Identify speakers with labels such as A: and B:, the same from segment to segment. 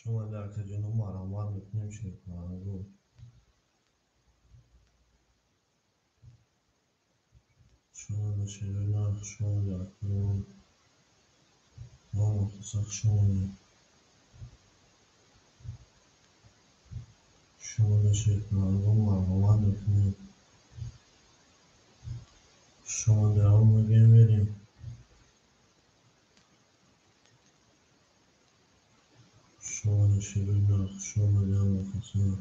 A: شما در تجنب مرامات میکنیم شیطان رو شما در شیطان شما در کنون ما مختصق شما در شیطان رو مرامات میکنیم شما در هم مگه میریم شما در شیطان شما در هم مختصق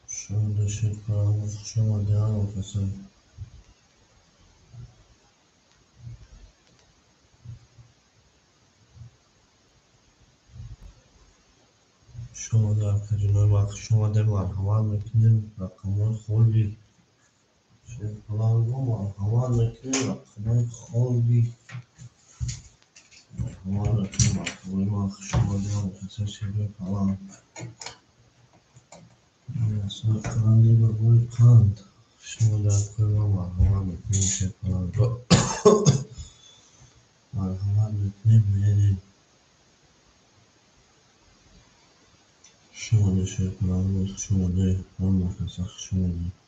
A: شما در شیطان شما در هم مختصق شما در تجنب شما در مرحمت میکنیم رقمان خوبی شیطان رو مرحمت میکنیم رقمان خوبی مرحمت میکنیم رقمان شما در مختصر شبه کلام اصلا قرآنی به بوی قند شما در کنون مرحمت میکنیم شیطان رو مرحمت میکنیم میریم شما در شیطان رو شما در هم مختصر شما در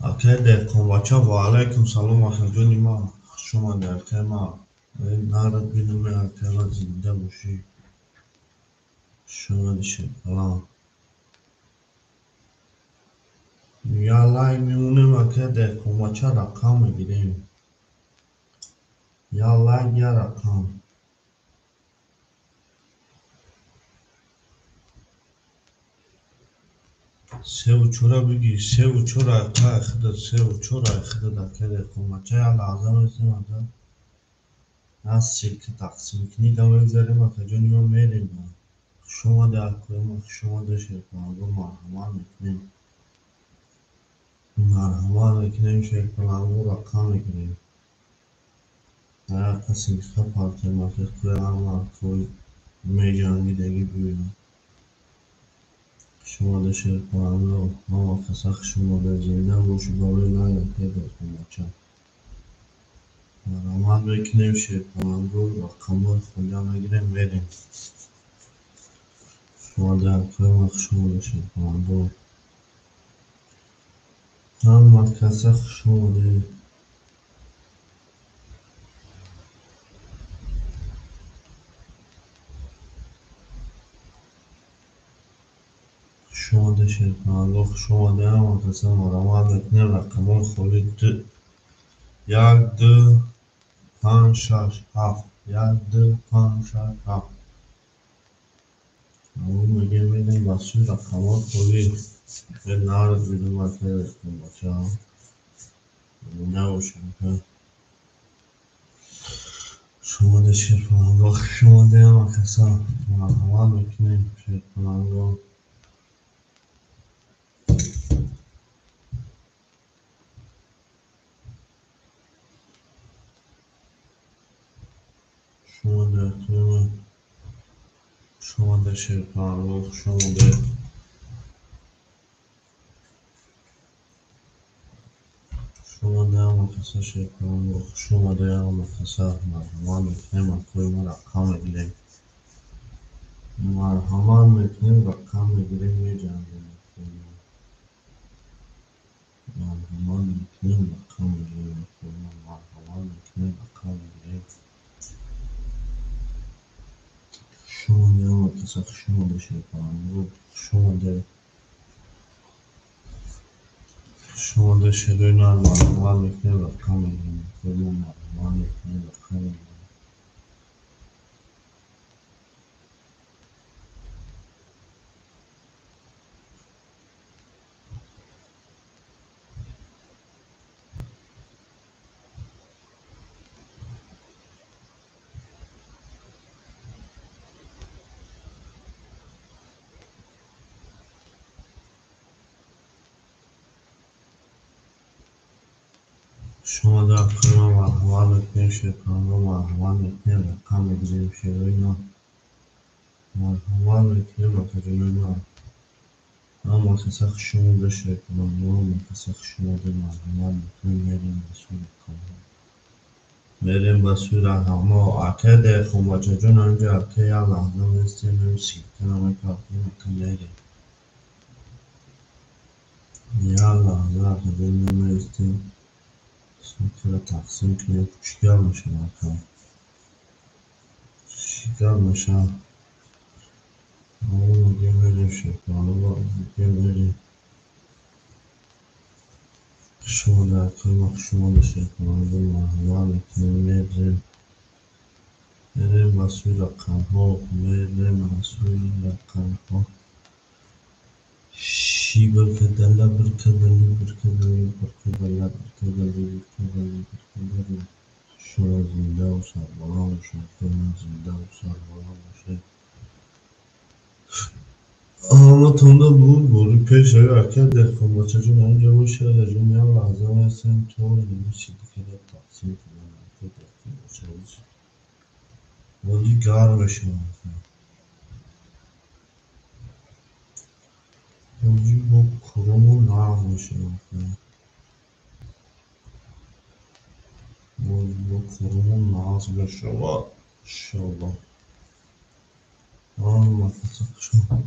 A: اوکی دقیقا بچه و علیکم سلام آخر جونی ما شما در تیما نارد بینم در تیما زنده باشی شما در شیطان یا لای میمونیم اوکی دقیقا بچه رقم میگیریم یا لای یا رقم سه و چورا بگی سه و چورا اقای خدا سه و چورا خدا در که دقیقا بچه یا لازم ایستیم اتا از که تقسیم کنی دو بگذاریم اتا جونی ما میریم شما در کنیم شما در شیطان رو مرحمت میکنیم مرحمت میکنیم شیطان رو رقم میکنیم هر کسی که پارتی مفید کوی همه کوی می جانگیدگی ببینم شما در شیطان رو ما فسخ شما در زنده باشی باوی لایم پیدا کن بچه مرحمت میکنیم شیطان رو رقم خدا میگیریم بریم شما در کوی شما در شیطان رو هم کسخ شما در شما در شیطان رو شما در هم کسخ مرحمت میکنیم رقم خوبی یک دو پنج شش هفت یک دو پنج شش هفت اون میگه میدیم بسیار رقمات خوبی به نارد بیدون بکر کن بچه ها نباشیم که شما در شیطان رو شما در هم کسخ مرحمت میکنیم شیطان رو شما در توی شما در شیطان رو شما در شما در هم کسخ شیطان رو شما در هم کسخ مرحمت میکنیم اکوی ما رقم میگیریم مرحمت میکنیم رقم میگیریم میجنگیم مرحمت میکنیم رقم میگیریم مرحمت میکنیم رقم میگیریم شما در هم کسخ شما در شیطان رو شما در شیطان مرحمت میکنیم رقم میگیریم مرحمت میکنیم رقم میگیریم شما در کنار مرحمت میکنیم شیطان رو مرحمت میکنیم رقم میگیریم شیطان مرحمت میکنیم رقم اما کسخ شما در شیطان رو اما کسخ شما در مرحمت میکنیم میریم رسول کنیم بریم به صورت ما عقد خماچه جون آنجا که یا لحظه میستیم نمیشید که نمی کافی مکنیری یا لحظه عقد نمیستیم سکر تقسیم کنیم چیکار میشه نکنم چیکار میشه اون میگه میریم شکانه با میگه میریم شما در کل شما در شکانه با محمد میریم مسئول رقم ها مسئول رقم ها شی برکدله برکدلی برکدلی برکدله برکدلی برکدلی برکدلی شما زنده و سربلند باشد خودم زنده و سربلند باشد اما تونده بود بوری پیش حرکت دکن با چجون همینجا باشه جون یا لحظه هستیم تو نمیشید که در تقسیم کنم حرکت دکن با چجون ولی گار بشه ولی با کرمون ناغ میشه ولی با کرمون ناغ بشه و شبا مفصل شما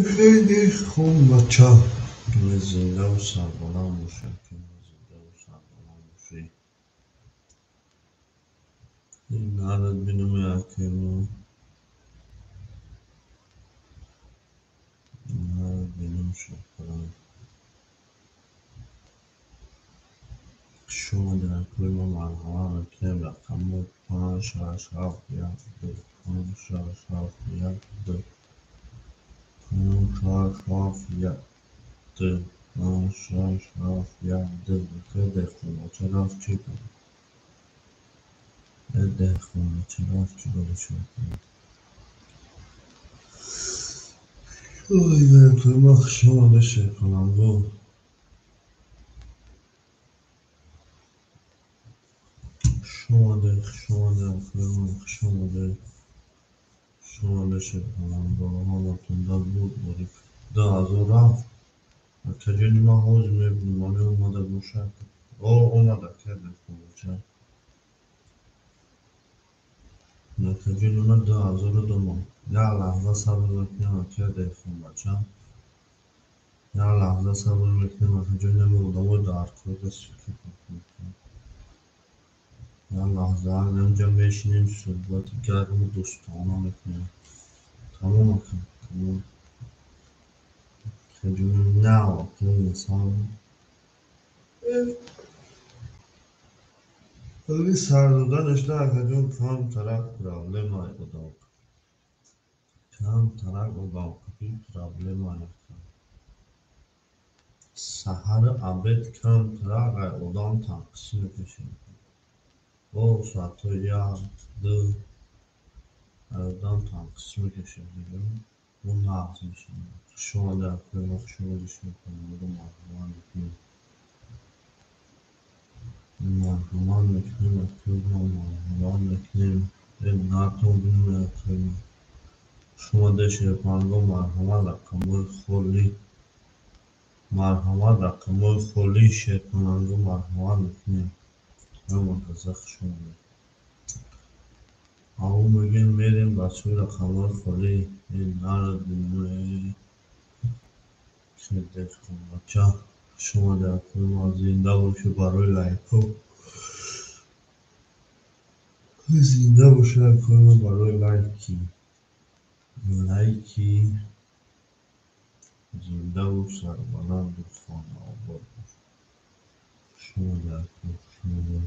A: خیلی خوب بچه که زنده و سربلند باشه که زنده و سربلند باشه این عدد بینم یکی بینم شکرم شما در کل ما مرحبا بکنیم رقم 5 6 7 1 2 5 6 7 1 2 5 6 7 1 2 5 6 7 1 2 که دخونه چرا چی کنم دخونه چرا چی کنم در کل ما شما در شکرم دو شما در شکرم دو حالتون در بود بودی دا از او رفت کجانی ما حوض میبینیم آنه اومده بوشد اومده کرده خوبه کجانی ما 2002 یا لحظه صبر بکنیم کرده خون بچه یا لحظه صبر بکنیم کجانی ما بوده دار کرده سکی کنیم یا لحظه اینجا میشینیم صحبت گرم و دوستانه میکنیم تمام کنیم تمام کجانی نه واقعی انسان ولی سر دادنش نه کجان کم طرف پرابلم های بودم کم طرف بودم کپی پرابلم های سحر عبد کم طرف بودم تقسیم کشیم او ساعت یا دو aradan taksim geçebiliyor. Bunun ağzını şimdi. Şu anda yapıyorum, şu anda düşünüyorum. Marhuman mekanı yapıyorum. Marhuman mekanı ben nartom bunu yapıyorum. Şu anda şey yapıyorum. Marhuman rakamı kholi. Marhuman rakamı kholi şey yapıyorum. Marhuman mekanı. Ama kazak şu anda. Ama bugün میریم بچه رقم‌های خالی اینا رو دونه که دکتون بچه شما در کل ما زنده باشه برای لایکو زنده باشه در کل ما برای لایکی زنده و سربلند و خانه آباد شما در کل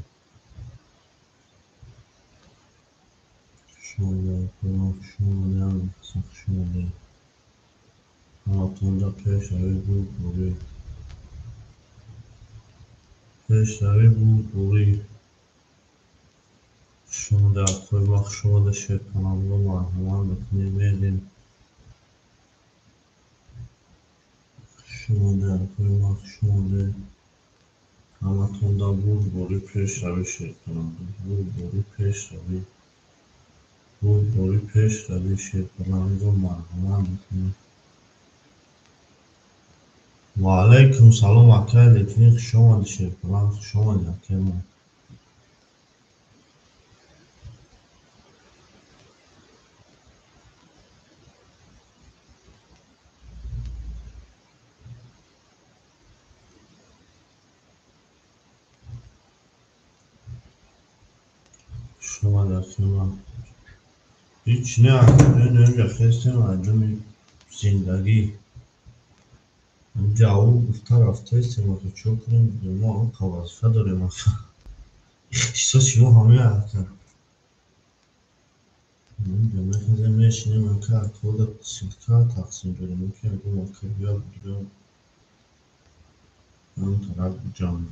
A: شما در کل شما در شما در hayatımda peşleri bu şunu da koymak şunu da şey kanalda marhaman etmeyelim şunu da koymak şunu da hayatımda bu peşleri şey kanalda bu peşleri şey kanalda marhaman etmeyelim وعلیکم سلام اکا الیتونی خوش آمدی شیرپلان خوش آمدی اکا من خوش آمدی اکا من هیچ نه اکا اینجا خستیم انجام زندگی اینجا او گفته رفته استیم اکا چو کنیم ما اکا وظیفه داریم اکا اختصاص ما همه اکا اینجا میخوزیم میشینیم اکا کل سلکا تقسیم داریم میکنیم اکا اکا بیا بیا اون طرف جان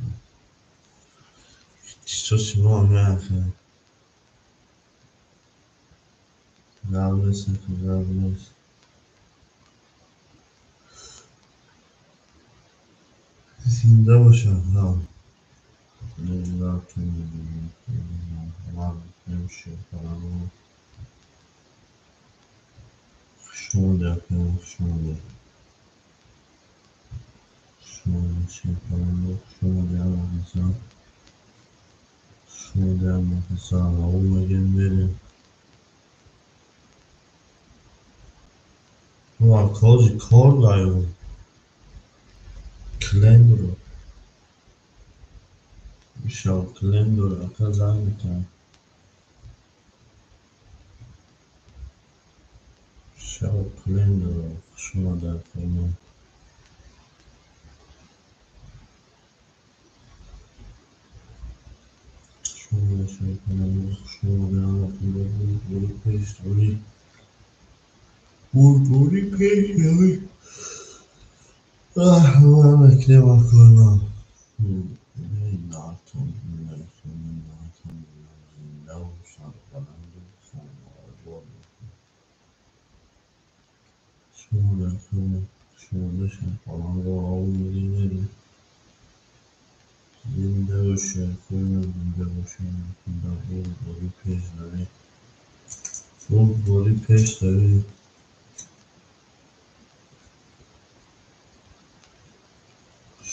A: اختصاص ما همه اکا قبل اکا قبل زنده باشم ها نمیدونم من نمیشه کنم شما در کنم شما نشه کنم شما در مقصد شما در مقصد او مگه میریم او ارکازی کار دایم کلند رو شاو کلند رو اکا زنگ میکنم شاو کلند رو شما در کنم شما نشه کنم شما در مقصد بوری پیش دوری بوری پیش دوری من مکنه بکنم ناتون ناتون زنده و سربلند و خانوار شما در شما بشن پالان رو آون میدیم زنده و شرکوی زنده و شرکوی در بوری پیش داری بوری پیش داری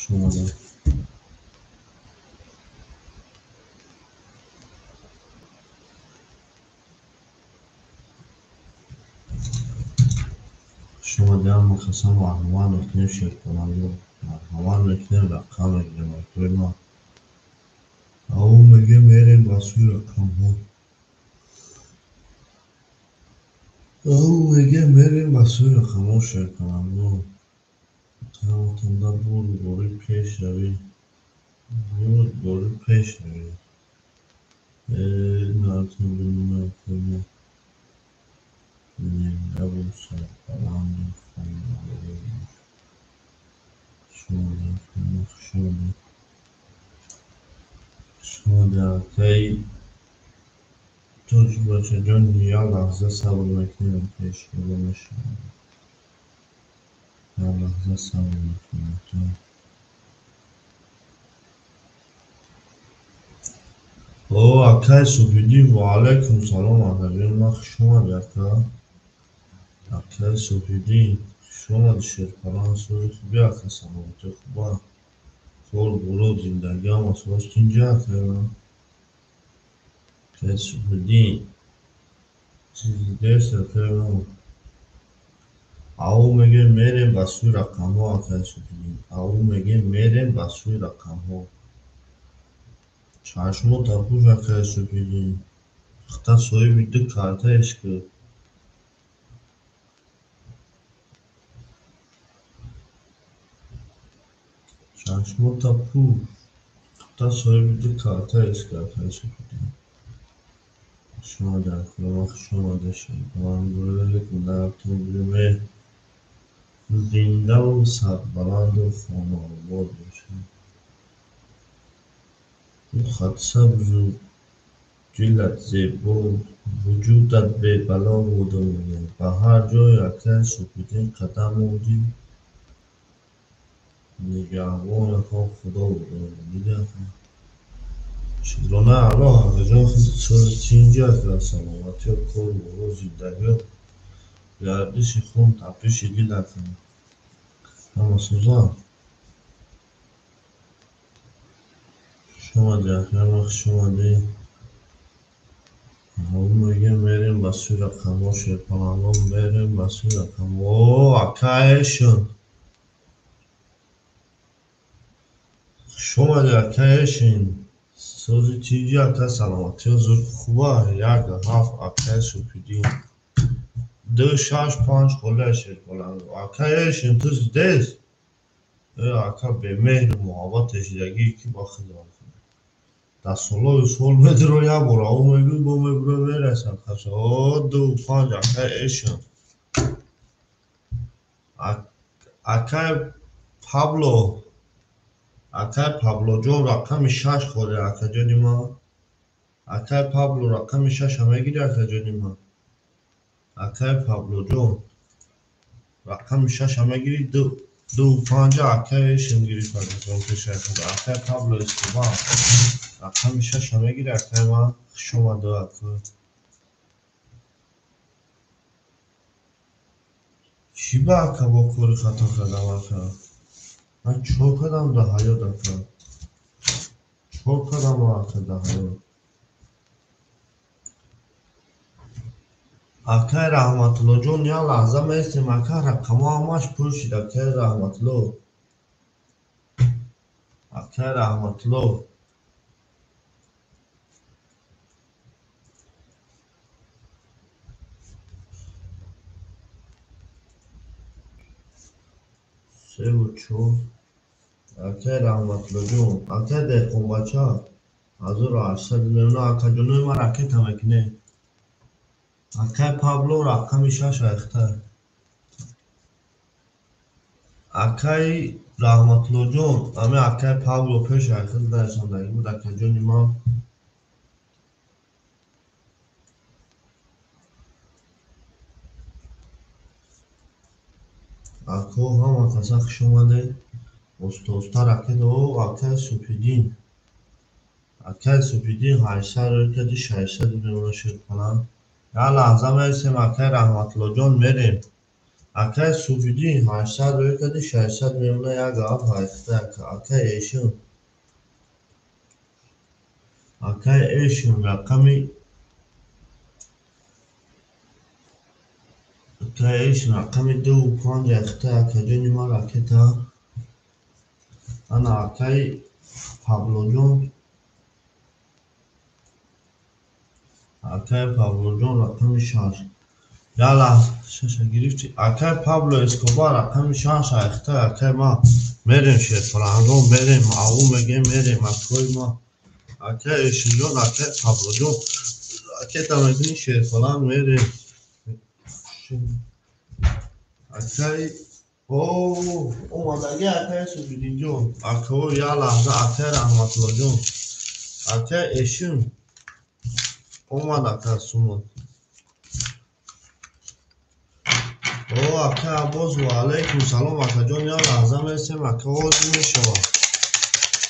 A: شما در شما در مخصم مرحومان مکنه شرکوی رو مرحومان مکنه رقم اگه ما او میگه میریم باسوی رقم ها او میگه میریم باسوی رقم ها شرکوی رو تمام بوری پیش روی بوری پیش روی ناتون نکنه نبود سرپلان خانوار شما در کی توش باشه جان یا لحظه صبر میکنیم پیش رو میشه یا لحظه صبر میکنیم او اکای سوپیدی و علیکم سلام اکای ما شما بیاکا اکای سوپیدی شما شیرپلان سوی خوبی اکا سلامتی خوبا کل برو زندگی هم اصلاست اینجا اکای اکای سوپیدی چیزی درست اکای او میگه میریم بسوی رقم ها اکای سوپیدی او میگه میریم بسوی رقم ها چشمو تپوش اکای سوپیدی اختا سوی بیده کارتا اشکر چشمو تپوش اختا سوی بیده کارتا اشکر اکای سوپیدی شما در کنار شما داشتیم من برای کنارتون بیمه زنده و سربلند و خانوار باشیم او خط سبز و جلت زیبا وجودت به بلا بوده به هر جای اکر سپیدین قدم بودی نگهبان خواه خدا بوده دیگه شکرانه الله جان اینجا اکر سلامتی و کل و زندگی گردش خون تپش دل اکر اما سوزان اومدی خوش اومدی. میگه میریم بسیار رقم شیرپناهان بریم بسیار رقم اکایشون خوش اومدی اکایشین سوزی چیزی اکای سلامتی و زور خوبه یک هفت اکای سوپیدی دو شش پانچ قله شیرپناهان اکایشین توز دیز اکا به مهر و محبت رسیدگی که با خدا در سالای سال متر یا برا او میگو با میبرو برسن خشا دو پانچ اکایشون اکای پابلو اکای پابلو جون رقم شش خوره اکا جانی ما اکای پابلو رقم شش همه گیری اکا جانی ما اکای پابلو جون رقم شش همه گیری دو پانجا اکای شنگیری پاکستان کشه خدا اکای پابلو اسکوبا رقم شش همه گیری اکای ما شما دو اکا چی با اکا با کوری خطا کردم اکا من چو کدم ده حیات اکا چو کدم اکا ده حیات اکای رحمتالله جون یا لحظه میستیم اکا رقم همش پرشید اکای رحمتالله اکای رحمتالله سه و چور اکای رحمتالله جون اکای دهقون بچه از او را 800 میلیون اکا جونوی ما رکت همکنه اکای پابلو رقم شش اختر اکای رحمتالله جون همه اکای پابلو پیش اختر در زندگی بود اکا جونی ما اکا هم اکاسا خوش اومده استوستا رکت او اکای سوپیدین اکای سوپیدین 800 رکت 600 میلیون شد کنم یا لحظه میرسیم اکای رحمتالله جون میریم اکای سوپیدین 800 رکت 600 میلیون یک آف اختر اکای ایشون اکای ایشون رقمی اکایش رقمی دو و پانچ اخته اکا جونی ما رکتا انا اکای پابلو جون اکای پابلو جون رقمی شش یا لحظه شش گرفتی اکای پابلو اسکوبار رقمی شش اخته اکای ما میریم شیر فرانگون میریم او میگه میریم اکای ما اکای ایشون جون اکای پابلو جون اکای تمکنی شیر فرانگ میریم اکای اومدگی اکای سوپیدین جون اکای یا لحظه اکای رحمتالله جون اکای ایشون اومد اکای سومد اکای عباس و علیکم سلام اکای جون یا لحظه میرسیم اکای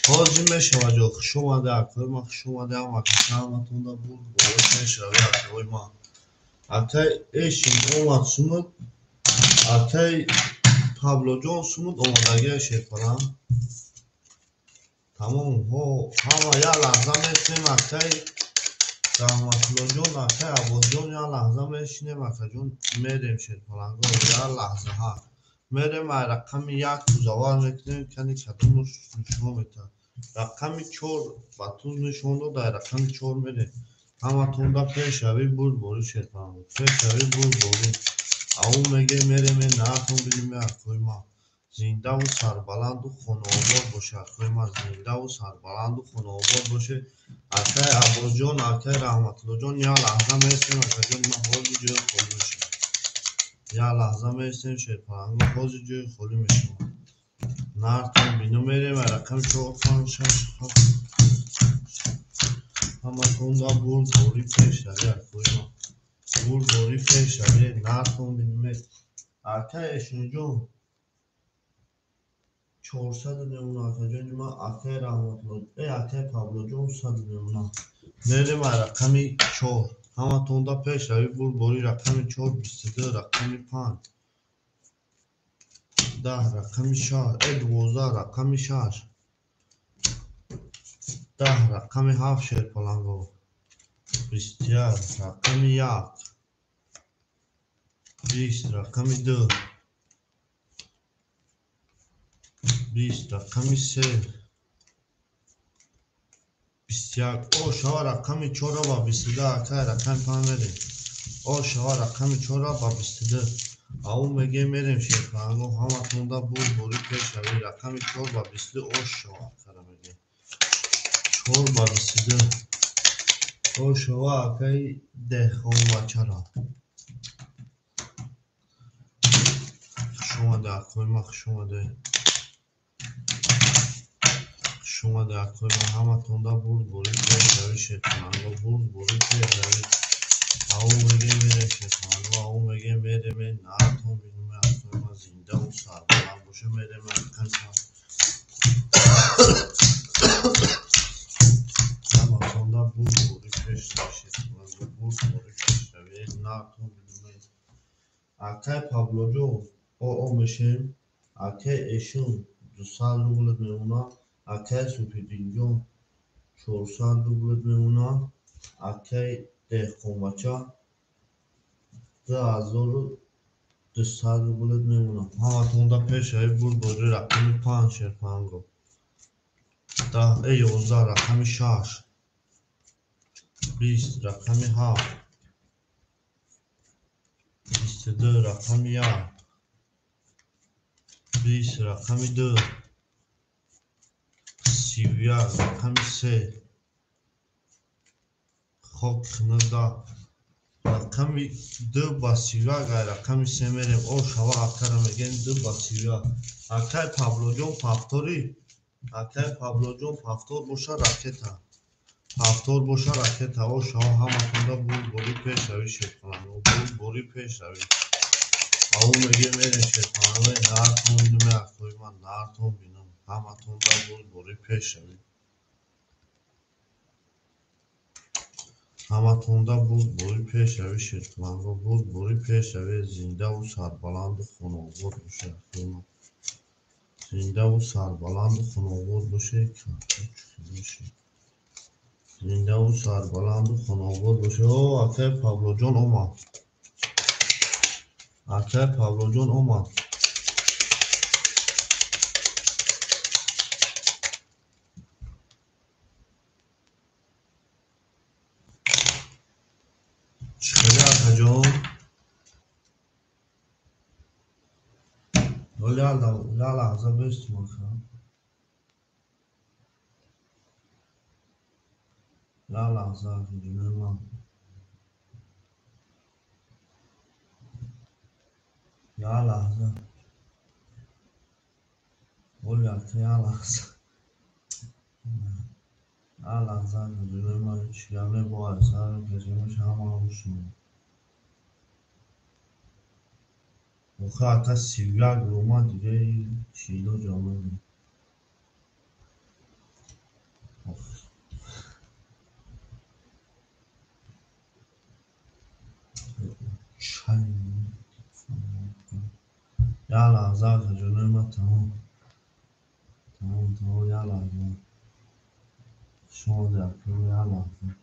A: حاضی میشوه جو خوش اومده اکای ما خوش اومده هم اکای شهمتون دا بود باید میشوه اکای ما اکای ایشون اومد سومد اکای پابلو جون سومد اومدگی شیر کنم تمام همه یا لحظه میرسیم اکای رحمتالله جون اکای عباس جون یا لحظه میشینیم اکای جون میریم شیر پلنگا یا لحظه ها میریم رقم یک توزوار میکنیم کنی کدوم رو نشون میده رقم چور با توز نشون دو در رقم چور میره همه تون دا پیش روی بود بوری شیر پلنگا پیش روی بود بوری او میگه میریم این نهتون بیدیم اکای ما زنده و سربلند و خانواباد باشه اکای ما زنده و سربلند و خانواباد باشه اکای عباس جون اکای رحمتالله جون یا لحظه میرسیم اکای جون ما حوضی جوی خالی میشیم یا لحظه میرسیم شیرپرنگا حوضی جوی خالی میشیم نرتون بینو میریم رقم 4 5 6 همه تون دا برد بوری پیش روی اکای ما برد بوری پیش روی نرتون بینو میریم اکای اشون جون 400 میلیون اکا جون ما اکای رحمتالله اکای پابلو جون 100 میلیون میریم رقمی 4 همه تون دا پیش روی بود بوری رقمی 4 22 رقمی 5 10 رقمی 6 12 رقمی 6 10 رقم 7 شیرپلنگو. 21 رقم 1. 20 رقم 2. 20 رقم 3. 21 او شوا رقم 4 با 22 اکه رقم 5 میریم. او شوا رقم 4 با 22 او میگه میریم شیرپلنگو همه تونده بوری پیش روی رقم 4 با 22 او شوا اکه میگه 4 با 22 او شوا اکه دهخون بچه را شما ده اکوی ما شما ده اکوی ما همه تونده بوری پیش روی شیرپلنگو بوری پیش روی او میگه میره شیرپلنگو او میگه میره من نهارتون بینیم اکوی ما زنده و سربلند باشه میره من اکن همه تونده بوری پیش روی شیرپلنگو بوری پیش روی نهارتون بینیم اکه پابلو جو او میشیم اکه ایشون 200 روبلت میمونه اکه سوپیدینجون 400 روبلت میمونه اکه دهقومچه 2200 روبلت میمونه همه تونده پیش روی بوری رقم 5 شیرپلنگو 11 رقم 6 20 رقم 7 22 رقم 1 20 رقم 2 31 رقم 3 خب خنده رقم 2 با 31 رقم 3 میریم او شوا اکه را میگیم 2 با 31 اکه پابلو جون پافتوری اکه پابلو جون پافتور باشه راکتا پافتور باشه راکتا او شوا همه تونده بوری پیش روی شیرپلنگو بوری پیش روی او میگه میره شیرپلنگو نهارتون بینیم اکوی من نهارتون بینم همه تونده بوری پیش روی همه تونده بوری پیش روی شیرپلنگو بوری پیش روی زنده و سربلند خانواده باشه اکوی من زنده و سربلند خانواده باشه زنده و سربلند خانواده باشه او اکه پابلو جون اومد اکه پابلو جون اومد چخیلی اکه جون یا لحظه بیستم اکه یا لحظه اکه جونه من یا لحظه اولی اکه یا لحظه یا لحظه اکه جونه من چیگمه با اثر کشیمش همه همشون اوخه اکه 31 روما دیگه چیلو جامعه چای یا لحظه اکه جونه من تمام یا لحظه شما در کنار یا لحظه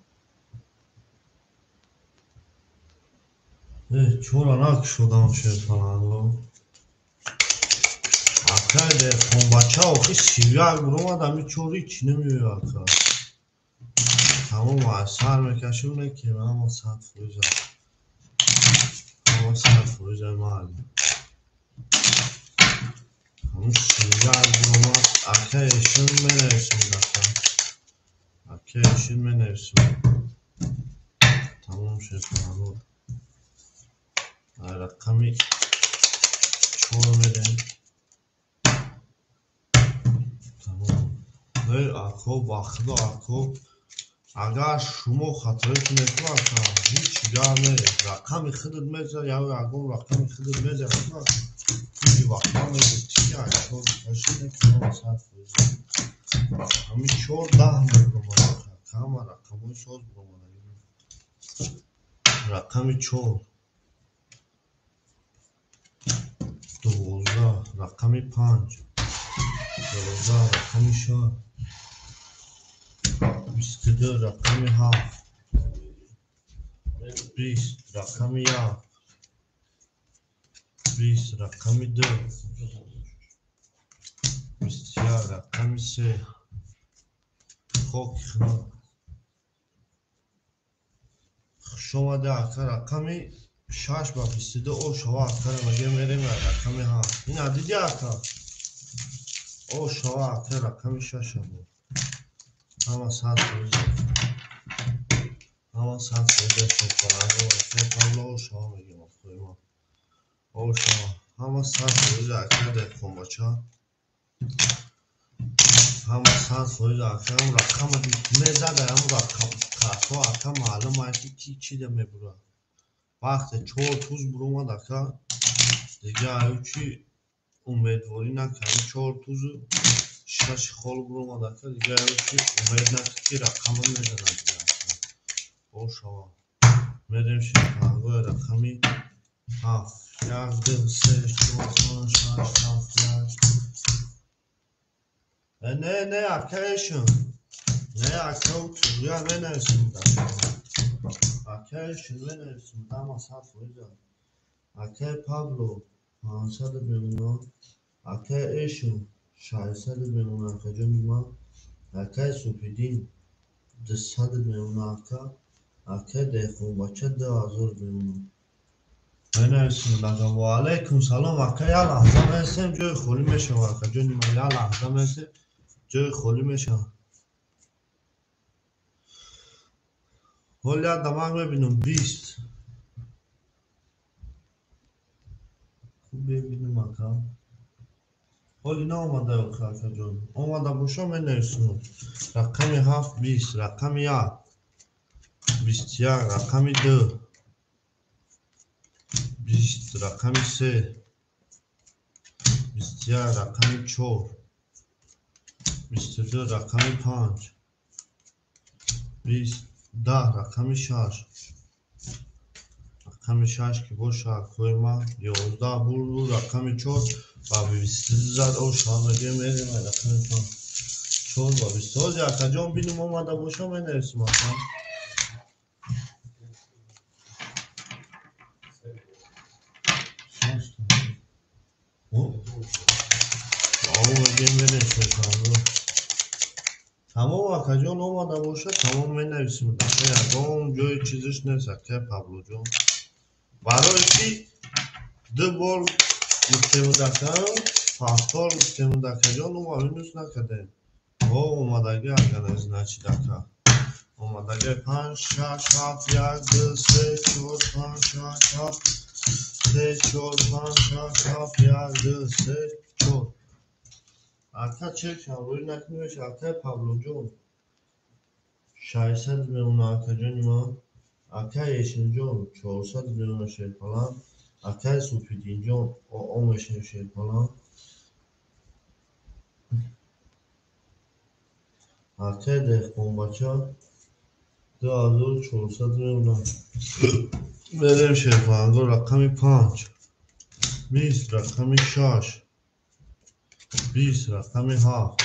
A: چورا نک شدم شیرپلنگو اکه دهقون بچه آخه 31 روما دمی چوری چی نمیوی اکه تمام اثر میکشیم نکیم اما 100% اما 100% معلوم همون 31 روما اکه ایشون منویسیم اکه ایشون منویسیم تمام شیرپلنگو رقمی 4 میریم تمام اکو بخدا اکو اگر شما خاطرتون نکنه هیچ جا نره رقم خودت میذاری یا اگه رقم خودت میذاری هیچ وقتا میذاری چی اکو باشی نکنه وسط بزنی همین 14 میگم کم رقم های ساز بگم رقم 4 12 رقم 5 12 رقم 6 22 رقم 7 20 رقم 1 20 رقم 2 21 رقم 3 خاک خدا شما ده رقم 6 با 22 او شما اکر مگه میریم رقم 7 این عددی اکر او شما اکر رقم 6 بود اما ساعت شد او شما میگیم او شما اما ساعت روز اکر ده کن بچه اما ساعت روز اکر هم رقم میزده هم رقم کارتا اکر معلوم هستی چی ده میبره وقت 4 توز برومد اکر دیگه اوچی امیدواری نکنی 4 توزو 6 خال برومد اکر دیگه اوچی امید نکنی که رقم هم میزنه دیگه او شما میریم شکرگاه رقمی 7 1 2 3 4 5 6 7 8 نه اکرشون نه اکر اوتویا بنرسیم اکرشون بنرسیم اما صف رویده اکر پابلو 500 بمونه اکر ایشون 600 بمونه اکر جون ما اکر سوپیدین 200 بمونه اکر دیخون بچه 2000 بمونه بنرسیم لگم و علیکم سلام اکر یا لحظه مرسیم جای خولی میشه اکر جون ما یا لحظه مرسیم جای خولی میشه حالا دماغ ببینم 20 خوب ببینم اکر حالی نه اومده اکر جون اومده باشه من نرسیم رقم 7 20 رقم 1 21 رقم 2 20 رقم 3 21 رقم 4 22 رقم 5 20 10 رقم 6 رقم 6 که باشه اکوی ما 11 برو رقم 4 و 20 زد او شما مگه میریم رقم 4 و 20 اکر جان بینیم اومده باشه من نرسیم اکر او مگه میریم شکرگاه تمام اکر جان اومده باشه تمام می نویسیم دفعه یکم جای چیزش نیست اکر پابلو جان برای چی دو بار گفتیم اکر پاسپور گفتیم اکر جان او هنوز نکردیم اومدگی اگر از نچید اکر اومدگی 5 6 7 1 2 3 4 5 6 7 3 4 5 6 7 1 2 3 4 اکر چک شم روی نکنیش اکر پابلو جان 600 بمونه اکر جان ما اکر ایشن جان 400 بمونه شیر falan اکر سوپیدین جان o میشه شیر falan اکر دهقان بچه 2400 بمونه بریم شیر falan رقم 5 20 رقم 6 20 رقم 7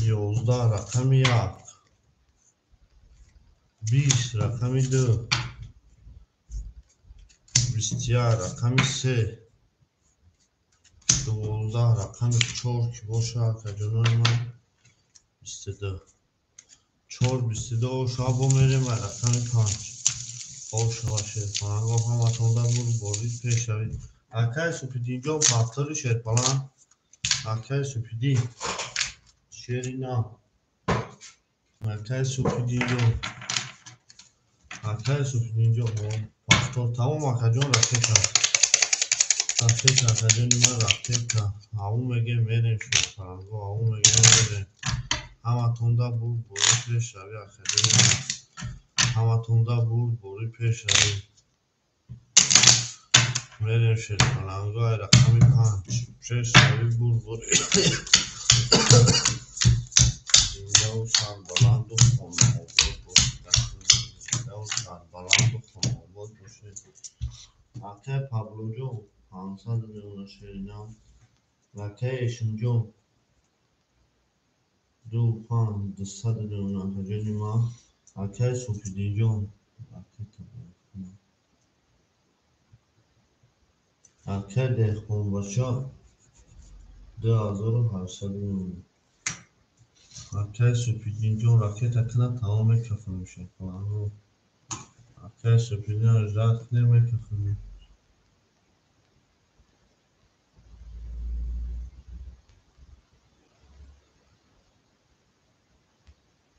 A: 11 رقم 1 20 رقم 2 21 رقم 3 12 رقم 4 که باشه اکر جانای من 22 4 22 شما بمیریم و رقم 5 او شما شیر falan گفت هم اتونده برو بارید پیش روید اکر سوپیدین جان پفتار شیر falan اکر سوپیدین شیری نه اکر سوپیدین جان اکر سوپیدین جان پفتار تمام اکر جان رفته کرد اکر جانی من رفته کرد همون میگه میریم شیر falan گفت همون میگه میریم همه تونده بود باری پیش روی اکر جانی همه تونده بود باری پیش روی میریم شیر falan گاه رقم 5 پیش روی بود باری اینجا و سر بلند و خانه آباد باشه اینجا و سر بلند و خانه آباد باشه اکر پابلو جان 500 میمونه شیرینم اکر ایشون جان دو پنج دصد نمیدونم جونی ما اکه سوپیدی جون اکه دهقان باشه 2800 نمیدونم اکه سوپیدی جون راکت اکنه تمام کفه میشه اکه سوپیدی رفت نمه کفه میشه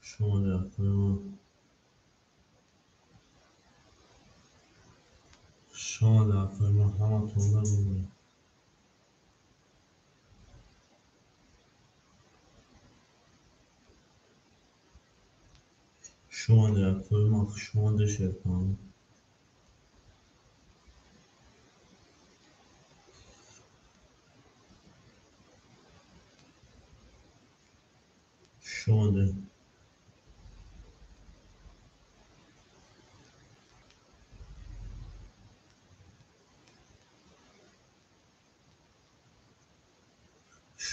A: شما در کنیم شما در کنیم همه تونده بودیم شما در کنیم شما در شرکان شما در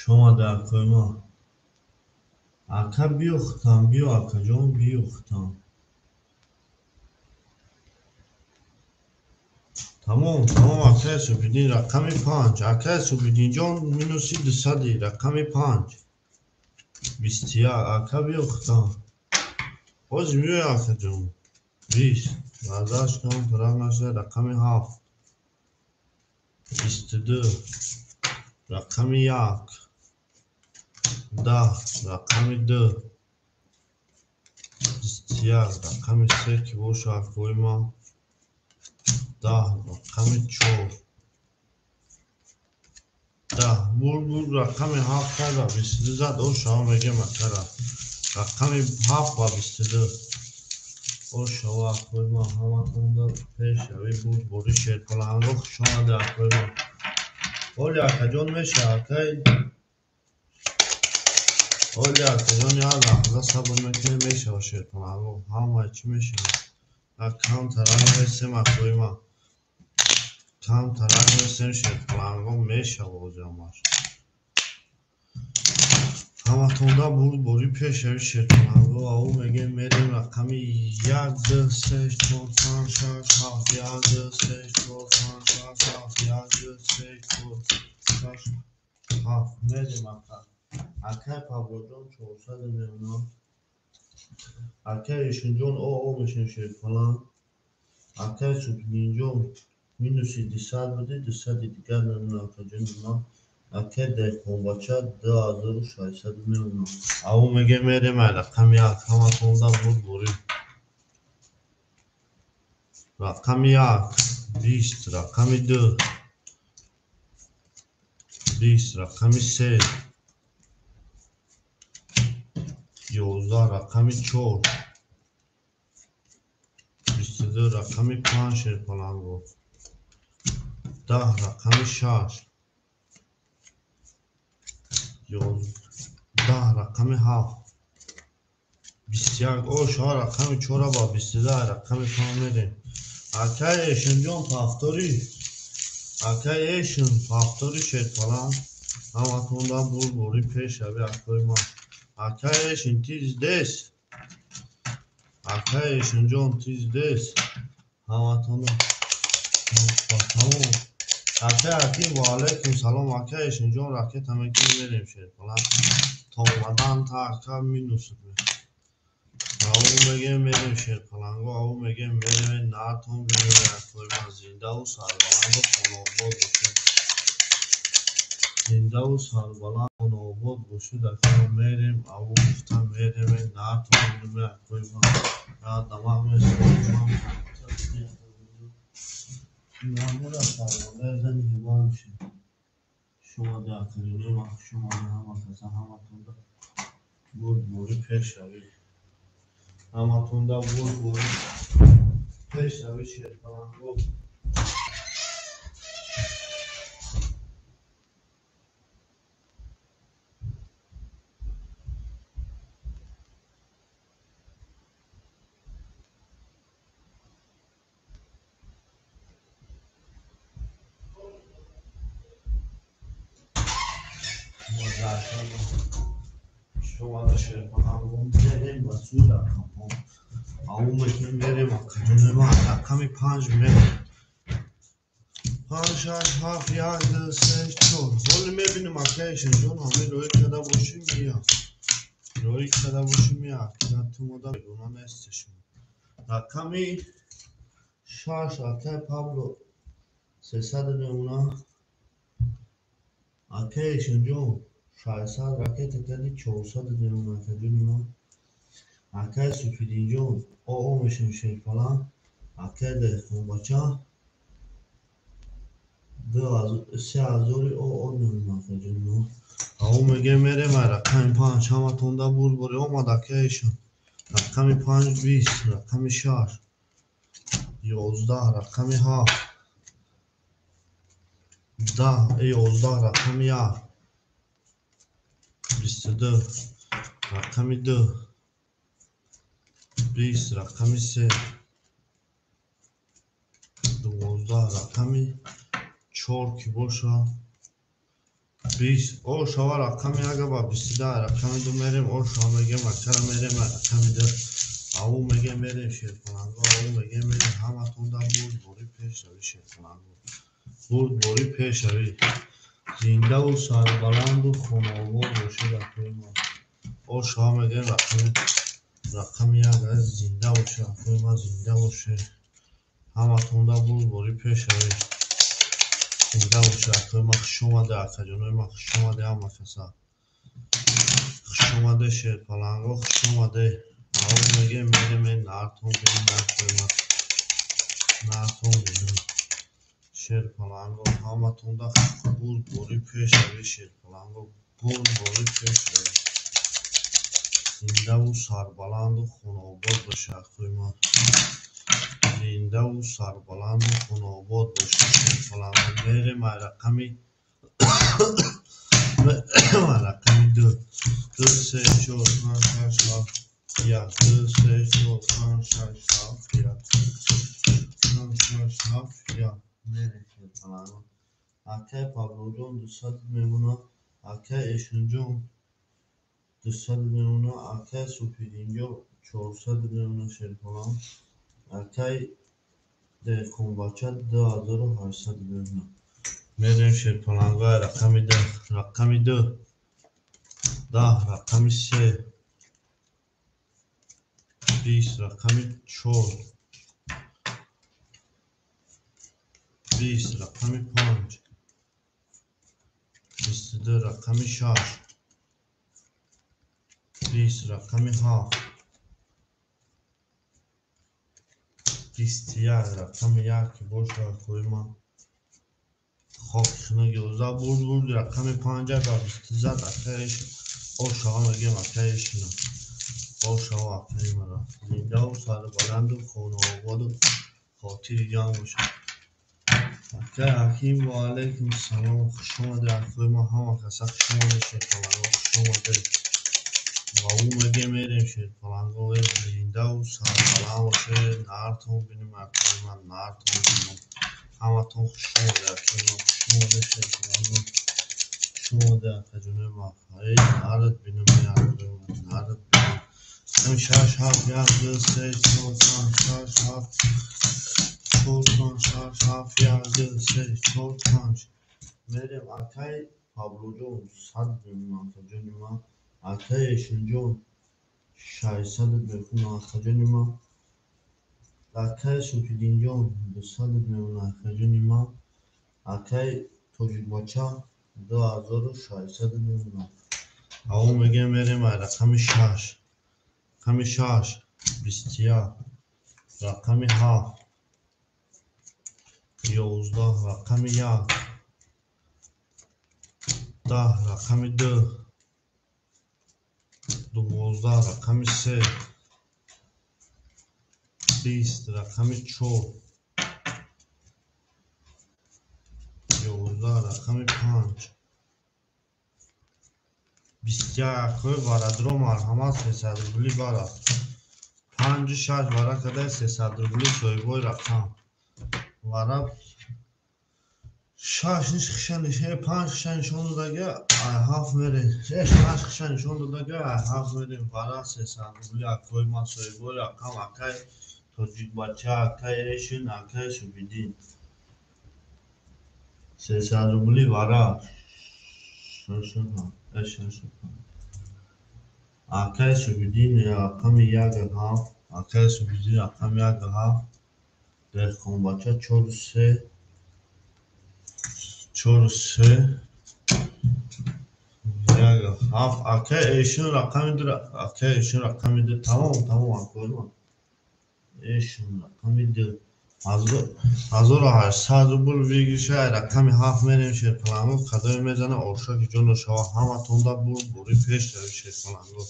A: شما در کنیم اکه بیختم بیو اکه جون بیختم تمام اکه سوپیدین رقم 5 اکه سوپیدین جون مینوسی 200 رقم 5 21 اکه بیختم باز میوی اکه جون 20 برداشت کنم پرق نشه رقم 7 22 رقم 1 10 رقم 2 21 رقم 3 که باشه اکوی ما 10 رقم 4 10 بول رقم 7 کرده 22 زد او شما میگه مکره رقم 7 و 22 او شما اکوی ما همه تونده پیش اوی بود بوری شیر پلانگو شما ده اکوی ما اولی اکا جون میشه اکای اولی اکا جون یا لحظه صبر میکنی میشه و شیر پلانگو همه چی میشه کم ترک میسیم اکوی ما کم ترک میسیم شیر پلانگو میشه و جمعش همه تونده بود بوری پیش اوی شیر پلانگو او میگه میریم رقم 1 2 3 4 5 6 7 1 2 3 4 5 6 7 1 2 3 4 6 7 میریم اکای پابلو جون 400 نمیدونم اکای ایشون جون او میشن شیر پلان اکای سوپیدین جون مینوسی 200 بوده 200 دیگر نمیدونم تا جون ما اکای دهقان باچه 2600 نمیدونم او میگه میریم رقم 1 همه تونده بود بوری رقم 1 20 رقم 2 20 رقم 3 11 رقم 4 22 رقم 5 شیر پلانگو 10 رقم 6 10 رقم 7 21 او شما رقم 4 با 22 رقم 5 میریم اکای ایشون جون پافتوری اکای ایشون پافتوری شید پلان همه تونده بول بوری پیش اوی اکوی ما اکای ایشون تیز دیس اکای ایشون جون تیز دیس همه تونده تمام اکای حکیم و علیکم سلام اکای ایشون جون راکت همه که میریم شید پلان تا اومدن تا اکا مینوسد او میگه میریم شیر پلنگو او میگه میریم ناتون میریم اکوی ما زنده و سربلند و خانوباد بشه زنده و سربلند و خانوباد بشه دکتر میریم او گفتم میریم ناتون میریم اکوی ما یا دماغ میریم نامور سربلند زن جوان میشه شما در کنیم ما شما همه کسا همه تونده بود بوری پیش شوید همه تونده بود بوری پیش شوید شیر پلنگو مزاحم شما داشته کنم بریم بسود رقم اون میکنیم بریم اکنون ما رقمی 5 میکنیم 5 6 7 1 2 3 4 حالا میبینیم اکیشن جون همه روی کده باشیم میاد روی کده باشیم میاد که تو مدام بگونا نیستشون رقمی 6 اکی پابلو 300 میمونه اکیشن جون 600 راکت کدی 400 میمونه که جون اکی سپیدین جون او میشیم شیر falan اکی ده خونباچه 3000 o میمونه که جون او میگه میره من رقم 5 همه تونده بود بری اومد اکیشن رقم 5 20 رقم 6 11 رقم 7 10 11 رقم 1 22 رقم 2 20 رقم 3 12 رقم 4 کی باشه 20 او شما رقم اگه با 22 رقم 2 میریم او شما میگه ما چرا میریم رقم 2 او میگه میریم شیر کننگا او میگه میریم همه تون دا بوری پیش روی شیر کننگا بوری پیش روی زنده و سربلند و خانواده باشه رقم ما او شما میگه رقم یک زنده باشه رقم ما زنده باشه همه تون دا بوری پیش روی زنده باشه رقم ما خوش اومده اکا جانوی ما خوش اومده همه کسا خوش اومده شیر پلنگا خوش اومده او میگه میریم این نارتون بینیم رقم ما نارتون بینیم شیر پلنگا همه تون دا بوری پیش روی شیر پلنگا بوری پیش روی زنده و سربلند و خانوباد باشه اخوی ما زنده و سربلند و خانوباد باشه شیر پلنگا میریم رقمی رقمی 2 2 3 4 5 6 7 1 2 3 4 5 6 7 1 5 6 7 1 میریم شیر پلنگا اکی پابلو جون 200 میمونه اکی ایشون جون 200 میمونه اکی سپیدین جون 400 میمونه شیر پلنگ اکی ده کنباچه 2800 میمونه میریم شیر پلنگا رقمی 10 رقمی 2 10 رقمی 3 20 رقمی 4 20 رقمی 5 22 رقمی 6 20 رقمی 7 21 رقمی 1 باشه خوی ما خب شما گوزا بود رقمی 50 و 20 زد اکیش او شما میگیم اکیش نه او شما اکی مرا زنده و سر بلند و خونه آباد و خاطر جان باشه اکی حکیم و علیکم السلام خوش اومده اخوی ما همه کسا خوش اومده شیر پلنگا خوش اومده و او میگه میریم شیر پلنگا و زنده و سر بلند باشه نارتون بینیم اخوی من نارتون بینیم همه تون خوش اومده اخوی ما خوش اومده شیر پلنگا خوش اومده اخوی جونه ما ای نارت بینیم ای اخوی ما نارت بینیم این 6 7 1 2 3 4 5 6 7 4 5 6 7 1 2 3 4 5 میریم اکی پابلو جون 100 میمونه اخوی جونه ما اکی ایشون جون 600 میخونه اخوی جونه ما اکی سپیدین جون 200 میمونه اخوی جونه ما اکی توجیک باچه 2600 میمونه او میگه میریم رقم 6 رقم 6 21 رقم 7 11 رقم 1 10 رقم 2 12 رقم 3 20 رقم 4 11 رقم 5 21 اخوی بارد رو مرحمت 300 روبلی بارد 5 6 بارد کده 300 روبلی شوی بای رقم وارد شش نیش خشنشه پنج خشنش اون داده هفت میره شش پنج خشنش اون داده هفت میره وارا سه سال روبلی اکوی ما سوی بولی اکام اکای توجیک بچه اکای ایشون اکای سوبیدین سه سال روبلی وارا ششون ها اشن شکن اکای سوبیدین اکام یک هفت اکای سوبیدین اکام یک هفت دخون بچه چور سه Ya haf ake eşin rakamidir ake eşin rakamidir tamam akoyma eşin rakamidir hazır har sadr bul bilgisayar rakami haf menem şey planı kadar mezana orşak jono şava hama tonda buri peş tabi şey planı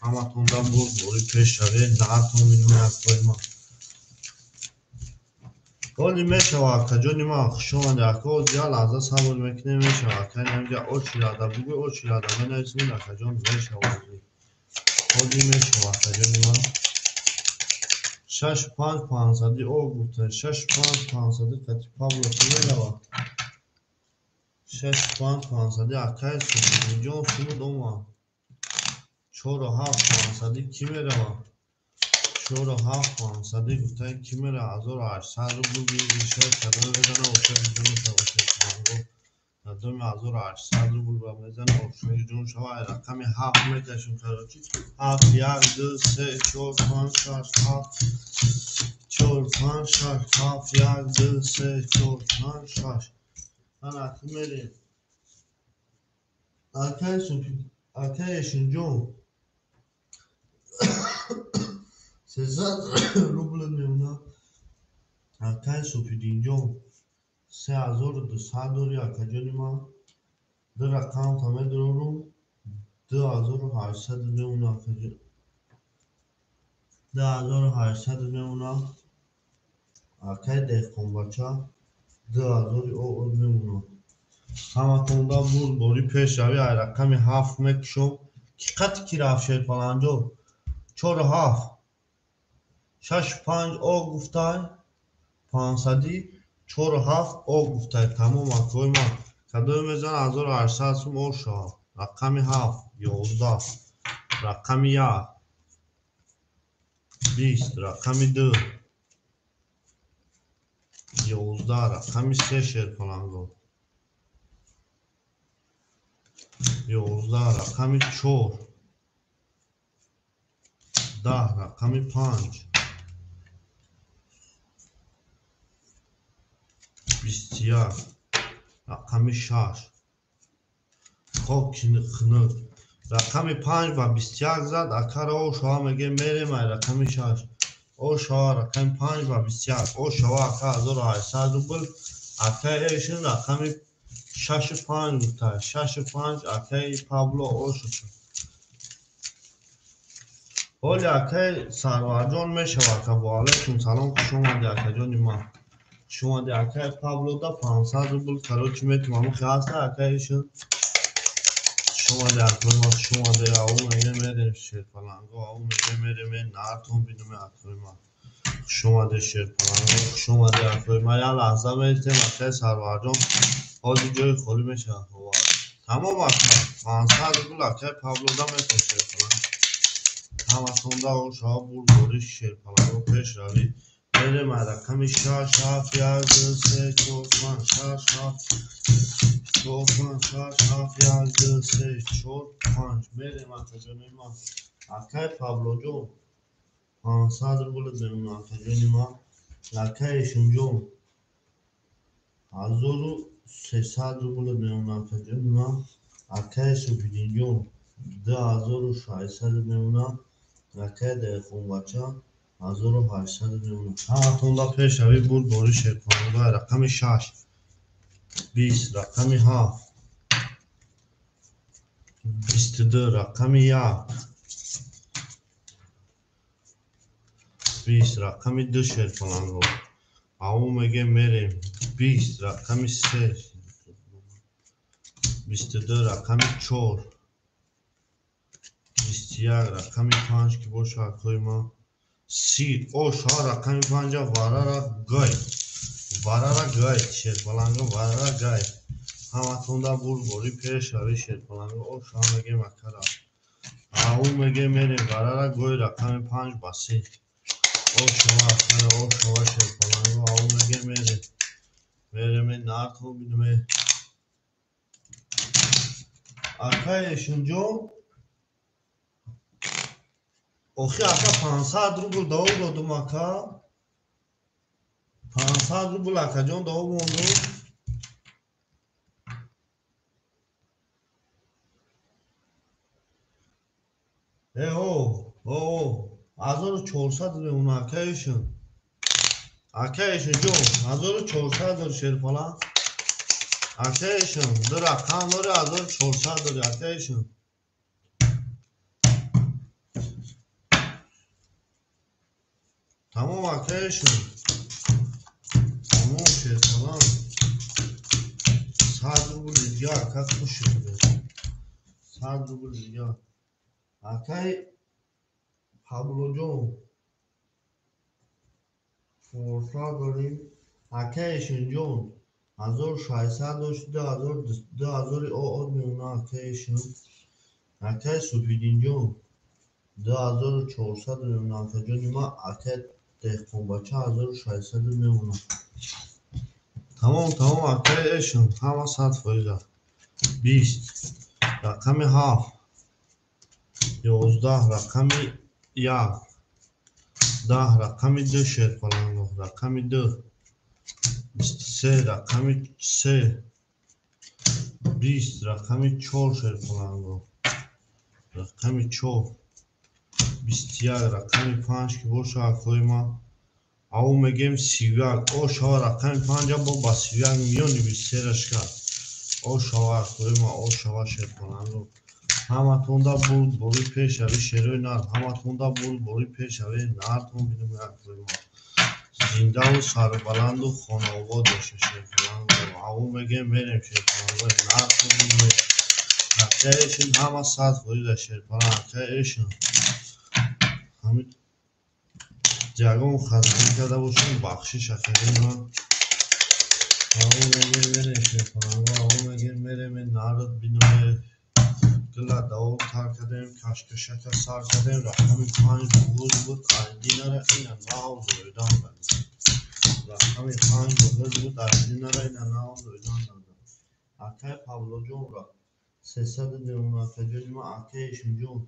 A: hama tonda buri peş tabi na ton minime akoyma Koli meşava kajoni ma şuan da ko ya laza sabır mekne meşava kanamca o çilada bugu o çilada mena ismi na kajon meşava Koli meşava kajoni ma şaş pan pansadı o gutta şaş pan pansadı kati Pablo Pinela şaş pan pansadı akay su John sumu doma çoro ha pansadı kimera va çoro ha pansadı gutta kimera azor aş sarı bu bir şey kadar vedana olsa gidiyor savaşı mango Adam azor aş sarı bu ramazan olsa gidiyor şava rakami ha medaşın karoçi ha yar dil se çor pan şaş ha çor pan şaş ha yar dil se çor pan şaş ana kimere arkadaşın John Sezar ruble میمونه اکای سوپیدینجو 3200 یا کجانی ما در اکاونت همه درورم 2800 میمونه کجا 2800 میمونه اکای دهکن بچه 2000 او میمونه همه توندا بود بوری پیش روی رقمی 7 مکشم کی قطع کی رفشه پلانجو چور 7 6 5 او گفتای 500 چور 7 او گفتای تمام اکوی ما کدوی میزن 1800 سوم او شا رقمی 7 11 رقمی 1 20 رقمی 2 11 رقمی 3 شیر پلانگو 11 رقمی 4 10 رقمی 5 21 رقمی 6 خب خنک رقمی 5 و 21 زد اکر او شما میگه میره من رقمی 6 او شما رقمی 5 و 21 او شما اکر 1800 روبل اکر ایشون رقمی 6 5 بوده 6 5 اکر پابلو او شد اولی اکر سروار میشه که با علیکم سلام خوش اومدی اکر جانی ما شما دی اکر پابلو دا 500 روبل کروچ میتونم خواست اکر ایشون شما دی اکر ما شما دی او میگه میریم شیر پلانگو او میگه میریم نارتون بینم اکر ما شما دی شیر پلانگو شما دی اکر ما یا لحظه میتونم اکر سروار جان حالی جای خوری میشه هوا تمام اکر 500 روبل اکر پابلو دا میتونم شیر پلانگو همتون دا او شما بوری شیر پلانگو پیش روی Benim rakami şaş haf yazdı se çokman şaş haf çokman şaş haf yazdı se çokman benim atacanım akay Pablocu Ansadır bulu benim atacanım akay şuncu Azoru sesadır bulu benim atacanım akay subidincu de azoru şaysadır benim akay de khumbacha 1800 میمونه همتون پیش روی بود باری شیرپانگاه رقم 6 20 رقم 7 22 رقم 1 20 رقم 2 شیرپانگاه او میگه میریم 20 رقم 3 22 رقم 4 21 رقم 5 که باشه اکوی ما سی او شها رقمی 5 وارا را گای варара гай шерпаланга варара гай ҳаматонда бурбори пешави шерпаланга ошам меге макара ау меге мерем варара гой рақами 5 ба 3 ошава акара ошава шерпаланга ау меге мереме нарту бидуме акаешунҷон охи ака 500 рубл дов додум ака 500 рубл акаҷон дов монду о 1400 меона акаешун ҷон 1400 дори шерпаланг акаешун ду рақам дори 1400 дори акаешун тамом акаешун тамом шерпаланг 100 рубл дига ака хуш шуд 100 рубл дига акай паблоҷон форса дорим акаешун ҷон 1600 дошта 2000 од меона акаешун акай субҳидинҷон 2400 меона акаҷони ма акай деҳқонбача 1600 меона тамом акаешун ҳама 100%. 20 рақами 7 11 рақами 1 10 рақами 2 шерпаланго рақами 2 23 рақами 3 20 рақами 4 шерпаланго рақами 4 21 рақами 5 ки боша акои ма ау мегем 31 ошава рақами 5 бо ба 31 миёни 23 рашка ошава акои ма ошава шерпаланго ҳаматонда бурбори пешави шерои нар ҳаматонда бурбори пешави нартон бидуме акои ма зиндаву сарбаланду хонаобод боша шерпаланго ау мегем мерем шерпаланго нартон бидуме акаешун ҳама 100% шерпаланг акаешун ҳамин ҷагон хазин карда бошем бахшиш академ ма ау мегем мерем шерпаланго ау мегем мерем нард бидуме гила даво тар кардем кашкашака сар кардем рақами 5 буғуз буд айдинара ина нав зоидан дадем рақами 5 буғуз буд айдинара ина нав зоидан дадем акай павлоҷонра 300 меона акаҷони ма акаешунҷон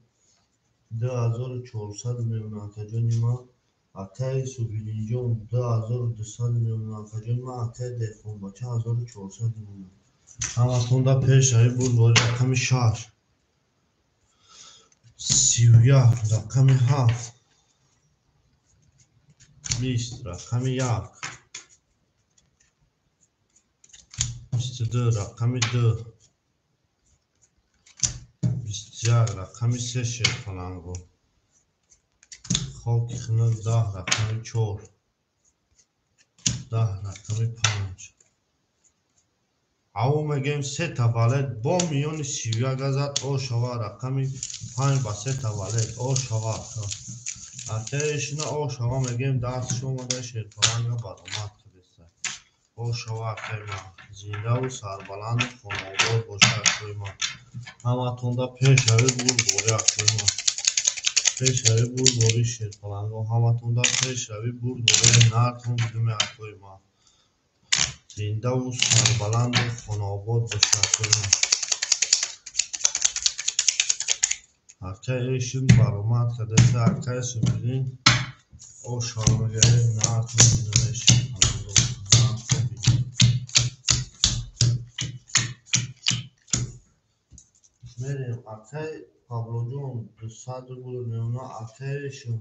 A: 2400 меона акаҷони ма акай субҳидинҷон 2200 меона акаҷони ма акай деҳқонбача 1400 меона ҳаматонда пешави бурбори рақами 6 31 рақами 7 20 рақами 1 22 рақами 2 21 рақами 3 шерпаланго хоки хунук 10 рақами 4 10 рақами 5 ау мегем 3 таваллед бо миёни 31 газад ошава рақами 5 ба 3 таваллед ошава акаешуна ошава мегем дастш омада шерпаланга баромад кадеса ошава акай ма зиндаву сарбаланду хонаобод боша акои ма ҳаматонда пешави бурбори акои ма пешави бурбори шерпаланго ҳаматонда пешави бурбори нартон бидуме акои ма зиндаву сарбаланду хонаобод боша акои ма акаешун баромад кадеса акай субҳидин ошава мегем нартон бидуме шерпаланго нартон бидуме мерем акай павлоҷон 200 рубл меона акаешун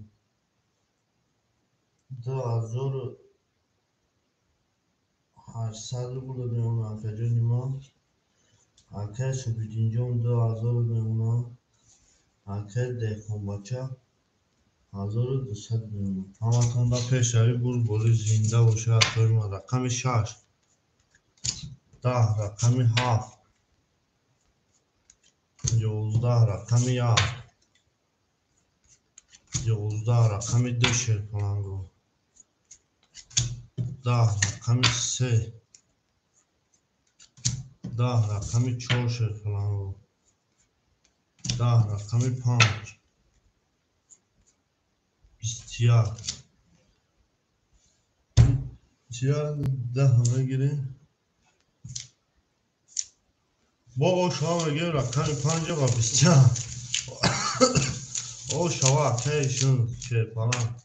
A: 2800 рубл меона акаҷони ма акай субҳидинҷон 2000 меона акай деҳқонбача 1200 меона ҳаматонда пешави бурбори зинда боша акои ма рақами 6 10 рақами 7 11 рақами 1 11 рақами 2 шерпаланго 10 رقم 3 10 رقم 4 شرفلانگو 10 رقم 5 21 10 همه گیره بابا شما میگه رقم 5 با 21 او شوا کهشون شرفلان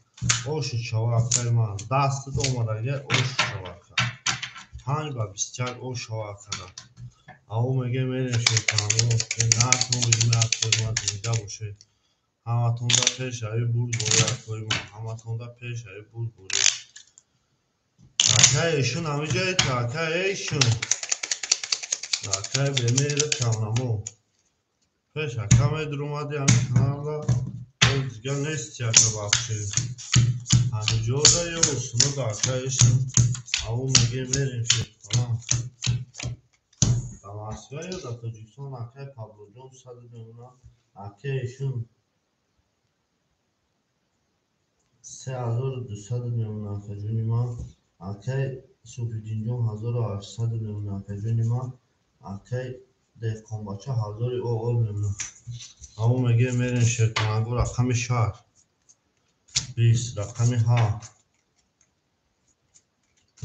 A: اوش شوا که من دست دومره گه اوش شوا که 5 با 21 او شوا کرده او میگه میره شرفلانگو که نرس ما بگیم رقم ما دیده باشه همه تونده پیش های بود بوری اکوی ما همه تونده پیش های بود بوری اکای ایشون همه جایی که اکای ایشون اکای بمیره کمنمو پیش اکای در اومدی همه کنارده او دیگه نیست یکه بخشی همه جو دا یه سنو دا اکای ایشون او میگه میریم شد دماسکا یا دا تاجیکستان اکای پابلو جون صد دیونا اکای ایشون 3299 جونی ما اکای سوپیدین جون 1899 جونی ما اکای دهقان بچه 1000 او میمونه او میگه میرین شرکمانگو رقم 6 20 رقم 7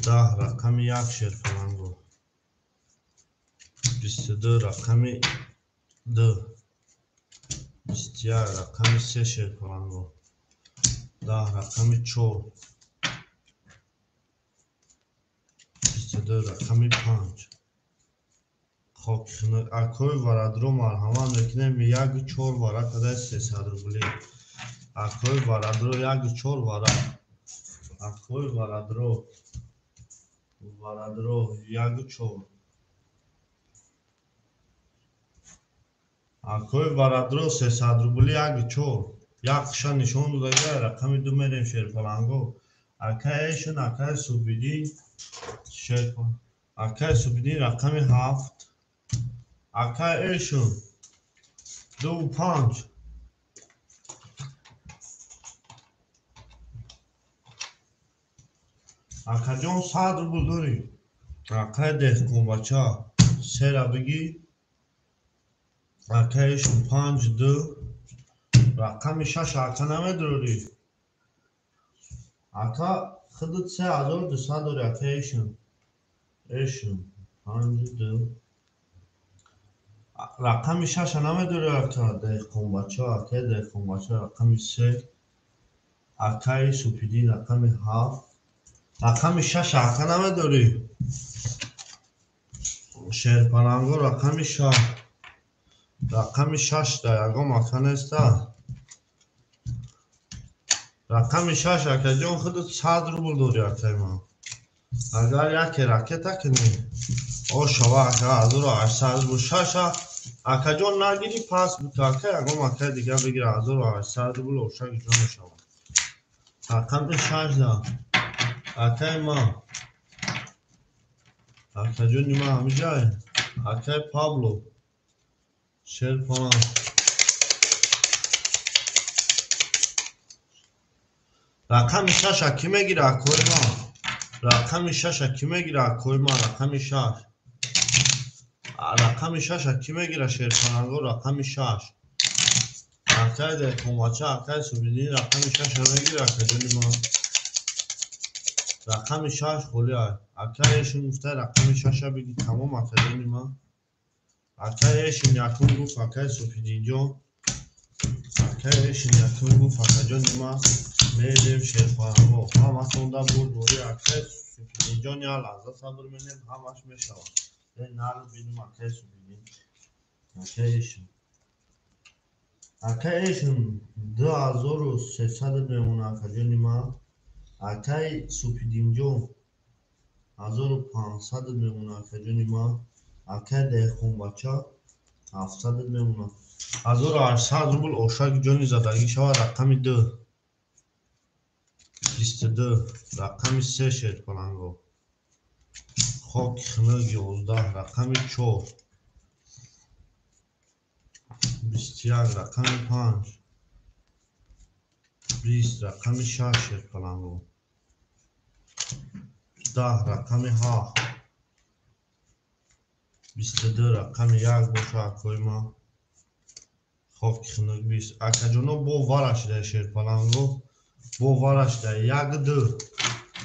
A: 10 رقم 1 شرکمانگو 22 رقم 2 21 رقم 3 شرکمانگو 10 رقم 4 22 رقم 5 خب اکوی ورادرو مرحمت میکنیم یک 4 ورا کده 300 روبلی اکوی ورادرو یک 4 ورا اکوی ورادرو یک 4 اکوی ورادرو 300 روبلی یک 4 یک شا نشون داده رقم 2 میریم شرفلانگو اکایشون اکای سوبیدی شرفلانگو اکای سوبیدی رقم 7 اکایشون 2 5 اکا جون 100 روبل داری اکای دهقان بچه 3 را بگی اکایشون 5 2 رقم 6 اکا نمیداری اکا خودت 3200 داری اکایشون ایشون 5 2 رقم 6 نمیداری اکا دهقان بچه اکای دهقان بچه رقم 3 اکای سوپیدی رقم 7 رقم 6 اکا نمیداری شرپنانگو رقم 6 رقم 6 دا یکم اکا نیسته رقم 6 اکا جون خودت 100 روبل داری اکای ما اگر یک راکت کنی او شوا اکا 1800 روبل 6 اکا جون نگیری پس بکا اکا یکم اکا دیگه بگیر 1800 روبل و شک جون شوا رقم 6 دا اکای ما اکا جونی ما همه جای اکای پابلو شرپان رقم 6 کی میگیره اکوی ما رقم 6 کی میگیره اکوی ما رقم 6 رقم 6 کی میگیره شرپنانگو رقم 6 اکای دهقان بچه اکای سوبیدی رقم 6 میگیره اکا جونی ما رقم 6 خولی های اکای ایشون گفته رقم 6 بگی تمام اکا جونی ما اکای ایشون یکون گفت اکای سوپیدی جون اکای ایشون یکون گفت اکا جونی ما میدیم شرپنانگو همه تونده بود دوری اکای سوپیدی جون یا لحظه صبر منیم همش میشود نرد بینیم اکای سوپیدی اکای ایشون اکای ایشون 2300 میمونه اکا جونی ما اکای سوپیدین جون 1500 میمونه اکا جونی ما اکای دهقان بچه 700 میمونه 1800 روبل اوشک جونی زدگی شود رقم 2 22 رقم 3 شرپنانگو خاک خنق 11 رقم 4 21 رقم 5 20 رقم 6 شرپنانگو 10 رقم 7 22 رقم 1 باشه اکوی ما خواه که خنک بیست اکا جانو بو وارش ده شیر پلنگو بو وارش ده 1 2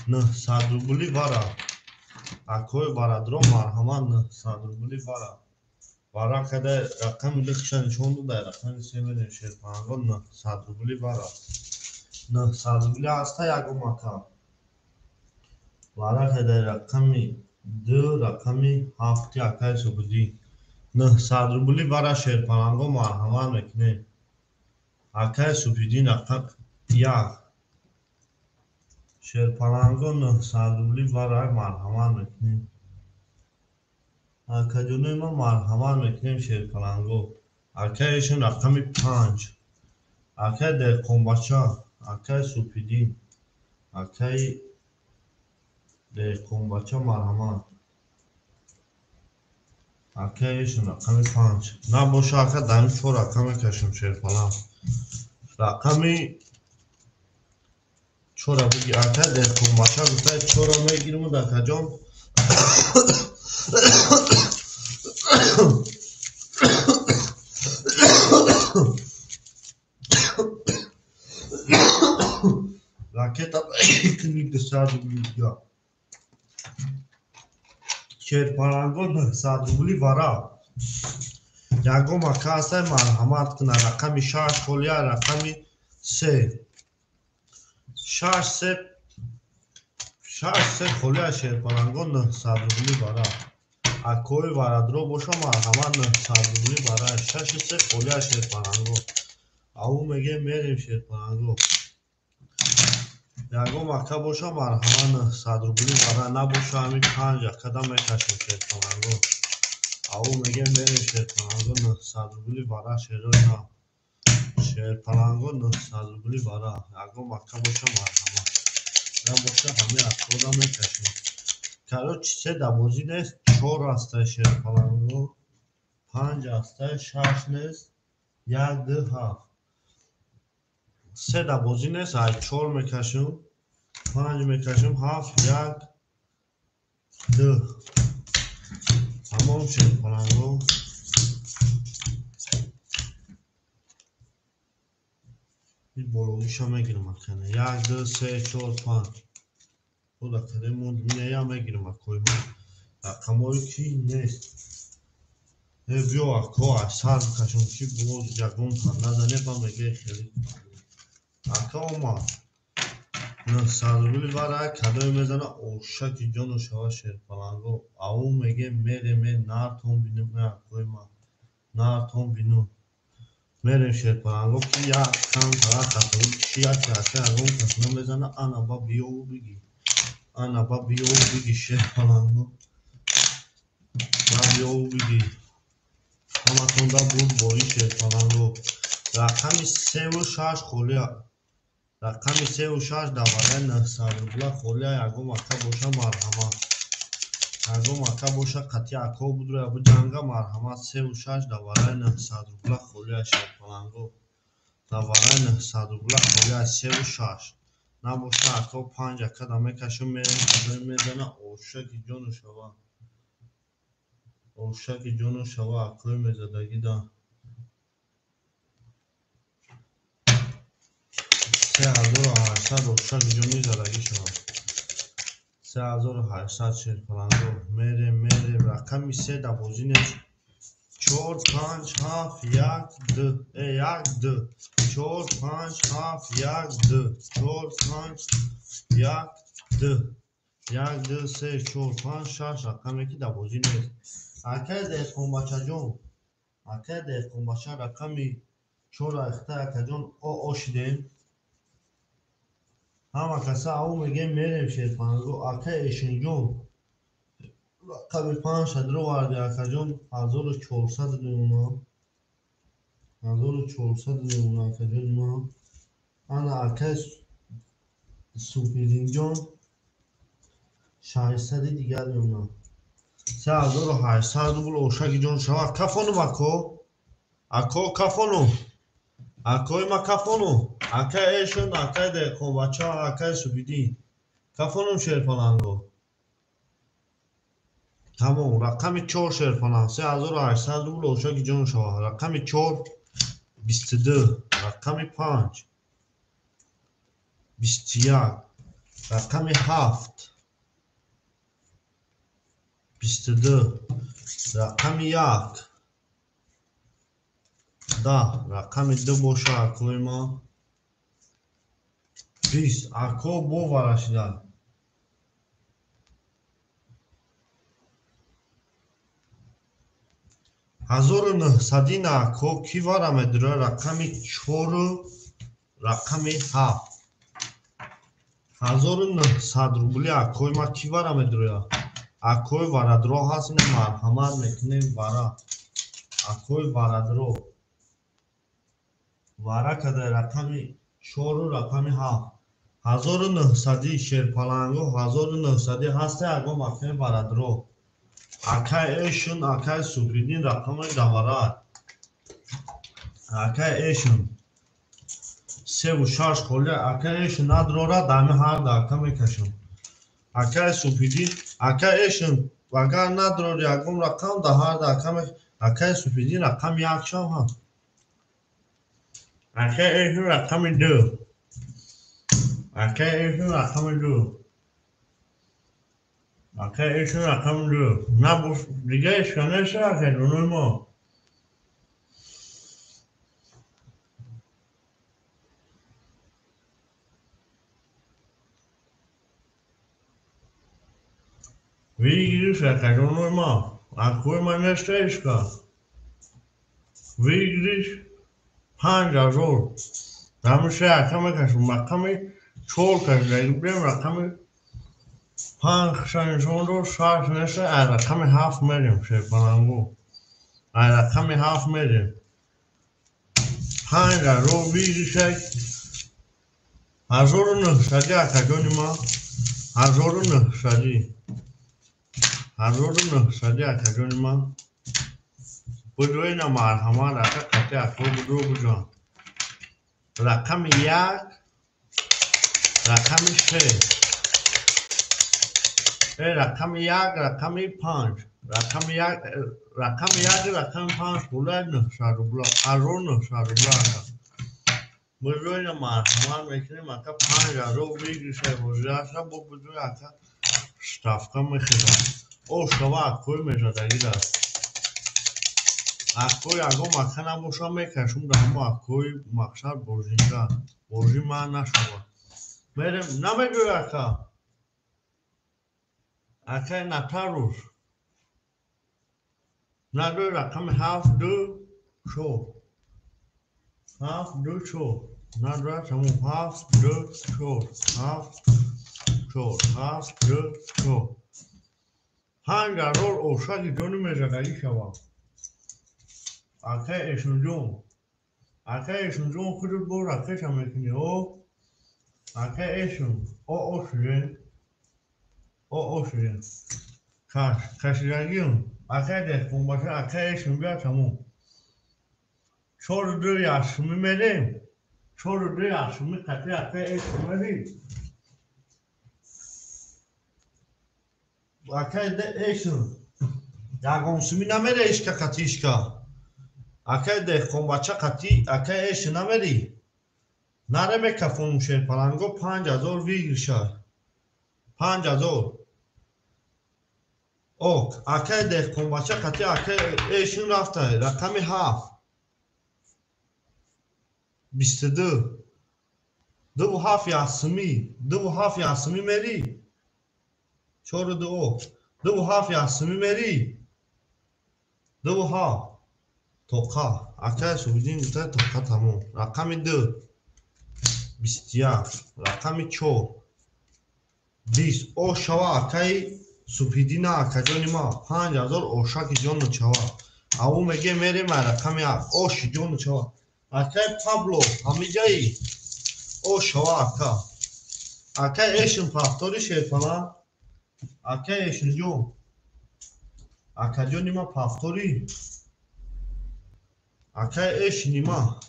A: 900 روبلی وارا اکوی بارا درو مرحمت 900 روبلی وارا وارا کده رقم لخشن چون ده رقم سیمه شیر پلنگو 900 روبلی وارا 900 روبلی هسته یکو مکا وارا کده رقمی 2 رقمی 7 اکای سبودی 900 روبلی وارا شیر پلنگو مرحمت میکنه اکای سپیدی رقم 1 شیر پلنگو 900 روبلی وارا مرحمت میکنه اکا جونوی ما مرحمت میکنیم شیر پلنگو اکایشون رقم 5 اکای دهقان بچه اکای سپیدی اکای دهقان بچه مرحمت اکایشون رقم 5 نباشه اکا دمی 4 رقم کشم شیر پلنگ رقمی 4 بگی اکای دهقان بچه گفته 4 میگیرم و اکا جان راکتا کنید سر بگیرم شیر پلنگو 900 روبلی وارا یکو مکا هسته مرحمت کنه رقمی 6 خولیا رقمی 3 6 خولیا شیر پلنگو 900 روبلی وارا اکوی وارا درو باشه مرحمت 900 روبلی وارا 6 خولیا شیر پلنگو او میگه میریم شیر پلنگو یکو مکا باشه مرحمت 900 روبلی وارا نباشه همین 5 قدم میکشم شیر پلنگو او میگه میریم شیر پلنگو 900 روبلی وارا شیر پلنگو 900 روبلی وارا یکو مکا باشه مرحمت نباشه همین اکودا میکشیم کرو چیسه دبوزی نیست 4 هسته شیر پلنگو 5 هسته 6 نیست 1 2 7 3 دبوزی نیست 4 میکشیم 5 میکشیم 7 1 2 تمام شیر پلنگو این بلوگیش هم میگیرم اکنه 1 2 3 4 5 خدا کده موند میه هم میگیرم اکوی ما رقمایی کی نیست بیا اکا سر بکشم چی بود جگون تا نزنه با میگه خیلی اکا اومد 900 روبلی وارا کدای میزنه اوشکی جانو شوا شیر پلنگو او میگه میره می نارتون بینو می اکوی ما نارتون بینو میریم شیر پلنگو که یک کم طرف تقریب کشی یک کسی اگون کسنو میزنه انا با بیو بگی انا با بیو بگی شیر پلنگو با بیو بگی اما تونده بود بایی شیر پلنگو رقمی 3 و 6 خولیا رقمی 3 و 6 دواره 900 روبلا خولیا یکو مکا باشه مرحمت یکو مکا باشه قطعی اکو بود رو ابو جنگا مرحمت 3 و 6 دواره 900 روبلا خولیا شیر پلنگو دواره 900 روبلا خولیا 3 و 6 نباشه اکو 5 اکا میکشم میزنه اوشکی جونو شوا اوشکی جونو شوا اکوی میزدگی دا 3800 اوشکی جون میزدگی شوا 3800 شیر پلنگو میره رقمی 3 دبوزی نیست 4 5 7 1 2 1 2 4 5 7 1 2 4 5 1 2 1 2 3 4 5 6 رقمی که دبوزی نیست اکای دهقان بچه جون اکای دهقان بچه رقمی 4 اخته اکا جون او شدیم همه کسا او میگه میریم شیر پلنگو اکای ایشون جون رقمی 5 درو وارده اکا جون 1400 دیونا 1400 دیونا اکا جون ما انا اکای سوپیدین جون 600 دیگر دیونا 3800 روبل اوشکی جون شما کفانو اکو کفانو اکوی ما کفانو اکای ایشون اکای دهقان بچه اکای سوپیدین کفانو شیر پلنگو тамом. Рақами 4 шерпалан 3800 рубл ошаки ҷон шава. Рақами 4 22. Рақами 5 21. Рақами 7 22. Рақами 1 10. Рақами 2 боша акои мо 20. Ако бо варашида 1900 ако ки вара медура. Рақами 4 рақами 7. 1900 рубли акои ма ки вара медура. Акои варадро ҳаст, ин марҳамат мекунем вара. Акои варадро вара када рақами 4 рақами 7. 1900 шерпаланго 1900 ҳасте аго мақсами варадро. Акай эшун акай субҳидин рақами даварад. Акай эшун 36 холе акай эшун надрора дами ҳарда ака мекашам. Акай субҳидин акай эшун агар надрори агом рақам да ҳарда акай субҳидин рақами 1 шав ҳам. Акай эшун рақами 2. Акай эшун рақами 2. Акай эшун рақами 2. На буш дига эшканеша акай дуной мо. Вигириш акай дуной мо. Акои ма нешта эшка. Вигириш 5000. Дамиша ака мекашум рақами 4 кашда гибрем рақами 5 шаншондо 6 нешта ай рақами 7 мерим шерпаланго. Ай рақами 7 мерим. 5000 вигиришак 1900 ака ҷони ма. 1900 ака ҷони ма. Будоина марҳамат ака қати ако будо буҷон. Рақами 1 рақами 6. рақами 1 рақами 5. рақами 1 рақами 5 пулай 900 рубла. 1900 рубла ака. Будоина марҳамат мекунем ака 5000 вигириша бозиаша бо будои ака штафка мехира. О шава акои мешадагида. Акои агом ака набоша мекашум да ҳамо акои мақсад божинга. Божи ман нашава. Мерем намедуи ака. Акай натаруш. Надуи рақами 7 2 4. 7 2 4. Надуи тамом 7 2 4. 7 4. 7 2 4. 5000 ошаки ҷони мезадаги шавам. Акай эшунҷон. Акай эшунҷон худут бо рақеша мекунӣ о. Акай эшун. О оширен. О оширен. Кашидагиён. Акай деҳқон баша акай эшун биё тамом. 4 яшуми мерем. 4 яшуми қати акай эшун мерем. Акай эшун. Ягон суми намере ишка қати ишка. Акай деҳқон бача қати акай эшун намери. Наре мекафонум шерпаланго 5000 вигириша. 5000. Ок, акай деҳқон бача қати акай эшун рафта. Рақами 7 22. 27 ясуми. 27 ясуми мери. 4 2. 27 ясуми мери. 27. Тоқа. Акай субҳидин гуфта тоқа тамом. Рақами 2 21. Рақами 4 20. О шава акай субҳидина акаҷони ма 5000 ошаки ҷону чава. Аву меге мерем ай рақами оши ҷону чава. Акай Пабло ҳамиҷаи о шава ака. Акай эшин пафтори шерпала. Акай эшин ҷон. Акаҷони ма пафтори. Акай эшини ма.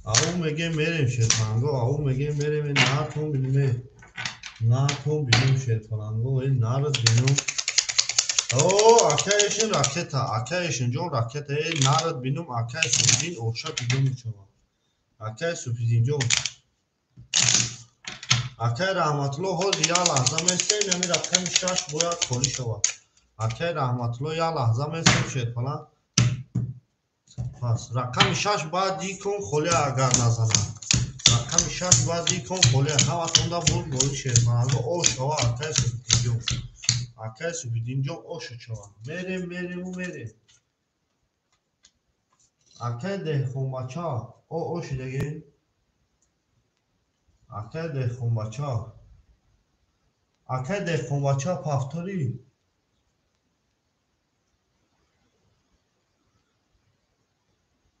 A: Аву меге мерем шерпаланго. Аву меге мерем наатон билиме. Наатон билим шерпаланго. Нарад бинум. او اکایشون راکتا اکایشون جون راکتا نارد بینم اکای سوپیدین اوشا بیدون چوا اکای سوپیدین جون اکای رحمتلو ها یا لحظه میسته نمی رکم شش باید کولی شوا اکای رحمتلو یا لحظه میسته شد پلا پس رقم شش باید دی کن خولی اگر نزنه رقم شش باید دی کن خولی همه تونده بود بولی شد پلا او شوا اکای سوپیدین جون اکای سوپیدین جون او شوا میریم و میریم اکای ده خونبچه او شدگی اکای ده خونبچه اکای ده خونبچه پافتوری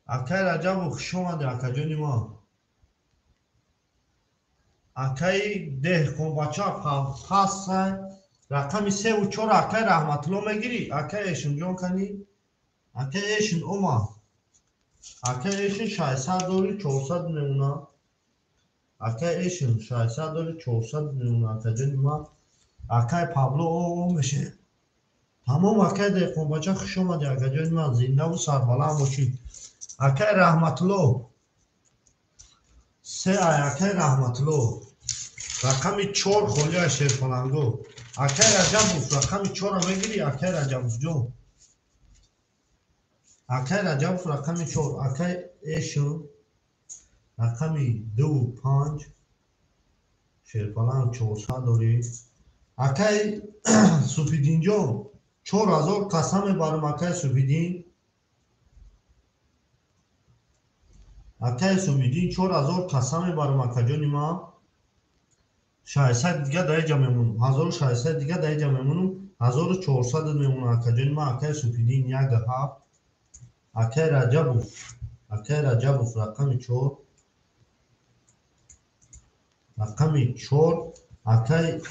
A: اکای رجب و خوش آمده اکای جونی ما اکای ده خونبچه پاس رقم 3 و 4 اکای رحمتلو میگیری اکای ایشون جون کنی اکای ایشون اوما اکای ایشون 600 دوری 400 میمونه اکای ایشون 600 دوری 400 میمونه اکای جونی ما اکای پابلو او میشه تمام اکای ده خونبچه خوش آمده اکای جونی ما زنده و سربلند باشید اکای رحمتلو 3 اکای رحمتلو رقم 4 خولی شیرفلنگو اکای رجب رقم 4 میگیری اکای رجب جون اکای رجب رقم 4 اکای ایشون رقم 2 و 5 شیرفلنگ 400 دوری اکای سوپیدین جون 4000 قسم برام اکای سوپیدین اکای سوپیدین 4000 قسم برام اکای جونی ما 600 دیگه دایجا میمونم 1600 دیگه دایجا میمونم 1400 میمونم اکای جونی ما اکای سوپیدین یک هفت اکای رجب رقم 4 رقم 4 اکای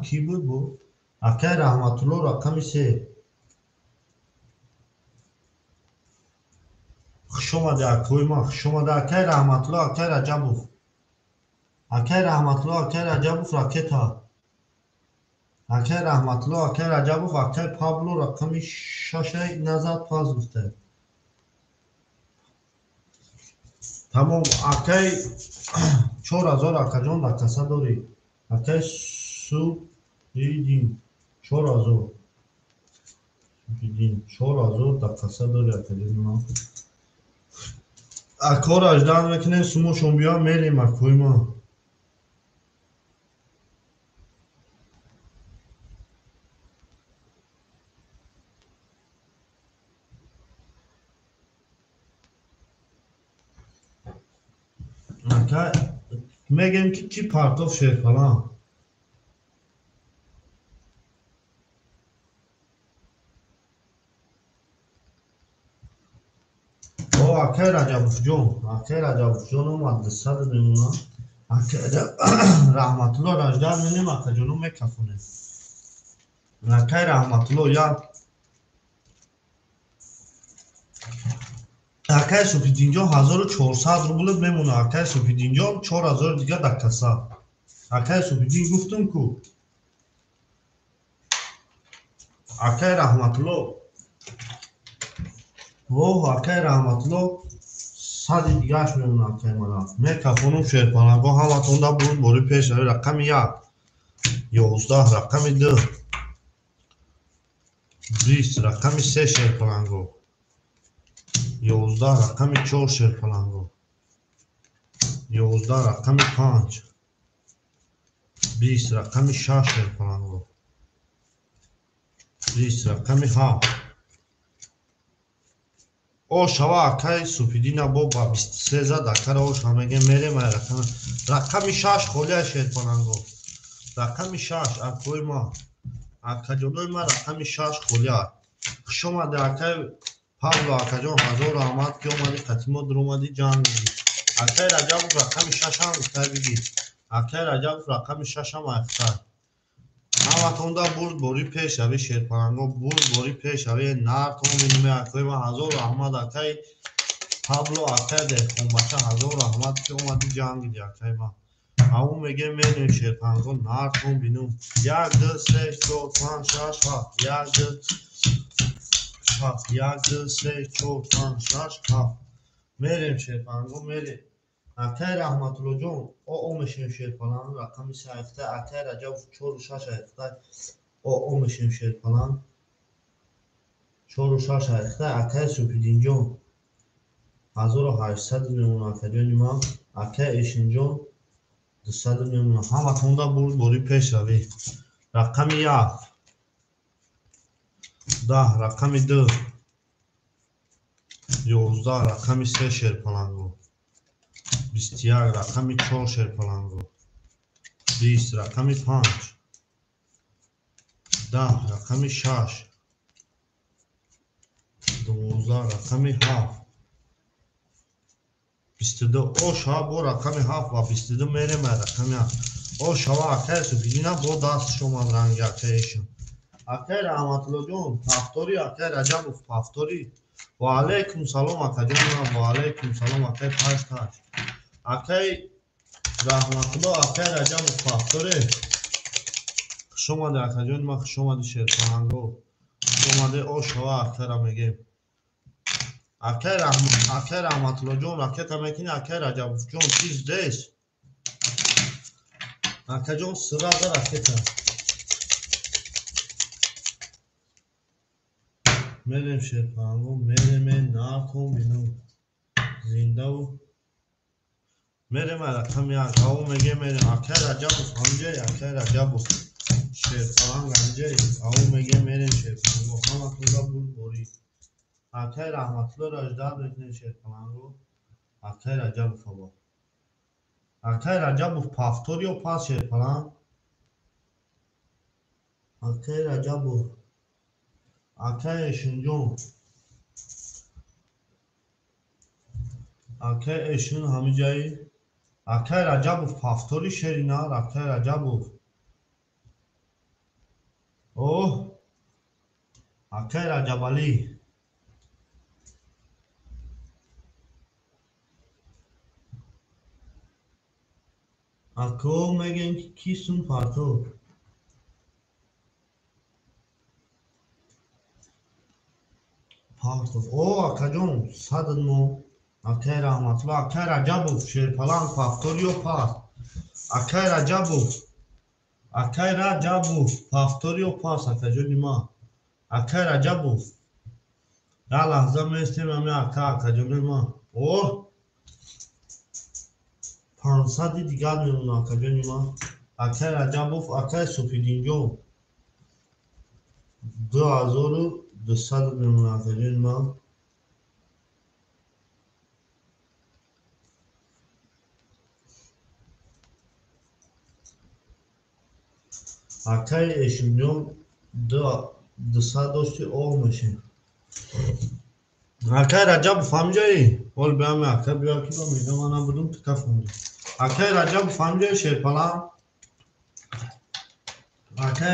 A: کی بود اکای رحمتلو رقم 3 خوش اومده اکوی ما خوش اومده اکای رحمتلو اکای رجب اکای رحمتلو اکای رجب راکتا اکای رحمتلو اکای رجب اکای پابلو رقم 6 نزد پاس گفته تمام اکای 4000 اکای جون در کسا داری اکای سوپیدین 4000 سوپیدین 4000 در کسا داری اکای جون ما اکار اجدان میکنه سموشون بیا میریم اکوی ما اکای میگم که چی پرتوف شد فلان او اکای رجب جون اومد دستد میمونه اکای رحمتلو رجدان مینیم اکای جونو میکفونه اکای رحمتلو یا اکای سوپیدین جون 1400 روبل میمونه اکای سوپیدین جون 4000 دیگه در کسا اکای سوپیدین گفتم کو اکای رحمتلو اوه اکای رحمتلو 100 دیگهش میمونه اکای مانا میکفونم شیرپلنگو همه تونده بود بوری پیش رقم 1 11 رقم 2 20 رقم 3 شیرپلنگو 11 رقم 4 شیرپلنگو 11 رقم 5 20 رقم 6 شیرپلنگو 20 رقم 7 او شوا اکای سوپیدین با 23 زد اکر اوش همگه میریم رقم 6 خولی شیرپلنگو رقم 6 اکوی ما اکا جلوی ما رقم 6 خولی خوش اومده اکای پابلو اکا جون حضور آمد که اومدی قتیمو در اومدی جان بگی اکای رجب رقم 6 هم اختار بگی اکای رجب رقم 6 هم اختار همه تونده برد بوری پیش اوی شیرپلنگو برد بوری پیش اوی نار تو مینیمه اکوی ما حضور آمد اکای پابلو اکای ده خونبچه حضور آمد که اومدی جان بگی اکای ما همون میگه میریم شیرپنگو نار کن بینم یک دو سه چهار پنج شش هفت یک دو یک دو سه چهار پنج شش هفت میریم شیرپنگو میریم اکه رحمت الله جون او میشیم شیرپلان رقم سایفته اکه رجب چهار و شش هفته او میشیم شیرپلان چهار و شش هفته اکه سپیدین جون 1800 میمونه اکه جونی ما اکه ایشین جون 200 میمونه همه تونده بود بوری پیش روی رقم یک 10 رقم 2 11 رقم 3 شیرپلنگو 21 رقم 4 شیرپلنگو 20 رقم 5 10 رقم 6 12 رقم 7 22 او شا بو رقم 7 و 22 میریم رقم 1 او شا اکه سپیدینا بو دست شما رنگ اکه ایشون اکه رحمت الله جون پفتوری اکه رجب پفتوری و علیکم سلام اکه جون و علیکم سلام اکه تاش تاش اکه رحمت الله اکه رجب پفتوری شما در اکه جون ما شما در شیرپلنگو شما در او شا اکه را میگیم اکه رحمت الله جون اکه تمکنی اکه رجب جون چیز دیست اکه جون سرا در اکه تا میریم شیرپلنگو میریم ناکن بینو زنده و میریم رقم یک او میگه میریم اکه رجب همجه اکه رجب شیرپلنگ همجه او میگه میریم شیرپلنگو همه کنده بود بوری اکه رحمت الله رجداد بکنیم شیرپلنگو اکه رجب فبا اکه رجب پفتوری و پاس شیرپلنگ اکه رجب اکه ایشون جون اکه ایشون همه جایی اکه رجب پفتوری شیرینا اکه رجب اوه اکه رجب علی اکو میگن کیسون پاتو پاتو او اکه جون صد نو اکه رحمت الله اکه رجب شیرپلنگ پفتوری و پاس اکه رجب اکه رجب پفتوری و پاس اکه جونی ما اکه رجب یا لحظه میستیم همی اکه جونی ما اوه 500 دیگر میمونه اکه جونی ما اکه رجب اکه سپیدین جون 2200 میمونه اکه جونی ما اکه ایشون جون 200 داشتی او میشه اکه رجب فهمجایی ول بیام اکه بیا که با میگم من بودم تو کف مونده اکه رجب فهمجایی شیرپلنگ اکه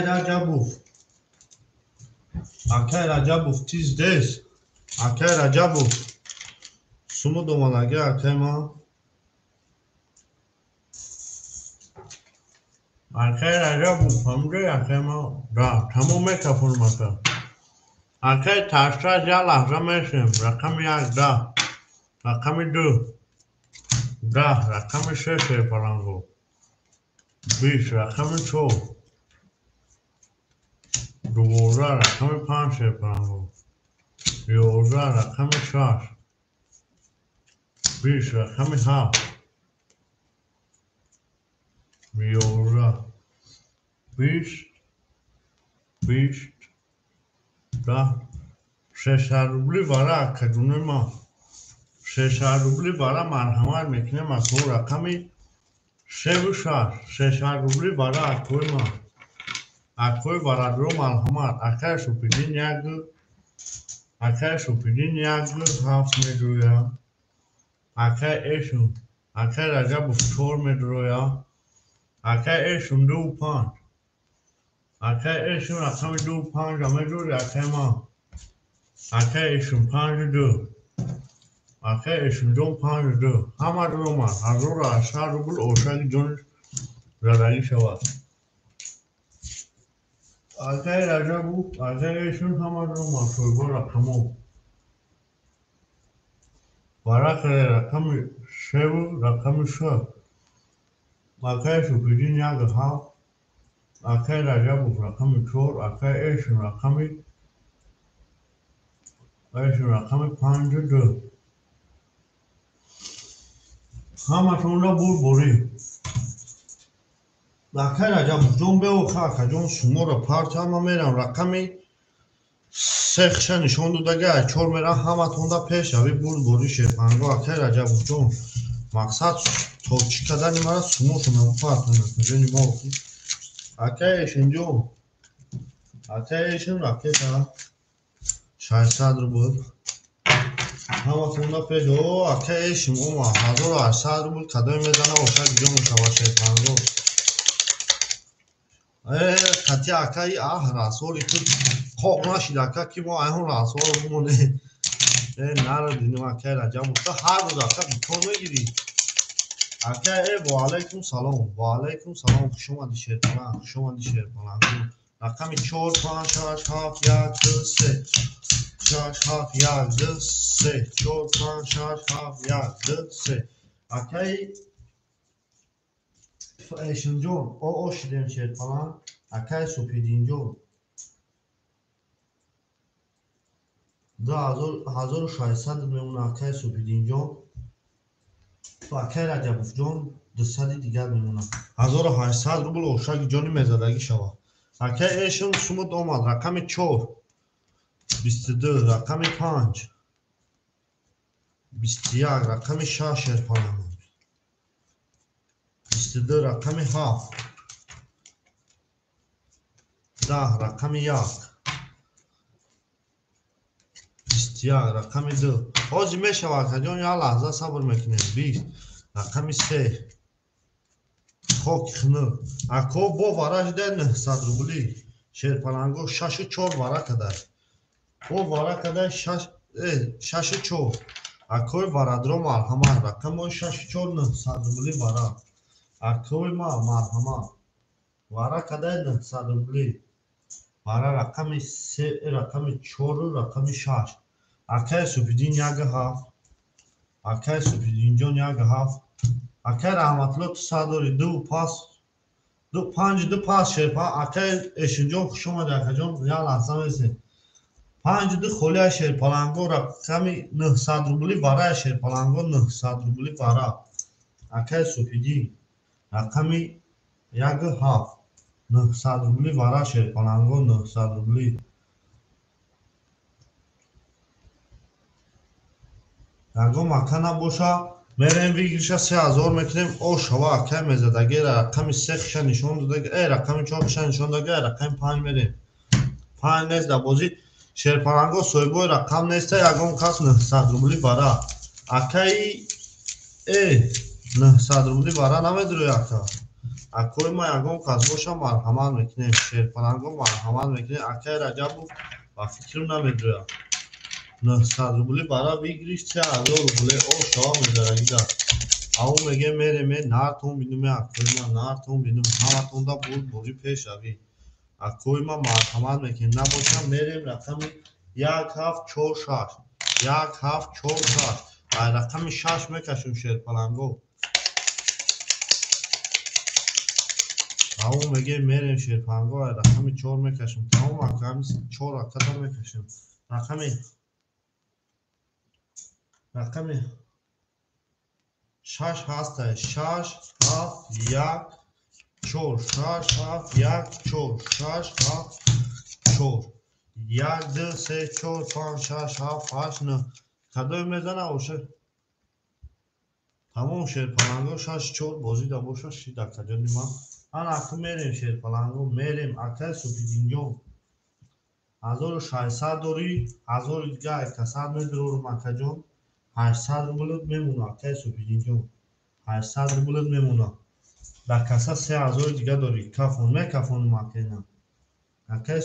A: رجب تیز دیست اکه رجب سومو دومالگه اکه ما اکه رجب فهمجایی اکه ما دا تموم کفون مکه اکه ترساز یا لحظه میشیم رقم 1 10 رقم 2 10 رقم 3 شیرپلنگو 20 رقم 4 12 رقم 5 شیرپلنگو 11 رقم 6 20 رقم 7 11 20 20 10 300 روبلی برای اکه جون ما 300 روبلی برای مرحمت میکنیم اکو رقمی 3 و 6 300 روبلی برای اکوی ما اکوی برای درو مرحمت اکه سپیدین یک 7 میدرویا اکه ایشون اکه رجب 4 میدرویا اکه ایشون 2 و 5 اکه ایشون رقم 2 و 5 میدروی اکه ما اکه ایشون 5 و 2 اکه ایشون 2 و 5 و 2 همه درو من از رو 800 روبل اوشک جونش زدنی شود آقای رجب آقایشون همه رو مطلوب رقمو ورق رقم سه و رقم شه آقای سپیدین یک هفت آقای رجب رقم چهار آقای ایشون رقم 52 همتون را بوری آقای رجب جون به و خاک جون شما را پارت همه میرم رقمی سخش نشون دادگه چور میرم همتون را پیش اوی بوری شیفنگو آقای رجب جون مقصد تو چی کدن مرا سمو شما پارت نکنی ما آقای ایشون جون آقای ایشون رقم 600 رو بود همتون را پیش او آقای ایشون اوما 1800 رو بود کدای میزنه و شاید جون شما شیفنگو کتی آقای رسولی تو خواه ناشید آقا که ما ایهون رسول بمونه نردینیم آقای رجب تو هر روز آقا بیتون میگیری آقای و علیکم سلام خوش اومدی شیرپلنگ خوش اومدی شیرپلنگ رقم 4 5 6 7 1 2 3 6 7 1 2 3 4 5 6 7 1 2 3 آقای ایشون جون او شیرین شیرپلنگ آقای سپیدین جون 1600 میمونه آقای سپیدین جون و آقای رجب جون 200 دیگر میمونه 1800 روبل اوشاک جانی میزدگی شوا آقای ایشون سمود اومد رقم 4 22 رقم 5 21 رقم 6 شیرپلنگ 22 رقم 7 10 رقم 1 21 رقم 2 آجی میشود جان یا لحظه صبر میکنیم 20 رقم 3 خوک خنو اکو با ورش ده 900 روبلی شیرپلنگو 6 ورق ده او ورق ده 6 اکوی ورادرو مرحمه رقم 6 900 روبلی ورق اکوی ما مرحمه ورق ده 900 روبلی ورق رقم 3 رقم 4 رقم 6 اکای سپیدین یک هفت اکای سپیدین جان یک هفت اکای رحمتلو تو ساداری دو پاس شیرپا اکای ایشون جان خوش اومده اکای جان یا لحظه میسی 5 خولی شیرپلنگو رقم 900 روبلی برای شیرپلنگو 900 روبلی برای اکای سپیدین رقم یک هفت 900 روبلی برای شیرپلنگو 900 روبلی اگه مکانه باشه میریم ویگریش 3000 میکنیم او شوا اکای میزدگی رقم 3 خش نشون داده ای رقم 4 خش نشون داده رقم 5 میریم 5 نیست در بازی شیرپلنگو سویبوی رقم نیست یکم کس 900 روبلی برا اکای ای 900 روبلی برا نمیدروی اکا اکوی ما یکم کس باشه مرحمت میکنیم شیرپلنگو مرحمت میکنیم اکای رجب و فکرم نمیدروی 900 روبلی برا بگیریش 3000 روبلی او شما میدارگی دار او میگه میره نارتون بینیم اکوی ما نارتون بینیم همتون دا بوری پیش روی اکوی ما مرحمت میکنیم نباشم میریم رقم 1746 1746 رقم 6 میکشیم شیرپلنگو او میگه میریم شیرپلنگو رقم 4 میکشیم تمام رقم 4 رقم میکشیم رقم 6 هست 6 7 1 4 6 7 1 4 6 7 4 1 2 3 4 5 6 7 8 9 کدوی میزنه اوشه تمام شیرپلنگو 6 4 بازی دا باشه شیده کجا نیما آن اکو میریم شیرپلنگو میریم اکای سپیدین جون 1600 داری 1000 دیگه اکتسر میدرو رو مکه جون 800 روبلت میمونه اکای سپیدین جون 800 روبلت میمونه در کسا 3000 دیگه داری کفون میکفون مکه نه اکای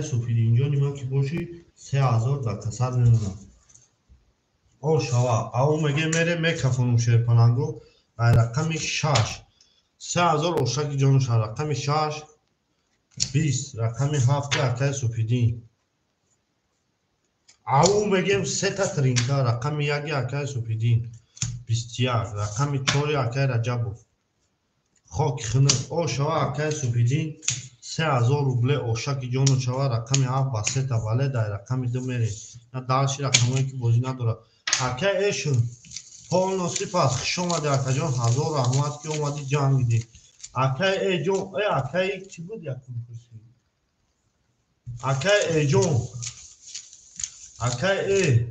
A: سپیدین جون نیما که باشی 3000 در کسر میمونه او شوا او میگه میره میکفونم شیرپلنگو رقم 6 3000 اوشک جانوش رقم 6 20 رقم 7 اکای سپیدین او میگم 3 تا ترینکا رقم 1 اکای سپیدین 21 رقم 4 اکای رجبوف خاک خنه او شوا اکای سپیدین 3000 روبله اوشک جانو شوا رقم 7 با 3 تا باله در رقم 2 میره نه دالشی رقمایی که بازی نداره اکای ایشون پول نصیب است خوش اومدی اکا جان هزار رحمت که اومدی جان میدی اکای ای جون ای اکای چی بود یکم پرسی اکای ای جون اکای ای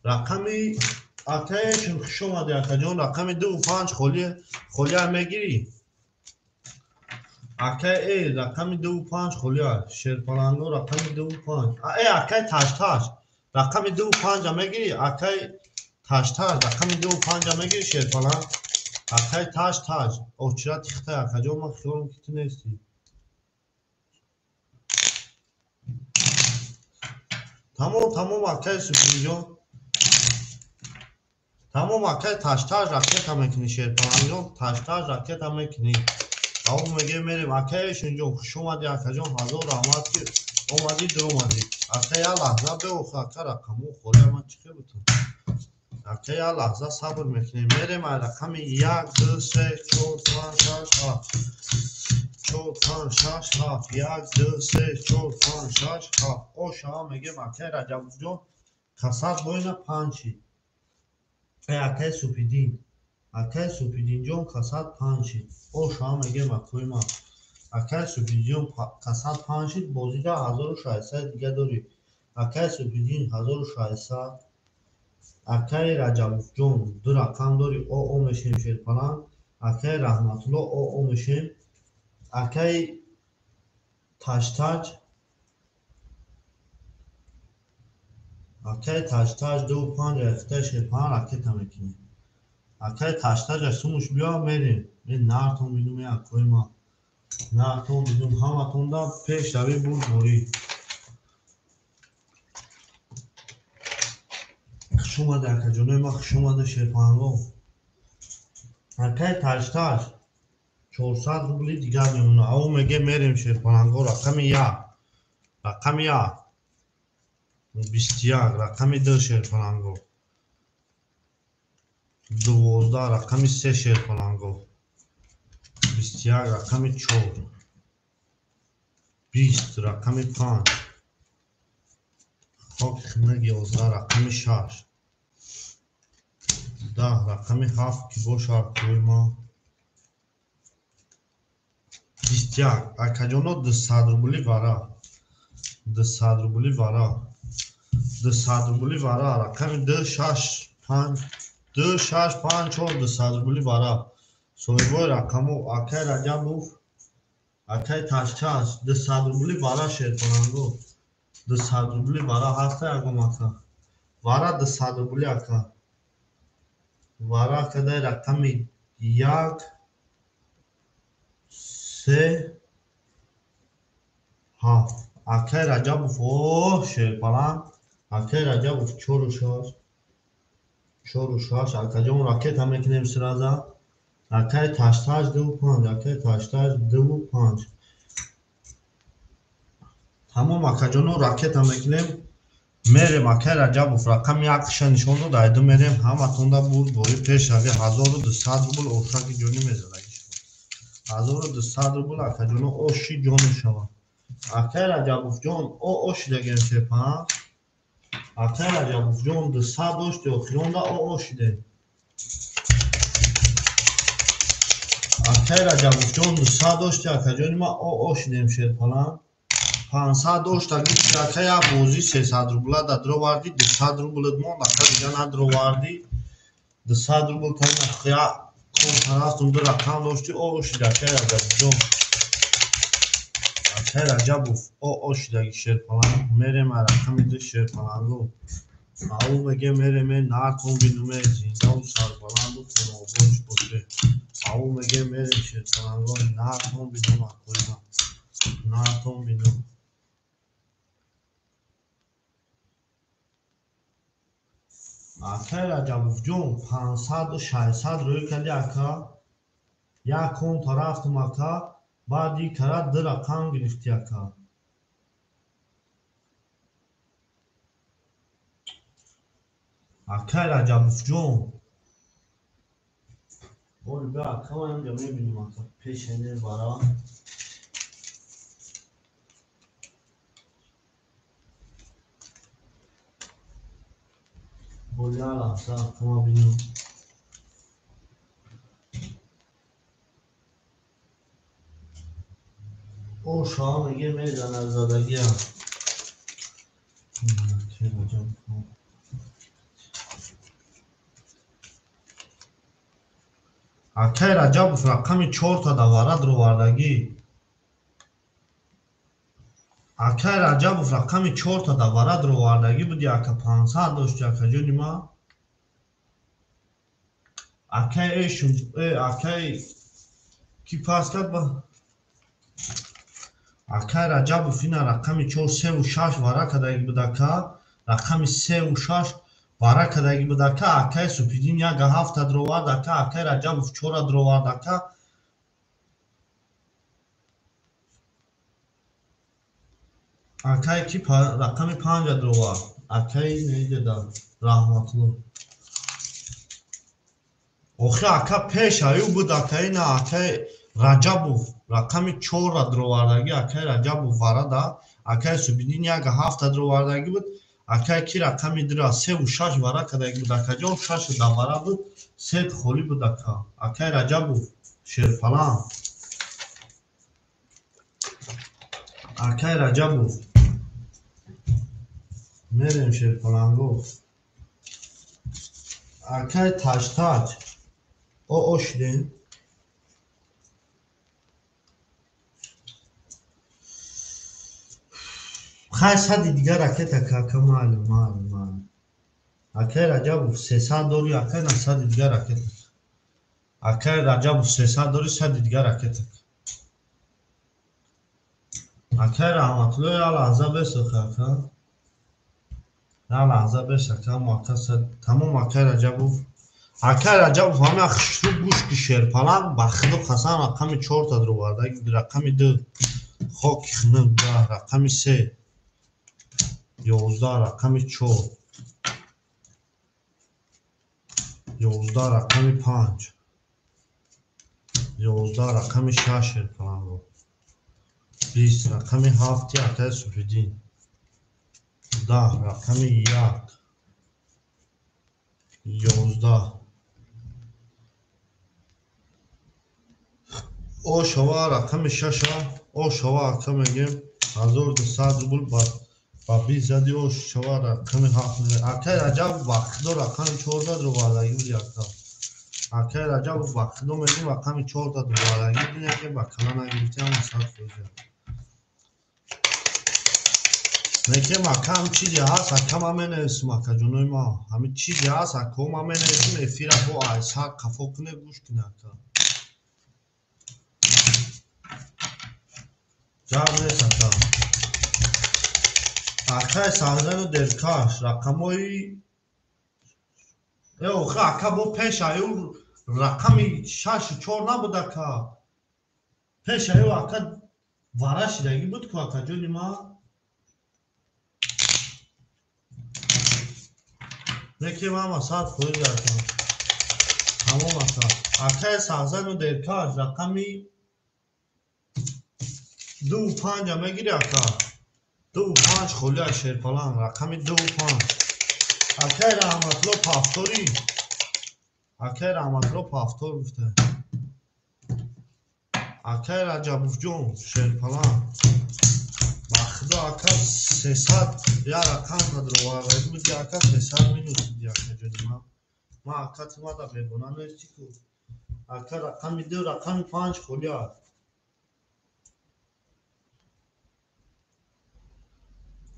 A: رقمی اکایشون خوش اومدی اکا جان رقم 2 و 5 خولی هم میگیری اکای ای رقم 2 و 5 خولی هم شیرپلنگو رقم 2 و 5 ای اکای تاش تاش رقم 2 و 5 هم میگیری اکای تاش تاش رقم 2 و 5 هم میگیری شیرپلنگ اکای تاش تاش او چرا تخته اکا جان ما خیالم که تو نیستی تمام اکای سپری جان تمام اکای تاش تاش راکت هم میکنی شیرپلنگ جان تاش تاش راکت هم میکنی او میگه میریم اکایش اینجا خوش اومدی اکا جان هزار رحمت که اومدی در اومدی اکا یا لحظه بخ اکا رقمو خوری من چیکه بتون اکا یا لحظه صبر میکنیم میریم رقم 1 2 3 4 5 6 7 4 5 6 7 1 2 3 4 5 6 7 او شما میگه اکا رجب جان کسر بوین پنچی اکای سپیدین جان کسر پنچی او شما میگه مکوی ما اکای سپیدین کسر پنچی بازی دا 1600 دیگه داری اکای سپیدین 1600 اکای رجب جان دو رقم داری او میشیم شیرپلنگ اکای رحمت الله او میشیم اکای تاش تاج اکای تاش تاج 2 و 5 اختای شیرپلنگ راکت هم میکنی اکای تاش تاج سومش بیا میریم این نارتون بینیم اکوی ما نارتون بینیم همتون دا پیش روی بود بوری خوش اومده اکا جانوی ما خوش اومده شیرپلنگو اکای تاش تاج 400 روبلی دیگر میمونه او میگه میریم شیرپلنگو رقم 1 رقم 1 21 رقم 2 شیرپلنگو 12 رقم 3 شیرپلنگو 21 رقم 4 20 رقم 5 خاک خنه 11 رقم 6 10 رقم 7 که باشه اکوی ما 21 اکا جانو 200 روبلی ورا 200 روبلی ورا 200 روبلی ورا رقم 2 6 5 2 6 5 4 200 روبلی ورا соҳибои рақаму акай раҷабов акай ташчаш 200 рубли бара шеркунанду 200 рубли бара ҳаста ягон ака вара 200 рубли ака вара кадай рақами 1 3 7 акай раҷабов о шерпалан акай раҷабов 4 و 6 акаҷон ракета мекунем сираза акай ташташ 2 акай ташташ 2 тамом акаҷоно ракета мекунем мерем акай раҷабов рақами 1 киша нишон дода айду мерем ҳаматонда буд бори пешави 1200 рубл ошаки ҷонӣ мезадаги шумо 1200 рубл акаҷоно оши ҷону шава акай раҷабовҷон ошидагем шепа акай раҷабовҷон 200 дошти охиронда ошидем акай раҷабовҷон 200 дошти акаҷони ма ошидем шерпалан 500 дошта гифти ака як бозӣ 300 рубла да дроварди 200 рублат монд ака дига надроварди 200 рубл я контарастум ду рақам дошти ошида акай раҷабовҷон акай раҷабов ошидаги шерпалан мерем рақами ду шерпаланду ау меге мереме нартон бинуме зиндаву сарбаланду хунобош боше ау меге мерем шерпаланго нартон бинум акоима нартон бинум акай Раҷабовҷон 500 600 рӯй кади ака. Як конто рафтум ака, баъди кара ду рақам гирифтӣ ака. Акай Раҷабовҷон боли бе ака ма инҷа мебинем ака пешене бара боли я лаҳза ака ма бинем. о шоҳа меге мезанад задагия. акай Раҷабов рақами 4 та давара дуровардагӣ. акай Раҷабов рақами 4 та давара дуровардагӣ буди ака 500 дошти акаҷони ма. акай эшум акай ки пас кард ба акай Раҷабов ина рақами 4 36 вара кадаги будака. рақами 36 вара кадаги будака. акай Супидин яга 7 та дуровард ака. акай Раҷабов 4 дуровард ака. акай ки рақами 5 дуровард акай недида раҳматулло. охир ака пеш аю буд ака ина акай Раҷабов рақами 4 дуровардагӣ. акай Раҷабов варада. акай Субидин яга 7 та дуровардагӣ буд. акай ки рақами 36 вара кадаги буд акаҷон 6 давара буд. сет холӣ буд ака. акай Раҷабов шерпалан. акай Раҷабов мерем шерпаланго. акай Таҷтаҷ о шидем. хай сади дигар ракет ака ака маълум маълум. акай Раҷабов 300 дори ака на сади дигар ракет ака. акай Раҷабов 300 дори сади дигар ракет ака. акай Раҳматулло я лаҳза бесоха ака. я лаҳза бес ака ака тамом акай Раҷабов. акай Раҷабов ҳама хушрӯ гӯшти шерпалак ба худо қасам рақами 4 та дуровардаги рақами 2 хоки хунук 10 рақами 3 11 рақами 4 11 рақами 5 11 рақами 6 шерпаланго 20 рақами 7 акай Супидин 10 рақами 1 11 о шова рақами 6 о шова ака мегем 1200 рубл ба 20 зади о шова рақами 7 акай Раҷабов ба худо рақами 14 дуровардагӣ буди ака. акай Раҷабов ба худо мегем рақами 14 дуровардагӣ буди ака ба кала нагирифти ҳама 100%. мекем ака ҳам чизе ҳаст ака ма менависм ака ҷонои ма ҳамин чизе ҳаст ака ма менависим эфира бо айсар қафо куне гӯш куне ака. ҷаб нест ака. акай Саҳзану Делкаш рақамои охи ака бо пеш аю рақами 64 набуд ака. пеш аю ака вара шидагӣ буд ку ака ҷони ма. мекем ҳама 100% ака тамом ака. акай Саҳзану Делкаш рақами 25 мегири ака. 25 холия шерпалан рақами 25. акай Раҳматулло пафтори акай Раҳматулло пафтор гуфта. акай Раҷабовҷон шерпалан ба худо ака 300 я рақам та дуровардагӣ буди ака 300 минусиди ака ҷони ма. ма ака тумада бегона нести ку. ака рақами 2 рақами 5 холия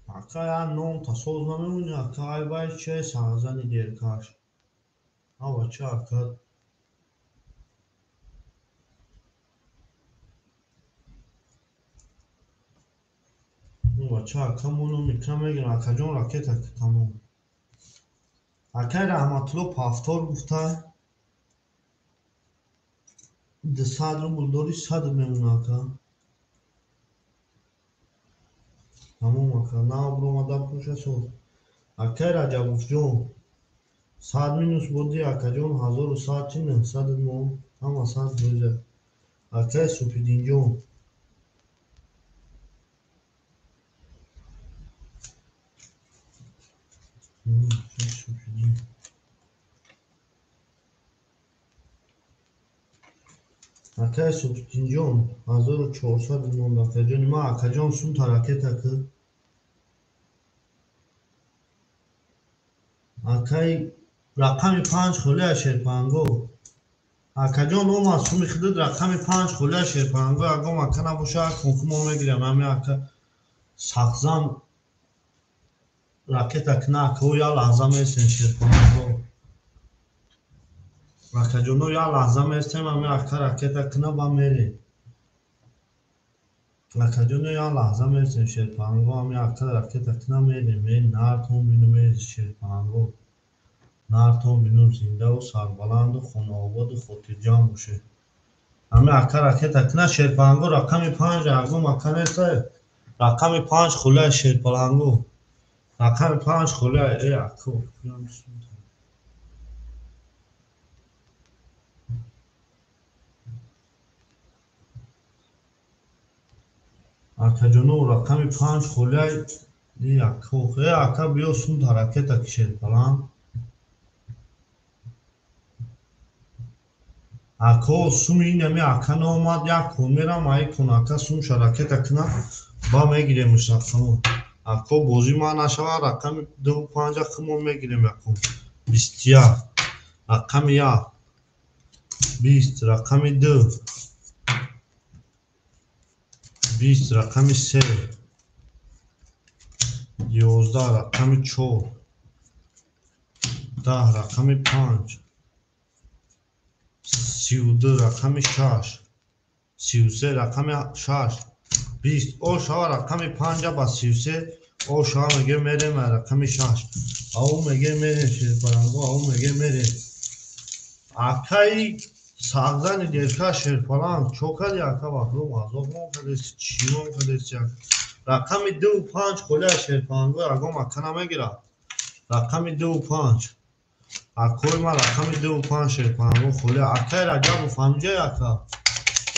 A: ака я ном та соз намемони ака ай вай че Саҳзани Делкаш ава че ака. ава че ака мо номи кам мегирам акаҷон ракет ака тамом. акай раҳматулло пафтор гуфта 200 рубл дори 100 мемона ака. тамом ака навбр омада пӯша соз. акай раҷабовҷон 100 минус буди акаҷон 1100 чи 900 мо ҳама 100 бӯза. акай супидинҷон акай супидинҷон 1400 монда акаҷони ма акаҷон сум таракета ки акай рақами 5 холия шерпанго акаҷон омад суми худуд рақами 5 холия шерпанго агом ака набоша конку мо мегирем ами ака сахзан ракета кина акао я лаҳза местем шерпанго акаҷоно я лаҳза местем ами ака ракета кина ба мерем акаҷоно я лаҳза местем шерпанго ами ака ракета кина мерем нартон бинум шерпанго нартон бинум зиндаву сарбаланду хонаободу хотирҷам боше ами ака ракета кина шерпанго рақами 5 агом ака неста рақами 5 холия шерпанго рақами 5 холия ако акаҷоно рақами 5 холия ако ака биё сум таракета ки шерпалан ако суми инами ака наомад як комерам айкун ака сум шаракета кина ба мегирем мушақамо ако бозӣ ма нашава рақами 25 ки мо мегирем якум 21 рақами 1 20 рақами 2 20 рақами 3 11 рақами 4 10 рақами 5 32 рақами 6 33 рақами 6 20 о шава рақами 5 ба 33 о шава меге мерем рақами 6 ау меге мерем шерпаранго ау меге мерем акай сағзани дерка шерпалан чокади ака вақро мазоқмон кадеси чимон кадеси рақами 25 холия шерпаранго агом ака намегирад рақами 25 акои ма рақами 25 шерпаранго холия акай раҷабов ҳамҷай ака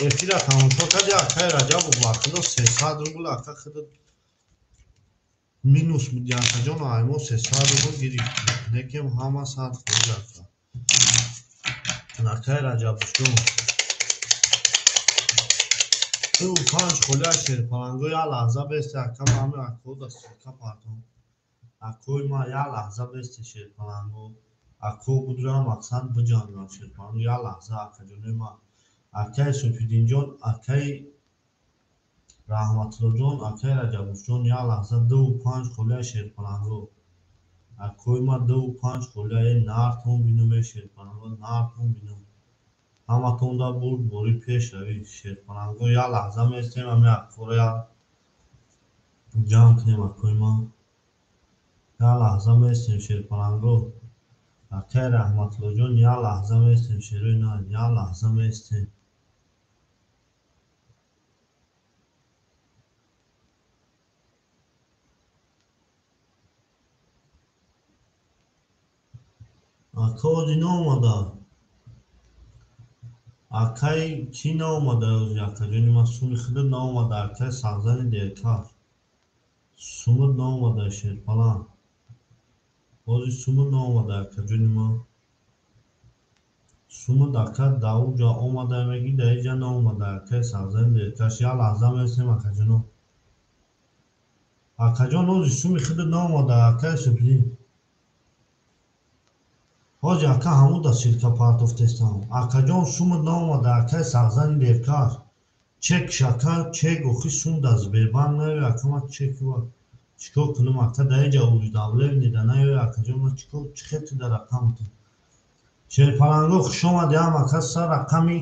A: эфира тамошо кади акай раҷабов вақидо 300 рубл ака худо минус буди акаҷон аймо 300 рубл гирифтӣ некем ҳама 100 холия ака акай раҷабовҷон 25 холия шерпаранго я лаҳза бесте ака ҳами ако дастика партон акои ма я лаҳза бесте шерпаранго ако будра мақсад биҷангам шерпаранго я лаҳза акаҷонои ма акай супидинҷон акай раҳматуллоҷон акай раҷабовҷон я лаҳза 25 холия шерпаранго акои ма 25 холия нартон бинум шерпаранго нартон бинум ҳаматонда бурд бори пеш равӣ шерпаранго я лаҳза местем ами акоро я ҷамъ кунем акои ма я лаҳза местем шерпаранго акай раҳматуллоҷон я лаҳза местем шерои на я лаҳза местем ака ози наомада акай чӣ наомада ози акаҷони ма суми худуд наомада акай сағзани деркаш сумуд наомада шерпалан ози сумуд наомада акаҷони ма сумуд ака давуҷа омада меги даиҷа наомада акай сағзани деркаш я лаҳза местем акаҷоно акаҷон ози суми худуд наомада акай супидин ҳоҷи ака ҳамуда силка партофтестам акаҷон сумуд наомада акай сағзани деркаш чекш ака чек охи сум да сбербанк наёи ака ма чеква чикор кунам ака даиҷа уҷдавле нида наёи акаҷон ма чикор чӣ хетида рақамтон шерпаранго хушомадиам ака са рақами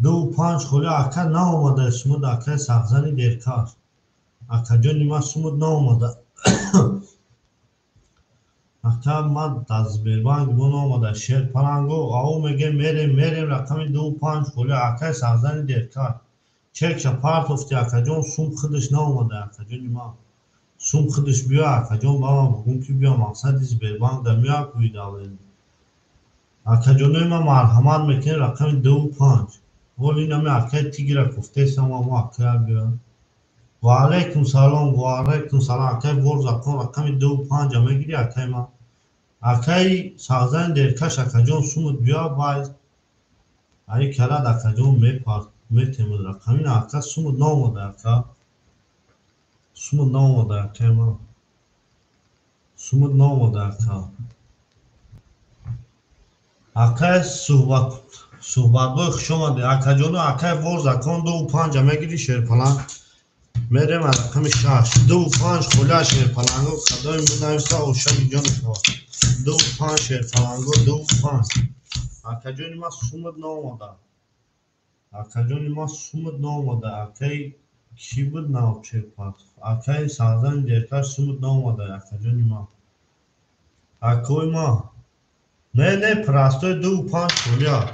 A: 25 холия ака наомада сумуд акай сағзани деркаш акаҷони ма сумуд наомада اکا ما دزبیربانگ من آمده شیر پلنگو او میگه میریم رقم 25 خلی اکا سازن دیرکار چک پارت افتی اکا جون سوم خودش نامده اکا جون ما سوم خودش بیا اکا جون بابا بگون که بیا مقصد دزبیربانگ در میا کوی داوین اکا جون ما مرحمت میکنه رقم 25 ولی نمی اکا تیگی را کفته سما ما اکا بیا و علیکم سلام اکای ورز اکن رقم 25 میگیری اکای ما اکای سازن درکش اکا جون سومت بیا باید ای کلاد اکا جون میتیمد رقم این اکا سومت نامده اکا سومت نامده اکای ما سومت نامده اکا اکای صحبت باید خوش آمده اکا جون اکای ورز اکن 25 میگیری شیر پلنگ میریم رقم 6 25 خلا شیر پلنگو خدای بنویسه او شب جان تو 25 شیر پلنگو 25 اکا جون ما سومت نامده اکا جون ما سومت نامده اکای کی بود نام چه پات اکای سازن دیرتر سومت نامده اکا جون ما اکای ما نه پراستوی 25 خلیا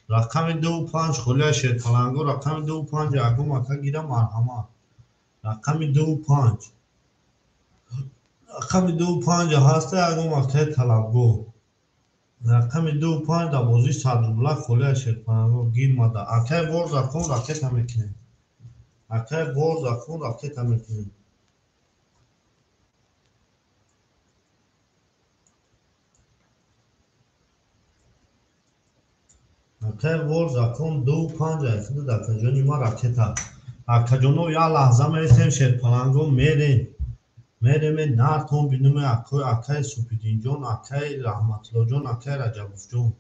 A: رقم 25 خلیا شیر پلنگو رقم 25 اکا اکا گیره مرحمت رقم 25 رقم 25 هسته اگه اکای طلبگو رقم 25 در بازی صدرالله خلی شیرپناهگاه گیر ماده اکای ورز اکن راکت هم میکنه اکای ورز اکن راکت هم میکنه اکای ورز اکن 25 ایفده در کجانی ما راکت هم اکا جانو یا لحظه میسیم شیرپناهگاه میریم نارتون بینیم اکای سوپیدین جان اکای رحمت الله جان اکای رجبوف جان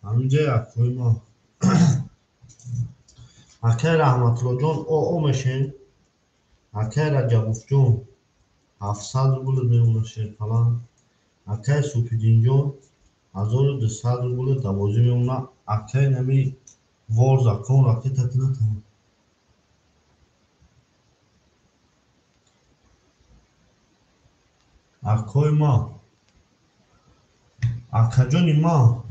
A: همینجا اکای ما اکای رحمت الله جان او میشین اکای رجبوف جان 700 روبل دیونه شیرپلنگ اکای سوپیدین جان 1200 روبل دوازی میمونه اکای نمی ورز اکن راکت اتنا تمام اکای ما اکا جانی ما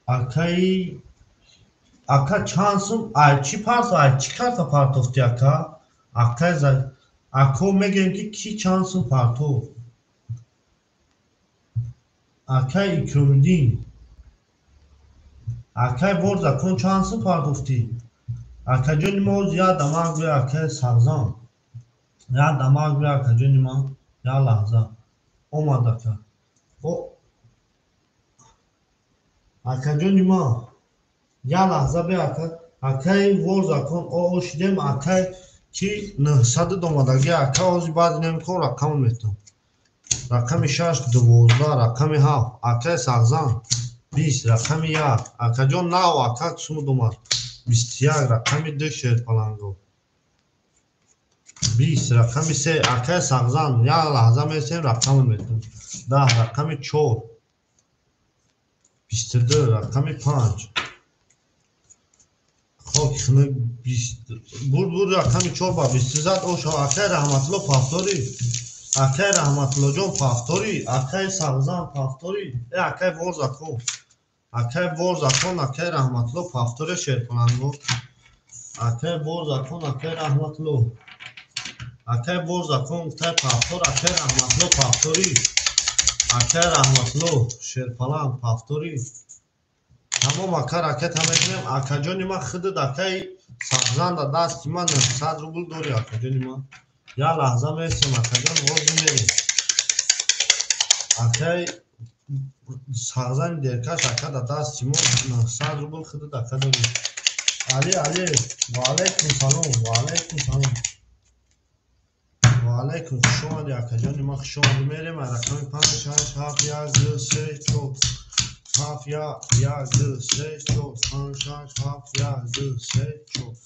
A: اکای اکا چانسم چی پارت چی کارت پارتوفتی اکا اکای اکو میگم که کی چانسم پارتو اکای اکرامدین اکای ورز اکن چانسم پارتوفتی اکا جانی ما یا دماغ بیا اکای سرزان یا دماغ بیا اکا جانی ما یا لحظه اومد اکا او اکا جانی ما یا لحظه بیا اکا اکای ورز اکن او شدیم اکای کی 900 دومدگی اکا اوزی بعد نمیکن رقم میتون رقم 6 12 رقم 7 اکای سرزان 20 رقم 1 اکا جان نو اکا سوم دومد 21 رقم 2 شیر پلنگو 20 رقم 3 اکای سرزان یا لحظه میسیم رقم میتون 10 رقم 4 22 رقم 5 خاک خونه 20 بور رقم 4 با 20 زد اوشا اکای رحمت الله پافتاری اکای رحمت الله جان پافتاری اکای سرزان پافتاری اکای ورز اکن اکای ورز اکن اکای رحمت الله پافتاری شیر پلنگو اکای ورز اکن اکای رحمت الله اکای ورز اکن اکای پافتور اکای رحمت الله پافتاری اکای رحمت الله شیر پلنگ پافتاری تمام اکا راکت هم میکنیم اکا جانی ما خود اکای سبزان در دست ما 900 روبل داری اکا جانی ما یا لحظه میسیم اکا جان ورز میریم اکای سبزان دیرکش اکا در دست ما 900 روبل خود اکا داری علی و علیکم سلام و علیکم سلام و علیکم خوش آمدی اکا جانی ما خوش آمدی میریم رقم 5 6 7 1 2 3 4 7 1 2 3 4 5 6 7 1 2 3 4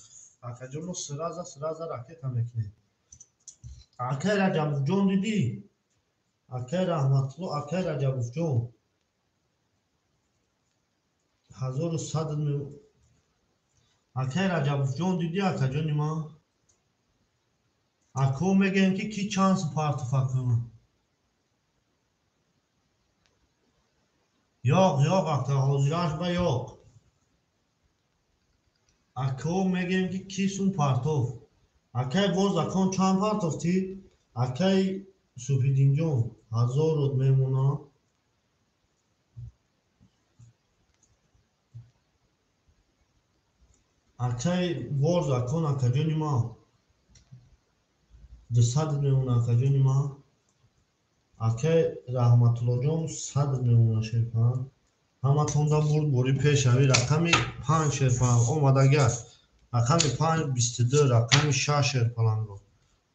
A: اکا جانو سرازا راکت هم میکنی اکای رجبوف جان دیدی اکای رحمت الله اکای رجبوف جان 1100 می اکای رجبوف جان دیدی اکا جانی ما Ako میگن که کی چانس پارت فاکم yok akta hoziraş ba yok. Ako میگن که کی سون پارتو اکای باز اکان چند پارتو تی اکای سوپیدینجون هزار رود میمونا اکای باز اکان اکجونی ما دصد میمونا اکجونی ما اکای رحمت الله جون صد میمونا شرپان همه تونده بود بوری پیشوی رقمی 5 شرپان اومدگر رقمی 5 22 رقمی 6 شرپان رو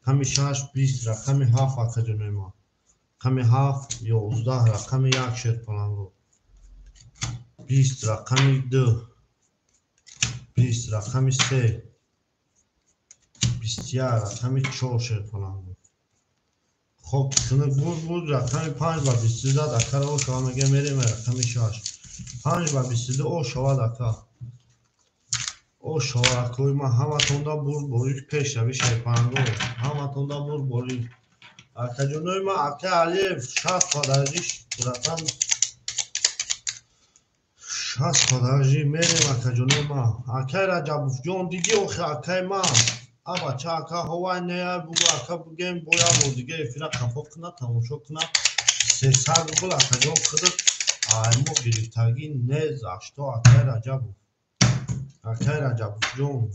A: رقمی 6 20 رقمی 7 اکجونی ما رقمی 7 11 رقمی 1 شرپان رو 20 رقمی 2 20 رقمی 3 21 رقمی 4 شرپان رو خب کنه بود رقمی 5 و 22 دکر او شما میگه میریم رقمی 6 5 و 22 او شما دکر او شما کوی ما همه تونده بود بوری پیش روی شیپانگو همه تونده بود بوری اکا جنوی ما اکا علیف 60 پادرجیش رقم 60 پادرجی میریم اکا جنوی ما اکا رجب جون دیگی اوخی اکای ما ابا چه اکا هوای نیای بگو اکا بگیم بویا بود دیگه فینا کپا کنه تماشا کنه 300 بگو اکا جون خودت ایمو گریفتگی نیز اشتا اکای رجب جون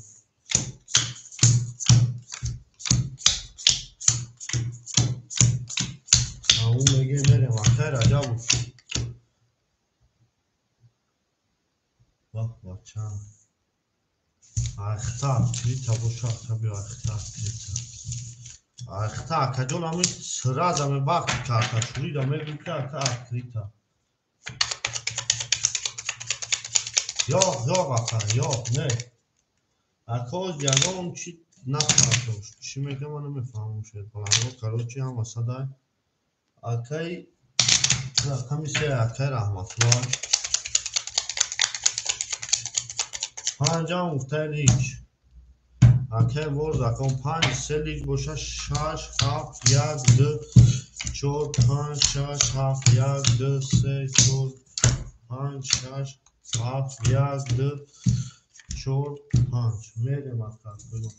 A: اون میگه میریم اکای رجب واه بچه اختا کلیتا بوشا اکا بیا اختا کلیتا اختا اکا جون همین سراد همین وقت کرده شوری دا میگم که اکا کلیتا یا اکا یا نه اکا جنون چی نفرده چی میگه منو میفهمم شد بلنگو کروچی هم وسط اکای رقمی سه اکای رحمت الله پنجم گفته لیج اکای ورز اکام 5 3 لیج باشه 6 7 1 2 4 5 6 7 1 2 3 4 5 6 7 1 2 4 5 میریم اکا بگو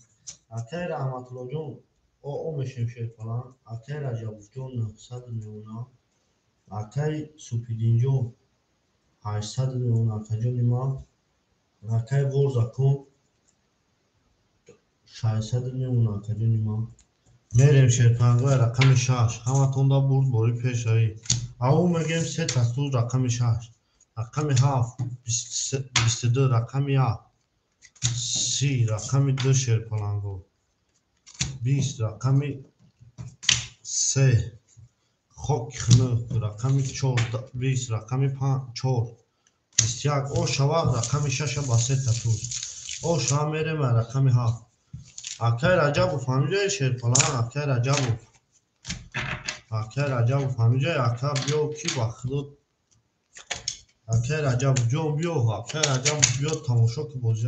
A: اکای رحمت الله جون او میشیم شد فلان اکای رجب جون 900 میلیون اکای سوپیدین جون 800 میلیون اکا جون ما اکای ورز اکام 600 میلیون اکا جون ما میریم شرپنگاه رقم 6 همه تونده برد باری پیش هایی او میگیم 3 تستوز رقم 6 رقم 7 22 رقم 1 30 رقم 2 شرپنگاه 20 رقم 3 خوک خنه رقم 4 20 رقم 5 4 21 او شوا رقم 6 با 3 تستوز او شوا میریم رقم 7 اکای رجب فهمیده شرپنگاه اکای رجب اکای رجب فهمیده اکا بیو کی با خودت اکای رجب جون بیو اکای رجب بیو تماشا که بازی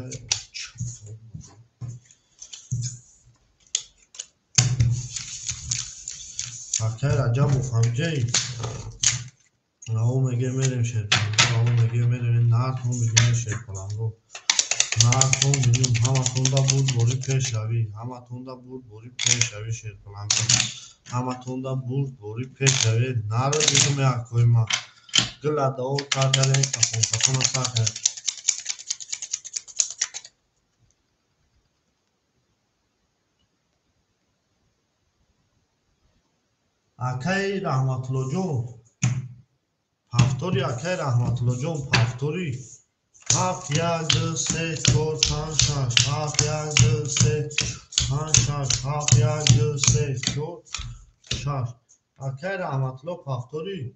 A: اکای رجب فهمیده او میگه میریم شرپنگو او میگه میریم نرتون میگه شرپنگو نرتون میگیم همه تونده بود بوری پیش روی همه تونده بود بوری پیش روی شرپنگو همه تونده بود بوری پیش روی نرو دیدم اکوی ما گل داو کردن کفون ساخه اکای رحمت الله جون هفتاری اکای رحمت الله جون هفتاری 7 1 2 3 4 5 6 7 1 2 3 5 6 7 1 2 3 4 6 اکای رحمت الله هفتاری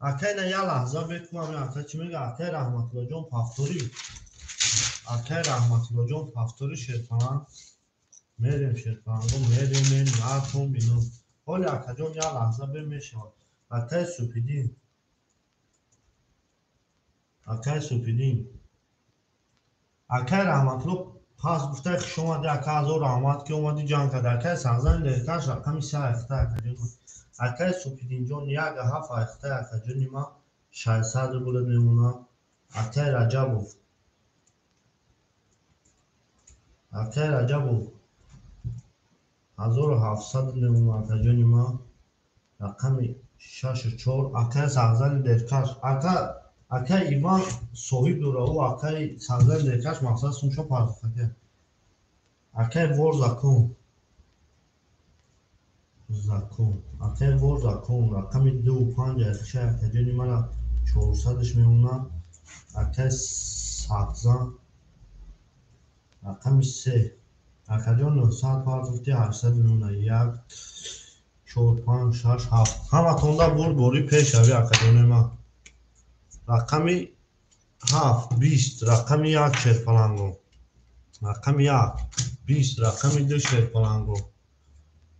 A: اکای نه یه لحظه بکنم اکای چی میگه اکای رحمت الله جون هفتاری اکای رحمت الله جون هفتاری شرپنان میریم شرپنگو میریم نرتون بینم ولی اکا جون یه لحظه بمیشه اکای سوپیدین اکای سوپیدین اکای رحمت الله پس گفته خوش اومدی اکا از او رحمت که اومدی جان کرد اکا سازن لیکش رقمی سه اخته اکا جون اکا سپیدین جون یک هفت اخته اکا جون ما 600 بوله میمونه اکا رجبو اکا رجبو 1700 میمونه اکا جون ما رقمی 64 اکا سازن لیکش اکا ایوان صحیب دوره او اکا سازن لیکش مقصد سونشو پرداخته اکا ور زکون زکون اکای ور زکون رقمی 25 اخشه اکا جونی مرا 400ش میمونه اکای سبزان رقمی 3 اکا جون 900 پرداختی 800 میمونه 1 4 5 6 7 همه تونده برد باری پیش اوی اکا جونی ما رقمی 7 20 رقمی 1 شیر پلنگو رقمی 1 20 رقمی 2 شیر پلنگو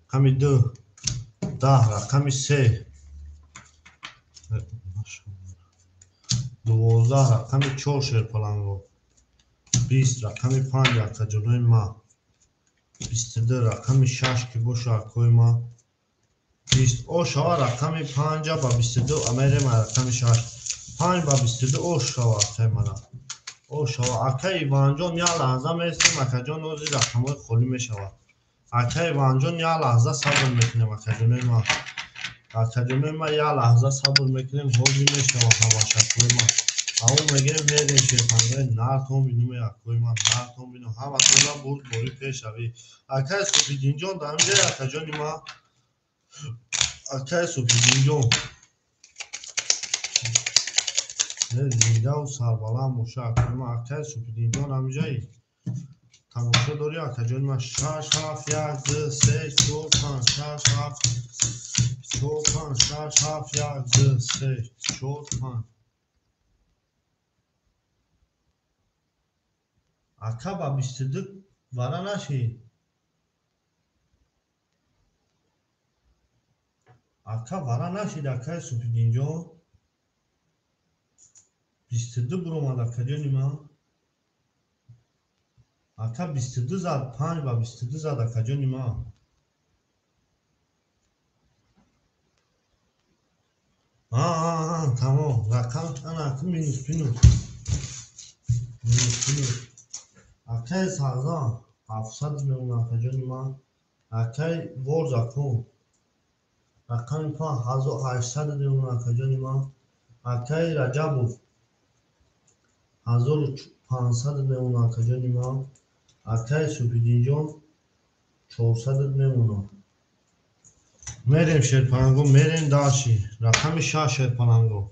A: رقمی 2 10 رقمی 3 12 رقمی 4 شیر پلنگو 20 رقمی 5 اکا جلوی ما 22 رقمی 6 که باشه اکوی ما 20 او شوا رقمی 5 با 22 امیره ما رقمی 6 5 با 22 او شوا اکای مرا او شوا اکای وانجون یا لحظه میستیم اکا جون اوزی رقمای خالی میشود اکای وانجون یا لحظه صبر میکنیم اکا جلوی ما اکا جلوی ما یا لحظه صبر میکنیم حوزی میشود هواش اکوی ما او میگه میریم شیطانگاه نرتون بینیم اکوی ما نرتون بینیم همه تولا بود بوری پیش اوی اکای سپیدین جون دارم جای اکا جونی ما اکای سپیدین جون زنده و سربلند باشه اکوی ما اکای سپیدین جون هم جایی تماشا داری اکا جونی ما 6 7 1 2 3 4 5 6 7 4 5 6 7 1 2 3 4 5 اکا با 22 وره نشی اکا وره نشید اکای سپیدین جون 22 برآمد اکا جونی ما اکا 22 زد 5 با 22 زد اکا جونی ما تمام رقم انا اکا مینوس اکای سازان 700 میمونه اکا جونی ما اکای ورز اکون رقم 5800 میمونه اکا جونی ما اکای رجبو 1500 میمونه اکا جونی ما اکای سپیدین جون 400 میمونه میریم شیرپلنگو میریم داشی رقم 6 شیرپلنگو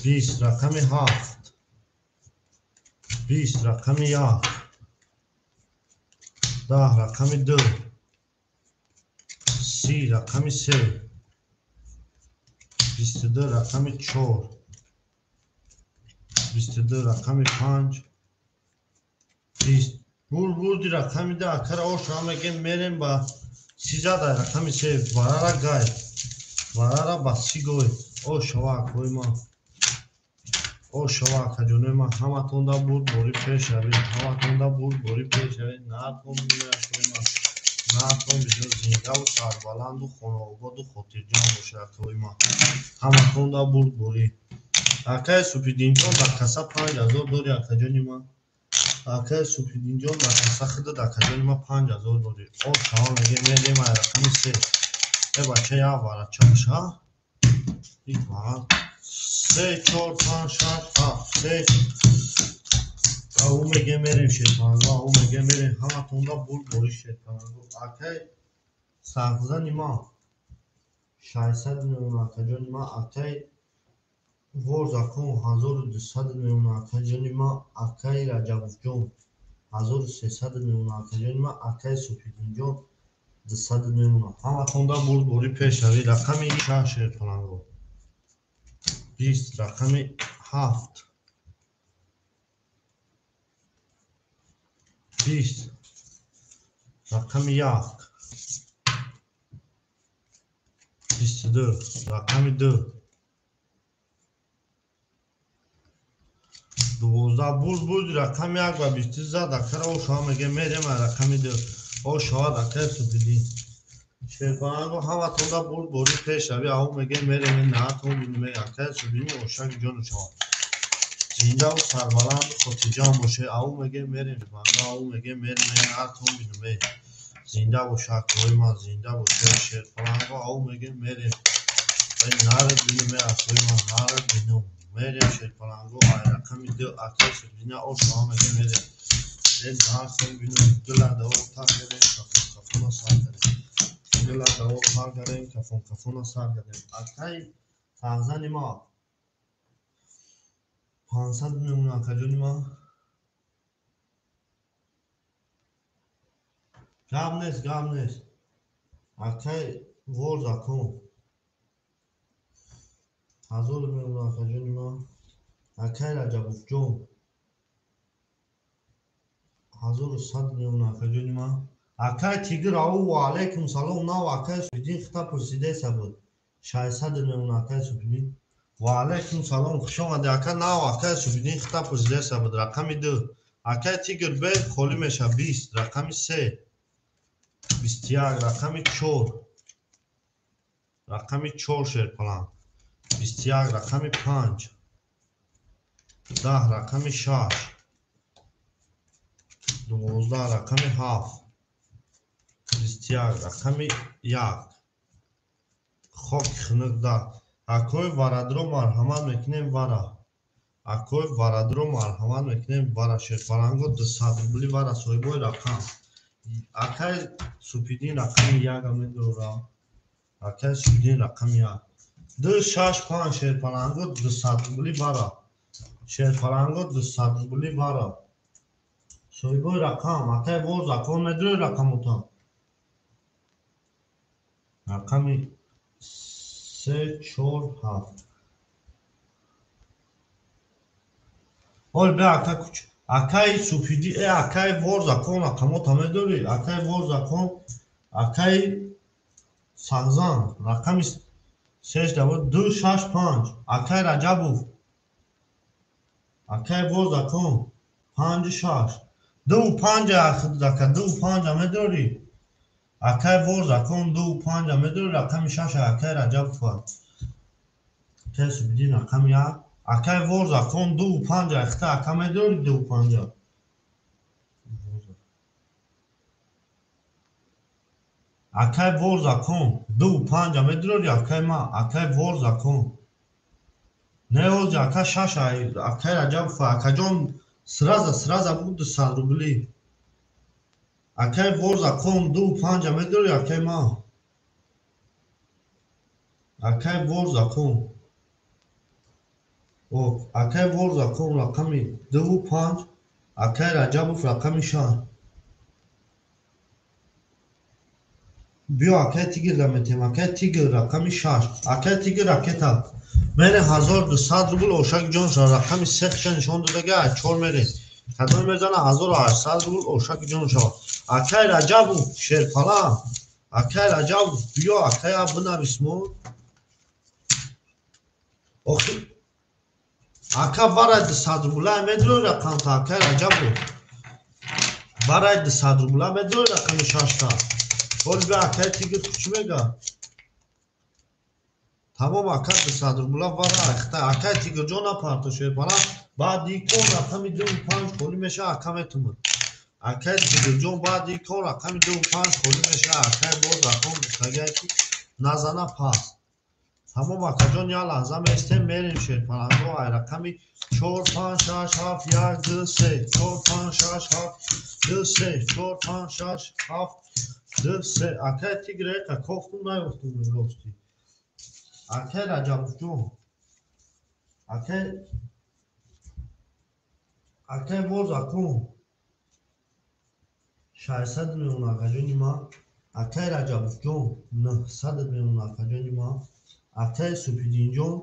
A: 20 رقم 7 20 رقم 1 10 رقم 2 30 رقم 3 22 رقم 4 22 رقم 5 20 بردی رقم 10 اکر آش را میگیم میریم با 13 رقم 3 وره را گای وره را با 30 گوی او شوا کوی ما او شوا کجونه ما همه تونده بود بوری پیش شوید همه تونده بود بوری پیش شوید نه تون میره کوی ما نه تون بیدو زنده و سربلند و خانواباد و خاطرجان باشه کوی ما همه تونده بود بوری اکای سپیدین جون در کسا 5000 دوری اکا جونی ما اکای سپیدین جون در کسا خود اکا جونی ما 5000 دوری او شما میگه میدیم رقمی 3 ای بچه یا وارد چمشا این وارد 3 4 5 6 7 3 او میگه میریم شیطانگاه او میگه میریم همه تونده بوری شیطانگاه اکای سخزن ما 600 میمونه اکا جونی ما اکای ورز اکون 1200 میمونه اکا جونی ما اکای رجبوف جون 1300 میمونه اکا جونی ما اکای سپیدین جون 200 میمونه همه تونده بوری پیش اوی رقمی 6 شیرپلنگو 20 رقمی 7 20 رقمی 1 22 رقمی 2 12 بود رقم یک و 20 زد اکر او شما میگه میریم رقمی دو او شما اکر سپیدین شیرپرنگ و همه تونده بود بوری پیش روی او میگه میریم نه تو بینیم اکر سپیدین اوشک جون شما زینجا و سربلند خودی جان باشه او میگه میریم او میگه میریم نه تو بینیم زنده و شکوی ما زنده و شیرپرنگ و او میگه میریم نارد بینیم اصوی ما نارد بینیم میریم شیرپرنگ و رقمی دو اکر سپیدین او شما میگه میریم نارد بینیم دل دو تا میریم کفون سر کنیم دل دو تا کنیم کفون سر کنیم اکای تغزن ما 500 میلیون اکجونی ما گام نیست اکای ورز اکون 1000 میلیون اکجونی ما اکای رجب جون 1100 میلیون اکجونی ما اکای تیگر او و علیکم سلام نه اکای سپیدین خطا پرسیده سبود 600 میلیون اکای سپیدین و علیکم سلام خوش آمده اکای نه اکای سپیدین خطا پرسیده سبود رقمی دو اکای تیگر به خالی میشه 20 رقمی 3 21 رقمی 4 رقمی 4 شیرپلنگ 21 رقمی 5 10 رقمی 6 12 رقمی 7 21 رقمی 1 خاک خنک اکوی وردرو مرحمت میکنیم ورا اکوی وردرو مرحمت میکنیم ورا شیرپلنگو 200 روبلی ورا سویبوی رقم اکای سپیدین رقمی 1 میدورا اکای سپیدین رقمی 1 2 6 5 شیرپلنگو 200 روبلی ورا شیرپلنگو 200 روبلی ورا سویبوی رقم اکای ورز اکون میدوری رقموتان رقمی 3 4 7 اول به اکای کچ اکای سپیدی اکای ورز اکون رقموتا میدوری اکای ورز اکون اکای سغزان رقمی 6 2 6 5 اکای رجبوف اکای ورز اکون 5 6 2 5 اکا 2 5 میدوری اکای ورز اکون 2 5 میدوری رقمی 6 اکای رجبوف اکای سپیدین رقمی 1 اکای ورز اکون 2 5 اختا اکا میدوری 2 5 اکای ورز اکون 2 5 میدوری اکای ما اکای ورز اکون نه اوج اکا 6 اکای رجبوف اکا جون سرازا بود 100 روبلی اکای ورز اکون 2 5 میدوری اکای ما اکای ورز اکون او اکای ورز اکون رقمی 2 5 اکای رجبوف رقمی 6 بیا اکای تیگر دمیتیم اکای تیگر رقمی 6 اکای تیگر رکتا میره 1200 روبل اوشک جون شد رقمی 3 نشون داده گه 4 میره کدوم میزنه 1800 روبل اوشک جون شد اکای رجبوف شیرپلنگ اکای رجبوف بیا اکای ابنا بسمو اخی اکا برای 200 روبل میدرو رقم تا اکای رجبوف برای 200 روبل میدرو رقمی 6 تا بول بیا اکای تیگر کچ میگه تمام اکا 200 روبل برای اختا اکای تیگر جون پارتو شیرپلنگ بعد یکون رقمی 2 5 خالی میشه اکا میتومن اکای تیگر جون بعد یکون رقمی 2 5 خالی میشه اکای باز رقم دیگه کی نزنه پاس تمام اکا جون یا لحظه میستیم میریم شیرپلنگ و رقمی 4 5 6 7 1 2 3 4 5 6 7 2 3 4 5 6 7 2 3 اکای تیگر اکا کوفتون نیفتون راستی اکای رجب جون اکای ورز اکون 600 میلیون اکا جونی ما اکای رجب جون 900 میلیون اکا جونی ما اکای سپیدین جون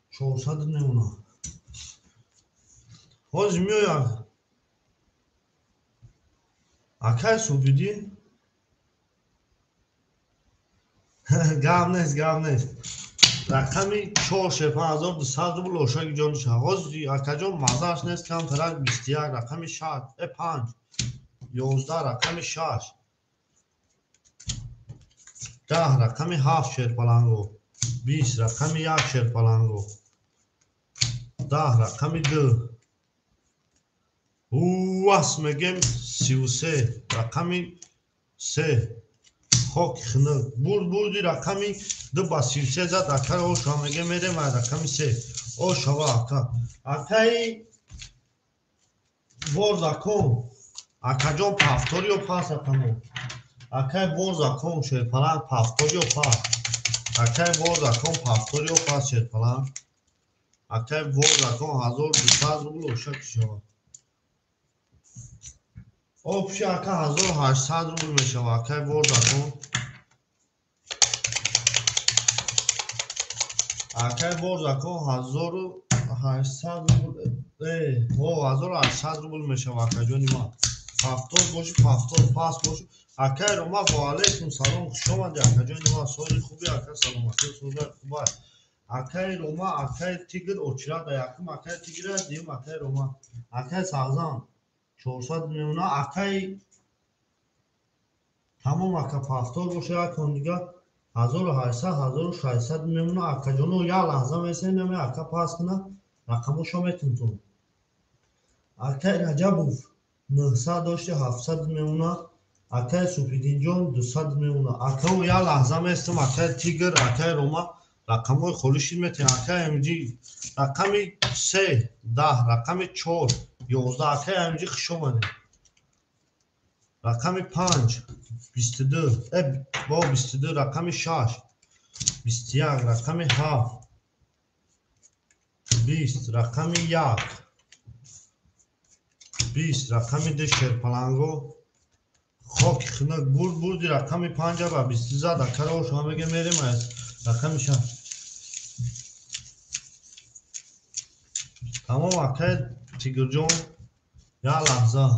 A: 400 میلیون حاج میویا اکای سپیدین گام نیست رقمی 4200 روبل اوشاک جان شاغوزی اکجان مازاش نیست کمتر 21 رقمی 6 5 11 رقمی 6 10 رقمی 7 شیر پلنگو 20 رقمی 1 شیر پلنگو 10 رقمی 2 واس میگم 33 رقمی 3 خاک خنک بردی رقمی 2 با 33 زد اکر او شما میگه میره و رقمی 3 او شما اکای ورزاکون اکجان پافتوری و پاس اکمون اکای ورزاکون شیر پلنگ پافتوری و پاس اکای ورزاکون پافتوری و پاس شیر پلنگ اکای ورزاکون 1200 روبل اوشک شما اوپشی اکا 1800 روبل میشه و اکای ورزاکون اکای ورزاکون 1800 روبل او 1800 روبل میشه و اکای جانی ما پافتور باشی پافتور پاس باشی اکای رو ما با علیکم سلام خوش آمدی اکای جانی ما سوری خوبی اکای سلامتی سوری خوبه اکای رو ما اکای تیگر اوچرا دا یکم اکای تیگر دیم اکای رو ما اکای سازان 400 میلیون اکای تمام اکای پافتور باشه اکای دیگه 1800 میلیون اکای جانو یا لحظه میسه نمی اکای پاس کنه رقمو شما میتونتون اکای رجبوف 900 داشته 700 میلیون اکای سوپیدینجان 200 میلیون اکای یا لحظه میستم اکای تیگر اکای روما رقمای خورشی میتین اکای امجی رقمی 3 10 رقمی 4 11 اکای امجی خشومنه رقمی 5 22 با 22 رقمی 6 21 رقمی 7 20 رقمی 1 20 رقمی 2 شیر پلنگو خاک خنک بردی رقمی 5 و 20 زد اکر او شما میگه میریم از رقمی 6 تمام اکای تیگر جون یا لحظه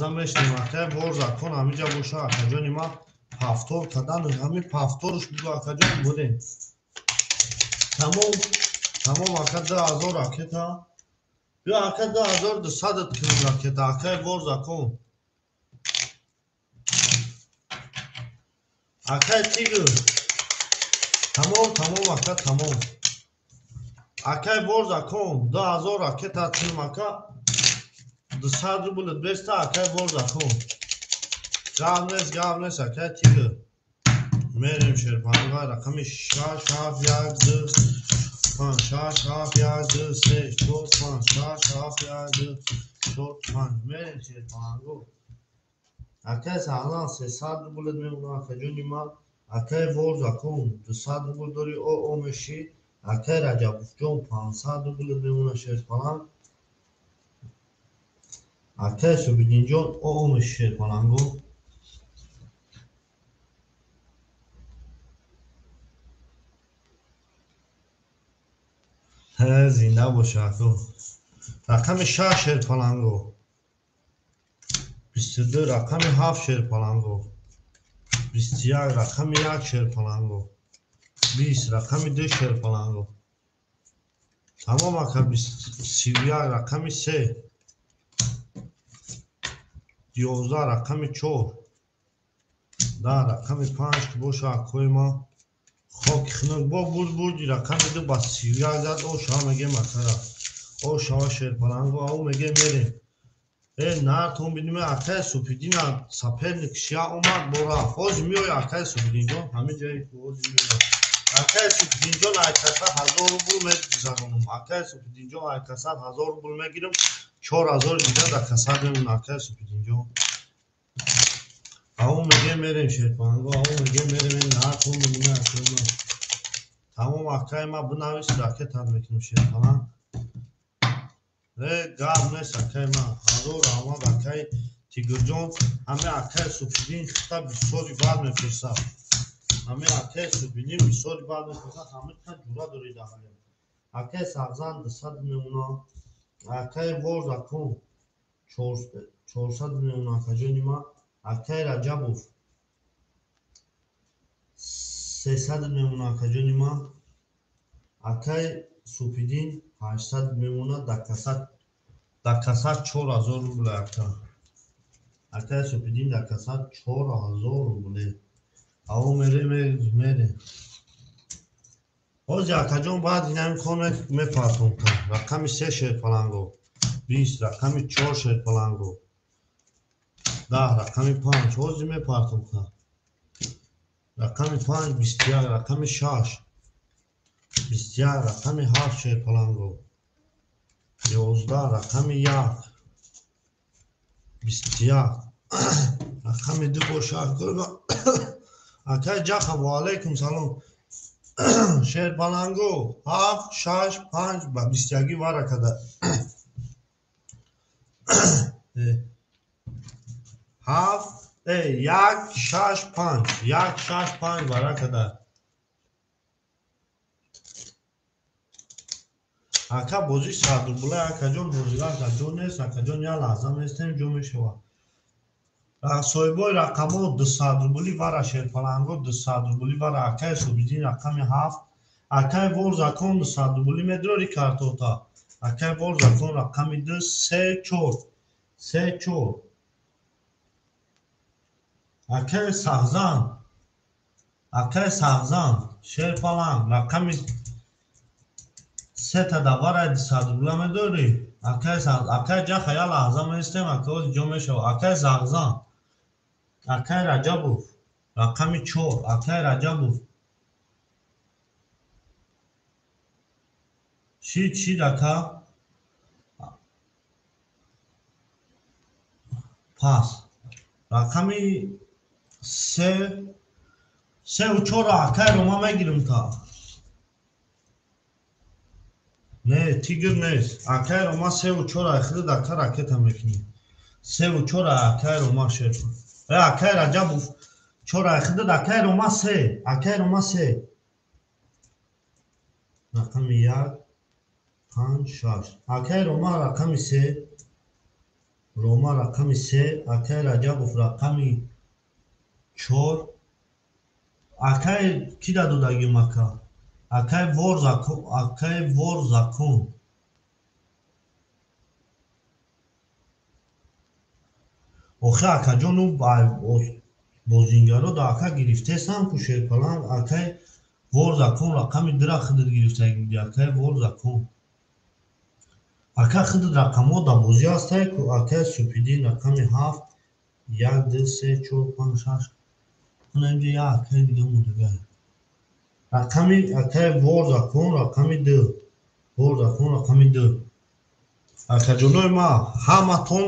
A: میشنیم اکای ورزاکون همیجا بوشه اکای جانی ما پافتور کدن همی پافتورش بگو اکای جان بودیم تمام اکای 2000 اکای تا بیا اکای 2200 کنیم اکای تا اکای ورزاکون اکای تیگر تمام اکای تمام اکای ورزاکون 2000 اکای تا کنیم اکای 200 روبل 200 اکای ورزاکون گاب نیست اکای تیگر میریم شیر پلنگای رقمی 6 7 1 2 5 6 7 1 2 3 4 5 6 7 1 2 4 5 میریم شیر پلنگو اکای سازان 300 روبل میمونه اکای جونی ما اکای ورزاکون 200 روبل داری او میشی اکای رجبوف جون 500 روبل میمونه شیر پلنگ اکای سوبیدین جون او میشی شیر پلنگو زنده باشه اکو رقم 6 شیر پلنگو 22 رقم 7 شیر پلنگو 21 رقم 1 شیر پلنگو 20 رقم 2 شیر پلنگو تمام اکا 31 رقم 3 11 رقم 4 10 رقم 5 که باشه اکوی ما خاک خنک با بردی رقم 2 با 31 زد او شما میگه مکره او شما شیر پلنگو او میگه میریم نرتون بینیم اکای سوپیدین سپر نکشیا اومد برا خوز میوی اکای سوپیدین جان همه جایی خوز میوی اکای سوپیدین جان اکاسا 1000 روبل میگذارم اکای سوپیدین جان اکاسا 1000 روبل میگیرم 4000 دیگه اکاسا بمون اکای سوپیدین جان او میگه میریم شیر پلنگو او میگه میریم نرتون بینیم اکای تمام اکای ما بنویس راکت هم میکنیم شیر پلنگ گاب نیست اکای ما حضور آمد اکای تیگر جون همه اکای سوپیدین خطا بسیاری بعد میفرسد همه اکای سوپیدین بسیاری بعد میفرسد همه تا جورا داری داخلی اکای سغزان 200 میمونه اکای ورزاکون 400 میمونه اکای جونی ما اکای رجبوف 300 мемона акаҷони ман. Акай супидин 800 мемона. Дакасад 4000 рубле ака. Акай супидин дакасад 4000 рубле. Аво мере. Ҳози акаҷон баъд инами кор мепартон ка. Рақами 3 шерпаланго 20, рақами 4 шерпаланго 10, рақами 5 ҳози мепартон ка. Рақами 5 21, рақами 6 21, рақами 7 шерпаланго 11, рақами 1 21, рақами 2 бошад. Акай ҷаха ва алайкум салом. Шерпаланго 7 6 5 ба 21 вара када. 7 1 6 5 1 6 5 вара када. Ака бози садрбула акаҷон бозигар акаҷон нест. Акаҷон я лаҳза местем ҷо мешава. Соҳибои рақамо 200 рубли вара шерпаланго 200 рубли вара. Акай субидин рақами 7. Акай вор закон 200 рубли медрори картота. Акай вор закон рақами 2 3 4 3 4. Акай сағзан шерпаланг рақами 3 давара 200 рубли медори. Акай ҷаха я лаҳза местем акай ҷо мешава. Акай зағзан. Акай Раҷабов рақами 4. Акай Раҷабов шид ака. Пас рақами 3 3 4 акай рома мегирим ка. Не тигр нест. Акай рома 3 4 хилд ака ракета мекунӣ. 3 4 акай рома шерпа. Акай Раҷабов 4 хилд акай рома 3. Акай рома 3. Рақами 1 5 6. Акай рома рақами 3. Рома рақами 3. Акай Раҷабов рақами 4. Акай ки дадудагим ака. Акай вор закон. Охи акаҷону бозингаро да ака гирифтесам ку шерпаланг. Акай вор закон рақами 2 хидд гирифтагиди. Акай вор закон. Акай хидд рақамо да бозӣ ҳастай ку. Акай супидин рақами 7 1 2 3 4 5 6. Онамҷо я акай дига мудагар. Рақами акай вор закон рақами 2. Вор закон рақами 2. Акаҷонои ма ҳаматон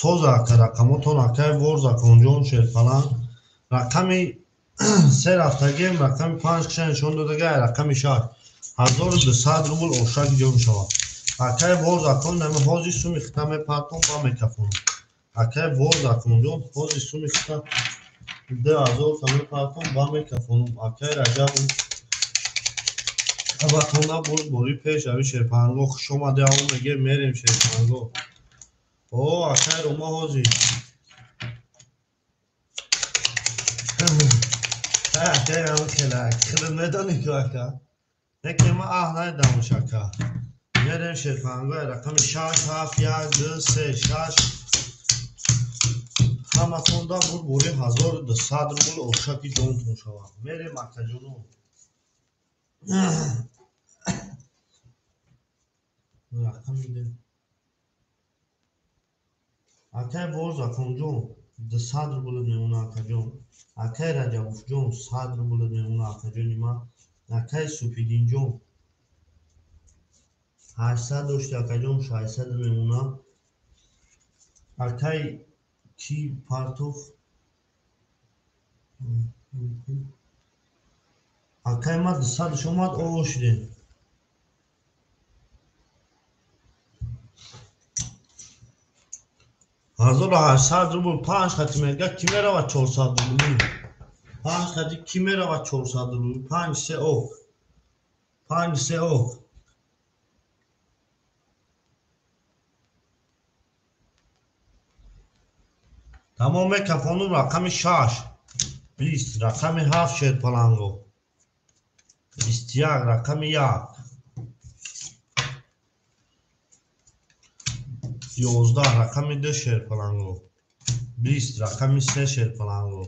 A: соз ака рақамотон. Акай вор законҷон шерпаланг рақами 3 рафтагем рақами 5 киша нишон додагай рақами 6 1200 рубл ошак ҷо мешавад. Акай вор закон нами ҳози суми хита мепартон ба мекафонам. Акай вор законҷон ҳози суми хита 2000 та мепартон ба мекафонам. Акай Раҷабов абатона боз бори пеш ави шерпаланго хуш омаде. Аво мегем мерем шерпаланго. О акай рома ҳози. Акай ҳам келак хилд медонӣ ку ака. Неки ма найдамш ака. Мерем шерпалангои рақами 6 7 1 2 3 6. ҳаматонда буд бори 1200 рубл ошаки ҷонтон шавад. Мерем акаҷоно. Рақами де. Акай вор законҷон 200 рубл мемона акаҷон. Акай Раҷабовҷон 100 рубл мемона акаҷони ман. Акай супидинҷон 800 дошти акаҷон 600 мемона. Акай ки партов акай ма 200 шомад овошидем. ҳазору 800 рубл 5 хати мега ки меравад 400 рубли. 5 хати ки меравад 400 рубли. 5 3 ок. 5 3 ок. Тамом мекафонум рақами 6. 20 رقم 7 شیرپلنگو 21 رقم 1 11 رقم 2 شیرپلنگو 20 رقم 3 شیرپلنگو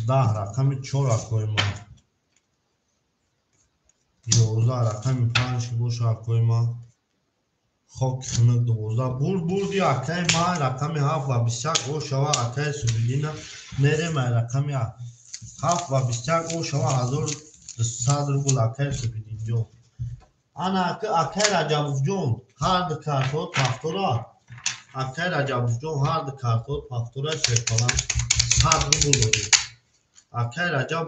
A: 10 رقم 4 اکوی ما 11 رقم 5 بوش اکوی ما خاک خنه 12 بردی اکای ما رقم 7 و 21 او شوا اکای سوبیدینا میریم رقم 7 و 21 او شوا 1200 روبل اکای سوبیدین جو انا اکای رجب جون هر کارتو پافتورا اکای رجب جون هر کارتو پافتورا شیرپلنگ 100 روبل اکای رجب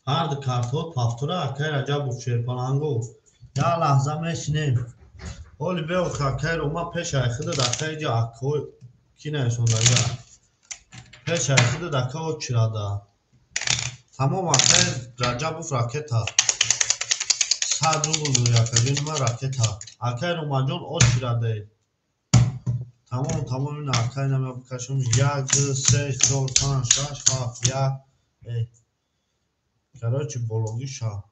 A: هر کارتو پافتورا اکای رجب شیرپلنگو یا لحظه میشنیم اولی بیو که روما پیش ایخده دکه جا اکوی کی نیشون دایا پیش ایخده دکه او چراده تمام اکه رجب و راکتا 100 روبل روی اکه جون ما راکتا اکه روما جون او چراده تمام این اکه نمی بکشم 1 2 3 4 5 6 7 1 کراچی بولوگی شا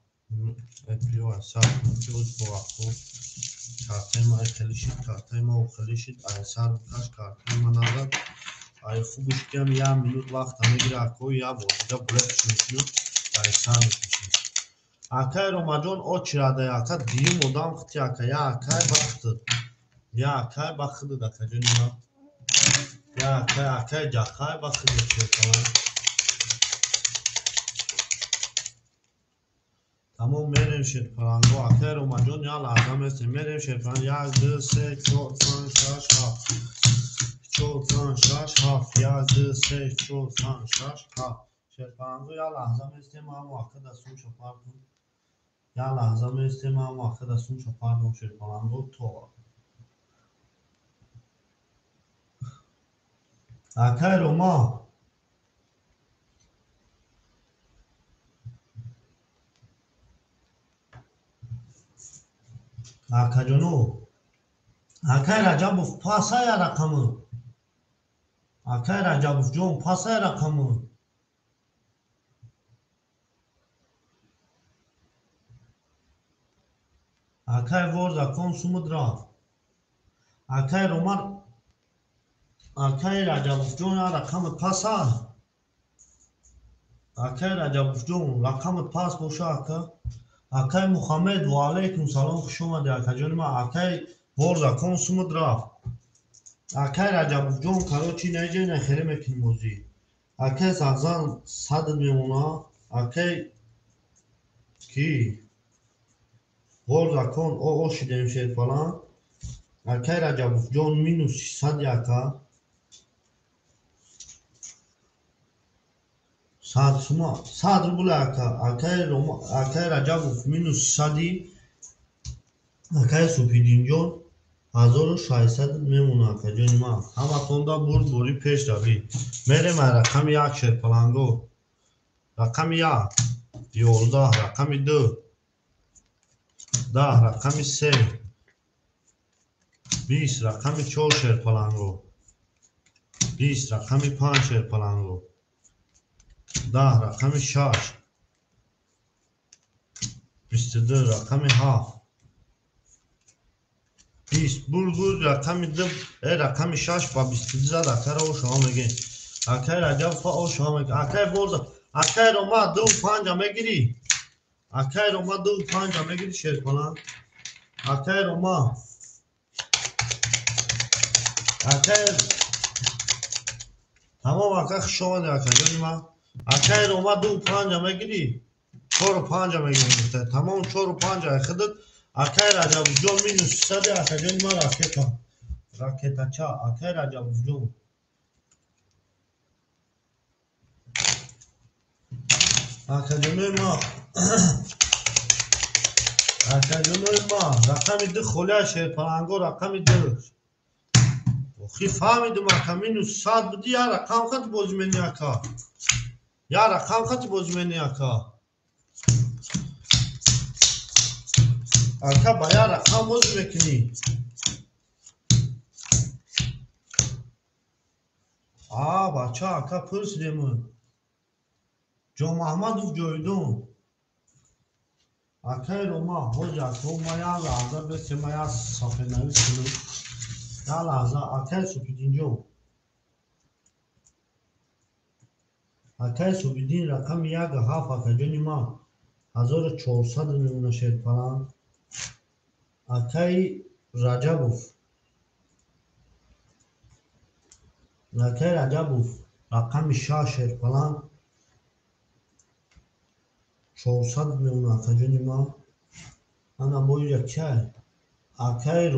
A: اپیو اصاب پیوز با اکو کارتای ما خلیشید کارتای ما خلیشید ایسر بکش کارتای ما نزد ای خوبش کم یا منوت وقت میگیره اکو یا بوده بلکش میکنم ایسر میکشید اکای رومجان او چراده اکا دیم مدام خطی اکا یا اکای بخت یا اکای بخت دکا جنیا یا اکای جاکای بخت دکا تمام میریم شیرپلنگو اکای رومجان یا لازم است میریم شیرپلنگ 1 2 3 4 5 6 7 4 5 6 7 1 2 3 4 5 6 7 شیرپلنگو یا لازم است ما واقع دستون شپار کنیم یا لازم است ما واقع دستون شپار کنیم شیرپلنگو تو اکای روما اکا جنو اکای رجب پاسای رقمı اکای رجب جون پاسای رقمı اکای ورزا کنسوم درا اکای روما اکای رجب جون رقم پاسا اکای رجب جون رقم پاس بوشا اکا اکای محمد و علیکم سلام خوش اومده اکا جون ما اکای ورزا کنسوم درا اکای رجب جون کاروچی نیجه نخیره میکنی موزی اکای سغزان صد میمونا اکای کی ورزا کن او شدیم شیرپلنگ اکای رجب جون مینوس 600 یکا 100 روبل اکای رجب مینوس 600 اکای سوپیدین جون 1600 میمونه اکا جون ما همه توندا بوری پیش روی میریم رقم 1 شیرپلنگو رقم 1 11 رقم 2 10 رقم 3 20 رقم 4 شیرپلنگو 20 رقم 5 شیرپلنگو 10 رقم 6 22 رقم 7 20 بول رقم 2 رقم 6 با 22 زد اکای رو شما میگه اکای رجب فا او شما میگه اکای برد اکای رو ما 2.5 میگیری اکای رو ما 2.5 میگیری شیرپلنگ اکای رو ما اکای تمام اکای شما ده اکای جونی ما اکای رو ما 2.5 میگیری 4.5 میگیری تمام 4.5 خودت اکای رجب جون مینوس 300 اکای جونی ما راکتا چا اکای رجب جون اکای جونی ما اکای جونی ما رقم 2 خوله شیرپلنگو رقم 2 خی فهمیدم اکا مینوس 100 بودی یا رقم خط بازی منی اکا یا رقم خط بازی منی اکا اکا با یا رقم بازی میکنی بچه اکا پرس دیمون جو محمدوف جویدون اکای روما حجا تو ما یا لحظه بسی ما یا صفحه نویس کنم یا لحظه اکای سپیدین جو اکای سپیدین رقم یک هفت اکا جونی ما 1400 میمونه شد پلان اکای رجبوف رقم 6 شد پلان 400 میمونه اکا جونی ما انا بوی یکی اکای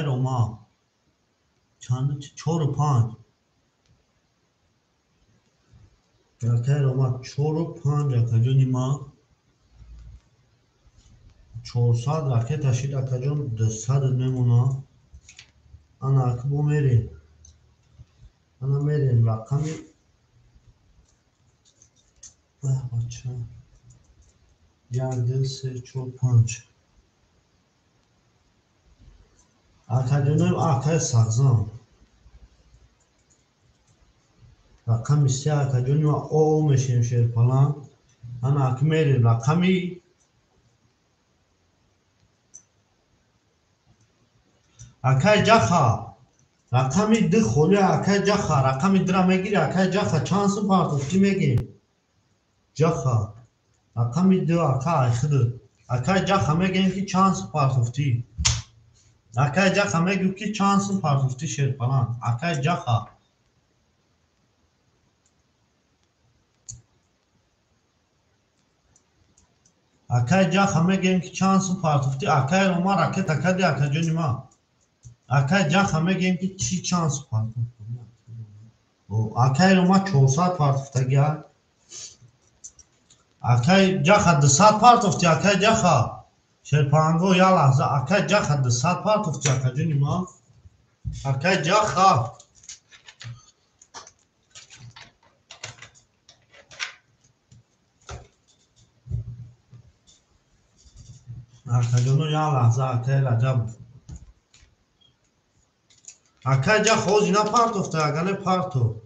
A: روما چند 4 و 5 اکای روما 4 و 5 اکا جونی ما 400 راکت اشید اکا جون 200 میمونه انا اکا بو میریم رقمی بچه 1 2 3 4 5 اکا جونیم اکای سغزان رقمی 3 اکا جونیم او میشیم شیر پلان انا اکا میریم رقمی اکای جخا رقمی 2 خولی اکای جخا رقمی 2 را میگیری اکای جخا چند سپارت افتی میگیم جخا رقمی 2 اکا ایخده اکای جخا میگیم که چند سپارت افتی اکای جخا میگیم که چند سپارت افتی شیر پلان اکای جخا اکای جخا میگیم که چند سپارت افتی اکای روما راکت اکا دی اکا جونی ما اکای جخا میگیم که چی چند سپارت افتی اکای روما 400 پارت افتگی اکای جخا 200 پارت افتی اکای جخا شرپانگو یا لحظه اکای جخا 200 پارت افتی اکا جونی ما اکای جخا اکا جونو یا لحظه اکای رجب اکای جخا اوز اینا پارت افتی اگانه پارتو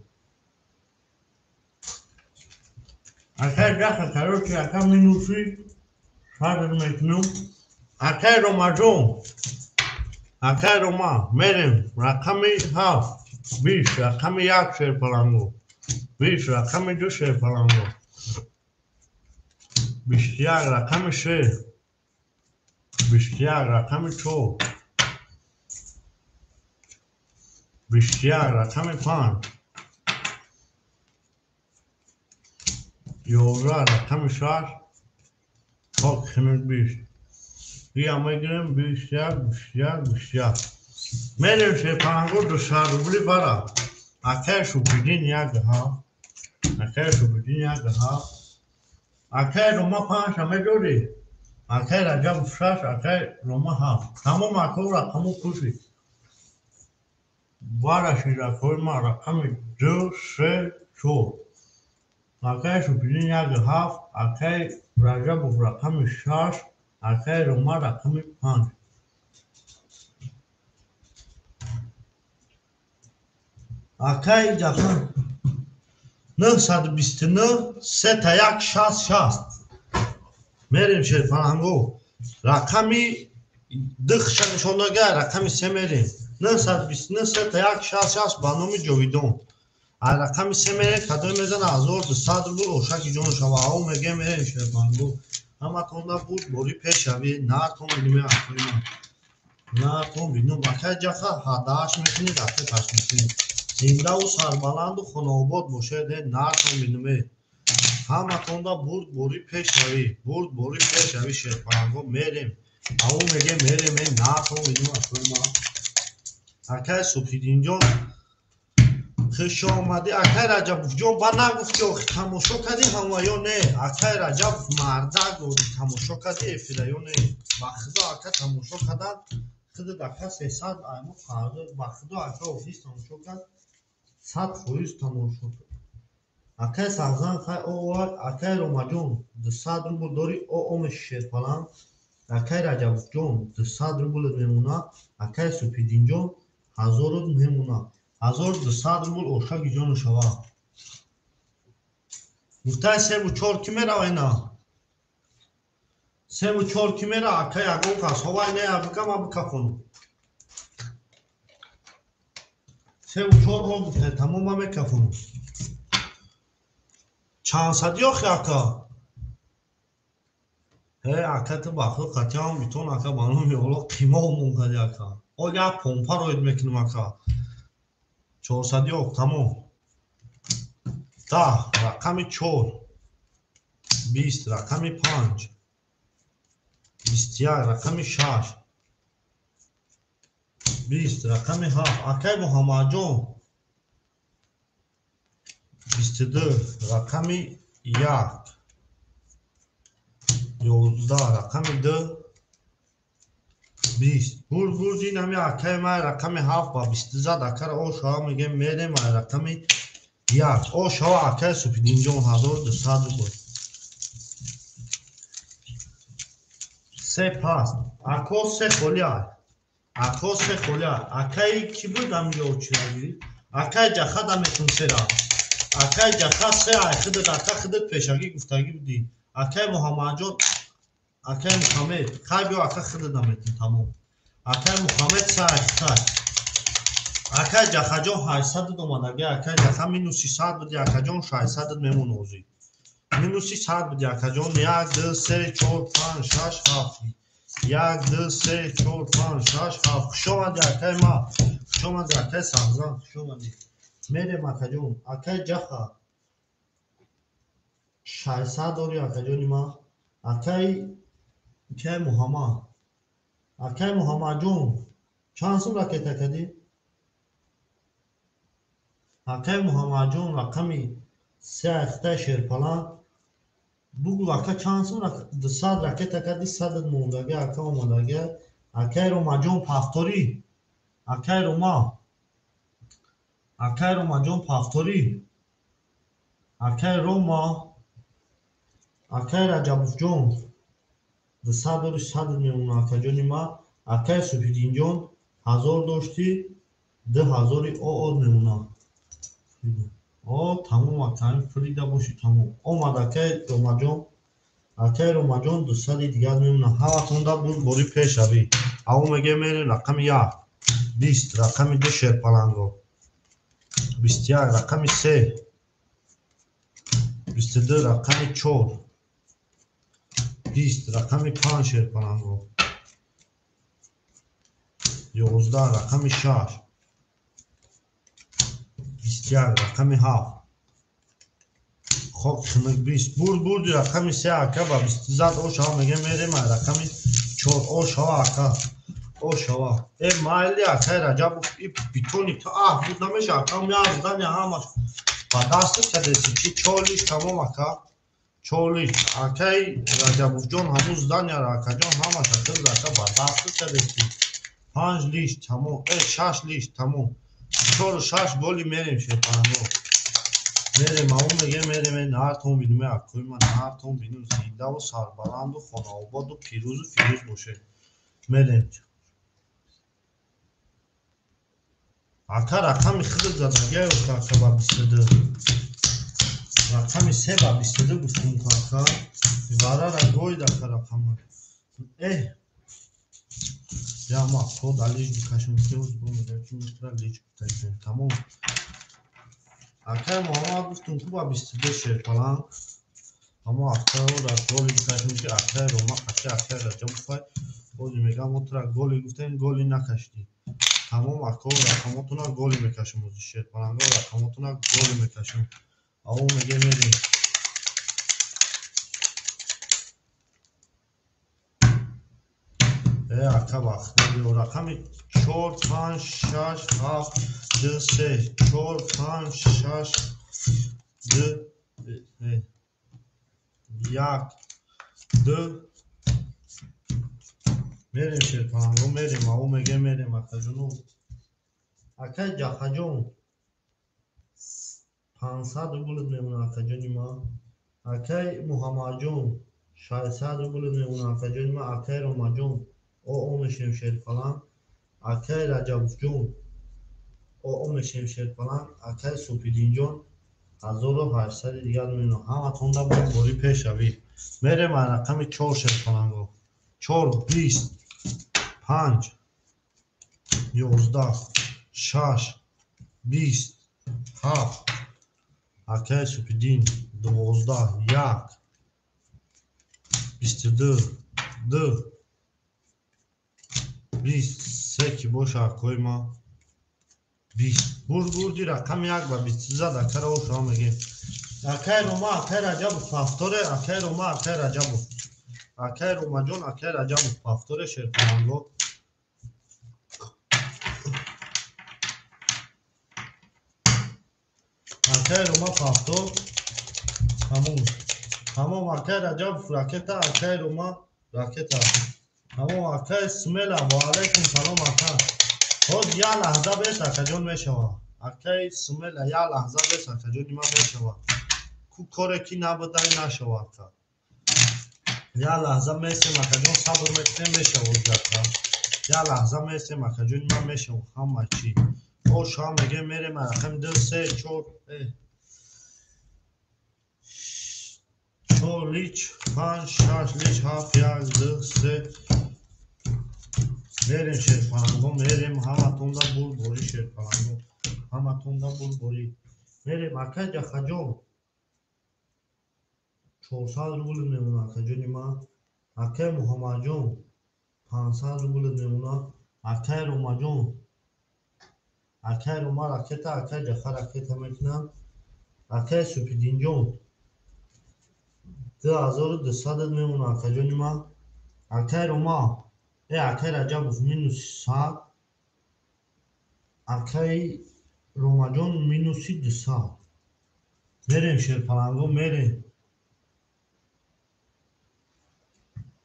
A: اکای جخا کروچی اکا مینوفی شاید میکنم اکای روما جون اکای روما میریم رقمی 7 20 رقمی 1 شیر پلانگو 20 رقمی 2 شیر پلانگو 21 رقمی 3 21 رقمی 4 21 رقمی 5 11 رقمی 6 خاک خمید 20 بیا میگیریم 21 میریم شیر پلانگو 200 روبلی برا اکای سپیدین یک ها اکای سپیدین یک ها اکای روما 5 همه دوری اکای رجب 6 اکای روما 7 تمام اکو رقمو کشی بارشی رقم ما رقمی 2 3 4 اکای سپیدین یک 7 اکای رجب رقمی 6 اکای روما رقمی 5 اکای جهان 929 3 تا 1 60 میریم شیر پلانگو رقمی دخشن شوناگر رقمی 3 میریم 929 3 تا 1 60 با نام جویدون رقمی 3 میریم کدوی میزن 1200 رو روشکی جون شما او میگه میریم شیر پلانگو همه تونده بود بوری پیش شوی نه تون بینیم اکوی من نه تون بینیم بکر جخه هداش میکنی رفته پس میکنی زنده و سربلند و خانوباد باشه ده نه تون بینیم همه تونده بود بوری پیش شوی شیر پلانگو میریم او میگه میریم نه تون بینیم اکوی من اکای سپیدین جون خوش آمدی اکای رجب جون با نگفتی آخی تماشا کردی همه یا نه اکای رجب مرده گفتی تماشا کردی افیده یا نه بخدا اکای تماشا کردن خود دکا 300 ایمو فرده بخدا اکای آفیس تماشا کرد 100% تماشا کرد اکای سغزان خواهی او اکای روما جون 200 روبل داری او اومش شیر پلان اکای رجب جون 200 روبل میمونه اکای سپیدین جون 1000 мемуна 1200 рубл оша гиҷону шава гуфтаи 3-4 ки мерава ина 3-4 ки мера ака ягон кас ҳовай не абикама бикафону 3-4 ҳо гуфта тамома мекафону чанд сади охи ака ака ту бахто қатиам битон ака баноми ола қимол монкади ака ол як помпа роид мекунам ака 400 ох тамом 10 рақами 4 20 рақами 5 21 рақами 6 20 рақами 7 акай муҳаммадҷон 22 рақами 1 11 рақами 2 20 бурди нами акай май рақами 7 ба 20 акара о шава мегем мерем май рақами 1 о шава акай супидинҷон 1200 рубл се паст ако се холиай ако се холиай акай ки будам ёчираги акай ҷахада метун сера акай ҷаха се ай хидат ака хидат пешаги гуфтаги буди акай муҳаммадҷон акай мухаммед хай биё ака хидат наметун тамом акай мухаммед се ай хитай акай ҷахаҷон 800 омадаги акай ҷаха минуси 100 буди акаҷон 600 мемон озӣ минуси 100 буди акаҷон 1 2 3 4 5 6 7 1 2 3 4 5 6 7 хушомади акай ма хушомади акай сабзан хушомади мерем акаҷон акай ҷаха 600 дори акаҷони ма акай кай муҳаммад акай муҳаммадҷон чанд сум ракета кади акай муҳаммадҷон рақами 3 ахтай шерпалан бугу ака чанд сум 200 ракета кади 100 мондаги ака омадаги акай ромаҷон пафтори акай ромаҷон пафтори акай рома акай раҷабовҷон 200 дори 100 мемона акаҷони ма акай супидинҷон 1000 дошти 2000 од мемона тамом акаи пурида боши тамом омад акай ромаҷон 200 дигар мемона ҳаватонда буд бори пешави аво меге мерем рақами 1 20 рақами 2 шерпаланго 21 рақами 3 22 рақами 4 20 рақами 5 шерпаланго 11 рақами 6 21 рақами 7 хоб хунак 20 бурди рақами 3 ака ба 20 о шава мега мерем рақами 4 о шава ака о шава майли акай раҷабов и битони то буд намеша ака меарзан ҳамаш ба дастат кадеси чи 4 лиш тамом ака 4 лиш акай раҷабовҷон ҳамун зданяра акаҷон ҳамаш аказ ака ба дастат кадеси 5 лиш тамом 6 лиш тамом 4-6 голи мерем шерпанго мерем аво мега мерем нартон бинуме акои ман нартон бину зиндаву сарбаланду хонаободу пирӯзу фирӯз боше мерем ака рақами хидат задагиай ака ба 22 рақами 3 ба 22 гуфтум ака варара гоид ака рақама яма ход алиш бикашум кеуз бомеда ки мустра лич бутайсен тамом акай муҳаммад гуфтум ку ба 22 шерпалан амо афтаро дар голи бикашум ки акай рома қаши акай раҷабовай бози мегам отра голи гуфтем голи накашди тамом ако рақамотуна голи мекашум ози шерпаланго рақамотуна голи мекашум аво мега мерем ака вақтаби рақами 4 5 6 7 2 3 4 5 6 2 1 2 мерем шерпанго мерем аво мега мерем акаҷону акай ҷахаҷон 500 рубл мемона акаҷони ма акай муҳаммадҷон 600 рубл мемона акаҷони ма акай ромаҷон о мешем шерпалан акай раҷабовҷон او میشیم falan اکای سوپیدینجون 1800 دیگر می‌بینم همه تونده بود باری پیش روی میره من رقم 4 falan گفت 4 20 5 11 6 20 7 اکای سوپیدین 12 1 22 2 20 سکی باشه اکای ما 20 بردی رقم 1 و 20 زد اکای رو شما میگیم اکای روما اکای رجب پافتوره اکای روما اکای رجب اکای روما جون اکای رجب پافتوره شرپانگو اکای روما پافتور همون اکای رجب راکتا اکای روما راکتا همون اکای سمیلا و علیکم سلام اکای خود یا لحظه بیست اکای جون میشوا اکای سمیلا یا لحظه بیست اکای جون ما میشوا کو کاره کی نبودای نشوا اکای یا لحظه میسیم اکای جون صبر میکنیم میشوا اکای یا لحظه میسیم اکای جون ما میشوا همه چی او شما میگه میره من رقم 2 3 4 4 لیچ 5 6 لیچ 7 1 2 3 میریم شرپانگو میریم همه تونده بول بوری شرپانگو همه تونده بول بوری میریم اکای جخا جون 400 روبل میمونه اکای جونی ما اکای محمد جون 500 روبل میمونه اکای روما جون اکای روما راکتا اکای جخا راکتا میکنم اکای سوپیدین جون 2200 میمونه اکای جونی ما اکای روما اکای رجب مینوس 100 اکای روما جون مینوسی 200 میریم شرپانگو میریم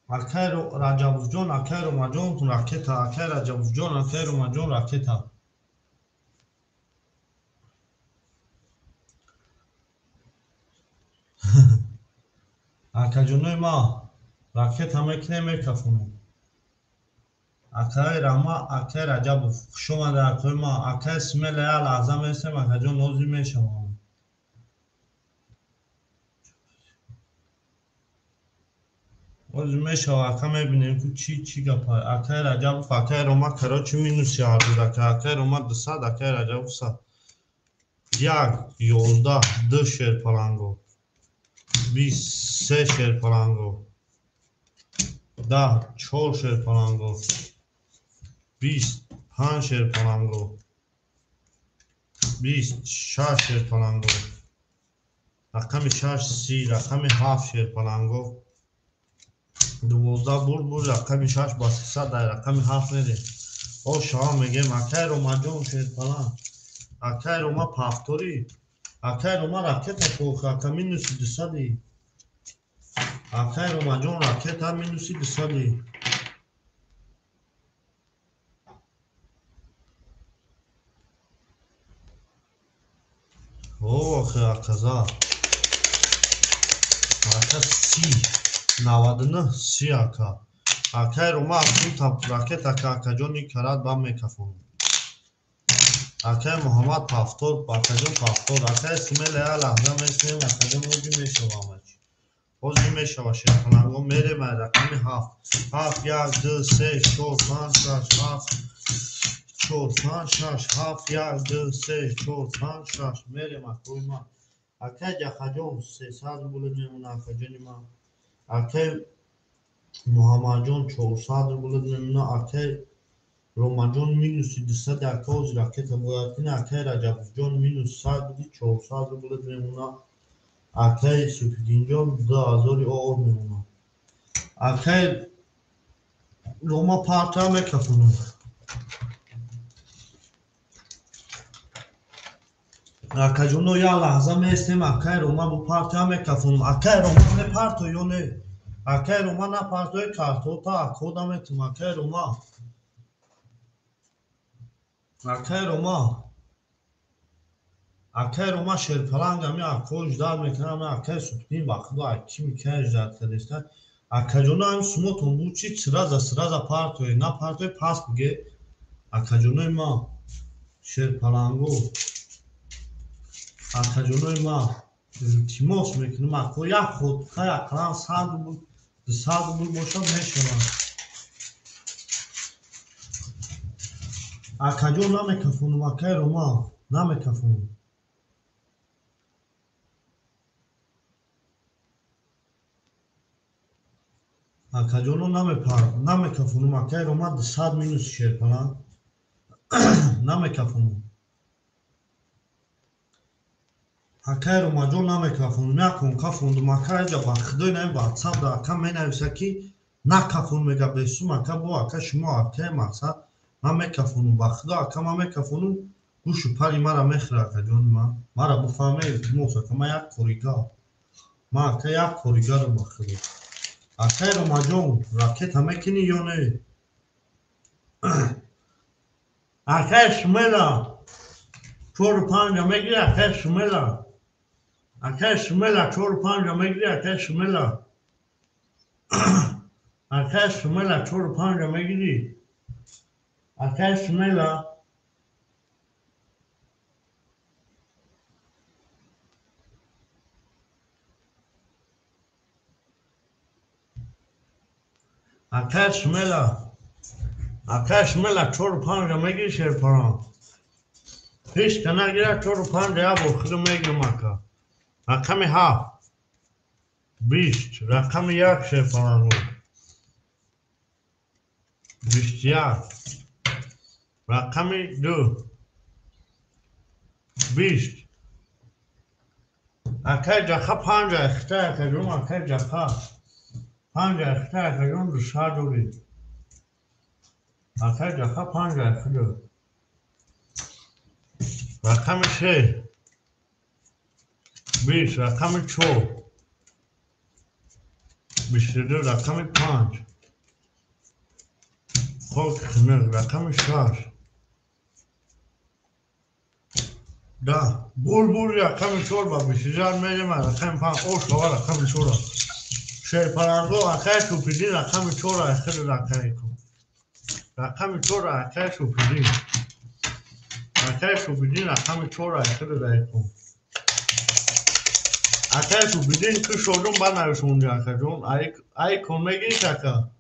A: اکای رجب جون اکای روما جون راکتا اکای رجب جون اکای روما جون راکتا اکای جونوی ما راکتا میکنه میکفونو اکای راما اکای رجب شما در اکای ما اکای سمیل یا لحظه میسیم اکای جون نوزی میشم نوزی میشم اکای میبینیم که چی گپای اکای رجب اکای روما کراچی مینوسی آردو اکای روما 200 اکای رجب 100 1 11 2 شرپانگو 20 3 شرپانگو 10 4 شرپانگو 20 5 شرپانگو 20 6 شرپانگو رقم 6 30 رقم 7 شرپانگو 12 بود رقم 6 با 300 در رقم 7 میده او شما میگه اکای روما جون شرپانگ اکای روما پافتوری اکای روما راکت پوخ اکای مینوسی 200 اکای روما جون راکت هم مینوسی 200 او آخه اکازا اکا 30 99 30 اکا اکای روما اکون تا راکت اکا جونی کرد با میکفون اکای محمد پافتور اکا جون پافتور اکای سمیل یا لحظه میسیم اکا جون اوزی میشه آمد اوزی میشه و شرپانگو میره من رقم 7 7 1 2 3 4 5 6 7 4 5 6 7 1 2 3 4 5 6 میره اکوی ما اکای جخا جون 300 روبل میمونه اکا جونی ما اکای محمد جون 400 روبل میمونه اکای روما جون مینوسی 200 اکاوز راکت بایدین اکای رجب جون مینوس 100 بودی 400 روبل میمونه اکای سوپیدین جون 2000 آور میمونه اکای روما پارتا میکفونه اکای جونو یا لحظه میستیم اکای روما بو پارتا میکفونه اکای روما نه پارتو یا نه اکای روما نه پارتوی کارتو تا اکودا میتیم اکای روما اکای روما اکای روما شرپلنگ همی اکوش دار میکنم اکای سوپیدین باخدو اکی میکش داد کدشتن اکای جونو هم سموتون بو چی سرازا پارتوی نه پارتوی پاس بگه اکای جونوی ما شرپلنگو آکاجونوی ما تیموس میکنم اکو یک خود خیلی کلان صد بود باشد میشوند آکاجون نمیکفونم اکای رو ما نمیکفونم آکاجونو نمیکفونم اکای رو ما صد مینوس شرپلنگ نمیکفونم اکای رو ما جو نمیکفونم نکن کفوندم اکای جا با خدای نیم با واتساپ دا اکا می نویسه که نکفون میگه بیستم اکا با اکا شما اکای مقصد من میکفونم با خدا اکا من میکفونم گوش و پری مرا میخوره اکا جون مرا بفهمه التماس اکا من یک کوریگا من اکا یک کوریگا رو با خدا اکای رو ما جون راکت هم میکنی یا نه اکای شمیلا 4 و 5 میگیری اکای شمیلا اکای شمیلا 4 و 5 میگیری اکای شمیلا اکای شمیلا 4 و 5 میگیری اکای شمیلا اکای شمیلا 4 و 5 میگیری شرپران هیچ که نگیره 4 و 5 یا با خود میگیرم اکا رقم 7 20 رقم 1 شرپران 21 رقم 2 20 اکای جاخه 5 اخته اکا جون اکای جاخه 5 اخته اکا جون دو سا دوری اکای جاخه 5 اخته رقم 3 20 رقم 4 22 رقم 5 خود خنر رقم 6 ده بول رقم 4 با 20000 میدیم رقم 5 اوش و رقم 4 شرپرنگو اکای سوپیدی رقم 4 اخیر رقم کن رقم 4 اکای سوپیدی رقم 4 اخیر رقم کن اکای سوپیدی که شدون با نرسوندی اکا جون ای کن میگیش اکا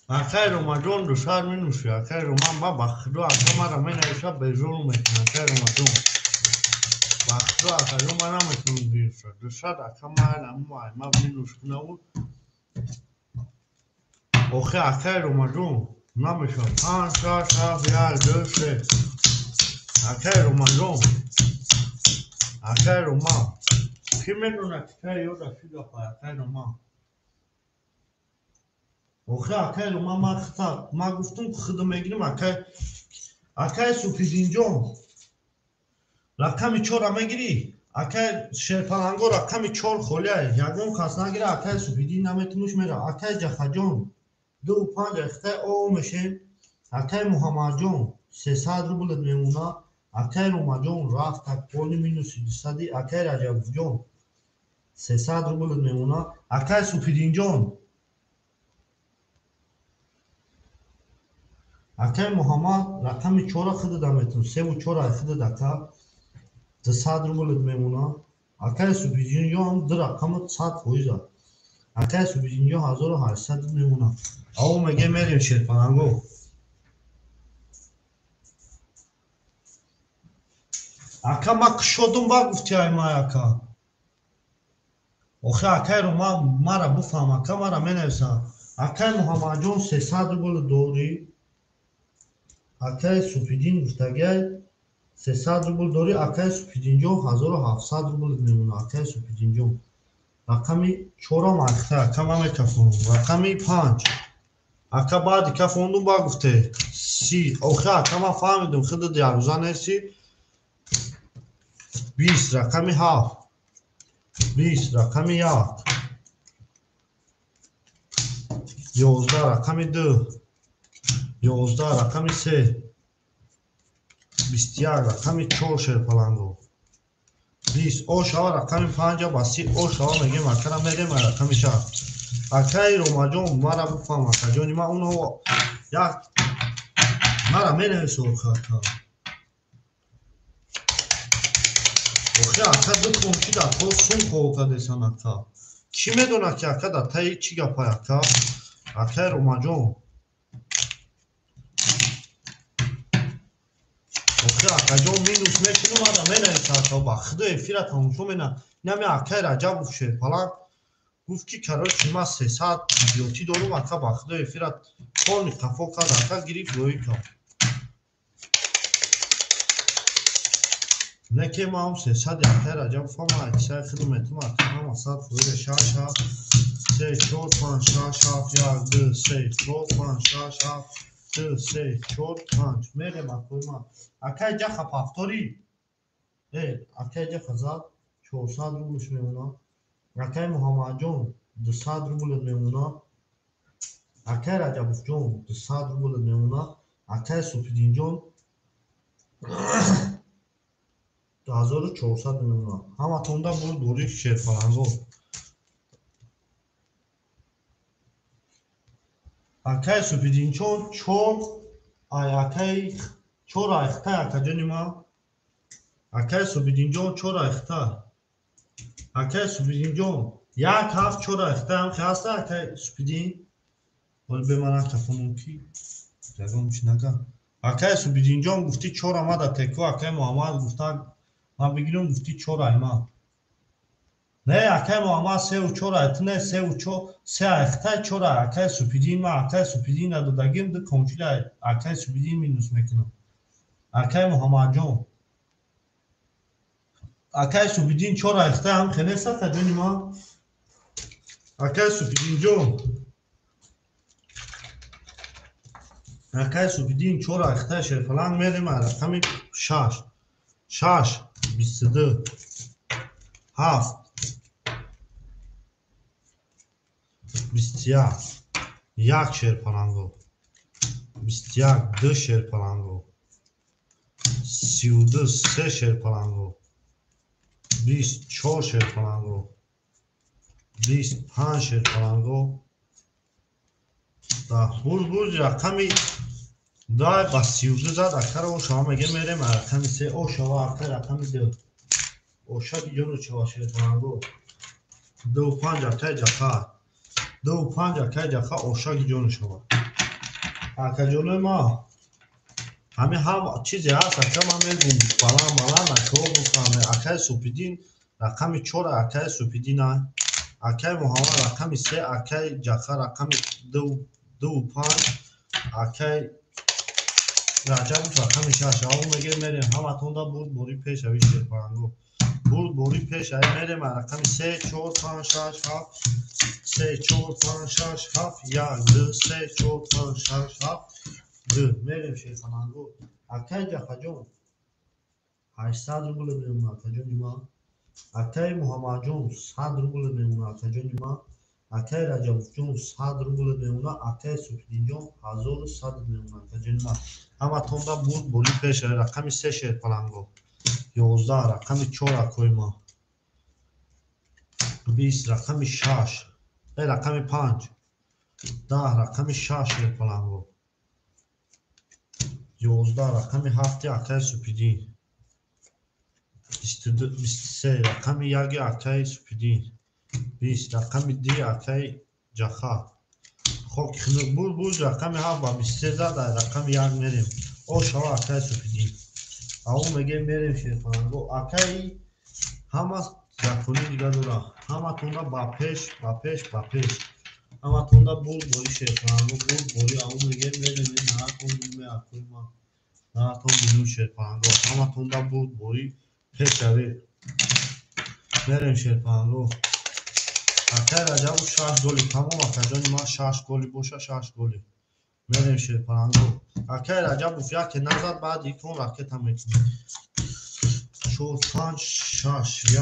A: اکای رو ما جون 200 مینوشی اکای رو من با بخدو اکا مرا می نویشه بیزون میکنه اکای رو ما جون بخدو اکا جون من نمیتونم بیرشه 200 اکا ما مینوش کنه بود اوخی اکای رو ما جون نمیشه 5 6 7 1 2 3 اکای رو ما جون اکای رو ما کی میدونه که یو رسید اکای رو ما اوخی اکای رو ما خطاب ما گفتم که خودم میگیرم اکای سوپیدین جون رقم 4 میگیری اکای شرپلنگو رقم 4 خولیه یکون کس نگیره اکای سوپیدین نمیتونوش میره اکای جخه جون 2 و 5 اخته او میشه اکای محمد جون 300 روبل میمونه اکای روما جون رفت تکونی مینوسی 200 اکای رجب جون 300 روبل میمونه اکای سوپیدین جون اکای محمد رقم 4 خود دمیتون 3 و 4 خود دکا 200 روبل میمونه اکای سوپیدین جون در رقم 100 خویزه اکای سوپیدین جون 1800 میمونه او میگه میریم شرپلنگو اکا ما کشودم با گفتی ای ما اکا اوخی اکای رو مرا بفهم اکا مرا می نویسه اکای محمد جون 300 روبل دوری اکای سوپیدین گفتگه 300 روبل دوری اکای سوپیدین جون 1700 روبل میمونه اکای سوپیدین جون رقم 4 مخته اکا ما میکفونم رقم 5 اکا بعد کفوندم با گفته 30 اوخی اکا ما فهمیدم خود دیاروزا نیستی 20 رقم 7 20 رقم 1 11 رقم 2 11 رقم 3 21 رقم 4 شرپلنگو 20 او شوا رقم 5 با 30 او شوا میگیم اکرم میدیم رقم 4 اکای روما جون مرا بفهم اکا جونی ما اونو یک هر من سوخه تا اوخی اکا دو کنچی دا تو سون خوکا دیسان اکا کی میدونه که اکا دا تایی چی گپای اکا اکا روما جون اوخی اکا جون مینوس میکنم آده مینه ایسا اکا با خدا افیره تموشو مینه نمی اکا رجب بفشه پلان گفت که کراچی ما 300 بیوتی دارم اکا با خدا افیره کل کفو کد اکا گریف روی کن نکه ما هم 300 اکا رجب فما اکسای خدمتم اکا هم اصاد فویر شاشا 3 4 5 6 7 1 2 3 4 5 6 7 2 3 4 5 میرم اکوی ما اکای جا خب افتاری اکای جا خزاد 400 روبلش میمونا اکای محمد جون 200 روبلت میمونا اکای رجب جون 200 روبلت میمونا اکای سوپیدین جون 2400 میمونا همه تونده بود دوری شیر فلنگو اکای سوپیدین چون چون اکای چور ایخته اکا جونی ما اکای سوپیدین جون چور ایخته اکای سوپیدین جون یک هفت چور ایخته هم خواسته اکای سوپیدین ولی بمانه کفمون کی جگم چی نگم اکای سوپیدین جون گفتی چور آمده تکو اکای محمد گفته من بگیرم گفتی چور ایما نه اکای محمد 3 و 4 ایتنه 3 و 4 3 ایخته چور اکای سوپیدین ما اکای سوپیدین دادگیم ده کنچیل اکای سوپیدین مینوس میکنم اکای محمد جون اکای سوپیدین چور ایخته هم خیلی سخت جونی ما اکای سوپیدین جون اکای سوپیدین چور ایخته شیر فلان میریم رقم 6 6 22 7 21 یک شیر فلانگو 21 2 شیر فلانگو 32 3 شیر فلانگو 24 شیر فلانگو 25 شیر فلانگو دا بول رقمی دای با 32 زد اکر او شما میگه میریم رقم 3 او شما اکر رقم 2 او شاکی جونو چوا شیر فلانگو 2 و 5 اکر جخا 2 و 5 اکر جخا او شاکی جونو شما اکر جونو ما همه هم چیزی هست اکر ما میگم بلان اکر بکنم اکر سوپیدین رقم 4 اکر سوپیدین های اکای محمد رقم 3 اکای جعفر رقم 2 و 5 اکای رجب رقم 6 اون میگه میریم همتون دا بود بوری پیش اوی شیر پرنگو بود بوری پیش اوی میریم رقم 3 4 5 6 7 3 4 5 6 7 1 2 3 4 5 6 7 2 میریم شیر پرنگو اکای جعفر جون 800 روبل میمونه اکای جون ما اکای محمد جون 100 روبل میمونه اکای جون ما اکای رجب جون 100 روبل میمونه اکای سوپیدین جون 1100 میمونه اکای جون ما همه تونده بود بولی پیش رقم 3 شیر پلنگو 11 رقم 4 اکای ما 20 رقم 6 رقم 5 10 رقم 6 شیر پلنگو 11 رقم 7 اکای سوپیدین 23 رقم 1 اکای سوپیدین 20 رقم 2 اکای جخا خب خنک بود رقم 7 و 23 زد رقم 1 میریم او شما اکای سوپیدین او میگه میریم شیر پلنگو اکای همه زفونی دیگه دورا همه تونده با پیش همه تونده بود بولی شیر پلنگو بود بولی او میگه میریم نهتون میمه اکوی ما نهتون بینون شیر پلنگو همه تونده بود بولی پیش اوی میریم شیر پلنگو اکای رجب 6 گلی تمام اکای جانی ما 6 گلی باشه 6 گلی میریم شیر پلنگو اکای رجب بفیا که نزد بعد یکون راکت هم میکنیم 4 5 6 1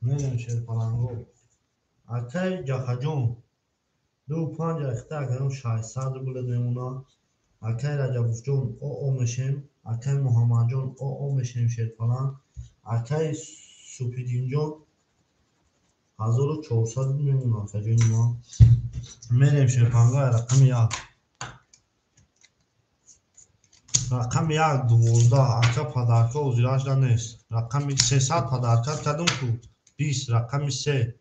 A: میریم شیر پلنگو اکای جخا جون 2 و 5 اخته اگرم 600 روبل میمونه اکای رجب جون او میشیم اکای محمد جون او میشیم شیر پلنگ اکای سوپیدین جون 1400 میمونه آقا جون ما. میریم شیرپانگاه رقم یک. رقم یک 12 اکا پدرکا وزیراش نیست. رقم 300 پدرکا کدوم کو 20. رقم 3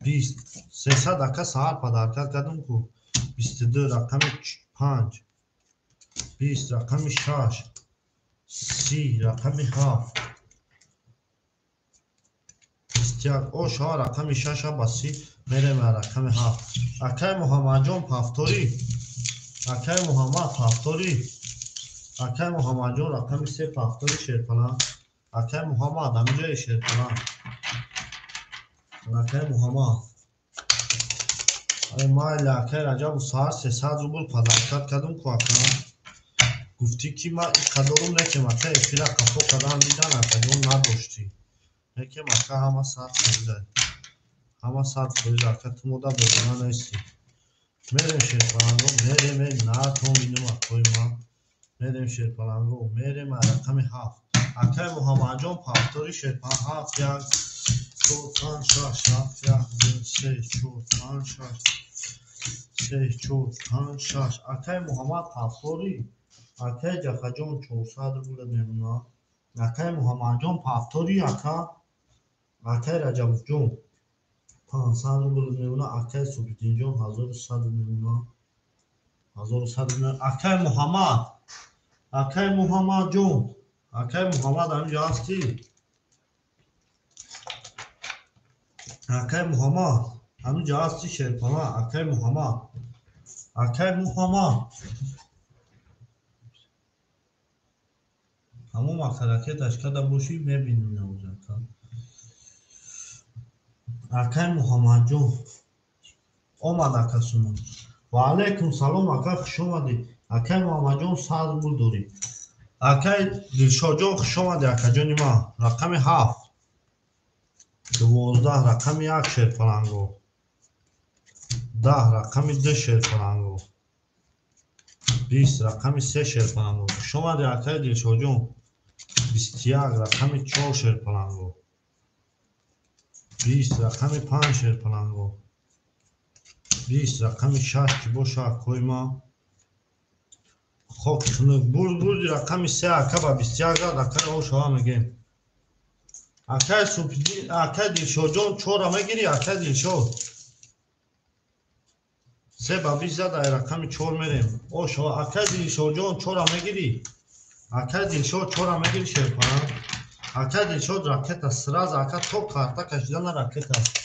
A: 20. 300 اکا سهر پدرکا کدوم کو 22. رقم 5 20. رقم 6 30. رقم 7 21. او شما رقم 6 بسی میریم رقم 7. اکای محمد جان پفتوری. اکای محمد پفتوری. اکای محمد جان رقم 3 پفتوری شیرپلان. اکای محمد همینجای شیرپلان. اکای محمد مایل اکای رجب و سهر 300 روبل پدرکت کدوم کو اکا گفتی که ما قدرم نکم اکای فیلا کفو کدام دیدن اکا جون نداشتی نکم اکا همه ساعت خریده همه ساعت خریده اکا تو مودا بدونه نیستی. میریم شیرپلانگو میریم نه تو مینوم اکای ما میریم شیرپلانگو میریم رقم 7. اکای محمد جان پفتوری شیرپلان 7 یک 4 5 6 7 1 2 3 4 5 6 3 4 5 6. اکای محمد پفتوری. اکای جخا جان 400 روبل میمونه. اکای محمد جان پفتوری اکا. اکای رجب جان 500 روبل میمونه. اکای سوبیدین جان 1100 میمونه. 1100 میمونه. اکای محمد. اکای محمد جان. اکای محمد همینجا هستی. اکای محمد همینجا هستی شیرپلان. اکای محمد. اکای محمد همون مکترکه تشکده باشی میبینیم نوزه اکای محمد جان اومد اکا سنو و علیکم سلام اکا خوش اومدی. اکای محمد جان 100 روبل داری. اکای دلشاد جان خوش اومدی اکا جانی ما. رقم 7 12. رقم 1 شیرپلانگو 10. رقم 2 شیرپلانگو 20. رقم 3 شیرپلانگو خوش اومدی اکای دلشاد جان. 21. رقم 4 شیرپلانگو 20. رقم 5 شیرپلانگو 20. رقم 6 که باشه اکای ما خوب کنه بود رقم 3 اکا با 21 رقم او شما میگیم. اکای سوپیدی اکای دلشاد جان 4 میگیری اکای دلشاد 3 با 20 در رقم 4 میریم. او شما اکای دلشاد جان 4 میگیری. اکای دلشاد 4 میگیری شیرپلان. اکای دلشاد راکت سراز اکا تو کارتا کشیدن راکت است.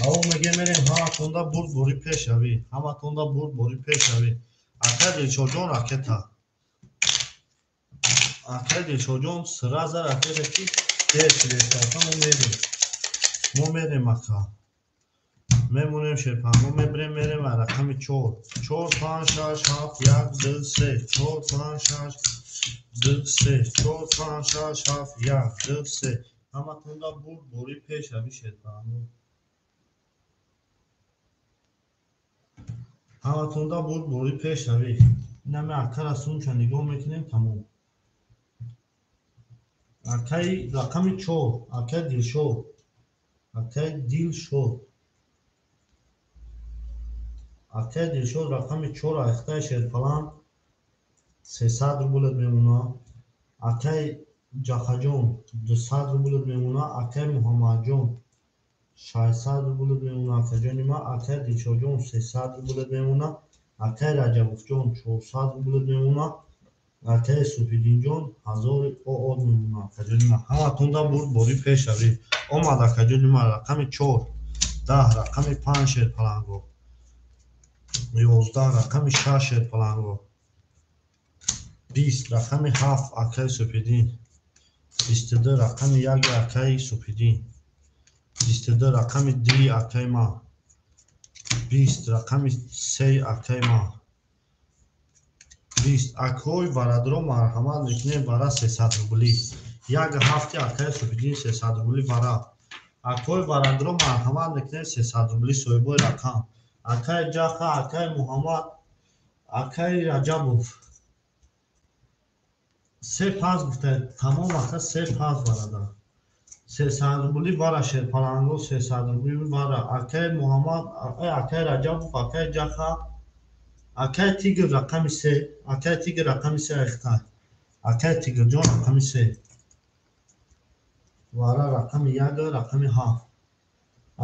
A: او میگه میریم همه تونده برد بوری پیش شوی. همه تونده برد بوری پیش شوی. اکای دلشاد جان راکت ها. اکای دلشاد جان سراز راکت کی دیش دیشتا مو میریم. مو میریم اکا. میمونیم شیرپلان مو میبریم میریم رقم 4 4 5 6 7 1 2 3 4 5 6 2 3 4 5 6 7 1 2 3 همه تونده برد بوری پیش شوی شیرپلان. همه تونده برد بوری پیش شوی. نمی اکا رسون چه نگاه میکنیم تموم. اکای رقم 4 اکای دلشاد. اکای دلشاد اکای دلشاد رقم 4 اختای شیرپلان 300 روبل میمونه. اکای جخا جان 200 روبل میمونه. اکای محمد جان 600 روبل میمونه اکا جانی ما. اکای دلشاد جان 300 روبل میمونه. اکای رجب جان 400 روبل میمونه. اکای سوپیدین جان 1000 او میمونه اکا جانی ما. همه تونده برد بوری پیش شوی. اومد اکا جانی ما رقم 4 10. رقم 5 شیرپلانگو 11. رقم 6 شیرپلانگو 20. رقم 7 اکای سوپیدین 22. رقم 1 اکای سوپیدین 22. رقم 2 اکای ما 20. رقم 3 اکای ما 20. اکای برادرو مرحمت میکنیم برای 300 روبلی. یک هفته اکای سوپیدین 300 روبلی برای اکای برادرو مرحمت میکنیم 300 روبلی سویبوی رقم. اکای جاخا اکای محمد اکای رجبوف 3 5 گفته تمام اکا 3 5 برادر 300 рубли вара шерпаланго 300 рубли вара акай муҳаммад акай раҷабов акай ҷаха акай тигр рақами 3 акай тигр рақами 3 ахта акай тигрҷон рақами 3 вара рақами 1 рақами 7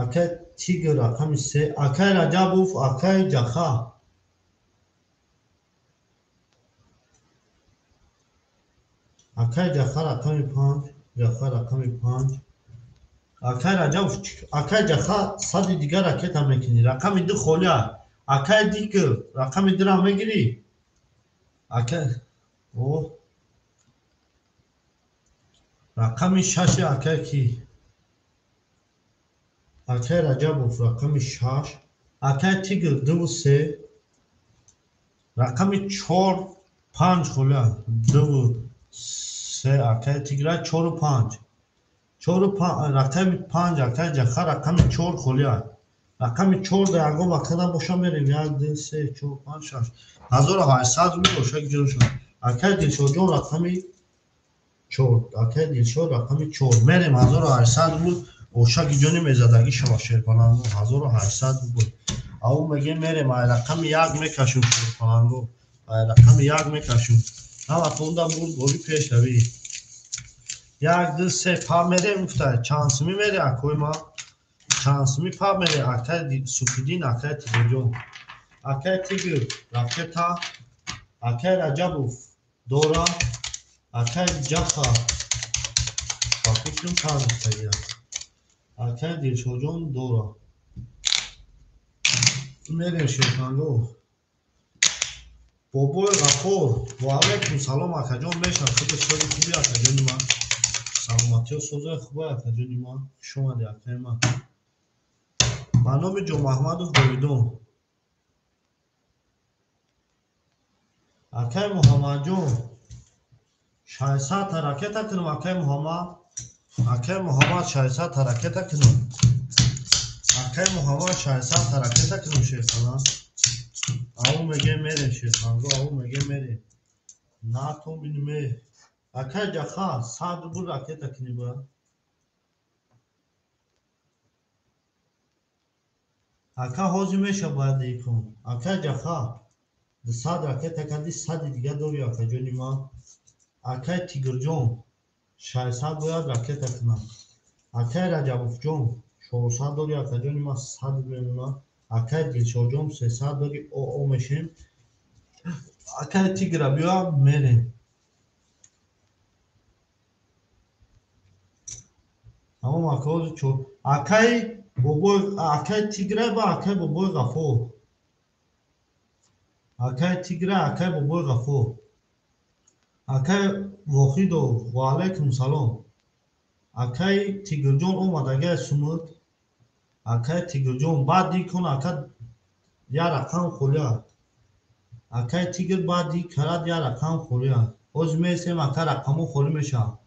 A: акай тигр рақами 3 акай раҷабов акай ҷаха акай ҷаха рақами 5 ҷаха рақами 5 акай раҷабов акай ҷаха сади дигар ракета мекунӣ рақами 2 холия акай тигр рақами 2 ра мегирӣ акай о рақами 6 акай ки акай раҷабов рақами 6 акай тигр 2 3 рақами 4 5 холия 2 3 акай тигра 4 5 4 рақами 5 акай ҷаха рақами 4 холия рақами 4 да ягон вақта боша мерем 1 2 3 4 5 6 1800 рубли бошак ҷон шуд акай дилшодҷон рақами 4 акай дилшод рақами 4 мерем 1800 рубли ошаки ҷони мезадаги шава шерпаланго 1800 рубли ав мегем мерем ай рақами 1 мекашум шерпаланго ай рақами 1 мекашум ава тунда бур боли пеш рави 1 2 3 па мерем гуфта чансми мере акой ма чансми па мере акай супидин акай тигрҷон акай тигр ракета акай раҷабов дора акай ҷаха факиштум кар гуфтагия акай дилшодҷон дора мерем шерпаланго бобои ғафур ва алайкум салом акаҷон мешав худи сози хуби акаҷони ман саломатиё созаи хуба акаҷони ман хуш омади акаи ман ба номи ҷомаҳмадов довидон акай муҳаммадҷон 600 та ракета кунам акай муҳаммад 600 та ракета кунам акай муҳаммад 600 та ракета кунам шерпалан ав мегем мерем шерпаланго ав мегем мерем на тон биниме акай ҷаха 100 рубл ракета куниба ака ҳозир меша бояд дикум акай ҷаха 200 ракета кади 100 дига дори акаҷони ман акай тигрҷон 600 бояд ракета кунам акай раҷабовҷон 400 дори акаҷони ман 100 мемонад акай дилшодҷон 300 дори о мешем акай тигра биё мерем тамом акаҳози чор акай бобои акай тигра ба акай бобои ғафур акай тигра акай бобои ғафур акай вохидов ва алайкум салом акай тигрҷон омадагай сумуд акай тигрҷон баъд дикун ака я рақам холияд акай тигр баъд ди карад я рақам холияд ҳозир месем ака рақамо холӣ мешавад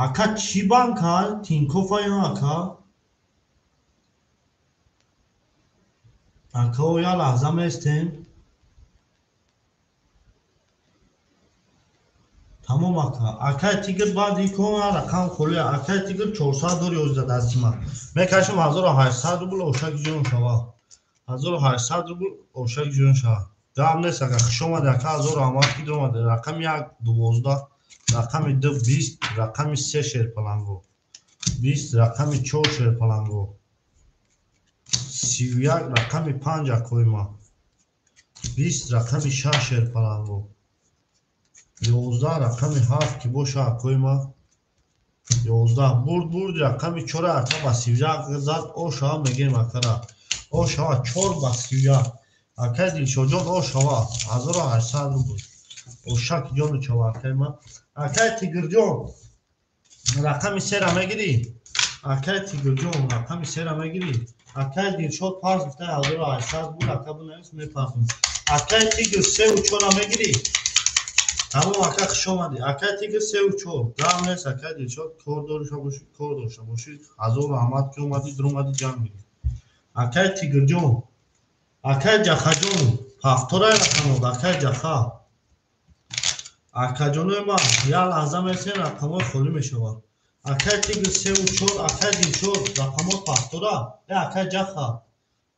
A: ака чӣ банка тинкофа ё ака акао я лаҳза местем тамом ака акай тигр баъди кун рақам холия акай тигр 400 дори озда дасти ман мекашам 1800 рубл ошаки ҷон шава 1800 рубл ошаки ҷон шава гап нест ака хуш омади ака 1000 аҳмад ки омади рақами 1 12 рақами 2 20 рақами 3 шерпаланго 20 рақами 4 шерпаланго 31 рақами 5 акои ман 20 рақами 6 шерпаланго 11 рақами 7 ки боша акои ман 11 бурд рақами 4 ака ба 31 зад о шава мегем акара о шава 4 ба 31 акай дилшодҷон о шава 1800 рубл ошаки ҷону чава акаи ман акай тигрҷон рақами 3 ра мегирӣ акай тигрҷон рақами 3 ра мегирӣ акай дилшод пас гуфта 1800 рубл ака бинавис мепарсум акай тигр 3 ва 4 ра мегирӣ тамом ака хуш омадӣ акай тигр 3 ва 4 гам нест акай дилшод кор дошта бошӣ 1000 аҳмад ки омадӣ дуромадӣ ҷанг бигир акай тигрҷон акай ҷахаҷон 70 рақамод акай ҷаха акаҷонои ман як лаҳза месем рақамот холӣ мешавад. Акай тигр 3 و 4 акай Дилшод рақамот пахтора акай ҷаха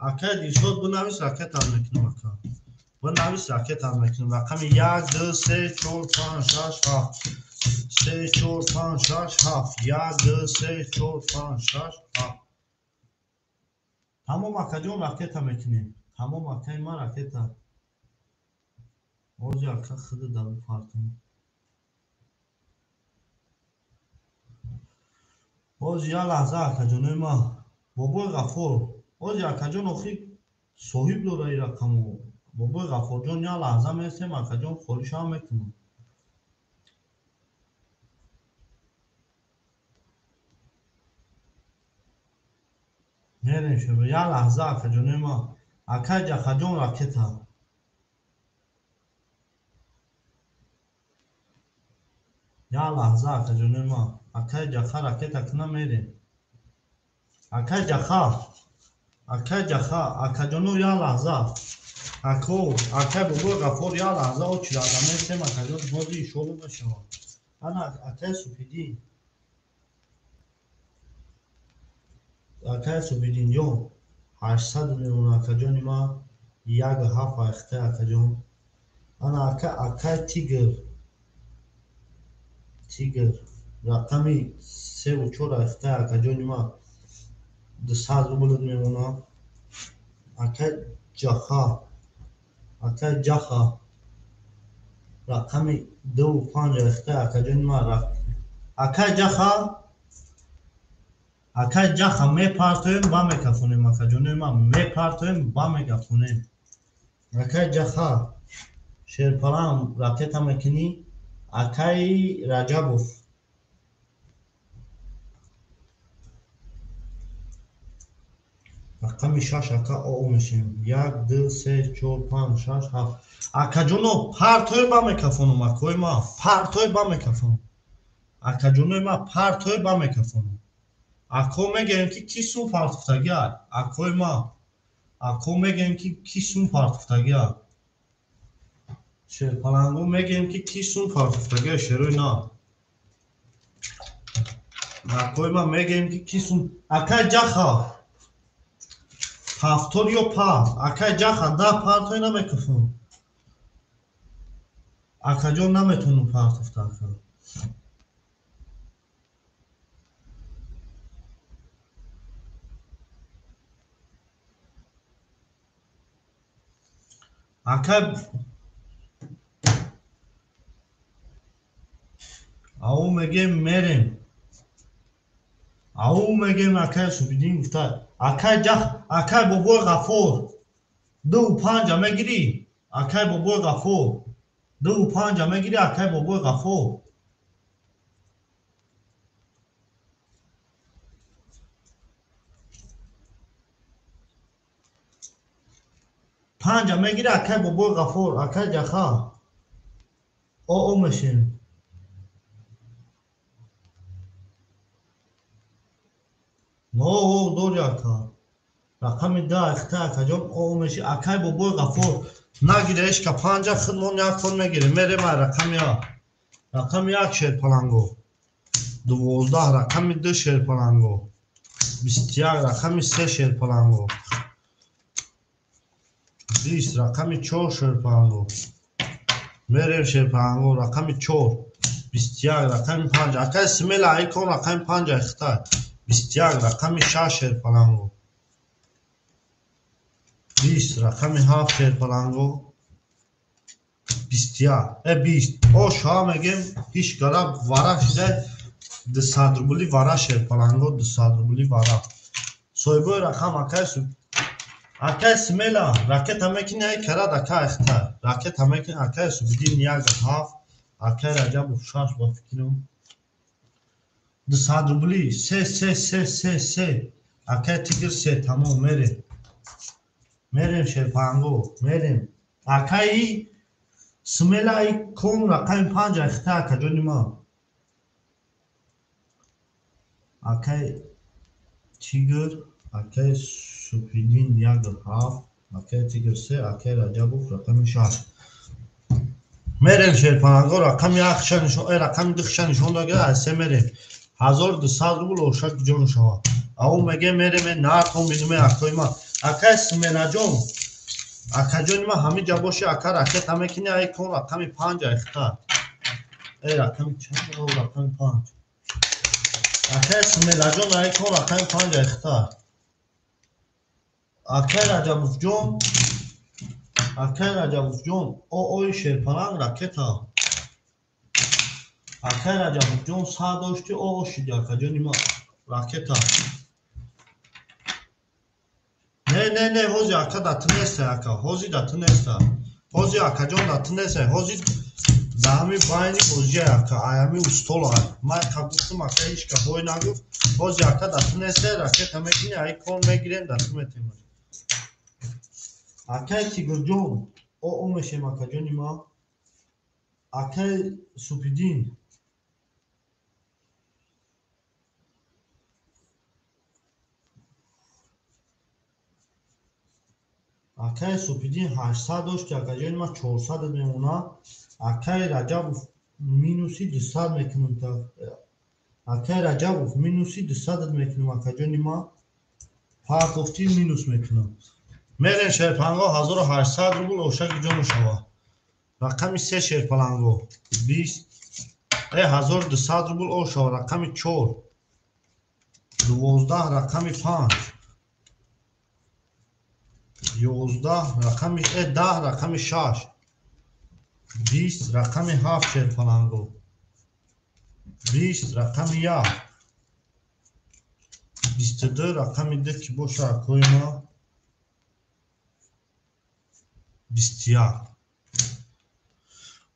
A: акай Дилшод бинавис ракетам мекунам ака бинавис ракетам мекунам рақами 1 2 3 4 5 6 7 3 4 5 6 7 1 2 3 4 5 6 7 тамом акаҷон ракета мекунем тамом акаи ман ракета ози ака худи даву партам ози як лаҳза акаҷонои ман бобои ғафур ози акаҷон охир соҳиб дора ин рақамо бобои ғафурҷон як лаҳза месем акаҷон холишам мекунам мерем шумо як лаҳза акаҷонои ман акай ҷахаҷон ракета як лаҳза акаҷонои ман акай ҷаха ракета кунам мерем акай ҷаха акаҷоно як лаҳза ако акай бобои ғафур як лаҳза очилада месем акаҷон ҳози ишолу мешавад ана акай супидин акай супидинҷон 800 мемонад акаҷони ман 1.7 айхта акаҷон ана акай тигр рақами 3 و 4 айхта акаҷони ман 200 рубл мемонад акай ҷаха рақами 2 و 5 айхта акаҷони ман акай ҷаха мепартоем ба мекафонем акаҷонои ман мепартоем ба мегафонем акай ҷаха шерпалан ракета мекунӣ акай раҷабов рақами 6 ака оо мешем 1 2 3 4 5 6 7 акаҷоно партои ба мекафонам акои ман партои ба мекафонам акаҷонои ман партои ба мекафонам ако мегӯем ки ки сум партофтагия акои ман ако мегӯем ки сум партофтагия шерпаланго мегӯем ки сум партофтагия шерои на акои ман мегӯем ки сум акай ҷаха 70 ё па акай ҷаха да партои намекафонам акаҷон наметонам партофта акай ау мегем мерем ау мегем акай субидин гуфта акай ҷах акай бобои ғафур 2 و 5 мегирӣ акай бобои ғафур 2 و 5 мегирӣ акай бобои ғафур 5 мегирӣ акай бобои ғафур акай ҷаха оо мешем оо дори ака рақами 2 айхта акаҷон оо меши акай бобои ғафур нагире ешка 5 худмон якон мегирем мерем ай рақами 1 шерпаланго 12 рақами 2 шерпаланго 21 рақами 3 шерпаланго 20 рақами 4 шерпаланго мерем шерпаланго рақами 4 21 рақами 5 акай смела айкон рақами 5 айхта 21 рақами 6 шерпаланго 20 рақами 7 шерпаланго 20 о шоа мегем ҳиш гара вара шуда 200 рубли вара шерпаланго 200 рубли вара соҳибои рақам акай смела ракета мекини ай карад акай ахта ракета мекини акай субидин 1.7 акай раҷабов 6 ба фикрам 200 рубли 3 акай тигр 3 тамом мерем шерпанго мерем акай смела ай кон рақами 5 ахта акаҷони ман акай тигр акай супидин 1.7 акай тигр 3 акай раҷабов рақами 6 мерем шерпананго рақами ақша нишон рақами дихша нишон дага асе мерем 1200 рубл ошак ҷон шава ау меге мерем на ком бинуме акоима акай сменаҷон акаҷонима ҳами ҷабоши ака ракет амекини ай кон рақами 5 ахта рақами чанд рақами 5 акай сменаҷон ай кон рақами 5 ахта акай раҷабовҷон ой шерпананг ракета акай раҷабовҷон сар дошти шиди акаҷонима ракета не ҳози ака дату неста ака ҳози дату неста ҳози акаҷон дату неста ҳози даҳами байни бозиҷа ака аями устола ман ка гуфтам ака ҳеҷ ка ҳой нагуфт ҳози ака дату неста ракета мекини ай кор мегирем дату метема акай тигрҷон мешем акаҷонима акай супидин акай супидин 800 дошти акаҷонима 400 мемона акай раҷабов минуси 200 мекунам акай раҷабов минуси 200 мекунам акаҷонима партофти минус мекунам мерем шерпанго 1800 рубл ошаки ҷону шава рақами 3 шерпаланго 20 1200 рубл ошава рақами 4 12 рақами 5 11 рақами 10 рақами 6 20 рақами 7 шерпаланго 20 рақами 1 22 рақами 2 ки боша акоима 21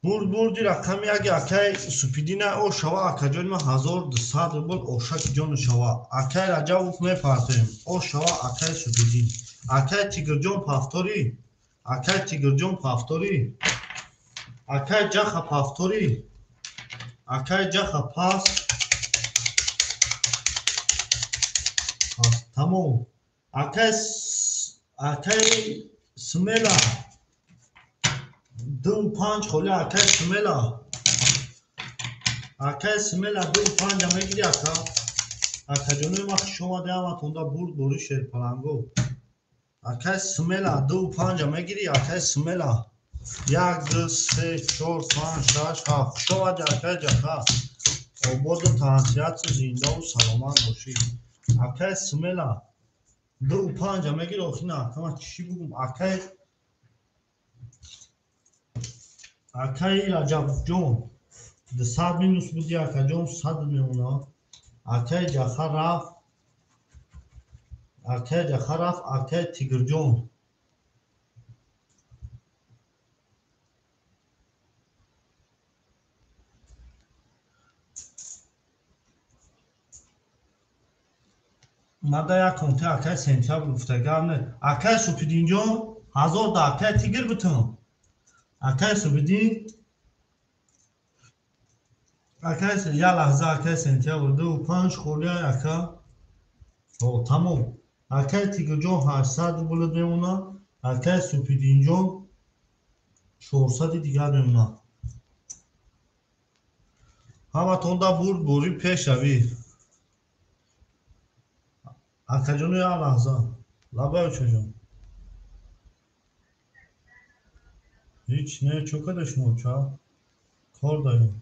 A: бурди рақами аги акай супидина шава акаҷонима 1200 рубл ошаки ҷону шава акай раҷабов мепартоем шава акай супидин акай тигрҷон пафторӣ акай тигрҷон пафторӣ акай ҷаха пафторӣ акай ҷаха пас тамом акай смела 2-5 холи акай смела 2-5 мегири ака акаҷонима хушомади ҳаматонда бурд бори шерпаланго акай смела 2-5 мегири акай смела 1 2 3 4 5 6 7 хушомади акай ҷаха ободу трансляция зиндаву саломат бошӣ акай смела 2-5 мегири охина акама чӣ бугум акай раҷабовҷон 200 минус буди акаҷон 100 мемона акай ҷаха рафт акай тигрҷон мада як конте акай сентябр гуфтагам не акай супидинҷон 1000 да акай тигр бутам акай супидин акай я лаҳза акай сентябр 2-5 холия ака тамом акай тигрҷон 800 рубл мемона акай супидинҷон 400 дигар мемона ҳаматонда бурд бори пеш равӣ акаҷону як лаҳза лабаючаҷон ҳеҷ не чӯ када шумо ча кор дарем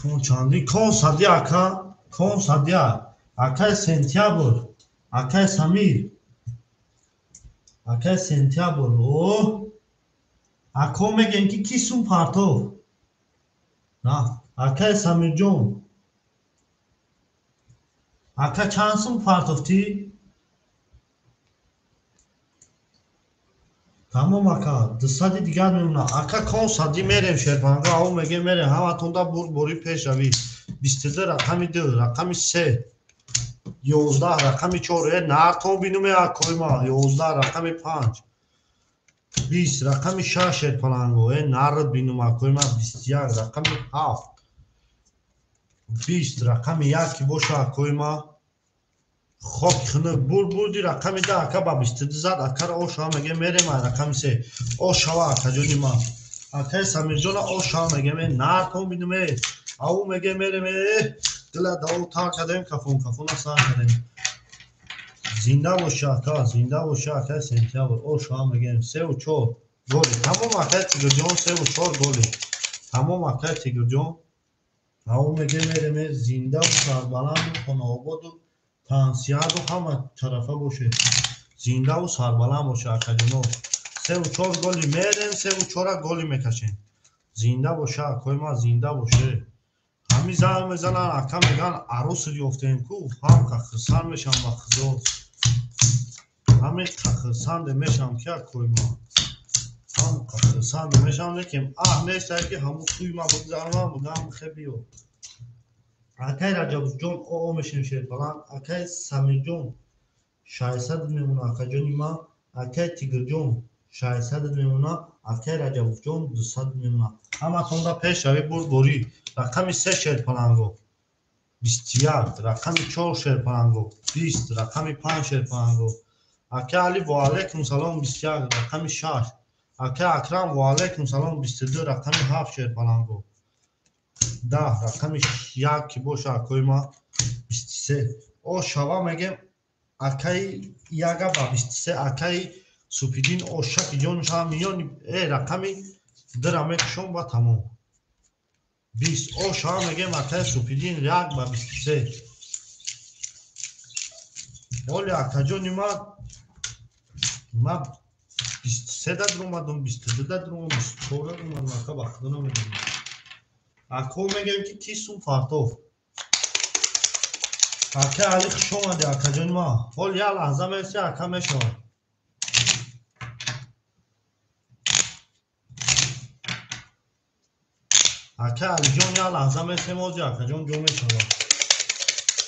A: кон чанди кон садия ака кон садия акай сентябр акай самир Aka sentyabr. O. Ako megem ki kisun parto. Na. Aka Samirjon. Aka çansın partofti. Tamam aka. Dısadi digar memnuna. Aka kon sadi merem şerpanga. Au mege mere. Hava tonda buri peş avi. Bistede rakami 2, rakami 3. 11 rakami 4. Narton binume akoyma. 11 rakami 5. 20 rakami 6 şerpango. Narad binum akoyma. 21 rakami 7. 20 rakami 1 boşa akoyma. خب خنه بودی رقم ده اکا با بیسته زد اکا را او شما مگه میره ما رقم سه او شوا اکا جونی ما اکا سمیر جونا او شما مگه می نار کن بینومه او مگه میره می دل داو تا کدیم کفون اصلا کدیم زنده باشه اکا زنده باشه اکا سنتیابر او شما مگه 3 و 4 گلی تمام اکا تیگر جون 3 و 4 گلی تمام اکا تیگر جون او مگه میره می زنده و سربلند و خاناباد و تانسیاد و همه طرفه باشه زنده و سربلند باشه اکجونو 3 و 4 گلی میرن 3 و 4 گلی میکشین زنده باشه اکای ما زنده باشه همی زن میزنن اکا میگن عروس ریفتین کو هم کخرسان میشم با خزوز همی کخرسان میشم که اکای ما هم کخرسان میشم لیکن نیست که همون توی ما بگذارم بگم خبیو اکای رجب جون او میشیم شیر فلان اکای سمیر جون 600 میمونه اکا جونی ما اکای تیگر جون 600 میمونه اکای رجب جون 200 میمونه اما توندا پیش روی بوری رقم 3 شیر پلنگو 21 رقم 4 شیر پلنگو 20 رقم 5 شیر پلنگو اکای علی و علیکم سلام 21 رقم 6 اکای اکرم و علیکم سلام 22 رقم 7 شیر پلنگو 10 رقم 1 که باشه اکای ما 23 او شوا میگم اکای یاگا با 23 اکای سوپیدین او شک جونش هم میون رقمی درامه کشون با تمام 20 او شوا میگم اکای سوپیدین یک با 23 ولی اکا جونی ما 23 داد رو مادم 22 داد رو 24 رو مادم اکا باختنو میگم اکا میگم که کیسون فارتوف اکا علی خشو ماده اکا جونی ما ولی یا لحظه میسی اکا میشون اکا علی جون یا لحظه میسی موزی اکا جون جو میشون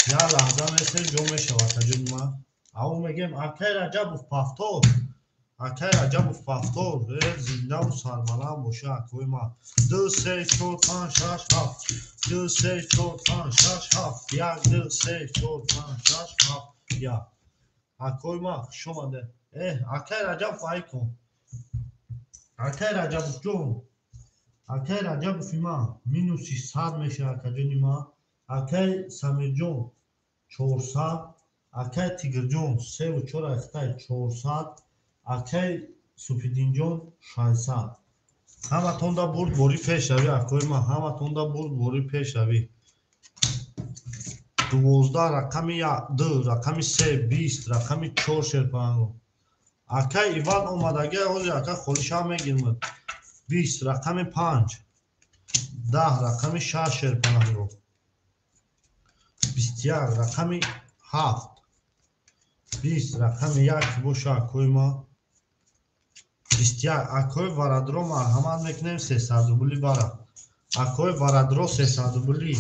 A: یا لحظه میسی جو میشون اکا جونی ما او میگم اکای رجب و پافتور اکای رجب و پافتور زنده و سربلند باشه اکای ما 2 3 4 5 6 7 2 3 4 5 6 7 1 2 3 4 5 6 7 1 اکای ما شما ده اکای رجب فای کن اکای رجب جون اکای رجب فیما مینوس 100 میشه اکا جونی ما اکای سمیر جون 400 اکای تیگر جون 3 و 4 اختای 400 اکای سوپیدین جون 600 همه توندا برد بوری پیش روی اکای ما همه توندا برد بوری پیش روی 12 رقم 2 رقم 3 20 رقم 4 شرپانگو اکای ایوان اومدگی اوزی اکای خودش هم میگیرمد 20 رقم 5 10 رقم 6 شرپانگو 21 رقم 7 20 رقم 1 боша акои мо 21 акои варадро марҳамат мекунем 300 рубли бара акои варадро 300 рубли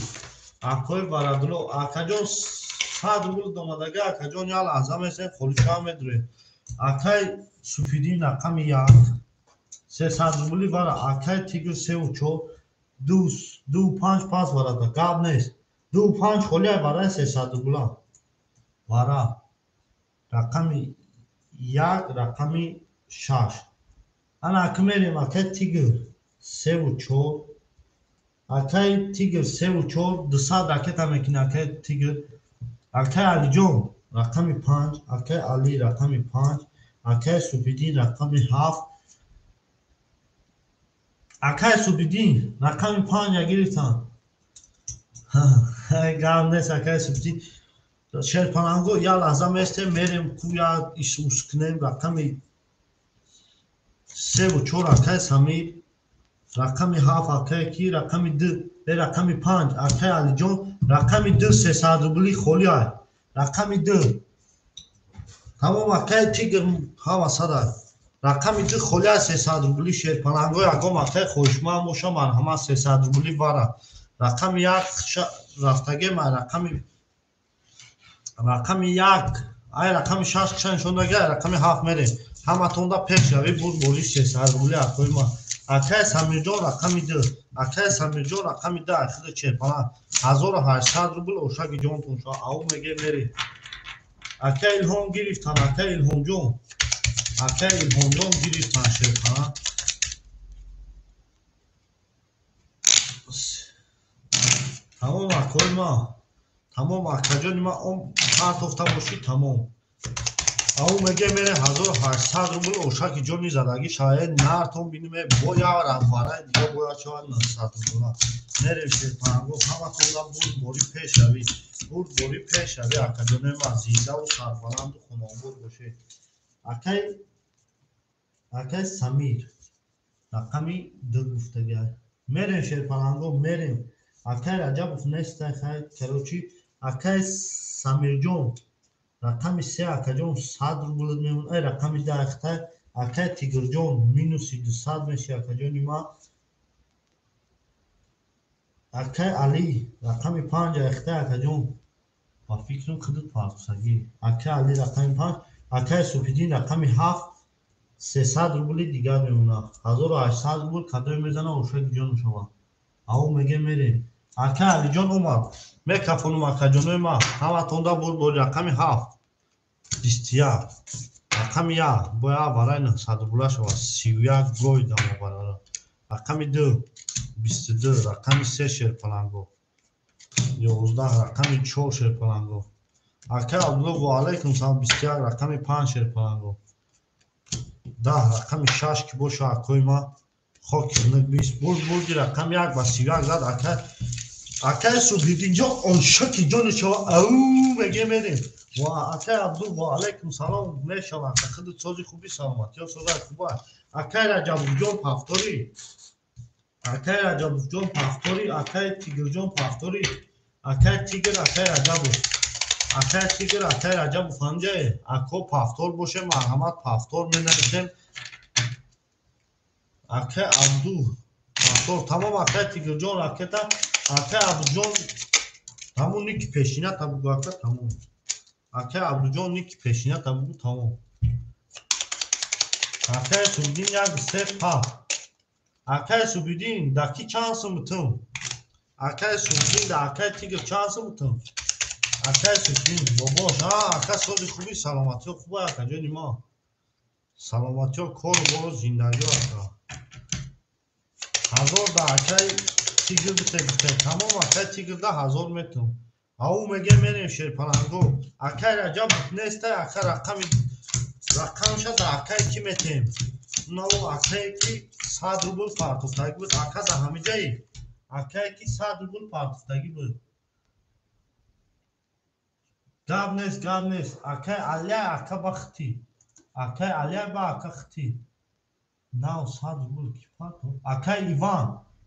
A: акои варадро акаҷон 100 рубли домадаги акаҷон я лаҳза месем холиша медурем акай суфидин рақами 1 300 рубли бара акай тигр 3 2 5 пас барада гап нест 2 5 холия бараи 300 рубла бара рақами 1 рақами 6 ана ака мерем акай тигр 3 4 акай тигр 3 4 200 ракета мекунем акай тигр акай алиҷон рақами 5 акай али рақами 5 акай субидин рақами 7 акай субидин рақами 5 я гирифтам гап нест акай субидин шерпананго я лаҳза местем мерем кӯ я исус кунем рақами سه و چهار اکای سمیر، رقمی هفت اکای کی، رقمی دو به رقمی پنج اکای علی جان، رقمی دو 300 روبلی خولی های، رقمی دو تمام اکای تیگر هوا صدا، رقمی دو خولی های 300 روبلی شیر پلنگوی اگام اکای خوشمان موشا مرحمت 300 روبلی باره، رقمی یک رفتگی من رقمی یک ای رقمی 6 کشن شوندگی رقمی 7 میره همه توندا پیش شوی بود بولی 300 روبلی اکوی ما اکای سمیر جان رقمی دو اکای سمیر جان رقمی دو اخیر چرپنا 1800 روبل اوشاکی جان تون شو او میگه میری اکای الهام گرفتن اکای الهام جان اکای الهام جان گرفتن چرپنا تمام اکوی ما تمام اکای جان ما اون پارت افتا باشی تمام او میگه میره 1800 روبل اوشاکی جانی زدگی شاید نرتون بینیم با یا رفاره دیگه با یا چوان 900 روبل میره پنگو همه توندا بود بوری پیش شوی بود بوری پیش شوی اکادمی ما زیده و سربلند و خونابود باشه اکای سمیر رقمی دو گفتگی میریم شیرپلنگو میریم اکای رجب نیست خیلی کروچی اکای سمیر جون رقمی سه اکجون 100 روبل میمون ای رقمی ده اخته اکای تیگر جون مینوسی 200 میشه اکجونی ما اکای علی رقمی 5 اخته اکجون با فکرم کدود پارتسگی اکای علی رقمی 5 اکای سوپیدین رقمی 7 300 روبل دیگر میمونه 1800 روبل کدوی میزنه اوشک جون شما او میگه میریم اکای علی جان اومد میکفونم اکجونی ما همه تونده بود رقمی 7 21 رقمی یک باید برای 900 روبله شود 31 گوی دامو براره رقمی دو 22 رقمی 3 شیرپلنگو 11 رقمی 4 شیرپلنگو اکای عبدالله و علیکم سلام 21 رقمی 5 شیرپلنگو 10 رقمی 6 که باشه اکوی ما خاک کنک 20 بردی رقم 1 با 31 زد اکای سوبید اینجا اون شکی جان شما او بگه میریم و اکای عبدو و علیکم سلام میشم خود سازی خوبی سلامت یا سازی خوبه اکای رجب جان پفتوری اکای رجب جان پفتوری اکای تیگر جان پفتوری اکای تیگر اکای رجب اکای تیگر اکای رجب فنجه اکو پفتور باشه مرحمت پفتور می نویسیم اکای عبدو پفتور تمام اکای تیگر جان راکتا اکای عبدو جان همون نیکی پیشینه تبو گوکتا تمام اکای عبدو جان نیکی پیشینه تبو تمام اکای سوبیدین یک سه پا اکای سوبیدین دکی چانسم بتون اکای سوبیدین دا اکای تیگر چانسم بتون اکای سوبیدین باباش اکای سازی خوبی سلامتی خوبه اکای جانی ما سلامتی و کار برو زندگی اکای 1000 دا اکای تیگر بته تمام اکای تیگر دا 1000 میتون او میگه میریم شیرپلنگو اکای رجب نیسته اکای رقم شد اکای کی میتیم نو اکای کی 100 روبل پارتوفتگی بود اکای دا همه جایی اکای کی 100 روبل پارتوفتگی بود گاب نیست اکای علی اکای بختی اکای علی با اکای ختی نو 100 روبل کی پارتو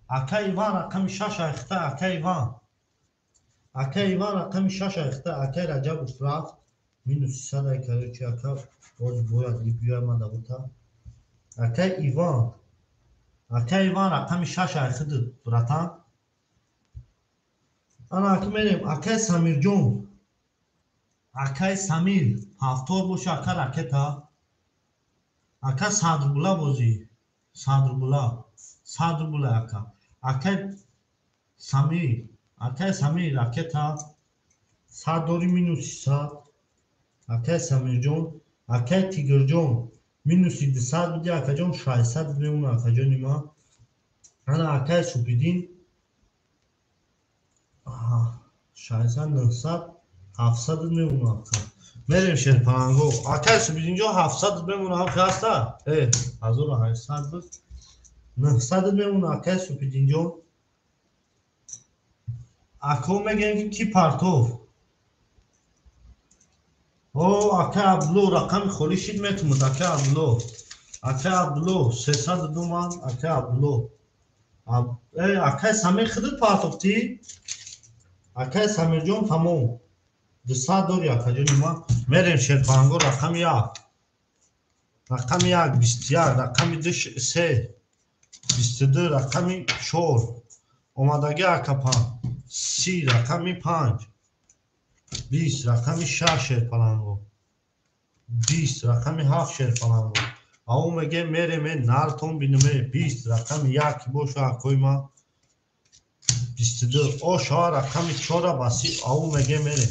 A: اکای ایوان رقم 6 اخته اکای ایوان رقم 6 اخته اکای رجب رفت minus 300 اکای چی اکای باز باید بیای من دوتا اکای ایوان رقم 6 اخته براتان انا اکای میریم اکای سمیر جون اکای سمیر هفتور باشه اکای راکتا اکای 100 روبله بازی 100 روبله اکای سمیر راکتا 100 داری minus 300 اکای سمیر جون اکای تیگر جون minus 200 بده اکای جون 600 میمونه اکای جونی ما انا اکای سوپیدین 600 900 700 میمونه اکای میریم شیرپلنگو اکای سوپیدین جون 700 میمونه هم خسته 1800 بود 900 میمونه اکای سوپیدین جون اکو میگن کی پارتو او اکای عبدالله رقم خولی شید میتونه اکای عبدالله Акай Абдулло 302 ман. Акай Абдулло. Акай Самир худут партофти? Акай Самирҷон тамом. 200 дори акаҷони ман. Мерем Шерпанго рақами 1. Рақами 1 21, рақами 2 3, 22, рақами 4. Омадаги акапа 30, рақами 5. 20, рақами 6 Шерпанго. 20, рақами 7 Шерпанго. Ау меге мереме нартон бинуме 20, рақами 1 ки боша акои ма 22. О шава рақами 4 баси ау меге мере.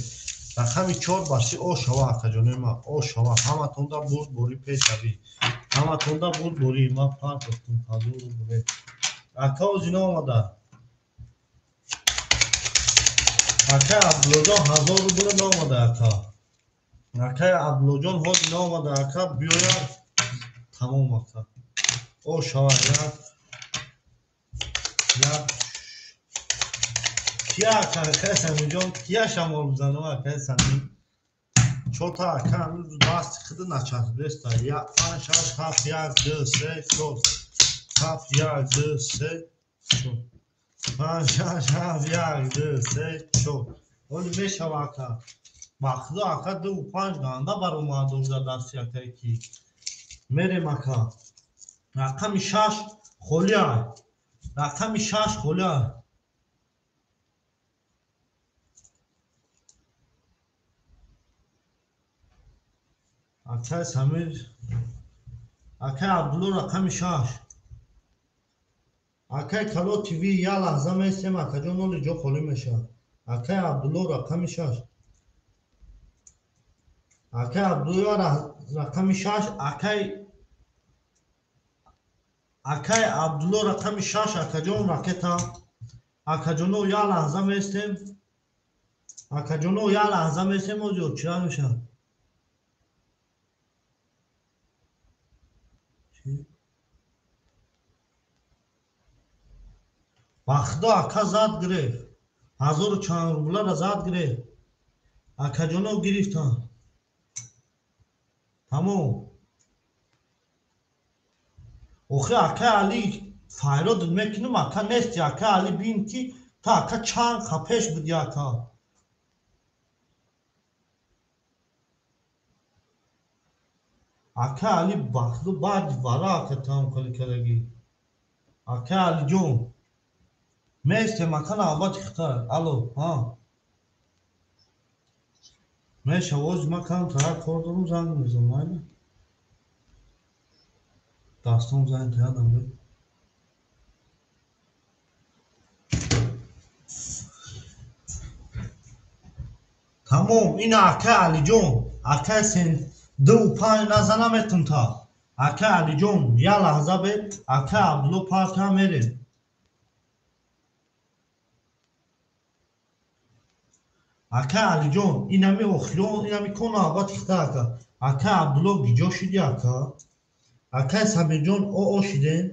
A: Рақами 4 баси о шава акаҷони ма. О шава ҳаматонда буд бори пешави. Ҳаматонда буд бори ма партофтум ҳазуру буре. Ака озино омада. Акай Абдуллоҷон 1000 рубл наомада ака. Акай Абдуллоҷон ҳозир наомада ака биёяд. Тамом ака. О шава як кия ака акай Самирҷон кия шамол бизанам акай Самир. Чота ака ҳамин дасти худ начасбеста. 5 6 7 1 2 3 4 7 1 2 3 4 5 6 7 1 2 3 4. Оли мешава ака. Бахудо ака 2 5 ганда баромад дошта дасти акай ки. Мерем ака. Рақами 6 холия. Рақами 6 холия. Акай Самир. Акай Абдулло рақами 6. Акай Кало ТВ я лаҳза местем акаҷон оли ҷо холӣ мешавад. Акай Абдулло рақами 6. Акай Абдулло рақами 6. Акай Абдулло рақами 6 акаҷон ракета. Акаҷоно я лаҳза местем. Акаҷоно я лаҳза местем озё чира мешавад. Бахудо ака зад гирефт. 1000 чанд рублара зад гирефт. Акаҷоно гирифтанд. Тамом. Охи акай Али файрод мекунем ака нести. Акай Али бин ки та ака чанд хапеш буди ака. Акай Али бахудо баъди вара ака тамом калагӣ. Акай Алиҷон. Местем ака навбати хитар. Алло, ҳа. Мешава ози ман кам тарак кор дорам занг мезанам майли. Дастам занг кардам бе. Тамом ина акай Алиҷон. Акай сен 2 5 назана метун та. Акай Алиҷон я лаҳза бе. Акай Абдулло партия мерем. Акай Алиҷон инами охирон инами кон навбати хита ака. Акай Абдулло гиҷо шиди ака. Акай Самирҷон оо шидем.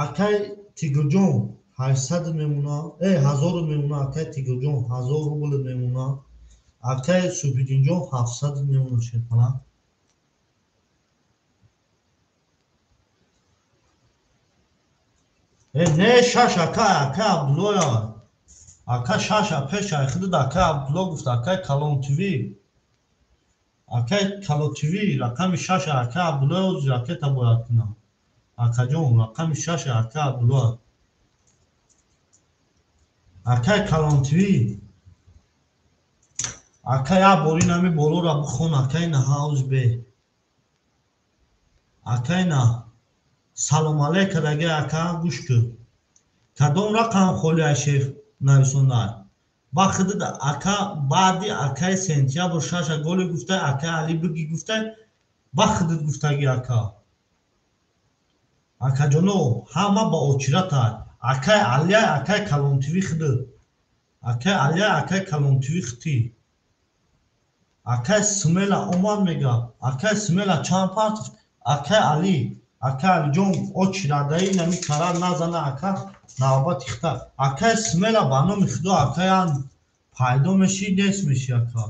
A: Акай Тигрҷон 800 мемуна. 1000 мемуна. Акай Тигрҷон 1000 рубл мемуна. Акай Субҳиддинҷон 700 мемуна Шерпана. Не шаш акай Абдуллоя. Ака шаша пеша худуд акай Абдулло гуфт акай Калон ТВ. Акай Кало ТВ рақами 6 акай Абдулло ози ракета бояд кунам. Акаҷон рақами 6 акай Абдулло. Акай Калон ТВ. Акай я бори нами болора бухон акай на ҳауз бе. Акай на салом алейка даги ака гӯш кӯ. Кадом рақам холия шех нависонад. Ба худуд ака баъди акай сентябр 6 голи гуфта акай Али биги гуфта ба худуд гуфтаги ака. Акаҷоно ҳама ба очиратад. Акай Алия акай Калон ТВ худуд. Акай Алия акай Калон ТВ хути. Акай Смела омад мега. Акай Смела чанд парт. Акай Али. Акай Алиҷон очирадаи нами карар назана ака навбати хита. Акай Смела ба номи худо акаян пайдо меши нест меши ака.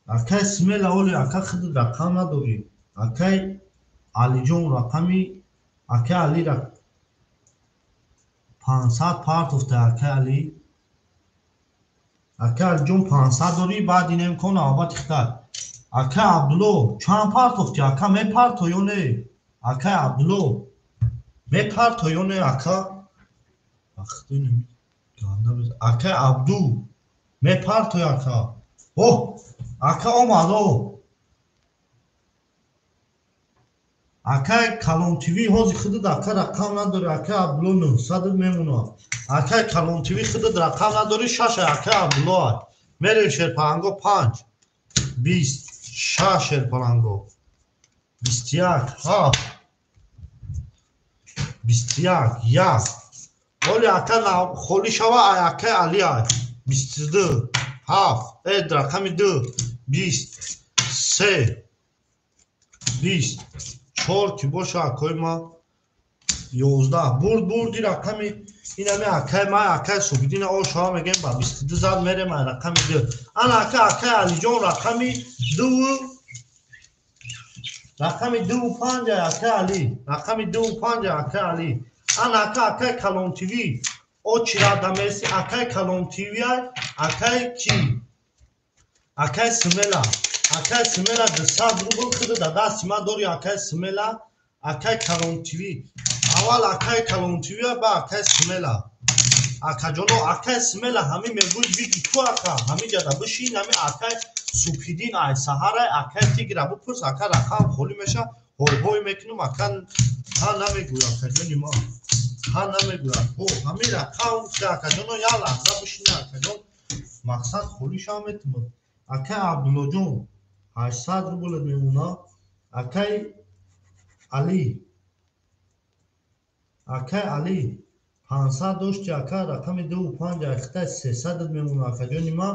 A: Акай Смела оли ака худуд рақам надорӣ. акай алиҷон рақами акай алира 500 парт уфта акай али акай алиҷон 500 дорӣ баъд ин имкона авбат ихтар акай абдулло чанд парт уфти ака мепарто ё не акай абдулло мепарто ё не ака акай абду мепарто ака о ака омадо акай калонтиви ҳози худат ака рақам надори акай абдулло 900 мемона акай калонтиви худат рақам надори 6 акай абдулло мерем шерпаланго 5 26 шерпаланго 21 7 21 1 оли ака холӣ шава акай али 22 7 эд рақами 2 23 24 ки боша акои ма 11 бурди рақами инами акай ма акай субидина о шава мегем ба 22 зад мерем рақами 2 ана акай алиҷон рақами 2 рақами 25 акай али рақами 25 акай али ана акай калонтиви о чирада меси акай калонтиви акай ки акай смела 200 рубл худ да дасти ма дори акай смела акай калонтиви аввал акай калонтиви ба акай смела акаҷоно акай смела ҳами мегӯй биги ту ака ҳами ҷада бишин ҳами акай субҳидин ай саҳарай акай тигра бупурс акай рақам холӣ меша ҳой мекунум ака ҳа намегӯй акаҷони ма ҳа намегӯя ҳами рақам ки акаҷоно як лаҳза бишина акаҷон мақсад холӣ шава метавон акай абдуллоҷон 800 рублет мемона акай али 500 дошти акай рақами 25 ахтай 300 мемона акаҷони ма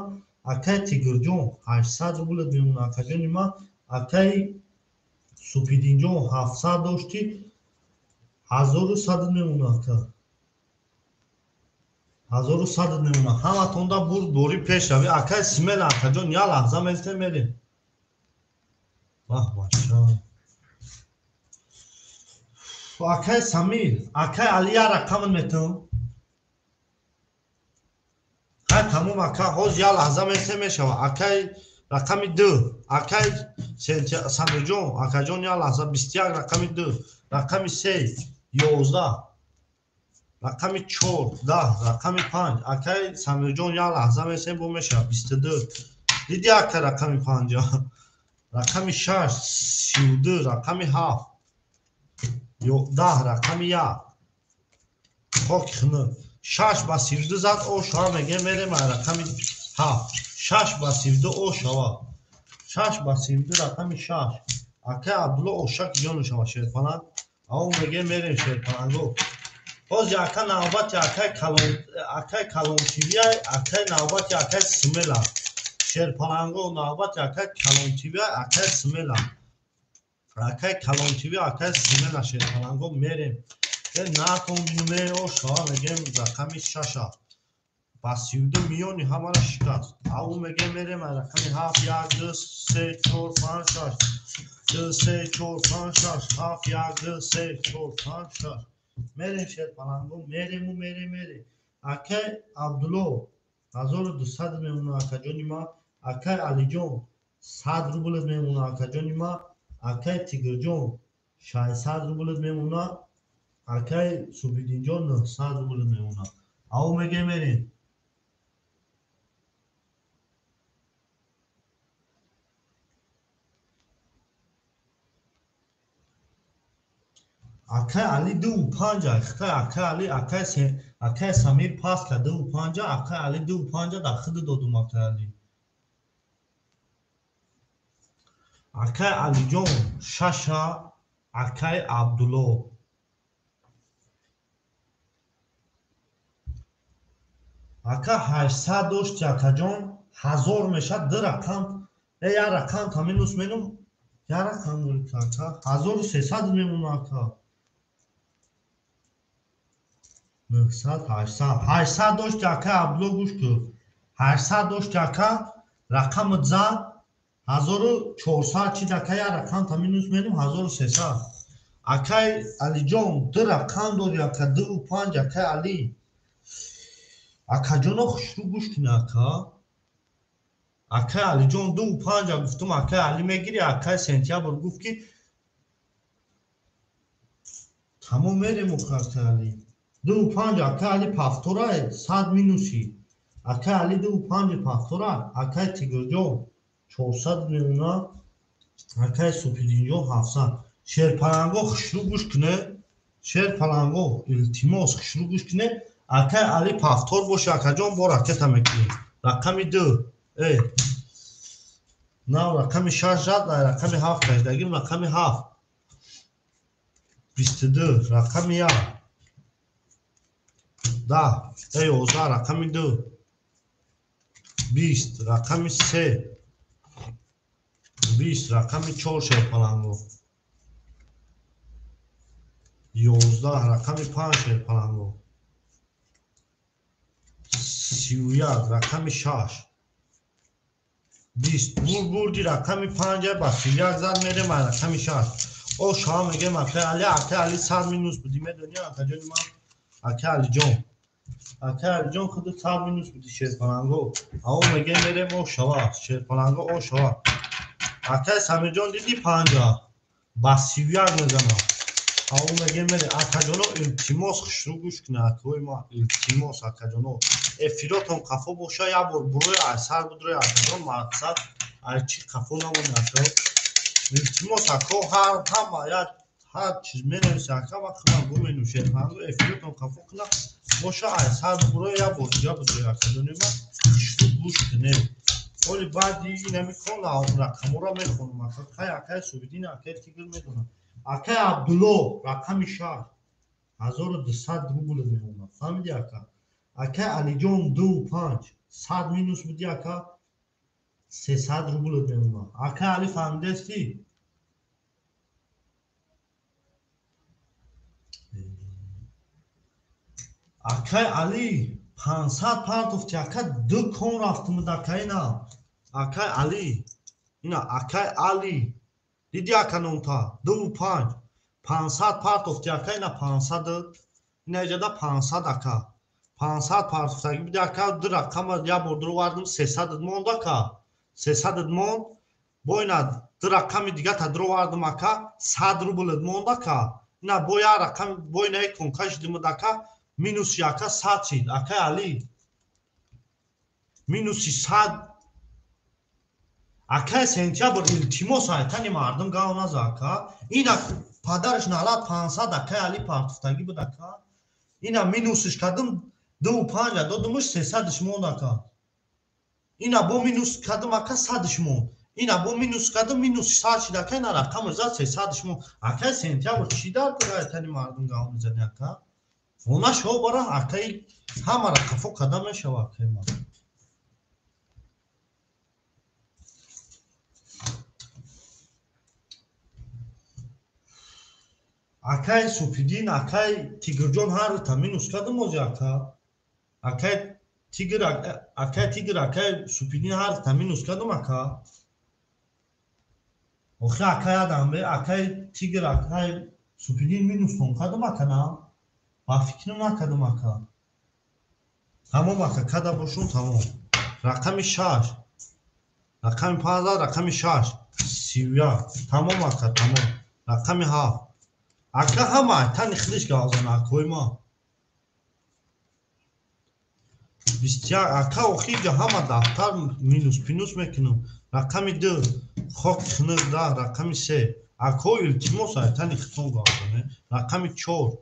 A: акай тигрҷон 800 рублет мемона акаҷони ма акай супидинҷон 700 дошти 1100 мемона ака 1100 мемона ҳаматонда бур дори пеш рави акай смела акаҷон як лаҳза мелтем мерем акай самир акай али як рақам метавон ҳай тамом ака ҳоз як лаҳза мелтем мешава акай рақами 2 акай самирҷон акаҷон як лаҳза 21 рақами 2 рақами 3 11 рақами 4 10 рақами 5 акай самирҷон як лаҳза месем бо мешава 22 диди ака рақами 50 рақами 6 32 рақами 7 10 рақами 1 хоки хунук 6 ба 32 зад о шава мегем мерем рақами 7 6 ба 32 о шава 6 ба 32 рақами 6 акай абдулло ошак ҷону шава шерпаланг ао мегем мерем шерпаланго ҳози ака навбати акай калонтиви акай навбати акай смела шерпаланго навбати акай калонтиви акай смела акай калонтиви акай смела шерпаланго мерем накондинуме о шава мегем рақами 6 ба 32 миёни ҳамара шикаст ау мегем мерем рақами 7 1 2 3 4 5 6 2 3 4 5 6 7 1 2 3 4 5 6 мерем шерпаланго мерем акай абдулло 1200 мемона акаҷони ма акай алиҷон 100 рублет мемона акаҷони ма акай тигрҷон 600 рублет мемона акай субидинҷон 900 рублет мемона ау мегем мерем акай али 25 акай али акай самир паска 25 акай али 25 дар худ додум акай али акай алиҷон 6 акай абдулло ака 800 дошти акаҷон 1000 мешад ду рақам як рақам таминус менум як рақам ака 1300 мемона ака 900 800 дошти ака абдулло гӯш кӯ 800 дошти ака рақамот зад 1400 чи дакая рақам та минус меним 1300. Акай Алиҷон ду рақам дори ака 25 акай Али. Акаҷоно хушрӯ гӯш кунӣ ака. Акай Алиҷон 25 гуфтум акай Али мегири. Акай сентябр гуфт ки тамом мерем акай Али. 25 акай Али пафтора 100 минуси. Акай Али 25 пафтора. Акай Тигрҷон 400 меона. Акай Супидинҷон 700. Шерпаланго хушрӯ гӯш кунӣ. Шерпаланго илтимос хушрӯ гӯш кунӣ. Акай Али пафтор боша акаҷон бо ракета мекунӣ. Рақами 2 на рақами 6 жадда рақами 7 кашдагим рақами 7 22 рақами 1 10 11 рақами 2 20 рақами 3 20 рақами 4 шерпаланго 11 рақами 5 шерпаланго 31 рақами 6 20 бурди рақами 5 ба 31 зад мерем рақами 6 о шоа мегем акай Али 100 минус буди медони акаҷони ман акай Алиҷон худ 100 минус буди шерпаланго ао мегем мерем о шава шерпаланго о шава акай Самирҷон диди 50 ба 31 мезанам ао мегем мерем акаҷоно илтимос хушрӯ гӯш кунӣ акои ма илтимос акаҷоно эфиротон қафо боша як бор бурои айсар будрои акаҷон мақсад айчи қафо намони ака илтимос ако ҳама як ҳар чиз менависи ака вақти ман гумену шерпаланго эфиротон қафо куна боша айсар бурои як бор дига будрои акаҷони ма хушрӯ гӯш кунед оли баъди инами кон рақамора мехонам ака кай акай Субидин акай Тигр медонам акай Абдулло рақами 6 1200 рубл меомад фаҳмиди ака акай Алиҷон 25 100 минус буди ака 300 рубл меомад акай Али фаҳмидести акай Али 500 партофти ака 2 кон рафтумуд акайна акай Али ина акай Али диди ака нонта 25 500 партофти ака ина 500 ина иҷада 500 ака 500 партофтаги буди ака ду рақама як бор дуру вардим 300 монд ака 300 монд бо ина ду рақами дигата дуру вардим ака 100 рубл монд ака ина бо як рақами бо ина кон кашидимуд ака минуси ака 100 чид акай Али минуси 100 акай сентябр илтимос айтани мардум гав наза ака ина падараш налад 500 акай Али партофтаги буд ака ина минусиш кадим 25 додумуш 300 монд ака ина бо минус кадим ака 100 монд ина бо минус кадим минуси 100 чид ака ина рақами зад 300 монд акай сентябр чи дар буд айтани мардум гав мезани ака она шо бара акай ҳамара қафо када мешава акай ма акай Супидин акай Тигрҷон ҳарта минус кадим ози ака акай Тигр акай Супидин ҳарта минус кадим ака охи акай адамбе акай Тигр акай Супидин минус тон кадим ака на ба фикрим накардам ака тамом ака када бошун тамом рақами 6 рақами 15 рақами 6 31 тамом ака тамом рақами 7 ака ҳама тани худиш гавзана акои ма 21 ака охига ҳама дафтар минус пинус мекунам рақами 2 хок хунук да рақами 3 ако илтимос айтани хитон гавзане рақами 4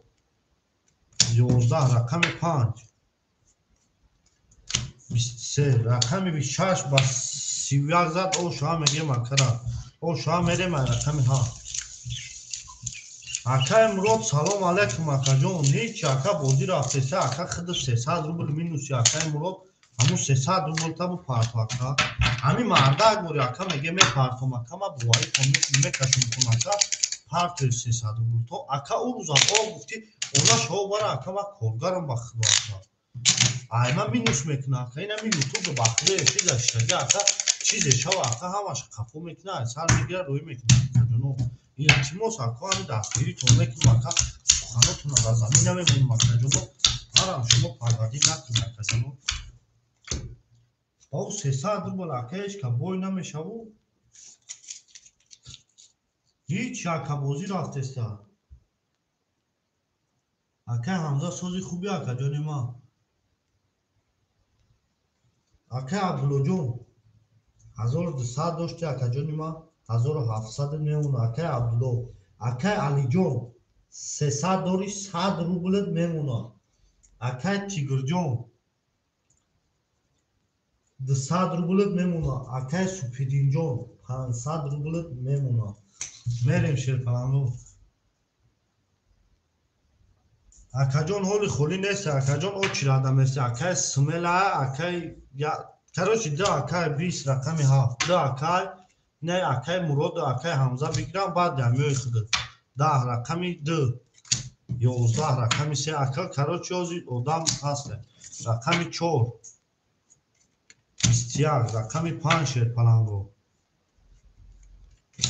A: 11 рақами 5 23 рақами 26 ба 31 зад о шоа мегем акара о шоа мерем рақами 7 акай Мурод салом алайкум акаҷон нечи ака боди рафтеса ака худ 300 рубл минуси акай Мурод ҳамун 300 рубл табу парту ака ҳами марда агбори ака меге ме партум ака ма бувайи комес мекашум кун ака парту 300 рубл то ака о рӯза о гуфти она шо бара ака ма коргарам ба худо ака ай ман минус мекуна ака ина ми ютуб ба худо ешида шаги ака چیزی شوا آخه همش کپو میکنه سر میگیره روی میکنه جنو این التماس آخه دستگیری تو میکنه آخه سخناتون را زمین نمیمونیم آخه جنو آرام شما پروردی نکنه کسانو او 300 روبل آخهش که بوی نمیشه و هیچ یکبازی رفتسته آخه حمزه سازی خوبی آخه جانی ما آخه عبدالله جون 1200 داشتی آخه جانی ما 1700 میمونه آخه عبدالله آخه علی جون 300 داری 100 روبلت میمونه آخه تیگر جون 200 روبلت میمونه آخه سپیدین جون 500 روبلت میمونه میریم شیرپلنگو آخه جون حالی خولی نیست آخه جون او چی رادم است آخه سمیله آخه کروچی ده آخه 20 رقمی ها ده آخه نه آخه مراد آخه حمزه بگیرم بعد دمیای خود 10 رقمی ده 11 رقمی سه آخه کروچی اوزی آدم هست رقمی 4 21 رقمی 5 شیرپلنگو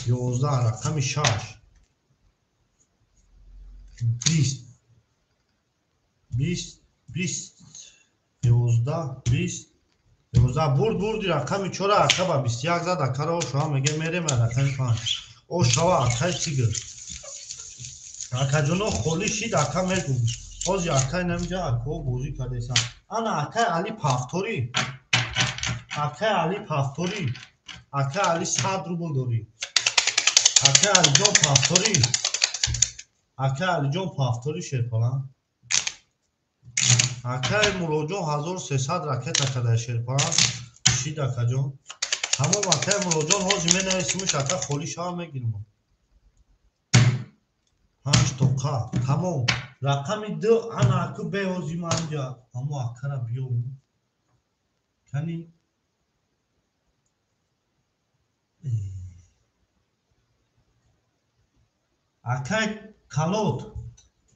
A: 11 رقمی 6 20 20 20 11 20 11 بردی رقمی 4 آخه با 21 زد آخه را شما میگه میریم رقمی 5 او شما آخه چیگر آخه جنو خولی شید آخه میگو باز آخه نمیجا آخه بوزی کردیسم انا آخه علی پافتوری آخه علی پافتوری آخه علی 100 روبل داری آخه علی جون پافتوری آخه علی جون پافتوری شیرپلنگ آخه مروجون 1300 راکت آخه شیرپلنگ شید آخه جون همون آخه مروجون ها زمین نویسیمش آخه خولی شما میگیرم 5 توقع تمام رقمی 2 انا آخه بیوزیم انجا همون آخه را بیوم کنی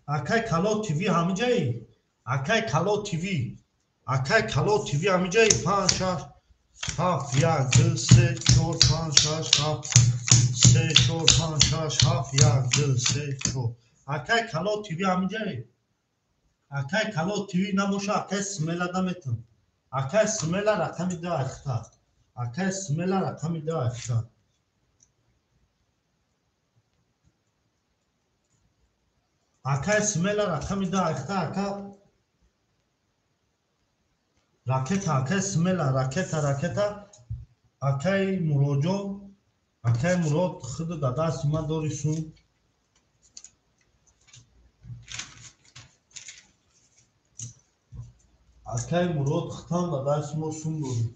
A: آخه کلوت تیوی همه جایی آخه کلوت تیوی آخه کلوت تیوی همه جایی 5 6 7 1 2 3 4 5 6 7 3 4 5 6 7 1 2 3 4 آخه کلوت تیوی همه جایی آخه کلوت تیوی نباشه آخه سمیل نمیتون آخه سمیل رقمی 2 اختا آخه سمیل رقمی 2 اختا آخه سمیل رقمی 2 اختا آخه راکت آخه سمیل راکت آخه مروجو آخه مراد خود دادا سیما داری سون آخه مراد ختان دادا سیما سون داری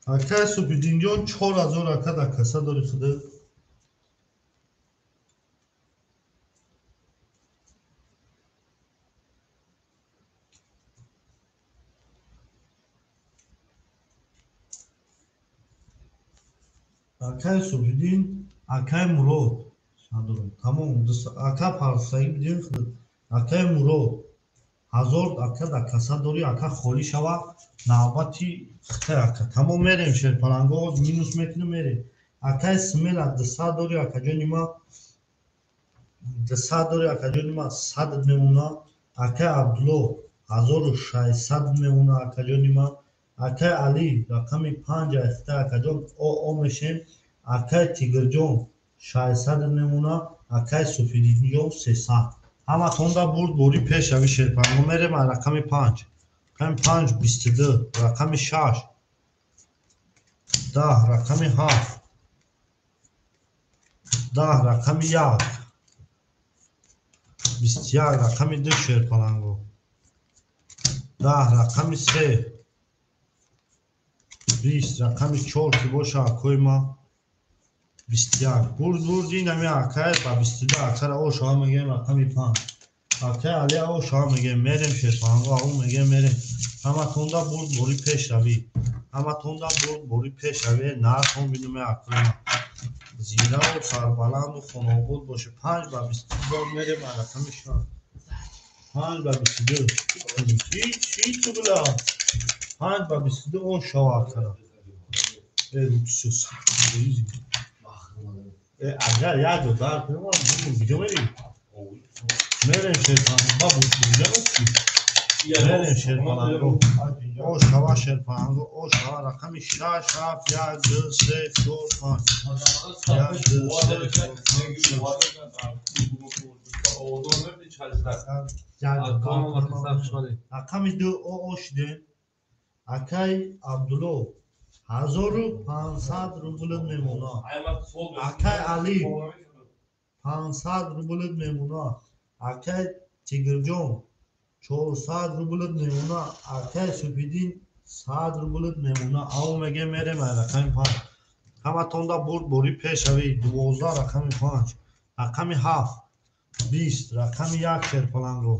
A: آخه سپیدین جون 4000 آخه دا کسا داری خود آخه سپیدین آخه مراد تمام آخه پارسایی بدین خود آخه مراد 1000 آخه دا کسا داری آخه خولی شوا نوبتی خته آخه تمام میریم شیرپلنگو مینوس میکنه میره آخه سمیل 200 داری آخه جانی ما 200 داری آخه جانی ما 100 میمونه آخه عبدالله 1600 میمونه آخه جانی ما آخه علی رقمی 5 اخته آخه جان او میشیم آخه تیگر جون 600 میمونه آخه سفیدین جون 300 همه تونده برد بوری پیش اوی شیرپلنگو میریم رقمی 5 رقمی 5 22 رقمی 6 10 رقمی 7 10 رقمی 1 21 رقمی 2 شیرپلنگو 10 رقمی 3 20 رقمی 4 که باشه آکوی ما 21 بردی نمی آکای با 22 آکای او شما میگیم رقمی 5 آکای علی او شما میگیم میریم شیرپلنگو او میگیم میریم همه تونده برد بوری پیش روی همه تونده برد بوری پیش روی نه تون بینیم آکوی ما زیره و سربلند و خونابود باشه 5 با 22 میریم رقمی 6 5 با 22 هیچ تو بلا 5 ба 22 о шава кара руксус агар як ҷо дар кунем видео мерем мерем шерпанга буҷамки мерем шерпанго о шава шерпанго о шава рақами 6 7 1 2 3 4 5 1 2 3 рақами 2 о шидем акай абдулло 1500 рубль мемонад акай али 500 рубль мемонад акай тигрҷон 400 рубль мемонад акай супидин 100 рубль мемонад ав меге мерем ай рақами 5 ҳаматонда бурд бори пешави 12 рақами 5 рақами 7 20 рақами 1 шерпаланго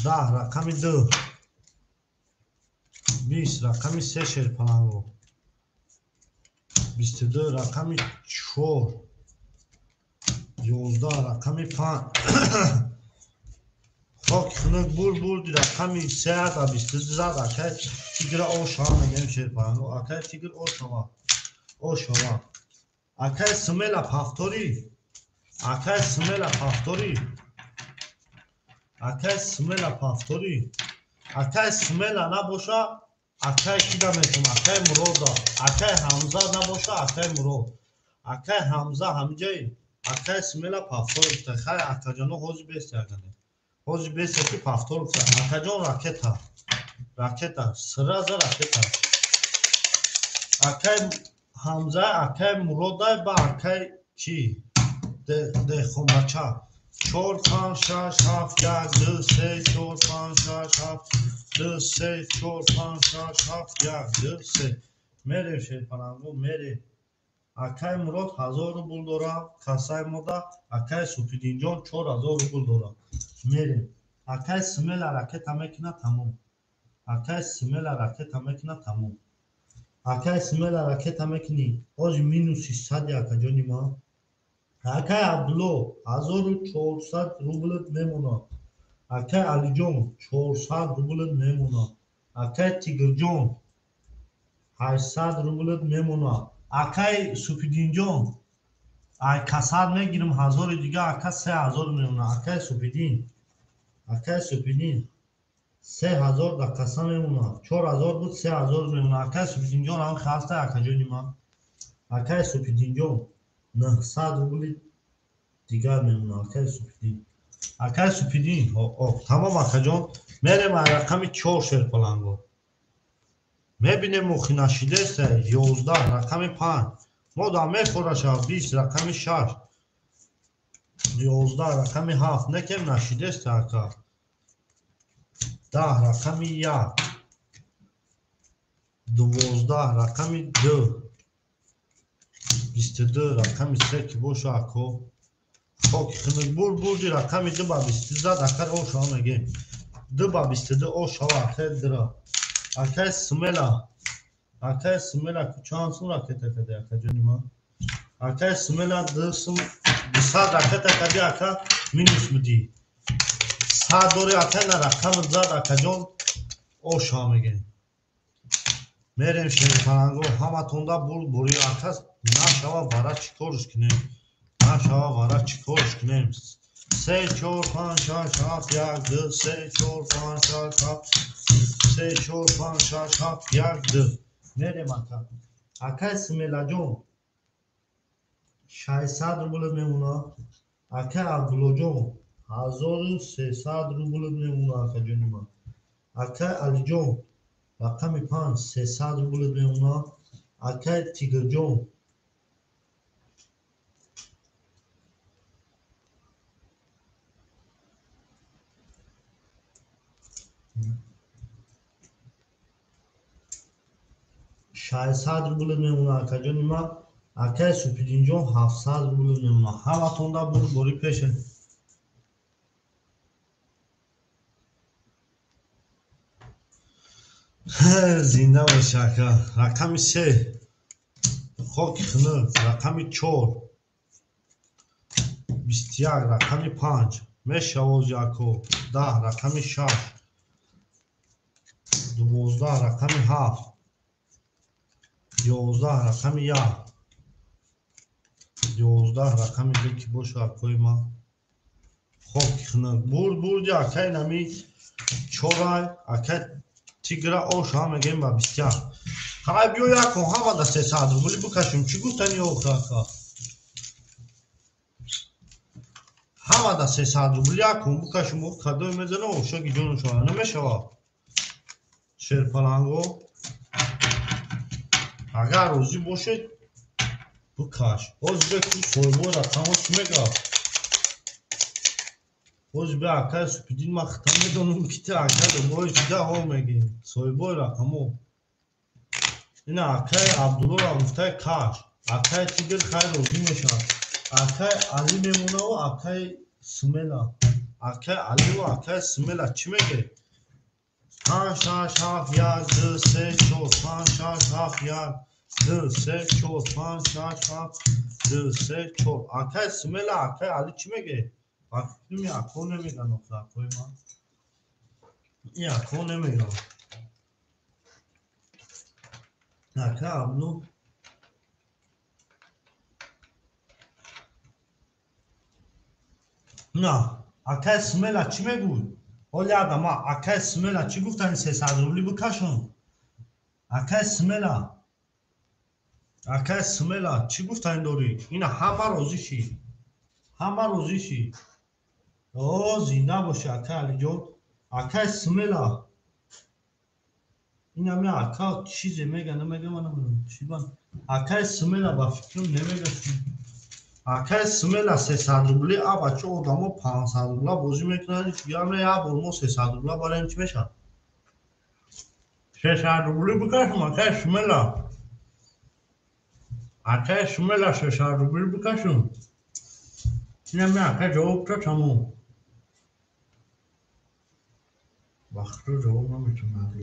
A: 10 рақами 2 20 рақами 3 шерпаланго 22 рақами 4 11 рақами 5 хоки хунук бурди рақами 3 ба 22 акай тигра о шава мегем шерпаланго акай тигр о шава акай смела пафтори акай смела пафтори акай смела пафтори акай смела набоша акай кида метум акай мурода акай ҳамза набоша акай мурод акай ҳамза ҳамҷаи акай смела пафтор хай акаҷоно ҳози бести акане ҳози бести ки пафтор акаҷон ракета сраза ракета акай ҳамза акай мурода ба акай чи дехомача 4 5 6 7 1 2 3 4 5 6 7 2 3 4 5 6 7 1 2 3 мерем шерпананго мерем акай мурод 1000 рубл дорад касай мода акай супидинҷон 4000 рубл дорад мерем акай смела ракета мекина тамом акай смела ракета мекина тамом акай смела ракета мекини оз минус 100 акаҷони ма акай абдулло 1400 рубл мемонад акай алиҷон 400 рубл мемонад акай тигрҷон 800 рубл мемонад акай супидинҷон ай касар мегирам 1000 дига акай 3000 мемонад акай супидин 3000 да каса мемонад 4000 буд 3000 мемонад акай супидинҷон ам хаста акаҷони ма акай супидинҷон 900 рубли дигар мемонад акай супидин тамом акаҷон мерем ай рақами 4 шерпаланго мебинем мухи нашидеста 11 рақами 5 мода мефораша 20 рақами 6 11 рақами 7 некем нашидеста ака 10 рақами 1 12 рақами 2 22 рақами 3 ки боша ако хоки хунук бурди рақами 2 ба 22 акай о шава мегем 2 ба 22 о шава акай дира акай смела кучансун ракета каде акаҷони ма акай смела 200 ракета каде ака минус муди 100 дори акай на рақам зад акаҷон о шава мегем мерем шерпананго ҳаматонда бори акас нашава бара чикорш кинем нашава бара чикорш кинем 3 4 5 6 7 1 2 3 4 5 6 7 3 4 5 6 7 1 2 мерем акай смелаҷон 600 рубл мемонад акай абдуллоҷон 1300 рубл мемонад акаҷони ма акай алиҷон рақами 5 300 рубл мемонад акай тигрҷон $600 рубл мемонад акаҷони ма акай супидинҷон 700 рубл мемонад ҳаматонда бори пеше зинда боша ака рақами 3 хоки хунук рақами 4 21 рақами 5 мешавози ако 10 рақами 6 12 رقم 7 11 رقم 1 11 رقم 2 که باشه اکوی ما خوب کنه برد اکای نمی چورای اکای تیگره اوش همه گیم با بسیار های بیو یکم همه دا 300 روبلی بکشیم چی گفتنی اوخ اکا همه دا 300 روبلی یکم بکشیم اوخ کدوی میزنه اوشا گی جونو شوه نمیشه شیر پلانگو اگر روزی باشه بکش باز بکن سویبو رقم چی میگه باز به اکای سپیدین ما ختم میدونم که تا اکای دوباره چیده ها میگیم سویبو رقمو این اکای عبدالله را گفته کش اکای تیگر خیلی روزی میشه اکای علی میمونه و اکای سمیلا اکای علی و اکای سمیلا چی میگه 5 6 7 1 2 3 4 5 6 7 1 2 3 4 5 6 7 2 3 4 اکای سمیلا اکای علی چی میگه این اکو نمیگه نقطه اکوی ما این اکو نمیگه اکای عبدالله نه اکای سمیلا چی میگوی اولی آدم ها اکای سمیلا چی گفتن 300 روبلی بکشون اکای سمیلا چی گفتن دوری اینا همه روزیشی او زنده باشه اکای علی جون اکای سمیلا اینا می اکا چیزی میگه نمیگه من چی بان اکای سمیلا با فکرم نمیگه اکای سمیلا 300 روبلی آب بچه آدم ها 500 روبلا بازی میکنن یا نه یا برمو 300 روبلا برای چی میشه 300 روبلی بکشم اکای سمیلا اکای سمیلا 300 روبلی بکشم اینا می اکای جواب تو تموم وقت رو جواب نمیتونم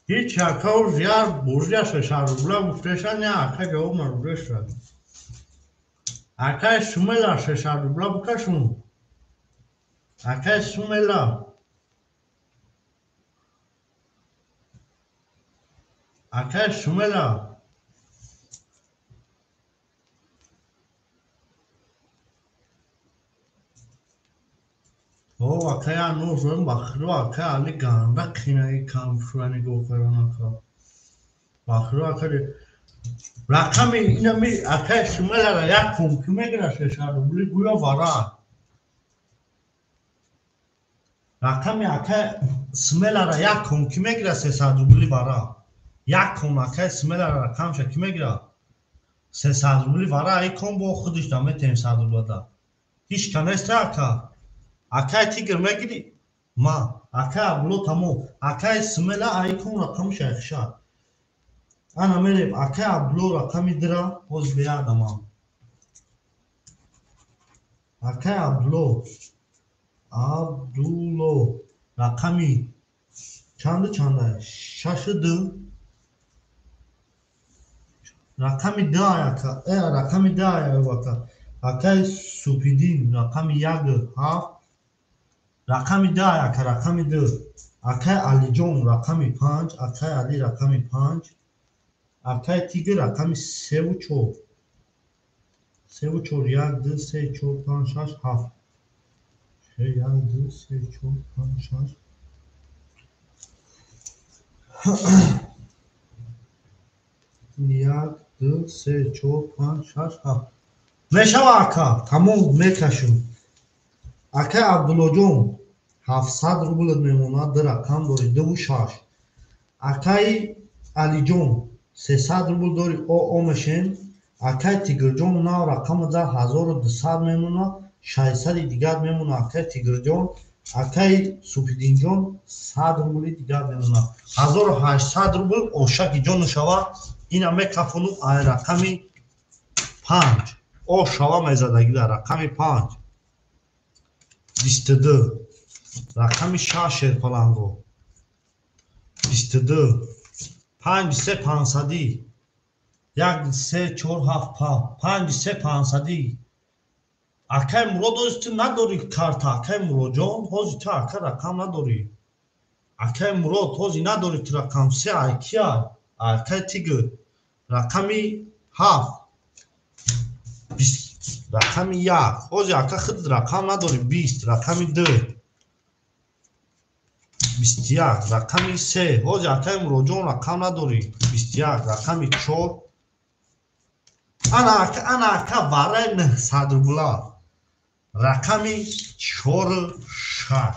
A: هیچ اکا زیاد برزی 300 روبلا گفتشن نه اکای جواب نروزش شد اکای سمیلا 300 روبلا بکشم اکای سمیلا اکای سمیلا او اکای انو زن بخرو اکای علی گانده کینه کام شوانی گو کرن اکا بخرو اکای رقم اینا می اکای سمیلا را یکم که میگره 300 روبلی گویا وارا رقم اکای سمیلا را یکم که میگره 300 روبلی وارا یکم اکای سمیلا را رقمش که میگره 300 روبلی وارا ایکم با خودش دامه 300 روبلی دا هیچ کنست اکا اکای تیگر میگیری ما اکای عبدالله تمام اکای سمیلا ایکم رقم شیخشا انا میریم اکای عبدالله رقمی درا باز بیادم هم اکای عبدالله رقمی چنده 6 دو رقمی ده اکا رقمی ده اکا اکای سوپیدین رقمی 1 7 رقمی ده اکا رقمی دو اکای علی جون رقمی 5 اکای علی رقمی 5 اکای تیگر رقمی 3 و 4 3 و 4 1 2 3 4 5 6 7 1 2 3 4 5 6 1 2 3 4 5 6 7 میشه اکا تموم میکشم اکای عبدالله جون 700 روبل میمونه در رقم داری 2 و 6 اکای علی جون 300 روبل داری او میشین اکای تیگر جون نه رقم در 1200 میمونه 600 دیگر میمونه اکای تیگر جون اکای سوپیدین جون 100 روبل دیگر میمونه 1800 روبل اوشکی جون شوا اینا میکفونم ای رقمی 5 او شوا میزدگی در رقمی 5 22 رقمی 6 پلانگو 22 5 3 500 1 3 4 7 5 3 500 акай Мурод ҳози ту надорӣ карта акай Муродҷон ҳози ту ака рақам надорӣ акай Мурод ҳози надорӣ ту рақам се кия акай тигр рақами 7 рақами 1 ҳози ака худ рақам надорӣ 20 рақами 2 21 рақами 3 ҳози акай Муродҷон рақам надорӣ 21 рақами 4 ана ака вараи 900 рубла рақами 46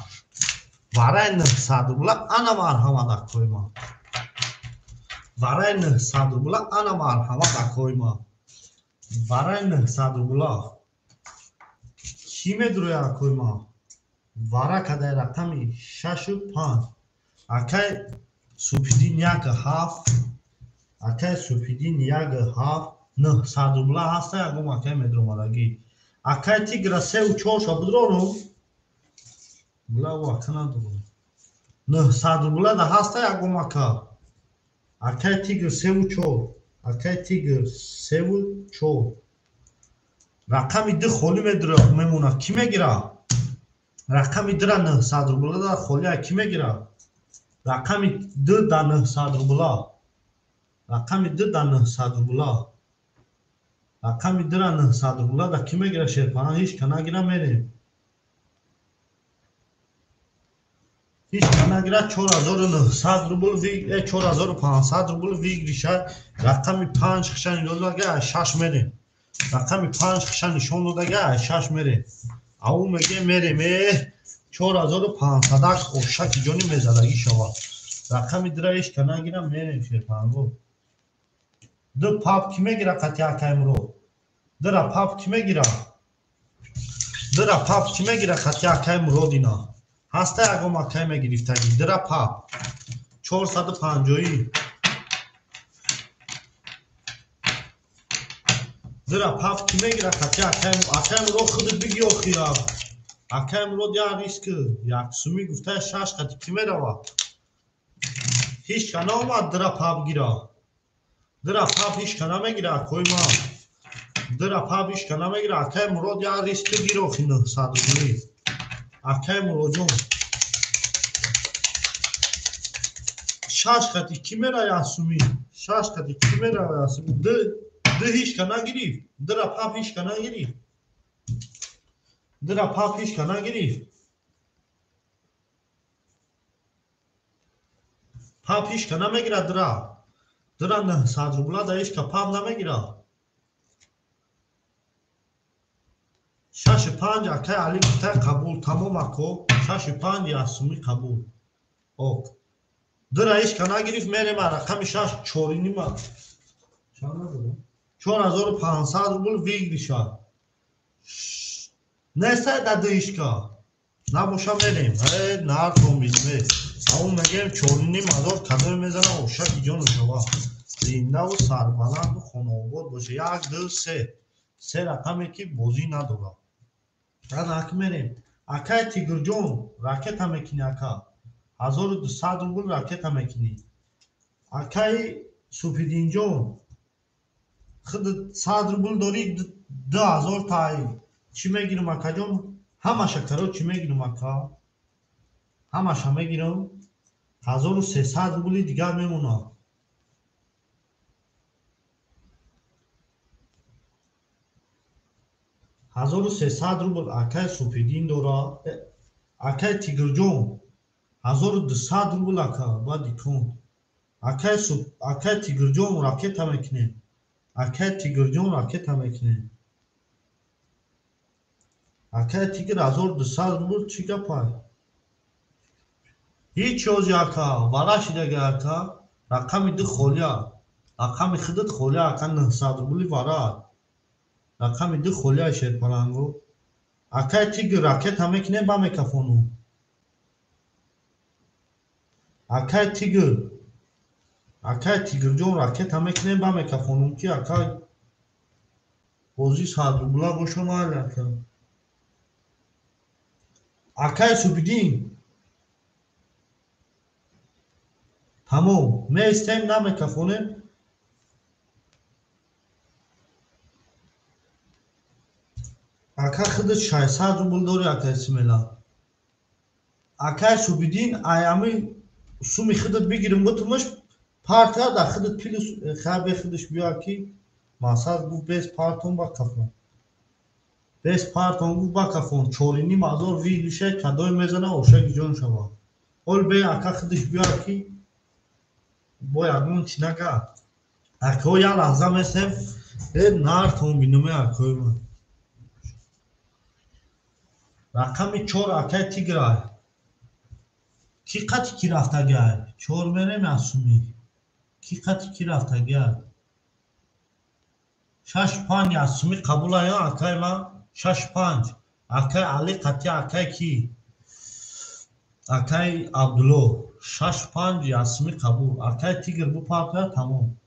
A: вараи 900 рубла ана марҳамат акои ман вараи 900 рубла ана марҳамат акои ман вараи 900 рубла кӣ медурӯяд акои ман вара кадай рақами 65 акай Супидин 1.7 акай Супидин 1.7 900 рубла ҳаста ягон акай медрумарагӣ акай тигра 3.4 ша будрону була ака надору 900 рубла да ҳаста ягон ака акай тигр 3.4 акай тигр 3.4 рақами 2 холӣ мемонад кӣ мегира рақами 2 900 рубла да холия кӣ мегира рақами 2 да 900 рубла рақами 2 да 900 рубла рақами 2 900 рубла да кӣ мегира шерпана ҳеч канагира мерем ҳеч канагира 4900 рубл 4500 рубл вигриша рақами 5 хиша нишон додага 6 мерем рақами 5 хиша нишон додага 6 мерем аву меге мерем 4500 ошаки ҷони мезадагӣ шавад рақами 2 ҳеч канагира мерем шерпанго 2 пап кӣ мегира қати акай Мурод 2 пап кӣ мегира 2 пап кӣ мегира қати акай Мурод ина ҳаста ягон акай мегирифтагӣ 2 пап 450 2 пап кӣ мегира қати акай Мурод худ биги охира акай Мурод як риск як суми гуфта 6 қати кӣ мерава ҳеч кана омад 2 пап гира 2 пап ҳеч кана мегира акои ман 2 пап ҳеч кана мегира акай Мурод як риск гира охи 900 рубли акай Муродҷон 6 қати кӣ мера як суми 6 қати кӣ мера як суми 2 ҳеч кана гирифт 2 пап ҳеч кана гирифт 2 пап ҳеч кана гирифт пап ҳеч кана мегира 2 900 рубла да ҳеч ка пап намегира 65 акай Али гуфта қабул тамом ако 65 як суми қабул ок 2 ҳеч кана гирифт мерем рақами 6 4.5 4500 рубл вигриша нестай да 2 ҳишка набоша мерем нардом бизме аву мегем 4.5 кадом мезана ошаки ҷону шава зиндаву сарбаланду хонаобод боша 1 2 3 се рақаме ки бозӣ надорад ана ак мерем акай Тигрҷон ракета мекини ака 1200 рубл ракета мекини акай Супидинҷон худ 100 рубл дорӣ 2000 тай чӣ мегирам акаҷон ҳамаша каро чӣ мегирам ака ҳамаша мегирам 1300 рубли дигар мемонад 1300 рубл акай Супидин дорад акай Тигрҷон 1200 рубл ака ба дикон акай Тигрҷон ракета мекине акай Тигрҷон ракета мекине акай Тигр 1200 рубл чӣ гапай ҳеҷ чози ака вара шидага ака рақами 2 холия рақами худут холия ака 900 рубли вара рақами 2 холия шерпаланго акай Тигр ракета мекине ба мекафону акай Тигрҷон ракета мекине ба мекафонум ки акай бозӣ 100 рубла боша майли ака акай Супидин тамом меистем намекафонем ака худо 600 рубл дори ака исмела акай субидин аями суми худо бигирим бутумаш парта да худо плюс хабе худош биаки масаз бу бес партон ба кафон бес партон бу ба кафон 4.5 ви лише кадой мезана ошак ҷон шава ол бе ака худош биаки бо ягон чинага ако я лаҳза месем нартон бинуме акои ман рақами 4 акай тиграй ки қати ки рафтагай 4 мерем асуми ки қати ки рафтагай 6-5 асуми қабулая акай ма 6-5 акай али қати акай ки акай абдулло 6-5 асуми қабул акай тигр бу партия тамом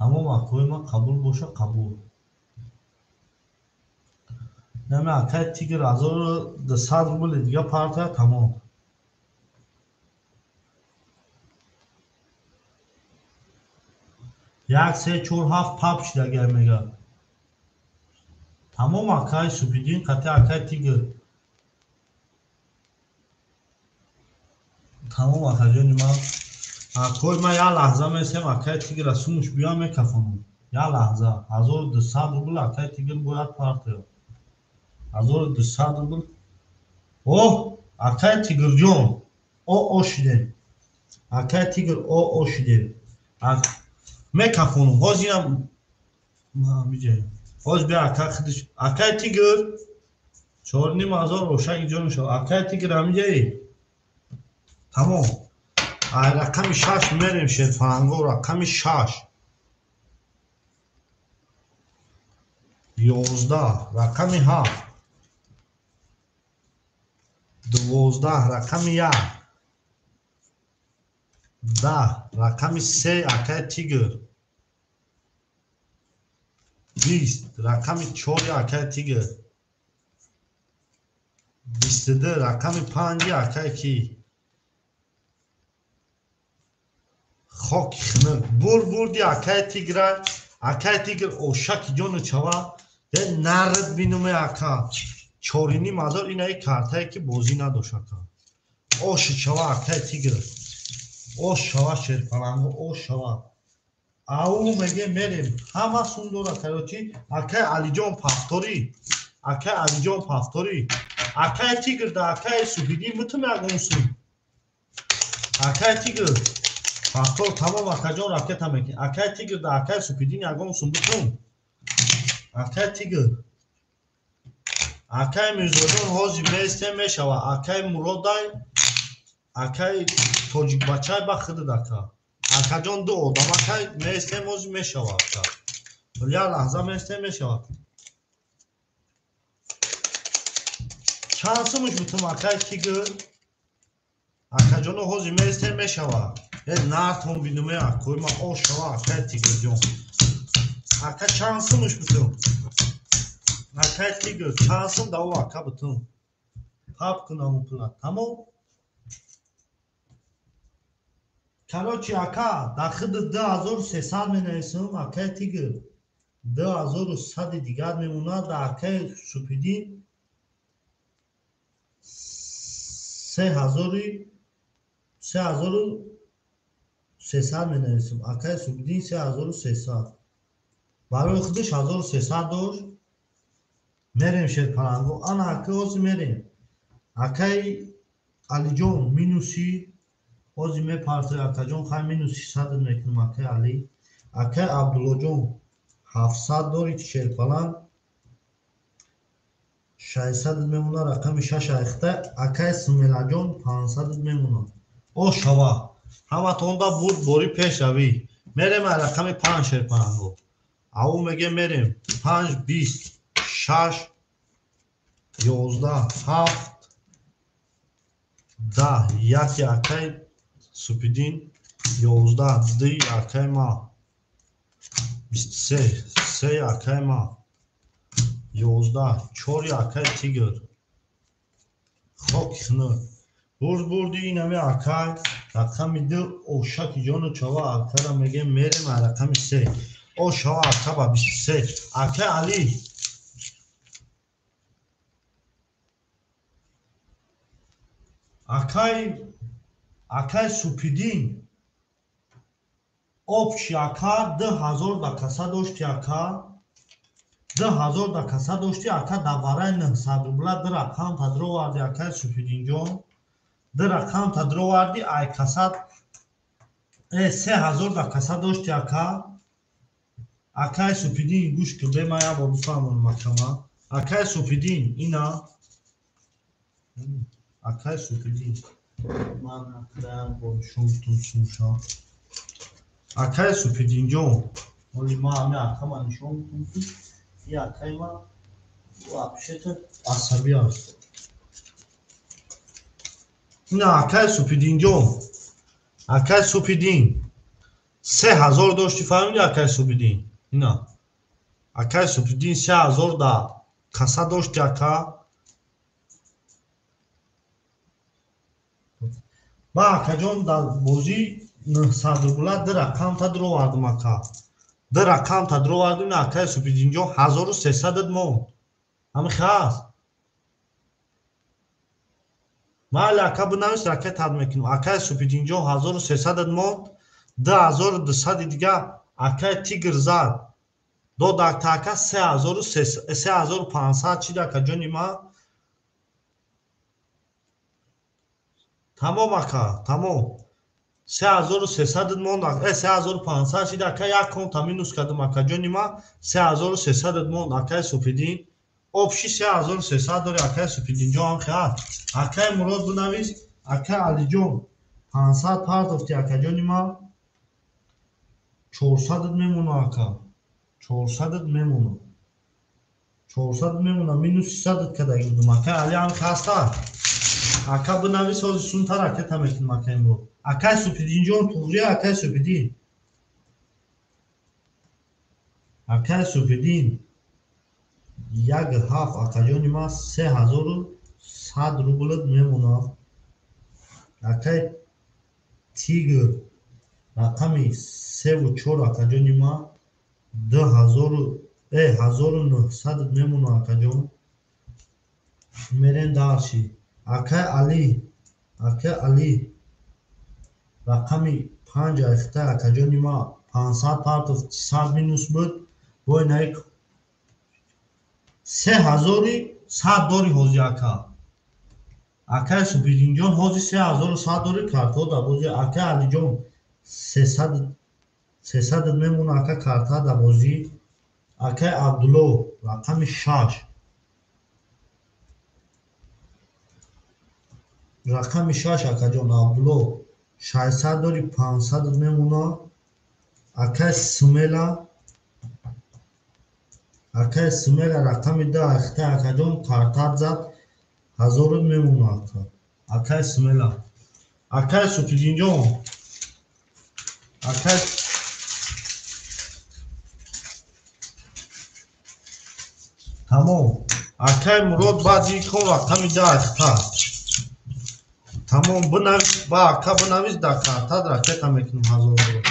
A: тамом акои ма қабул боша қабул нами акай тигр 1200 рубли дига партия тамом 1-3-4-7 пап шидагар мега тамом акай субидин қати акай тигр тамом акаҷони ман акои ман я лаҳза месем акай тигра сумуш биё мекафонам я лаҳза 1200 рубл акай тигр бояд партия 1200 рубл оҳ акай тигрҷон о шидем акай тигр о шидем мекафонам ҳозирам миҷаем ҳоз бия акай худиш акай тигр 4.5 ошаки ҷонашо акай тигр ҳамиҷаи тамом ай рақами 6 мерем шерфаранго рақами 6 11 рақами 7 12 рақами 1 10 рақами 3 акай тигр 20 рақами 4 акай тигр 22 рақами 5 акай ки хоки хинак бурди акай тигра акай тигр ошаки ҷону чава де нард бинуме ака 4.5 инаи картае ки бозӣ надошака оши чава акай тигр ош шава шерпаранго ош шава ау меге мерем ҳама сундора карочи акай алиҷон пафторӣ акай алиҷон пафторӣ акай тигр да акай субидӣ мутум ягон сум акай тигр пафтор тамом акаҷон ракета мекунӣ акай тигр да акай субидӣ ягон сум бутум акай тигр акай мирзоҷон ҳозир местем мешава акай муродай акай тоҷикбачай ба худд ака акаҷон ду одам акай местем ҳозир мешава ака я лаҳза местем мешава чанд сумуш бутум акай тигр акаҷоно ҳозир местем мешава нартон бинуме акои ма о шава акай тигрҷон ака чанд сумуш бутум акай тигр чанд сум даву ака бутум пап кунаму пула тамом карочи ака дар худ 2300 менависам акай тигр 2100 дигар мемонад дар акай супидӣ 3300 менависам акай супидӣ 3300 барои худаш 1300 дошт мерем шерпаранго ана ака ҳозир мерем акай алиҷон минуси ҳозир мепартои акаҷон хай минуси 100 мекунам акай али акай абдуллоҷон 700 дорид шерпалан 600 мемонад рақами 6 аихта акай сумелаҷон 500 мемонад о шава ҳаматонда буд бори пеш равӣ мерем ай рақами 5 шерпаранго ау меге мерем 5 20 6 11 7 10 яки акай супидин 11 ди акай ма 23 3 акай ма 11 4 акай тигр хоки хунак бурди инаме акай рақами ду ошаки ҷону чава акара мегем мерем ай рақами 3 او شوا اکا 23 اکا علی اکای سوپیدین общий ака 2000 да каса дошти ака 2000 да каса дошти ака да бараи 900 рубла дар аккаунта дроварди акаи супидинҷон дар аккаунта дроварди ай каса 3000 да каса дошти ака акаи супидин гӯш ки бема я бо бифаҳмон макама акаи супидин ина акаи супидин ман акаям бо нишонтун сумша акаи супидинҷон оли ма ҳаме акама нишонтун и акаи ма вообще-то асаби аст ина акаи супидинҷон акаи супидин 3000 дошти фаҳмиди акаи супидин ина акаи супидин 3000 да каса дошти ака ба акаҷон дар бозӣ 900 рубла дар аккаунта дровардим ака дар аккаунта дровардим ина акаи супидинҷон 1300 дад монд ҳами хаст майли ака бинавис акаи тад мекунем акаи супидинҷон 1300 дад монд 2200 дига акаи тигр зад дод ака 3500 чида акаҷони ма тамом ака тамом 3300 дад монд 3500 чида ака як конта минус кардам акаҷони ма 3300 дад монд акаи супидин общий 3300 дори акаи супидинҷон ҳам хаст акаи мурод бинавис акаи алиҷон 500 партофти акаҷони ма 400 мемона ака 400 мемона 400 мемона минус 300 кадаги будум акаи али ҳам хаста ака бинавис ҳози сунтар акета мекунем акаи мурод акаи супидинҷон туғри акаи супидин акаи супидин 1/7 акаҷони ма 3100 рублат мемона акаи тигр рақами 3-4 акаҷони ма 1900 мемона акаҷон мерем далши акаи али рақами 5 ахта акаҷони ма 500 партов 100 минус буд вой наик 3100 дори ҳози ака акаи супидинҷон ҳози 3100 дори карто да бози акаи алиҷон 300 мемона ака карта да бози акаи абдулло рақами 6 рақами 6 акаҷон абдулло 600 дори 500 мемона акаи смела рақами 10 ахта акаҷон картат зад 1000 мемона ака акаи смела акаи супидинҷон акаи тамом акаи мурод баъди кон рақами 10 ахта тамом бинавис ба ака бинавис дар картат ракета мекунем 1000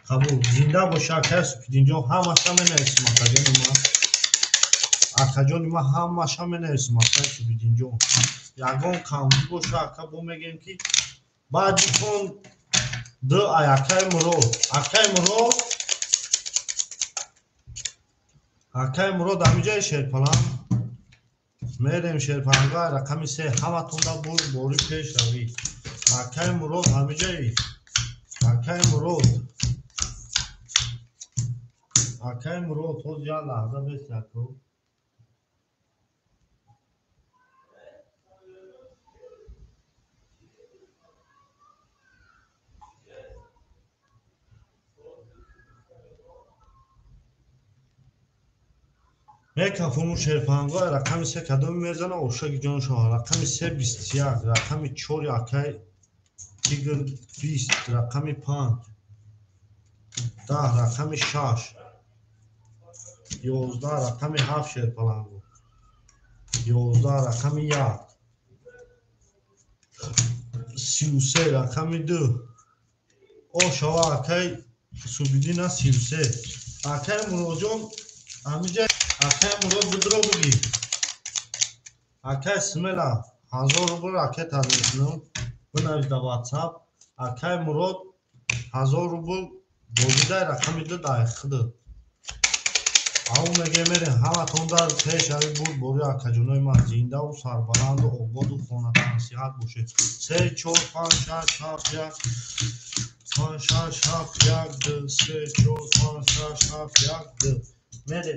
A: қабул зинда боша акаи супидинҷон ҳамаша менависем акаҷони ма ҳамаша менависем акаи супидинҷон ягон камбуд боша ака бо мегем ки баъди кон ду ай акаи мурод ҳамиҷаи шерпалан мерем шерпангоҳ рақами 3 ҳаматон да бори пеш равӣ акаи мурод ҳамиҷаи акаи мурод ҳоз як лаҳза бест яко мекафону шерпангоҳ рақами 3 кадоми мезана ошаги ҷоншоҳ рақами 3 21 рақами 4 акаи тигр 20 рақами 5 10 рақами 6 11 рақами 7 шерпаланго 11 рақами 1 33 рақами 2 ошава акаи супидина 33 Akay Murodjon amija Akay Murod budro bugi. Akay smela 1000 rubl akay tadmekунам. Bunavz da WhatsApp. Akay Murod 1000 rubl boziday raqami da daixidi. Ав мегемере ҳаматон дар пешави буд бори акаҷонои ман зиндаву сарбаланду ободу хонатан сиҳат бошед. 3 4 5 6 7 1 5 6 7 1 2 3 4 5 6 7 1 2 мере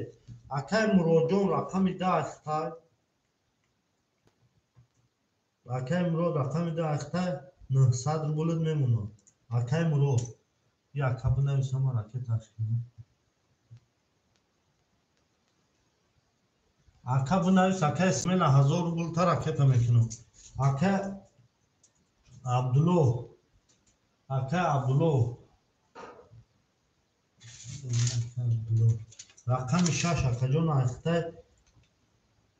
A: акай Муродҷон рақами даахтай акай Мурод рақами даахтай 900 рублит мемонад. Акай Мурод яка бинависам раке ташкил Ака бинавис акай смела 1000 рубл та ракета мекунам. Акай Абдулло рақами 6 акаҷон ахтай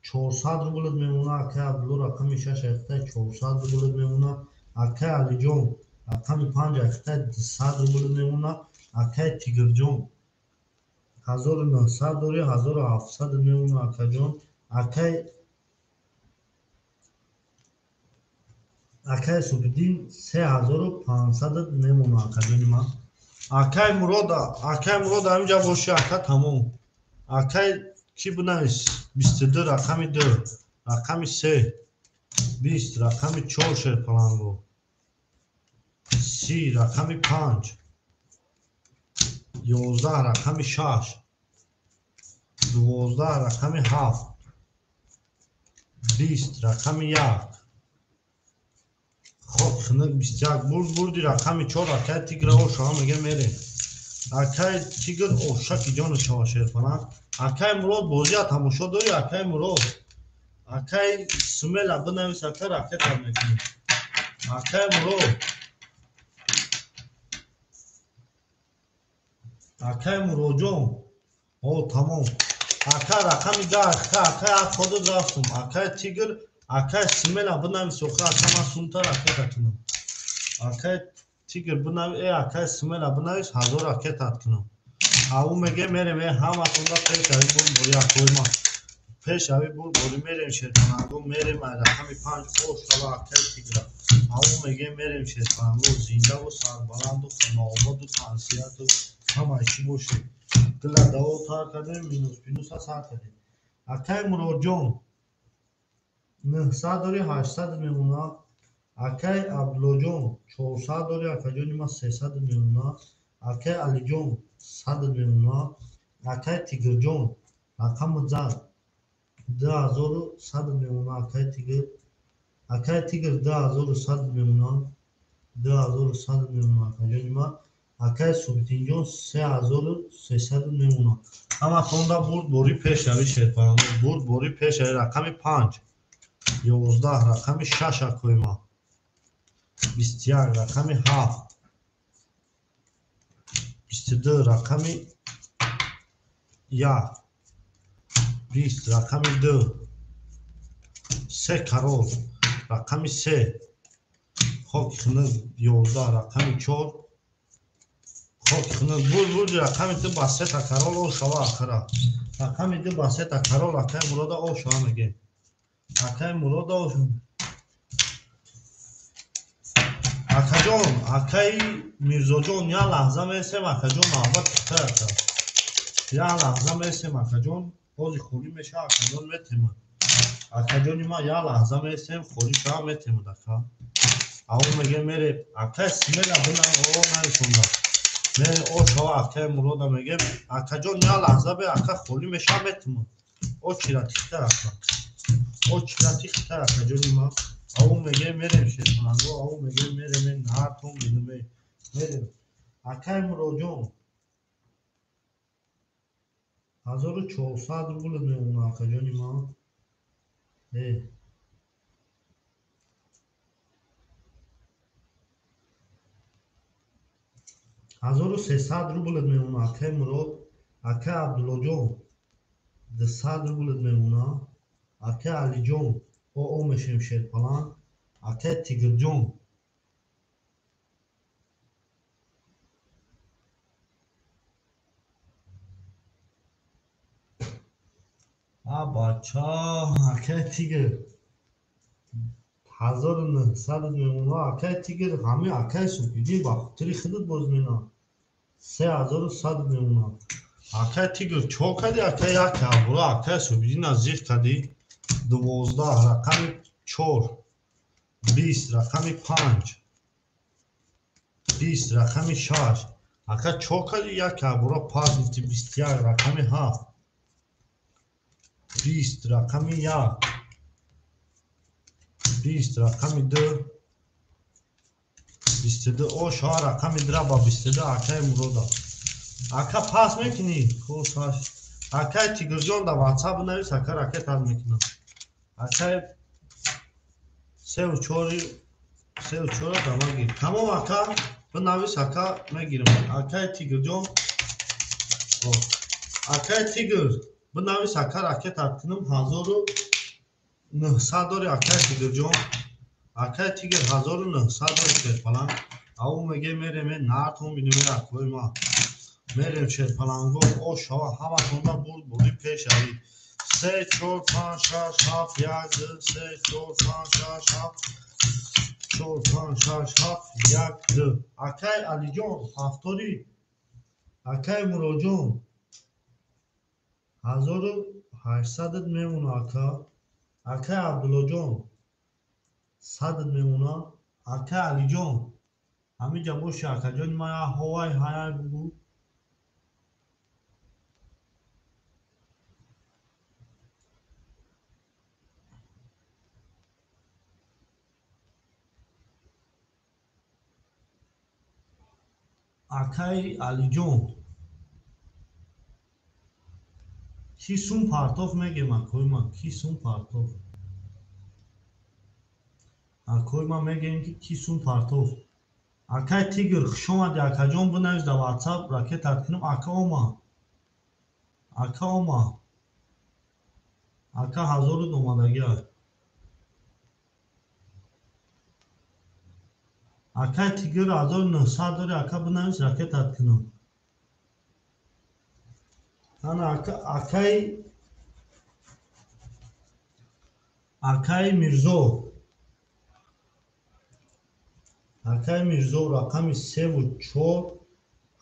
A: 400 рублит мемона. Акай Абдулло рақами 6 ахтай 400 рублит мемона. Акай Алиҷон рақами 5 ахтай 200 рублит мемона. Акай Тигрҷон 1900 дори 1700 мемона акаҷон. Акай Субиддин 3500 мемона акаҷони ман. Акай Мурод ҳаминҷа боши ака тамом. Акай ки бинавис 22 рақами 2 рақами 3 20 рақами 4 шерпаланго 30 рақами 5 11 рақами 6 12 рақами 7 20 рақами 1 хоб хунак 21 бурди рақами 4 акай Тиграо шава мега мерем. Акай Тигр ошаки ҷону шава шерпалан. Акай Мурод бозия тамошо дори. Акай Мурод акай Сумела бинавис акай ракета мекунем. Акай Мурод Акай Муродҷон о тамом. Акай рақами 10 акай ходуд рафтум. Акай Тигр акай Сумела бинавис оха акай ман сумта ракета кунам. Акай Тигр бинавис акай Сумела бинавис 1000 ракета кунам. Аву мега мерем ҳаматонда пешави буд бори акои ман пешави буд бори мерем шерпананго мерем рақами 5 ошава акай Тигра. Аву мега мерем шерпананго зиндаву сарбаланду хонаободу тансияту ҳама чӣ бошед. Дила даво тар кардем минус сар кардем. Акай Муродҷон 900 дори 800 мемона. Акай Абдуллоҷон 400 дори акаҷони ман 300 мемона. Акай Алиҷон 100 мемона. Акай Тигрҷон рақами зад 2100 мемона. Акай Тигр 2100 мемона. 2100 мемона акаҷони ман. Акай Субиддинҷон 3300 мемона. Ҳаматонда бурд бори пешави шерпаранго бурд бори пешави рақами 5 11 рақами 6 акои ман 21 рақами 7 22 рақами 1 20 рақами 2 3 карол рақами 3 хоки хунак 11 рақами 4 хоки хунак бурд рақами 2 ба 3 та карол о шава ахара. Рақами 2 ба 3 та карол акай Мурода о шава мегем. Акай Мурода о акаҷон акай Мирзоҷон я лаҳза месем акаҷон навбат китаака. Я лаҳза месем акаҷон бози холӣ меша акаҷон метемад. Акаҷони ман я лаҳза месем холӣ шава метемад ака. Аву мега мере акай Смела бинам о нависонда. Мере о шава акай Мурода мегем акаҷон я лаҳза бе ака холӣ меша метемад. О чира тихта ака. О чира тихта акаҷони ман. Аву мега мерем шерпананго аву мега мерем наҳартон бидуме мерем. Акай Муродҷон 1400 рублит мемона акаҷони ман. 1300 рублит мемона акай Мурод. Акай Абдуллоҷон 200 рублит мемона. Акай Алиҷон о мешем шерпалан. Акай Тигрҷон بچه اکه تیگر 1900 میمونه اکه تیگر همه اکه سوپیدی با خطری خودت باز مینا 3100 میمونه اکه تیگر چو کدی اکه یک برو اکه سوپیدی نزدیک کدی 12 رقم 4 20 رقم 5 20 رقم 6 اکه چو کدی یک برو پاس میتی 21 رقم 7 20 رقم 1 20 رقم 2 22 او شما رقم درا با 22 اکه مرودا اکه پاس میکنی کوساش اکه تیگر جان دا واتساپ نویس اکه راکت حل میکنم اکه 3 و 4 دا مگیر تمام اکه بنویس اکه میگیرم اکه تیگر جان اکه تیگر بنویس اکه راکت حل کنم 1900 داری اکه تیگر جان اکه تیگر 1900 داری که فلان او میگه میریم نارتون بینیم اکوی ما میریم شرپلنگو او شما همه تونده بودی پیش اوی 3 4 5 6 7 1 2 3 4 5 6 7 4 5 6 7 1 2 اکای علی جان هفتاری اکای مراد جان 1800 میمونه اکا اکای عبدالله جان 100 میمونه اکای علی جان همین جا باشه اکا جان ما هوای های بگو اکای علی جان کی سون پارتوف میگه ما کوی ما کی سون پارتوف کوی ما میگه که کی سون پارتوف اکای تیگر شما دی اکا جان بنویس در واتساپ راکت ات کنم اکا اوما اکا هزار دومدگی اکای تیگر 1900 داری اکا بنویس راکت ات کنم انا اکای میرزو رقم 3 و 4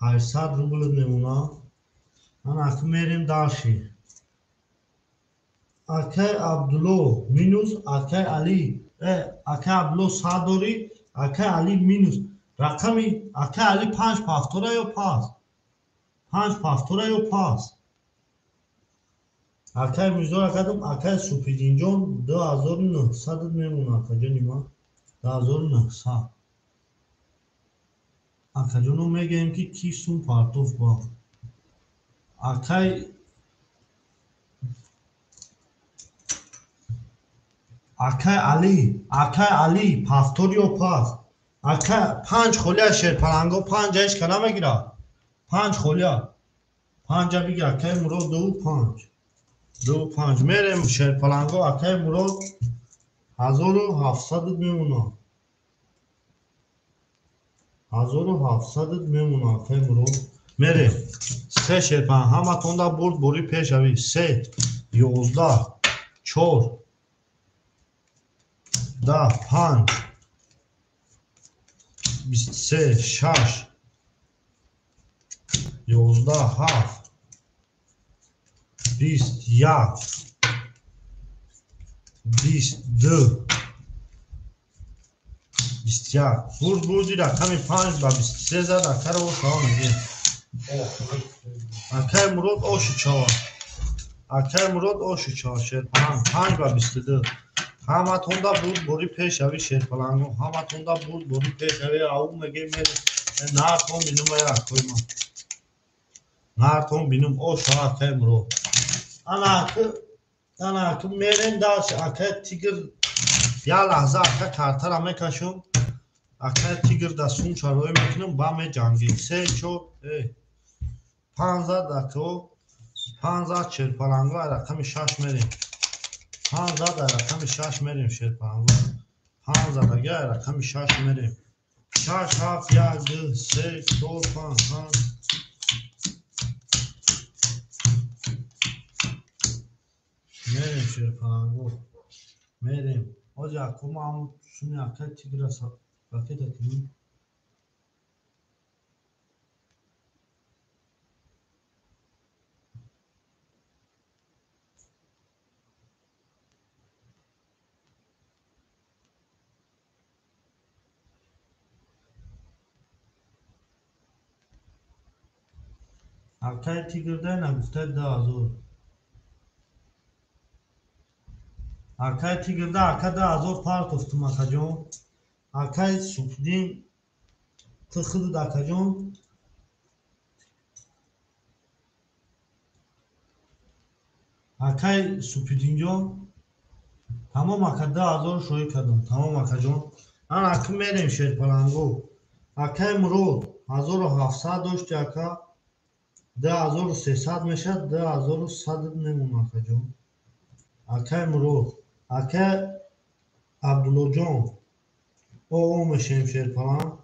A: 800 روبل میمونه انا اکا میریم داشی اکای عبدالله مینوس اکای علی اکای عبدالله 100 داری اکای علی مینوس رقمی اکای علی 5 پافتوره یا پاس 5 پافتوره یا پاس اکای میرزو اکادم اکای سوپیدین جان 2900 میمونه اکا جانی ما 2900 اکا جانو میگیم که کی سون پارتوف با اکای علی پافتوری و پاس اکای 5 خولیا شیرپلنگو 5 ایش کنه میگیره 5 خولیا 5 بگیر اکای مراد 2 5 میریم شیرپلنگو اکای مراد 1700 میمونه 1700 میمونه اکای مراد میریم 3 شیرپلنگ همه تونده برد بوری پیش اوی 3 11 4 10 5 23 6 11 7 21 22 21 بردی رقم 5 با 23 زد اکه رو شما میگه اکه مراد آشو چاوا اکه مراد آشو چاوا شیرپلنگ 5 با 22 همه تونده بود بوری پیش اوی شیرپلنگو همه تونده بود بوری پیش اوی او میگه میره نارتون بینم اکوی ما نارتون بینم آشو اکه مراد انا اکه میرین داشت اکه تیگر یا لحظه اکه کارتر همه کشم اکه تیگر دستون چاروی میکنم با می جنگی 3 4 5 اکه 5 شیرپلنگو رقم 6 میریم 5 رقم 6 میریم شیرپلنگو 5 دیگه رقم 6 میریم 6 7 1 2 3 4 5 شرپانگو میریم آجا کما هم سونی اکای تیگر راکت کنیم اکای تیگر ده نگفته 10,000 اکای تیگر ده اکای 10,000 پارت افتم اکا جون اکای سپدین تخلو ده اکا جون اکای سپدین جون تمام اکا 10,000 شوی کردم تمام اکا جون ان اکا میریم شرپانگو اکای مرود 1700 داشتی اکا 10,300 میشد 10,100 نمون اکا جون اکای مرود اکای عبدالله جون او میشیم شرپان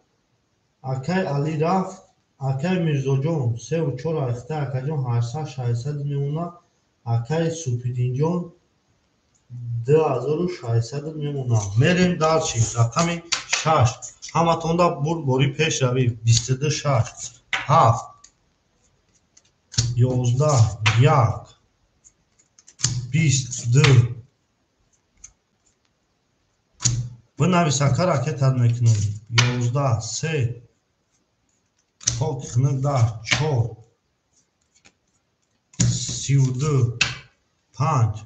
A: اکای علی رفت اکای میرزا جون 3 و 4 اخته اکا جون 800 600 میمونه اکای سپیدین جون 2,600 میمونه میریم در چی رقم 6 همتون دا بوری پیش روی 22 6 7 11 1 22 بنویس اکا راکت ها میکنم 11 3 خاک خنده 4 32 5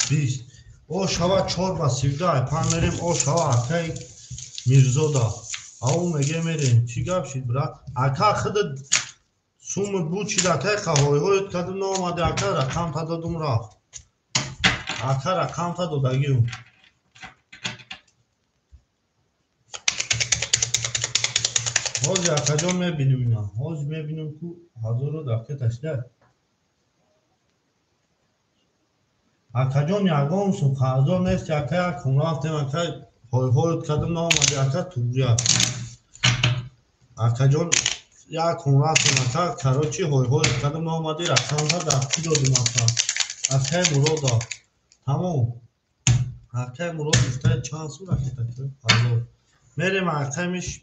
A: 20 او شوا 4 با 32 5 میریم او شوا اکای میرزا دا او میگه میریم چی گپ شید برا اکا خود سوم بود چی اکای خواهی هایت کدوم نامده اکا رقم تا دادم رفت اکا رقم تا دادگیم حاج اکا جان میبینیم اینا حاج میبینیم که حضور رو دکتش ده اکا جان یکم سو خازور نیست که اکا کن رفتیم اکا های هایت کدوم نامده اکا توبریا اکا جان یکم رفتیم اکا کراچی های هایت کدوم نامده رقم تا دکتی دادیم اکا اکای مرادا تمام اکای مراد افته چند سو رکتا که حضور میریم اکای میش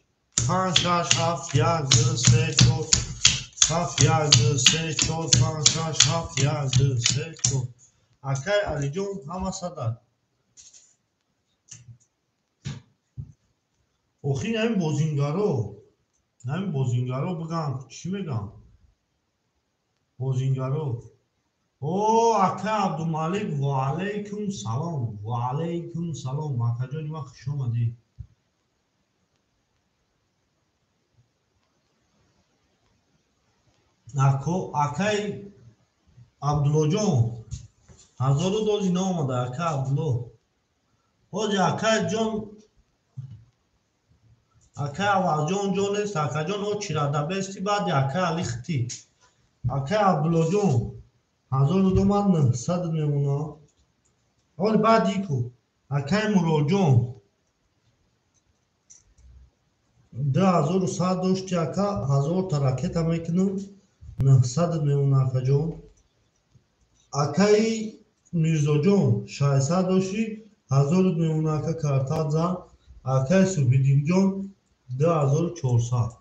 A: 5 6 7 1 2 3 4 7 1 2 3 4 5 6 7 1 2 3 4 اکای علی جون همه صدر اوخی همین بازینگارو بگم چی میگم بازینگارو او اکای عبدالمالک و علیکم سلام و علیکم سلام اکا جان ما خوش آمدی اکای عبدالله جان هزارو دوزی نامده اکای عبدالله حاج اکای جان اکای عوض جان نیست اکای جان او چیرا دبستی بعد اکای علی خطی اکای عبدالله جان 1900 میمونه حال بعد ایکو اکای مراد جان 2100 داشتی اکا 1000 تا راکت میکنم 900 میمونه اکا جان اکای میرزا جان 600 داشتی 1000 میمونه اکا کارتا زن اکای سپیدین جان 2400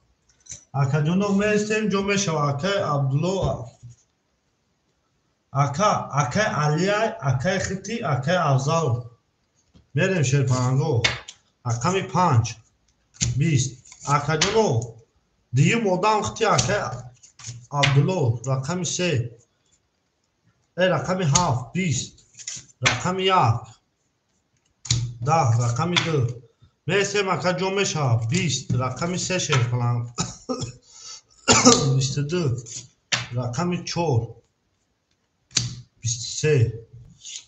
A: اکا جان میستیم جو میشو اکای عبدالله اکای علی اکای خطی اکای افضل میریم شرپانگو اکامی 5 20 اکا جانو دیگه مادام خطی اکای عبدالله رقمی 3 رقمی 7 20 رقمی 1 10 رقمی 2 میسیم اکا جان میشه 20 رقمی 3 شرپانگ 22 رقمی 4 23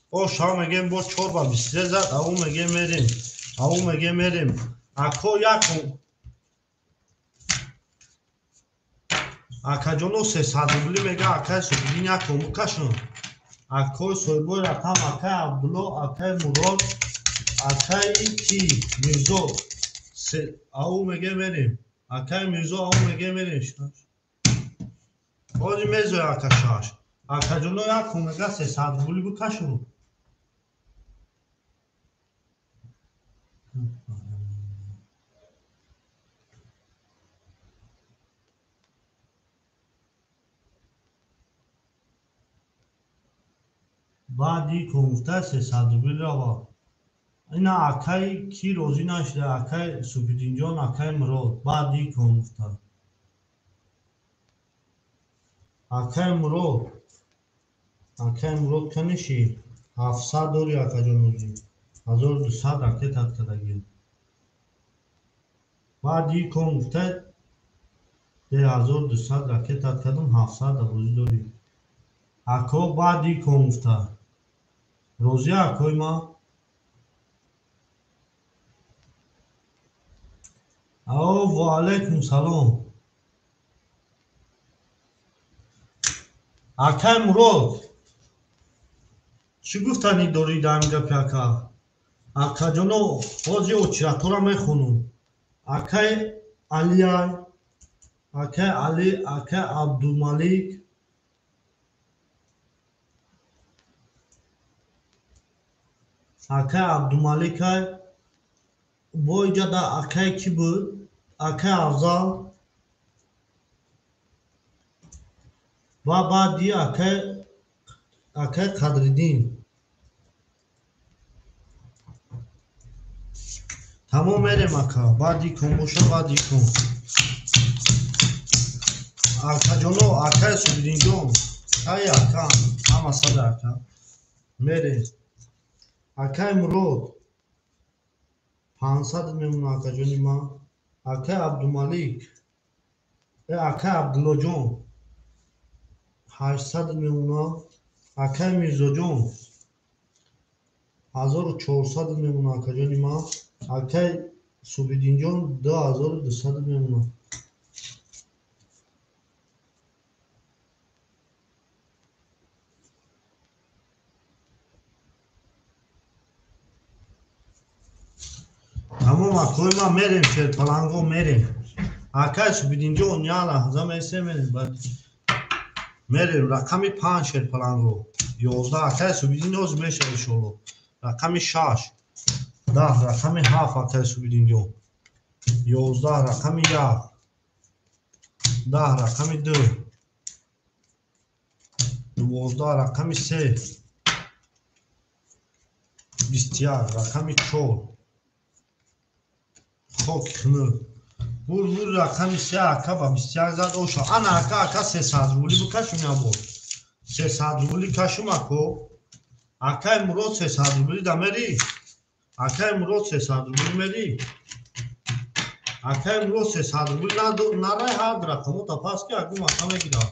A: او شما میگیم با 4 با 23 زد او میگه میریم اکا یکم اکا جانو 300 روبلی میگه اکای سپیدین یکم بکشن اکای سویبوی رقم اکای عبدالله اکای مراد اکای کی میرزا او میگه میریم اکای میرزا او میگه میریم حاجی میزوی اکا شاش акаҷоно як кумага 300 рубли бикашу. баъди кумфта 300 рубли раво. ина акай ки розӣ нашуда, акай Субҳиддинҷон, акай Мурод. баъди кумфта акай Мурод каниши 700 дори акаҷон розӣ 1200 ракет аткадаги. баъди кумфта 1200 ракет аткадам 700 розӣ дори. ако баъди кумфта розӣ акои ма. ва алайкум салом. акай Мурод чӣ гуфтанӣ дорӣ дар ин гапи ака? акаҷоно ҳози очиратора мехонум. акай Алияй, акай Али, акай Абдулмалик, акай Абдулмаликай бо иҷада акай ки буд? акай Афзал ва баъди акай Қадриддин. тамом мерем ака. баъди кун боша, баъди кун. акаҷоно акай Субҳиддинҷон кай ака ҳама сада ака мерем. акай Мурод 500 мемона акаҷони ман. акай Абдулмалик акай Абдуллоҷон 800 мемона. акай Мирзоҷон 1400 мемона акаҷони ман. акай Субҳиддинҷон 2200 мемона. тамом акои ман мерем. шерпаланго мерем. акай Субҳиддинҷон я лаҳза месемем. мерем рақами 5 шерпаланго 11. акай Субҳиддин ҳоз мешавад иншоалло. рақами 6 10. рақами 7 акай Субҳиддинҷон 11. рақами 1 10. рақами 2 12. рақами 3 21. рақами 4 хоки хунур бур рақами 3 ака ба 21 зад оша. ана ака 300 рубли бикашум ябо 300 рубли кашум ако. акай Мурод 300 рубли да мери. акай Мурод 300 рубли мери. акай Мурод 300 рубли нарай ҳад рақамота паски агум ака мегира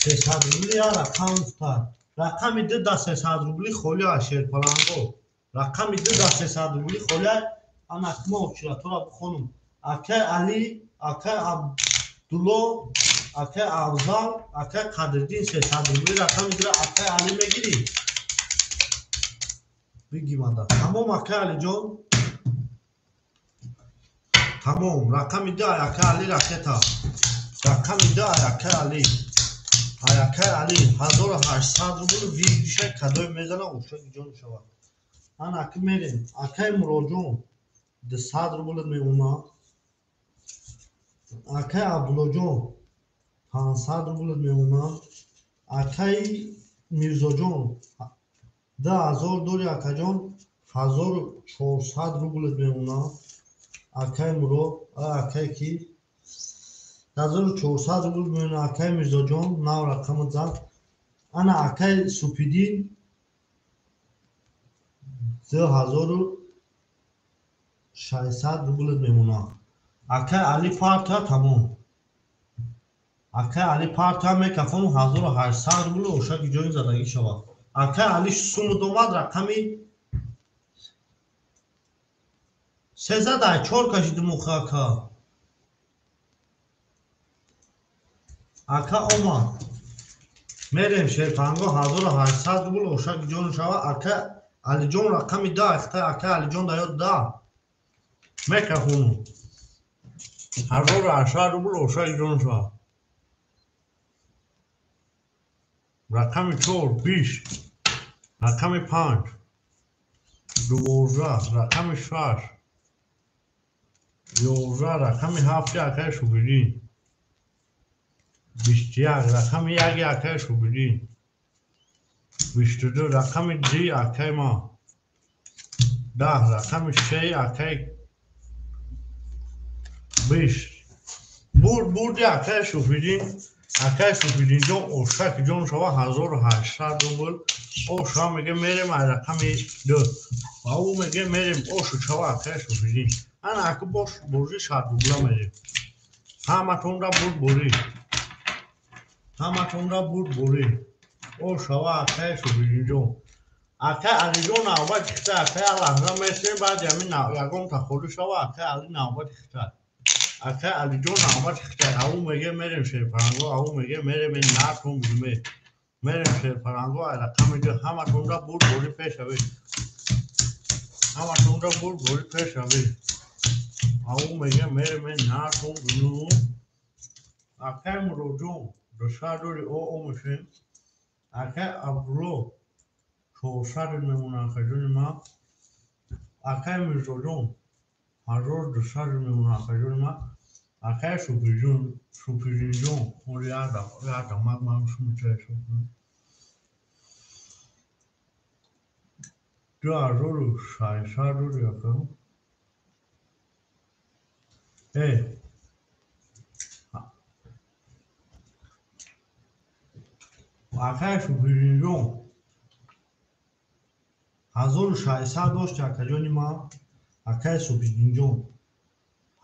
A: 300 рубли я рақам уфтад. рақами 2 да 300 рубли холия шерпаланго. рақами 2 да 300 рубли холия. ана акма очиратора бихонум. акай Али, акай Абдулло, акай Афзал, акай Қадриддин 300 рубли рақами дира акай Али мегирӣ. бигимада тамом акай Алиҷон. тамом рақами 2 акай Али ракета. рақами 2 акай Али. акай Али 1800 рубли вигиша кадой мезана ушаги ҷон шавад. ана аки мерем. акай Муродҷон 200 рубли меона. акай Абдуллоҷон 500 рубли меона. акай Мирзоҷон 2000 дори акаҷон 1400 рубли меона. акай Мурод акай ки 1400 рубли меона. акай Мирзоҷон нав рақами зад. ана акай Субҳиддин 2600 рубли мемона. акай Али парта тамом. акай Али парта мекафон 1800 рубли ошаги ҷои задагӣ шавад. акай Али сумуд омад рақами 304 кашидум ака. ака омад мерем шерпанго 1800 рубли ошаги ҷон шавад. акай Алиҷон рақами 10 ахта. акай Алиҷон даёд 10 мекафонум 1800 рубли ошаги ҷон шавад. رقم 4 20 رقم 5 12 رقم 6 11 رقم 7 اکه شوبیدین 21 رقم 1 اکه شوبیدین 22 رقم 2 اکه ما 10 رقم 3 اکه 20 بود اکه شوبیدین اکه شوبیدین جون اوشک جون شما 1800 روبل او شما میگه میریم رقم 2 و او میگه میریم او شما اکه شوبیدین انا اکه باش بوزی 100 روبلا میریم همتون را بود بوری او شما اکه شوبیدین جون اکه علی جون اول کشته اکه لحظه میشنیم بعد یمین یکم تا خودی شما اکه علی نوبت کشته اکه علی جون نوبت کشته او میگه میریم شیرپرنگو او میگه میریم این نرکون بیدومه میریم شیرپرنگو رقم 2 همتون را بود بوری پیش شوید او میگه میریم این نرکون بیدومه اکه مرو جون دوشا دوری او میشیم اکه ابرو 400 میمونه خجون ما اکه میرزو جون 1200 میمونه خجون ما اکه شوپیدین جون اون یادم من شمیشه شد 2600 رو یکم اکه شوپیدین جون 1600 داشت اکه جونی ما اکه شوپیدین جون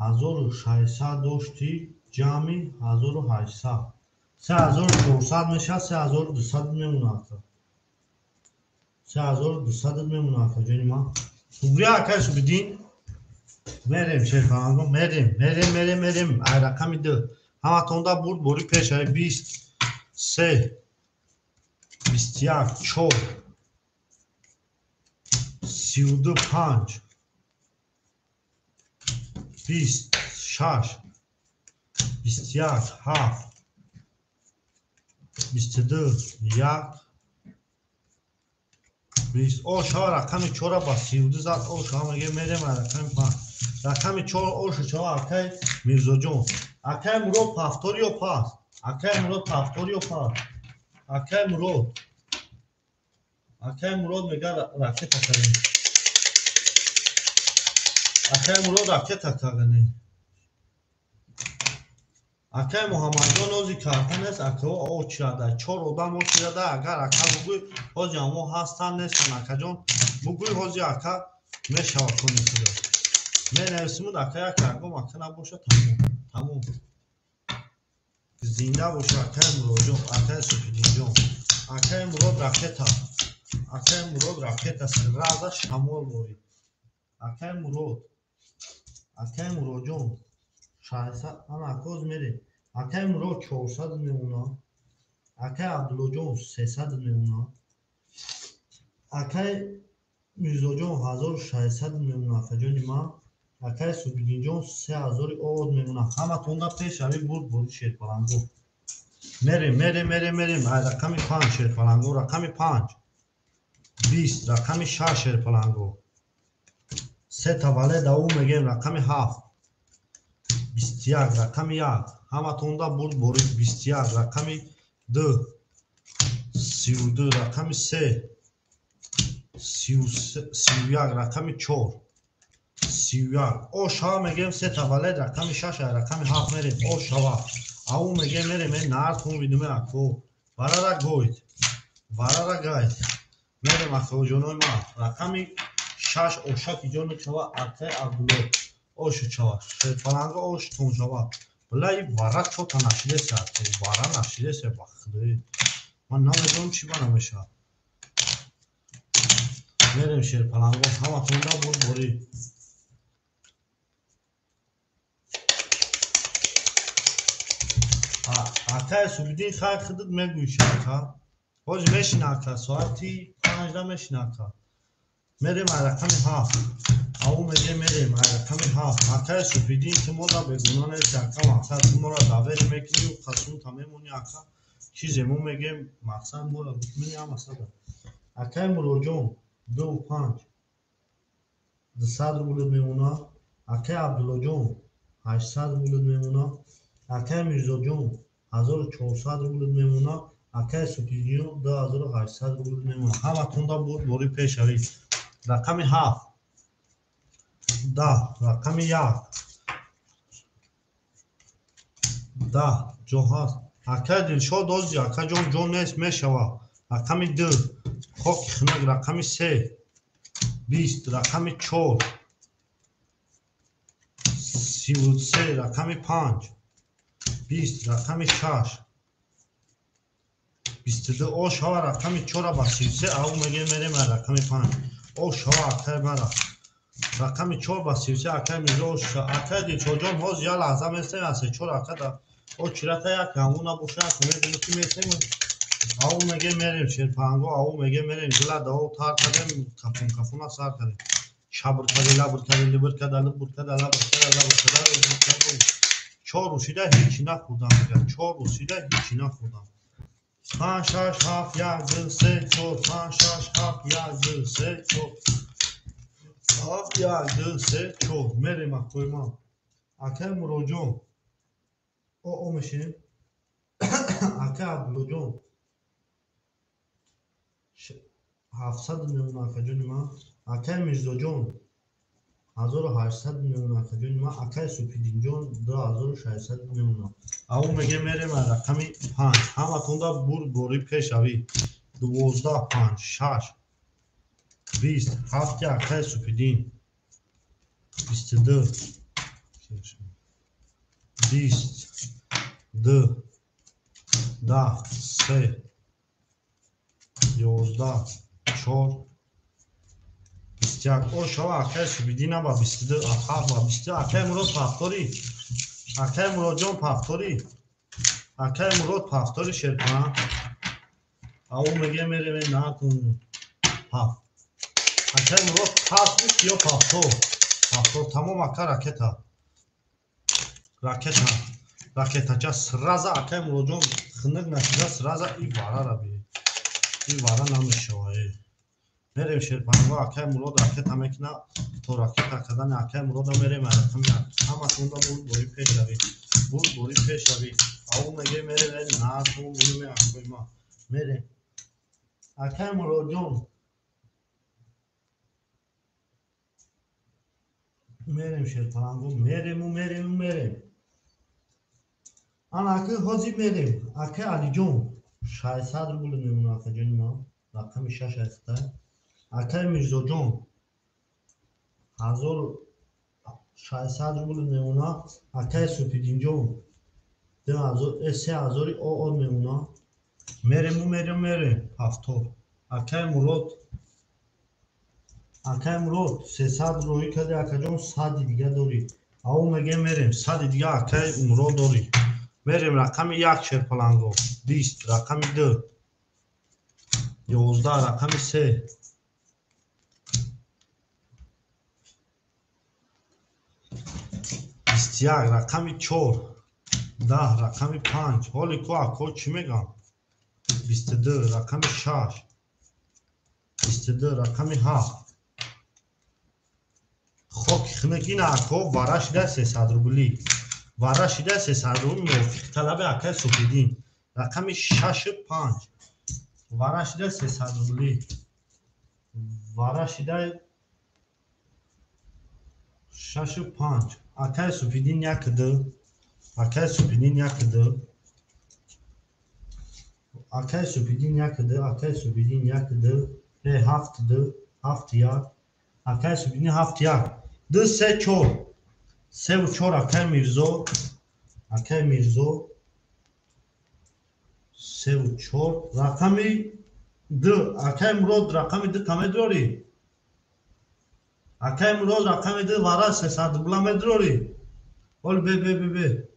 A: 1600 داشتی جمعی 1800 3400 میشه 3200 میمونه 3200 میمونه جونی ما بگوری اکه شوپیدین میریم شیرپرنگو میریم رقم 2 همتون دا بود بوری پیش 23 21 4 32 5 26 21 7 22 1 20 او شما رقم 4 با 32 زد او شما میگه میریم رقم 5 رقم 4 او شما اکه میرزا جون اکه مرو پافتوریو پاس اکه مرو میگه راکت کنی اکه مرو راکت کنی اکه محمد جان اوزی کارتن است اکه او چیاده 4 آدم او چیاده اگر اکه بگوی اوزی همو هستن نیستن اکه جان بگوی اوزی اکه میشود کنی خدا می نویسیمود اکه یک رقم اکه نباشه تموم زنده باشه اکه مرو جان اکه شوپیدین جان اکه مرو راکت است رازه شمال باری اکه مرو جان 600 اما اکوز میره اکه مرو 400 میمونه اکه عبدالله جان 300 میمونه اکه میرزا جان 1600 میمونه فجانی ما اکه شوپیدین جان 3000 اود میمونه همه تونده پیش اوی بود شیرپرنگو میریم رقم 5 شیرپرنگو رقم 5 20 رقم 6 شیرپرنگو 3 تولد او میگیم رقم 7 21 رقم 1 همه تونده بود بوری 21 رقم 2 32 رقم 3 31 رقم 4 31 او شما میگیم 3 تولد رقم 6 رقم 7 میریم او شما او میگه میریم این نرکون بیدومه اکو برا گاید میریم اکو جانوی ما رقم 6 اوشک جانو شما اکه عبدالله اوش چوا شیرپرنگو اوش تون شوا بلای برا چو تا نشیده سر برا نشیده سر بخدایی من نمیدونم چی با نمیشه میریم شیرپرنگو همه تونده بود بوری اکه شوپیدین خیر خودت میگویش اکه باز میشین اکه ساعتی 5 میشین اکه میریم رقم 7 او میگه میریم رقم 7 اکه شوپیدین که ما را بگونان است اکه اکه تو ما را دعوت میکنی و خصوم تا میمونی اکه چیزی ما میگیم مقصد ما را بکنی هم اصلا اکای مروجون 2 و 5 200 روبل میمونه. اکای عبدالله جون 800 روبل میمونه. اکای میرزا جون 1400 روبل میمونه. اکای سوپی جون 2800 روبل میمونه. همه توندا بود بوری پیش روی رقم 7 10 رقم 1 10 جون هست. اکای دلشاد دوزی اکای جون نیست میشوه. رقم 2 خوک خنک. رقم 3 20 رقم 4 33 رقم 5 20 رقم 6 22 او شوا رقم 4 با 33 او میگه میریم رقم 5 او شوا اکای مرا رقم 4 با 33 اکای میگه او شوا اکای دی چوجان هاز یا لحظه میسته است 4 اکای دا او چرتا یک همونا باشه میگه کی میسته او میگه میریم شیرپانگو او میگه میریم گلا دو تار کردیم کفونا سار کردیم شابر کردیم لابر کردیم لبر کردیم لبر کردیم لابر کردیم 4 روشیده هیچی نخوردم میگه 4 روشیده هیچی نخوردم 5 6 7 1 2 3 4 5 6 7 1 2 3 4 7 1 2 3 4 میریم اکوی ما اکای مروجون او میشیم اکای عبدالله 700 میلیون اکای جون ما اکای میرزا جون 1800 میلیون اکای جون ما اکای سوپیدین جون 2600 میلیون او میگه میریم رقم 5 همه توندا بوری پیش روی 12 5 6 20 7 اکای سوپیدین 22 20 2 10 3 11 4 21 او شوا اکای سوپیدین با 22 7 با 22 اکای مراد پافتوری اکای مراد جان پافتوری اکای مراد پافتوری شرپان او میگه میریم نه تون پاف اکای مراد پافتوری یا پافتور تمام اکای راکتا جا سرازا اکای مراد جان خنک نشده سرازا ای وارا را بی ای وارا نمیشه میریم شیرپانگو اکای مراد راکتا میکنه تو راکتا کردن اکای مراد میریم همه توندا بوری پیش روی بوری پیش روی او میگه میریم نه تو میریم اکوی ما میریم اکای مراد جان میریم شیرپانگو میریم آن اکای حاجی میریم اکای علی جون 600 روبل میمونه اکای جون ما رقم 6 است اکای میرزا جون 1600 روبل میمونه اکای سوپیدین جون 3000 او میمونه میریم هفتور اکای مراد 300 روی کردی اکای جون 100 دیگه داری او میگه میریم 100 دیگه اکای مراد داری میریم رقم 1 شیرپلنگو 20 رقم 2 11 رقم 3 21 رقم 4 10 رقم 5 حالی کو اکو چی میگم 22 رقم 6 22 رقم 7 خوک خنکی نه اکو وارا شده 300 روبلی وارا شده 300 روبلی موفق طلب اکای سوپیدین رقم 6 5 وارا شده 300 روبلی وارا شده 6 5 اکای سوپیدین یک دو اکای سوپیدین یک دو اکای سوپیدین یک دو اکای سوپیدین یک دو 7 2 7 1 اکای سوپیدین 7 1 2 3 4 3 و 4 اکای میرزا 3 و 4 رقم 2 اکای مراد رقم 2 کمی داری اکای مراد رقم 2 وارا 300 روبل میداری ول به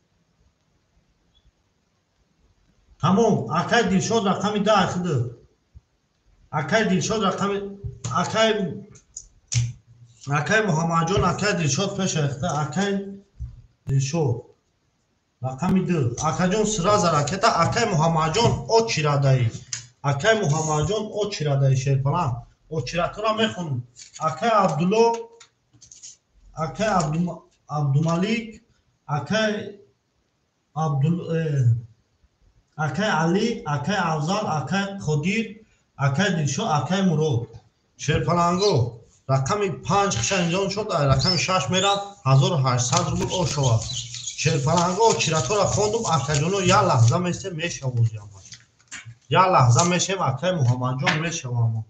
A: تمام اکای دلشاد رقم 10 اخده اکای دلشاد رقم اکای محمد جان اکای دلشاد پیش اخته اکای دلشاد рақами 2. Акаҷон сира заракета акай Муҳаммадҷон о чирадаи. Акай Муҳаммадҷон о чирадаи шерпалан. О чиратура мехонем. Акай Абдулло, акай Абдумалик, акай акай Али, акай Афзал, акай Қодир, акай Дилшод, акай Мурод. Шерпаланго рақами 5 қиша инҷон шуд, рақами 6 мерам 1800 рубл о шавад. Шерпаланго чиратура хондум акаҷоно я лаҳза месе мешавозям. Я лаҳза мешем акай Муҳаммадҷон мешавам.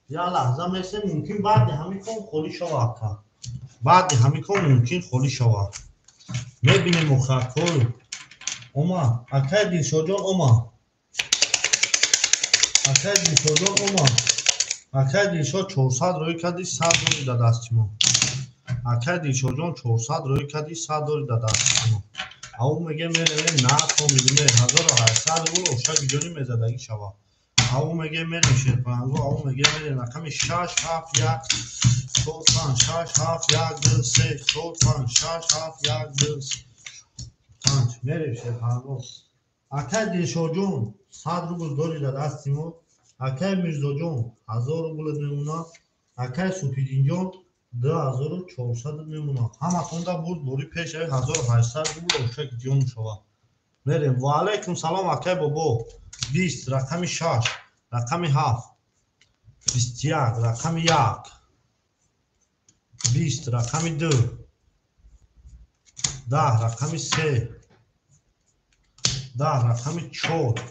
A: Я лаҳза месе мумкин баъди ҳамин кон холӣ шавад. Баъди ҳамин кон мумкин холӣ шавад. Мебинем охакой. Ома акай Дилшодҷон ома. Акай Дилшодҷон ома. Акай Дилшод 400 рӯй кади 100 дори да дасти мо. Акай Дилшодҷон 400 рӯй кади 100 дори да дасти мо. Ав меге мерем на то мидиме 1800 рубл ошаги ҷони мезадагӣ шава. Ав меге мерем шерпаланго ав меге мерем рақами 6 7 1 4 5 6 7 1 2 3 4 5 6 7 1 2 5 мерем шерпаланго. Акай Дилшодҷон 100 рубл дори да дасти мо. Акай Мирзоҷон 1000 рубл мемонад. Акай Субҳиддинҷон 2400 мемонад. Ҳаматонда бурд бори пешави 1800 рубл ошаки ҷон шавад. Мерем. Ва алайкум салом акай бобо. 20 рақами 6 рақами 7 21 рақами 1 20 рақами 2 10 рақами 3 10 рақами 4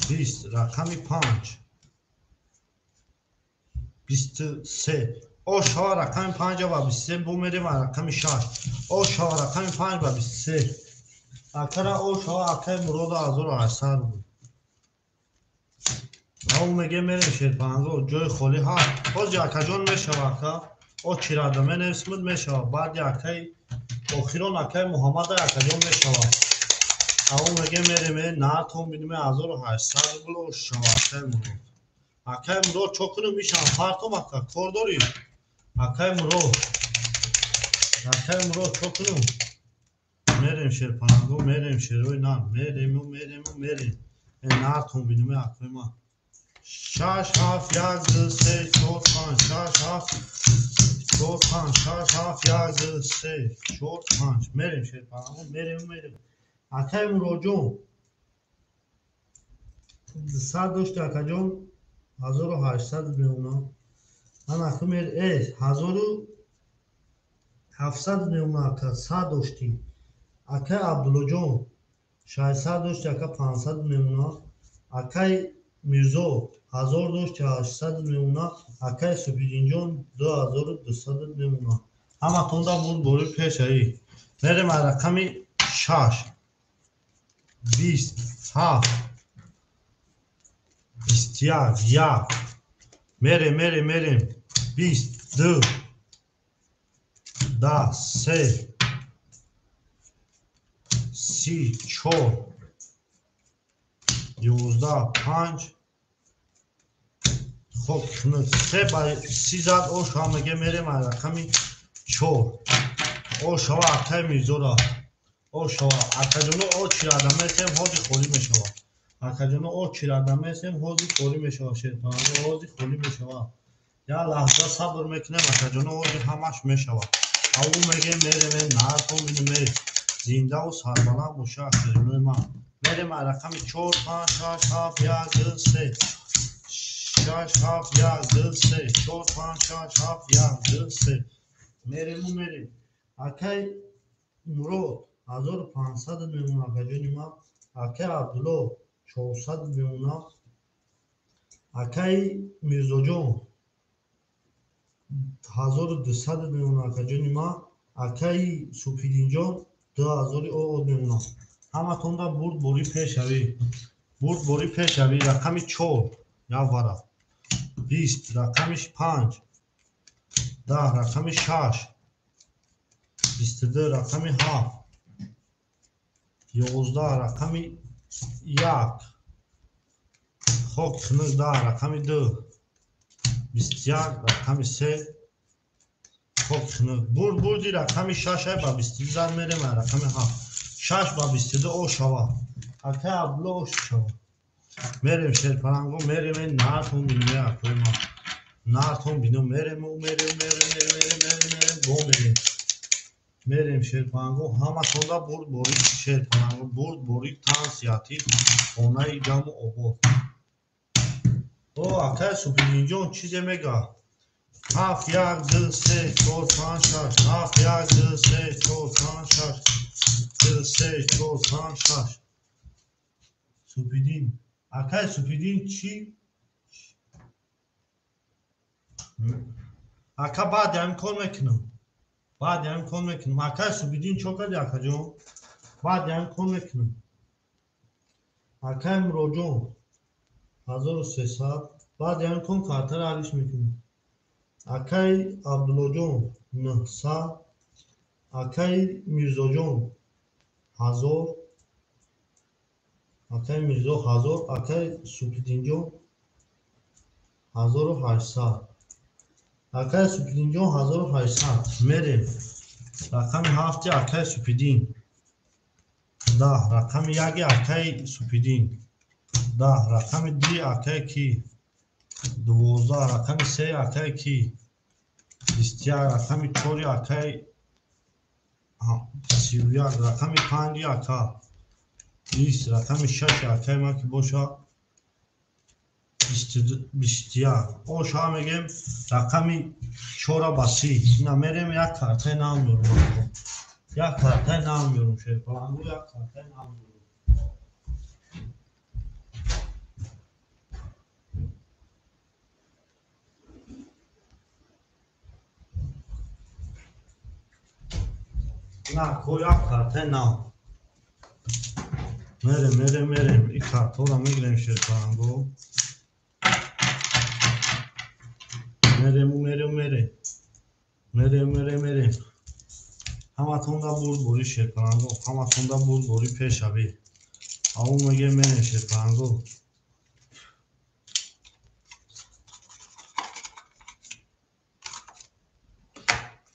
A: 20 рақами 5 23 о шава рақами 5 ба 23 бо мерем рақами 6 о шава рақами 5 ба 23 акара о шава акай Мурода 1800 рубл. ав меге мерем шерпаланго ҷои холӣ ҳаст. ҳози акаҷон мешава ака о чирада менависмуд мешава. баъди акай охирон акай Муҳаммада акаҷон мешава. ав меге мереме на то бидиме 1800 рубл о шава акай Мурод. Акай Мурод чо кунем мишам фартом ака кор дорӣ. Акай Мурод чо кунем. Мерем шерпаланго мерем шерои на мерему нартон бидиме акои ма 6 7 1 2 3 4 5 6 7 4 5 6 7 1 2 3 4 5 мерем шерпаланго мерем. Акай Муродҷон 100 дошти акаҷон 1800 меонад. ан ака мер 1700 меонад ака 100 дошти. Акай Абдуллоҷон 600 дошти ака 500 меонад. Акай Мирзо 1000 дошти 800 меонад. Акай Субҳиддинҷон 2200 меонад. ҳаматонда буд бори пешаи мерем рақами 6 27 21 мерем 22 10 3 34 11 5 хоб 3 ба 30 зад о шава меге мерем рақами 4 о шава акай Мирзора о шава акаҷоно о чирада месем ҳози холӣ мешава. Акаҷоно о чирада месем ҳози холӣ мешава. Шерпаланго ҳози холӣ мешава. Я лаҳза сабр мекунем акаҷоно ҳози ҳамаш мешава. ав меге мереме нарто бидиме зиндаву сарбаланд боша акаҷонои ман. мерем рақами 4 5 6 7 1 2 3 6 7 1 2 3 4 5 6 7 1 2 3 мерем. акай Мурод 1500 мемонад акаҷони ман. акай Абдулло 400 мемонад. акай Мирзоҷон 1200 мемонад акаҷони ман. акай Субҳиддинҷон 2000 мемонад. ҳаматонда бурд бори пешавӣ рақами 4 як варақ 20 рақами 5 10 рақами 6 22 рақами 7 11 рақами 1 хок 10 рақами 2 21 рақами 3 بردی رقم 6 با 22 زن میریم رقم 7 6 با 22 او شوا اکه ابلو او شوا میریم شیرپرنگو میریم این نارتون بینیم اکوی ما نارتون بینیم میریم گو میریم شیرپرنگو همه تونده برد بوری شیرپرنگو برد بوری تان سیاتی خونه ای جام اوبو او اکه سوپیدینجون چیزی میگه 7 1 2 3 4 5 6 7 1 2 3 4 5 6 2 3 4 5 6 سوپیدین اکه سوپیدین چی اکه بعد هم کن میکنم بعد هم کن میکنم اکه سوپیدین چوکا اکه جون بعد هم کن میکنم اکه امرو جون 1300 بعد هم کن کارتر علیش میکنم اکه عبدالله جون 900 اکه میرزا جون 1000 اکه میرزا 1000 اکه سوپیدین جون 1800 اکه سوپیدین جون 1800 میریم رقم 7 اکه سوپیدین 10 رقم 1 اکه سوپیدین 10 رقم 2 اکه کی 12 رقم 3 اکه کی 21 رقم 4 اکه 31 رقم 5 اکه 20 رقم 6 اکه ما که باشه 21 او شما میگیم رقم 4 باسی نمیریم یک کارته نام میرم یک کارته نام میرم شیرپرنگو یک کارته نام میرم نه کو یک کارته نام میریم این کارتا رو میگیریم شیرپرنگو میریم همه تونده بود بوری شیرپرنگو همه تونده بود بوری پیشوی او میگه میریم شیرپرنگو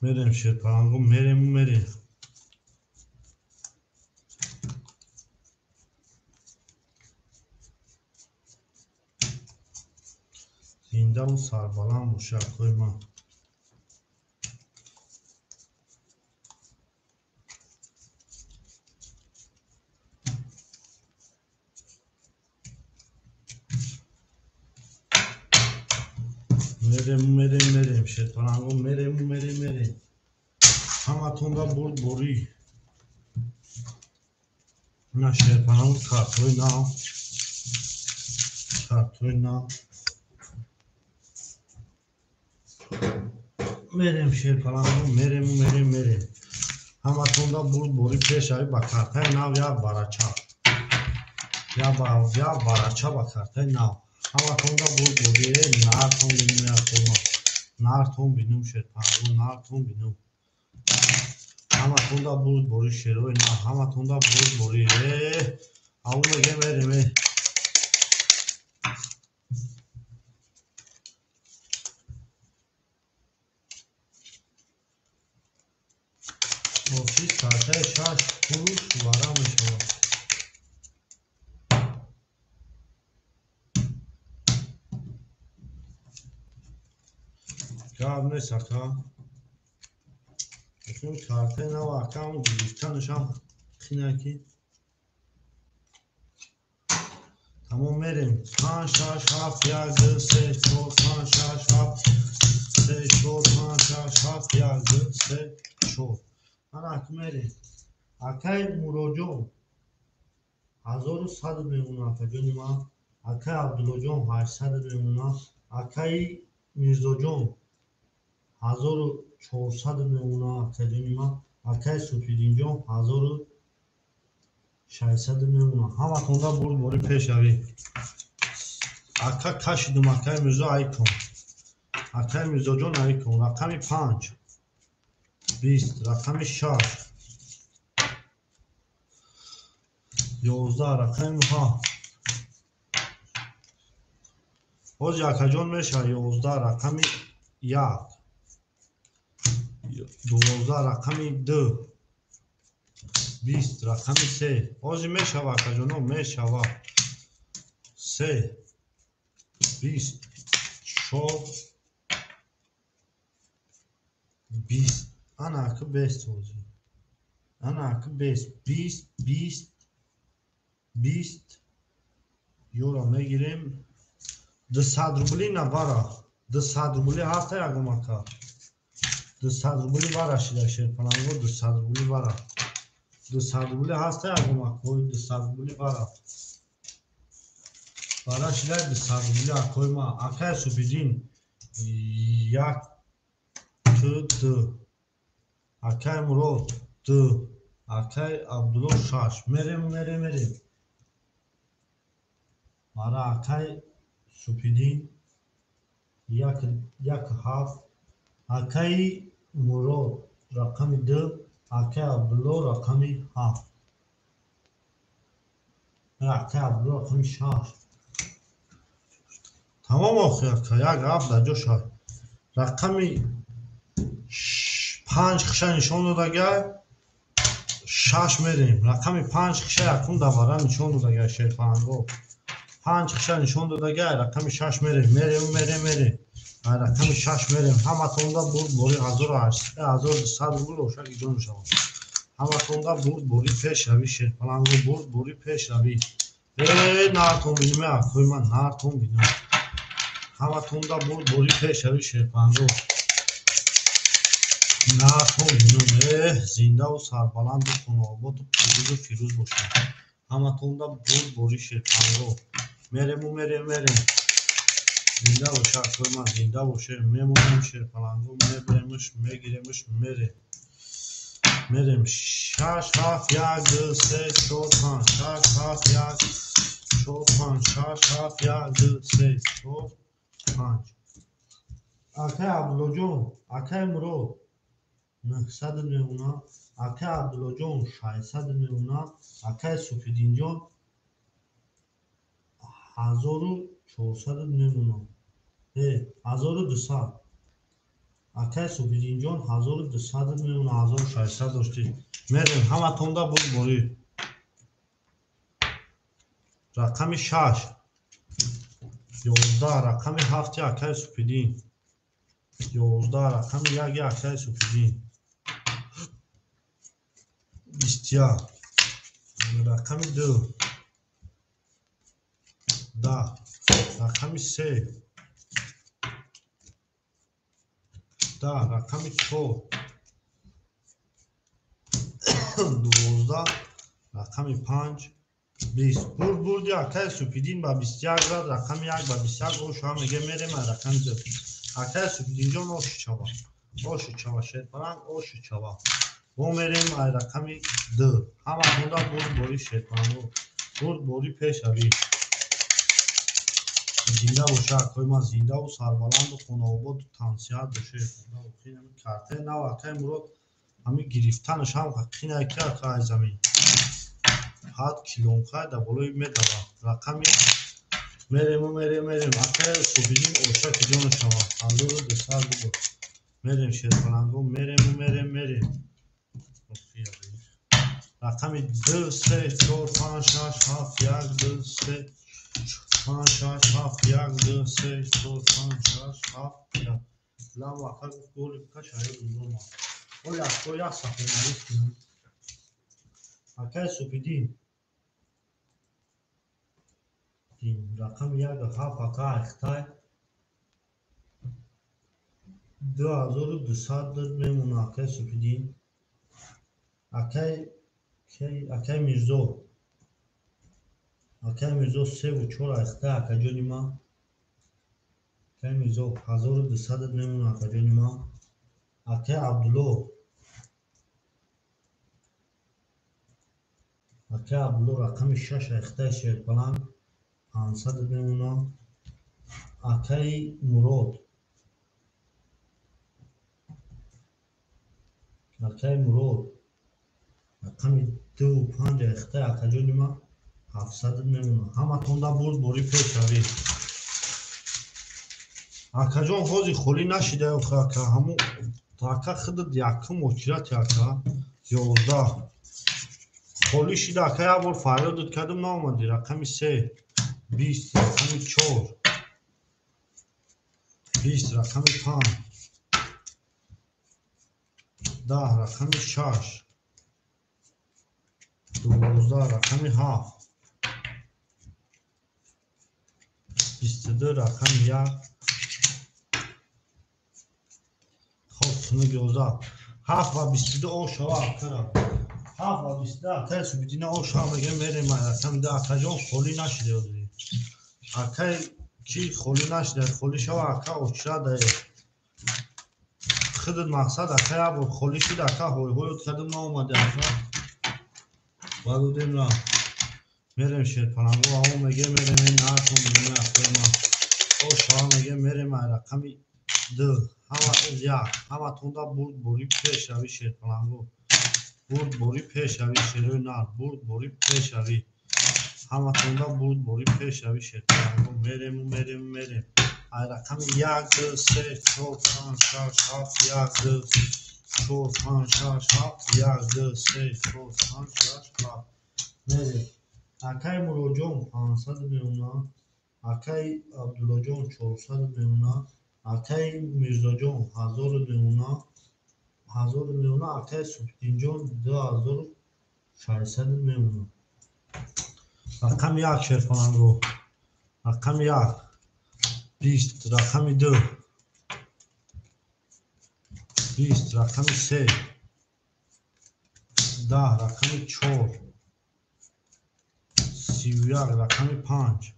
A: میریم شیرپرنگو میریم زنده و سربلند باشه کوی ما میریم شیرپرنگو میریم همه تونده بود بوری نه شیرپرنگو کارتوی نه میریم شیرپرنگو میریم همه تونده بود بوری پیشوی با کارتای نو یا براچا یا براچا با کارتای نو همه تونده بود بوری نارتون بینیم یا خوما نارتون بینیم شیرپرنگو نارتون بینیم همه تونده بود بوری شیروی نه همه تونده بود بوری او میگه میریم ofis کارتای 6 فروش وارا میشود کار نیست اکا اون کارتای نو اکا اون گریفتنش هم خینه کی تمام میریم 5 6 7 1 2 3 4 5 6 7 3 4 5 6 7 1 2 3 4 انا اک میریم اکای مروجو 1100 میمونه اکا جون ما اکای عبدالله جون 800 میمونه اکای میرزا جون 1400 میمونه اکا جون ما اکای سوپیدین جون 1600 میمونه همه تونده بود بوری پیشوی اکا کشیدم اکای میرزا ایکون اکای میرزا جون ایکون رقم 5 20 رقم 6 11 رقم ها باز اکا جون میشه 11 رقم 1 12 рақами 2 20 рақами 3 ҳозир мешава акаҷоно мешава 3 20 4 20 ана ака бест ҳозир ана ака бест 20 20 20 ёра мегирем 200 рубли навара 200 рубли ҳаста ягом ака 200 рубли бара шида шерпаланго 200 рубли бара 200 рубли ҳаста ягом акои 200 рубли бара бара шида 200 рубли акои ма акай субидин 1 2 акай мурод 2 акай абдулло 6 мерем бара акай субидин 1 7 акай мурод рақами 2 акай абдулло рақами 7 акай абдулло рақами 6 тамом охир ака як ҳафт дар ҷошад рақами 5 хиша нишон додагай 6 мерем рақами 5 хиша якум давара нишон додагай шерпанго 5 хиша нишон додагай рақами 6 мерем рақами 6 мерем ҳаматонда бурд бори 1200 рубл ошак иҷо мешавад ҳаматонда бурд бори пеш рави шерпаланго бурд бори пеш рави наартон биниме акои ман наартон бинам ҳаматонда бурд бори пеш рави шерпаланго наартон бинам зиндаву сарбаланду хуноободу пирӯзу фирӯз бошад ҳаматонда бурд бори шерпаланго мерему мерем зинда боша акои ман зинда боше мемонем шерпаланго мебиремш мегиремш мерем 6 7 1 2 3 4 5 6 7 1 4 5 6 7 1 2 3 4 5 акай абдуллоҷон акай мурод 900 меона акай абдуллоҷон 600 меона акай суфидинҷон 1400 меона 1200 акай суфидинҷон 1200 меона 1600 дошти мерем ҳаматонда бурд бори рақами 6 11 рақами 7 акай суфидин 11 рақами 1 акай суфидин 21 рақами 2 10 рақами 3 10 рақами 4 12 рақами 5 20 бурди акай супидин ба 21 зад рақами 1 ба 21 ошуа мега мерем рақами 2 акай супидинҷон ошучава шерпаланг ошучава бо мерем ай рақами 2 ҳаматонда бурд бори шерпаланго бурд бори пешави зинда боша акои ман зиндаву сарбаланду хуноободу тансиҳат боше карте нав акай мурод ҳами гирифтанаш ҳам қинайки акай замин ҳад килонхай да болои медава рақами мерем акай субидин ошаки ҷонашава 1200 рубл мерем шерпаланго мерем рақами 2 3 4 5 6 7 1 2 3 5 6 7 1 2 3 4 5 6 7 лам акай голи кашаи умрома оля акои як сафемаис кунам акай субидин рақами 1 акай ахтай 2200 мемона акай субидин акай мирзо 3 4 ахтай акаҷони ман акай мирзо 1200 мемона акаҷони ман акай абдулло рақами 6 ахтай шерпаланг 500 мемона акай мурод рақами 25 ахтай акаҷони ман 700 мемона ҳаматонда бурд бори пешави акаҷон ҳозир холӣ нашида ака ҳамун Така худд якум очират яка 11 холи шид ака як бор фарёд кардам наомадӣ. Рақами 3 20 рақами 4 20 рақами 5 10 рақами 6 12 рақами 7 22 рақами 1 خونه 11 7 و 22 او شوا کرد 7 و 22 تا سوبیدینا او شوا میگه میره من رقم ده اکا جان خولی نشده بودی اکا کی خولی نشده خولی شوا اکا اوچرا ده خودت مقصد اکا یا بود خولی شده اکا هوی هوی کردم نامده اکا بودیم را میریم شیر پلنگو او میگه میریم این نکن میگه اکا ما او شوا میگه میره من رقمی ده همه تونده برد بوری پیش روی شیر پلنگو برد بوری پیش روی شیروی نار برد بوری پیش روی همه تونده برد بوری پیش روی شیر پلنگو میریم ای رقم 1 2 3 4 5 6 7 1 2 4 5 6 7 1 2 3 4 5 6 7 میریم اکای مروجون 500 میمونه اکای عبدالله جون 400 میمونه اکای میرزا جون 1000 میمونه 1000 میمونه اکای سبتین جون 2600 میمونه رقم 1 شیر پلنگو رقم 1 20 رقم 2 20 رقم 3 10 رقم 4 31 رقم 5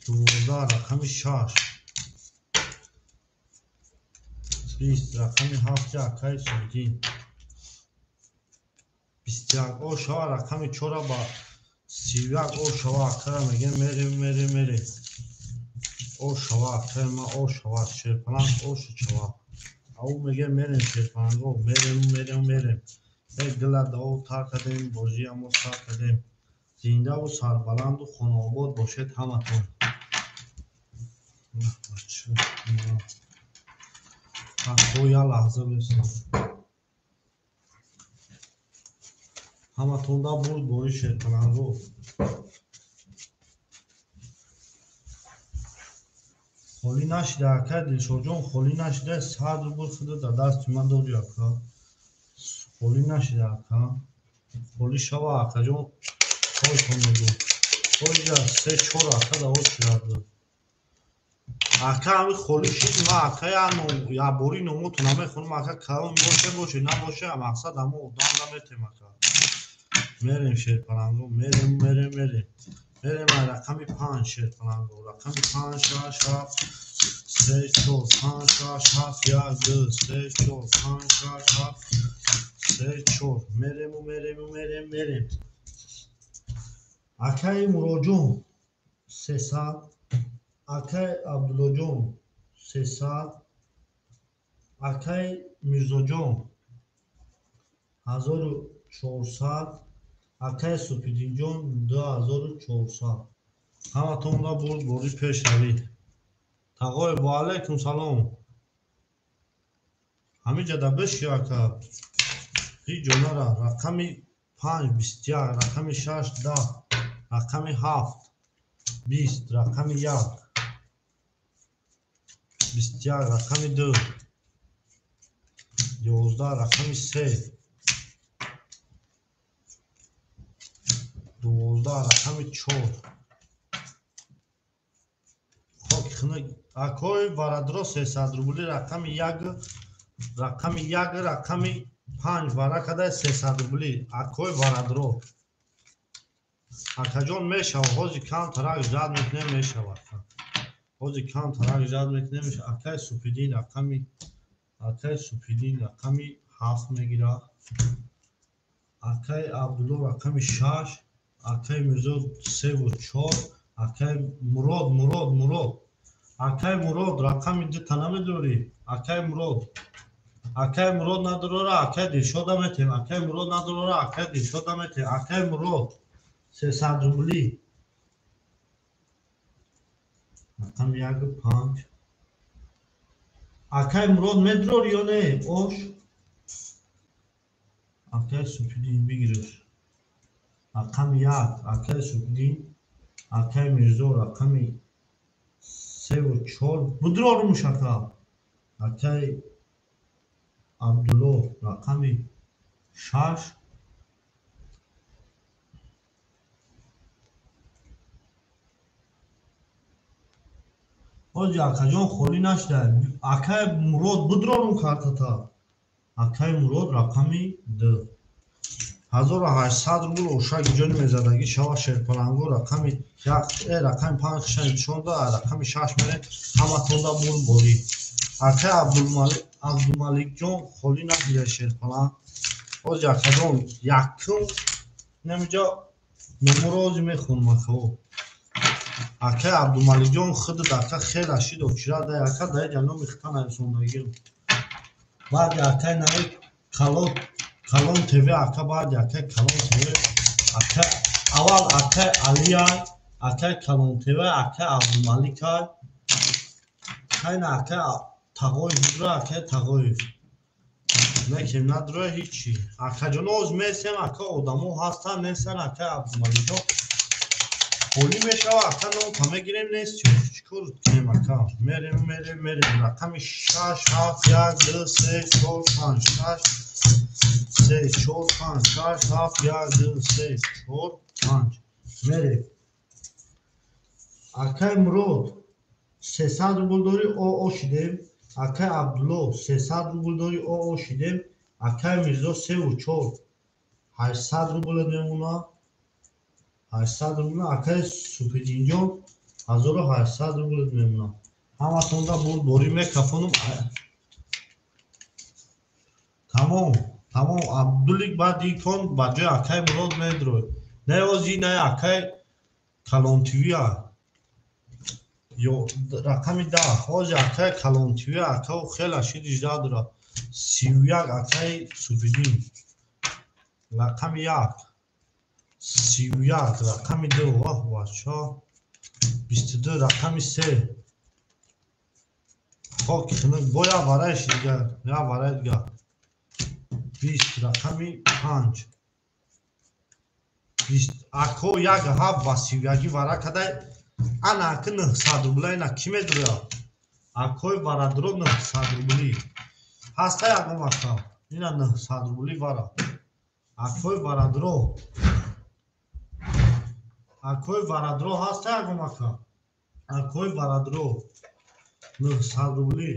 A: 12 رقم 6 20 رقم 7 اکای سبتین 21 او شوا رقم 4 با 31 او شوا اکا میگه میره او شوا اکا ما او شوا شیر پلنگ او شوا او میگه میریم شیر پلنگو میریم یک دل دو تا کردیم بازی همو سر کردیم زنده و سربلند و خانه آباد باشید همتون خو یا لحظه بسیم همتون دا برد باری شیر پلنگو خولی نشده اکا دلشو جون خولی نشده صدر بود خود در دست من دوری اکا خولی نشده اکا خولی شوا اکا جون خوی کنه دو خوی جا 3-4 اکا دا او چرد اکا همی خولی شید ما اکا یا بوری نموتون همه خونم اکا کلام باشه نباشه مقصد همو دام نمیتیم اکا میریم شیر پلنگو میریم رقمی 5 شیر پلنگو رقمی 5 6 7 3 4 5 6 7 1 2 3 4 5 6 7 3 4 میریم اکای مروجون 300 اکای عبدالله جون 300 اکای میرزا جون 1400 اکای سپیدین جون 2400 همتون را برد باری پیش روید تقای و علیکم سلام همین جدا بشی اکا هی جونه را رقمی 5 21 رقمی 6 10 رقمی 7 20 رقمی 1 21 رقمی 2 11 رقمی 3 12 رقمی 4 اکای ورادرو 300 روبلی رقمی 1 رقمی 5 ورکده 300 روبلی اکای ورادرو اکا جان میشه حوزی کم ترک زد میکنه میشه حوزی کم ترک زد میکنه میشه اکای سپیدین رقمی 7 میگیره اکای عبدالله رقمی 6 اکای میرزا 3 و 4 اکای مراد اکای مراد رقمی 2 تنمی دوری اکای مراد نداره اکای دلشاد میتیم اکای مراد نداره اکای دلشاد میتیم اکای مراد 300 روبلی رقم 1 5 Акай Мурод медрор ё не? Ош. Акай Супидин бигириш. Рақами 1 Акай Супидин, Акай Мирзо рақами 3 ва 4 будрор мушака. Акай Абдулло рақами 6. Оҷи акаҷон холӣ нашуда. Акай Мурод будрор мукартата. Акай Мурод рақами 2. 1800 рубл ошаги ҷони мезадаги шава шерпаланго рақами 1 рақами 5 хишани чонда рақами 6 мере ҳаматонда бурборӣ. Акай Абдумаликҷон холӣ нашуда шерпалан. Оҷи акаҷон якум намиҷо номурози мехонмакао. Акай Абдумаликҷон худ дака хела шидо чирада яка даҷа номи хитана рисондагир. Баъди акай наи Калон ТВ ака баъди акай Калон ТВ акай аввал акай Алияй акай Калон ТВ акай Абдумаликай кайна акай Тағоев будра акай Тағоев мекем надро ҳичи. Акаҷон оз месем ака одамо ҳастан нестан акай Абдумаликҷон холӣ мешава ака ном та мегирем нест чикор кунем ака мерем рақами 6 7 1 2 3 4 5 6 3 4 5 6 7 1 2 3 4 5 мерем. Акай Мурод 300 рубл дори оо шидем. Акай Абдулло 300 рубл дори оо шидем. Акай Мирзо 3 ва 4 800 рубл мемуна. 800 рубл. Акай Супидинҷон 1800 рубл мемуна. Ҳаматонда бурборӣ мекафонам. Тамом Абдуллик баъди кон ба ҷои акай Мурод медрой. Не ози не акай Калон ТВ ё рақами 10 ози акай Калон ТВ акао хела шиди жда дора. 31 акай Супидин рақами 1 31 рақами 2 ваҳ бача 22 рақами 3 хоки хунук бо я вараи шидигар я вараи дигар 20 рақами 5 20 ако як ҳаб ба 31 вара кадай ана ака 900 рублай на ки медуроя акои варадро 900 рубли ҳаста ягон ака ина 900 рубли вара акои варадро ҳаста ягон ака акои варадро 900 рубли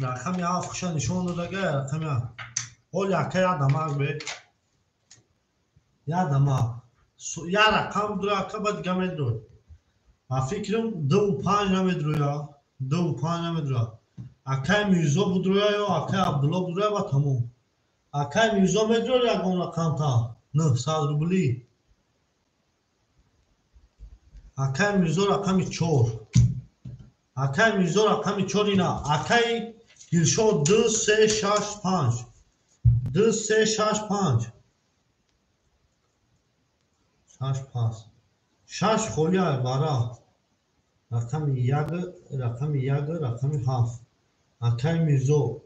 A: рақами 7 хуша нишон додага рақами оли ака ядамак бе ядамак я рақам дура ака ба дига медрой ба фикрам 2.5 намедроя 2.5 намедроя акай Мирзо будроя ё акай Абдулло будроя ба тамом акай Мирзо медрой ягон рақамта 900 рубли акай Мирзо рақами 4 акай Мирзо рақами 4 ина акай Дилшод 2 3 6 5 2 3 6 5 6 пас 6 холия бара рақами 1 рақами 7 акай Мирзо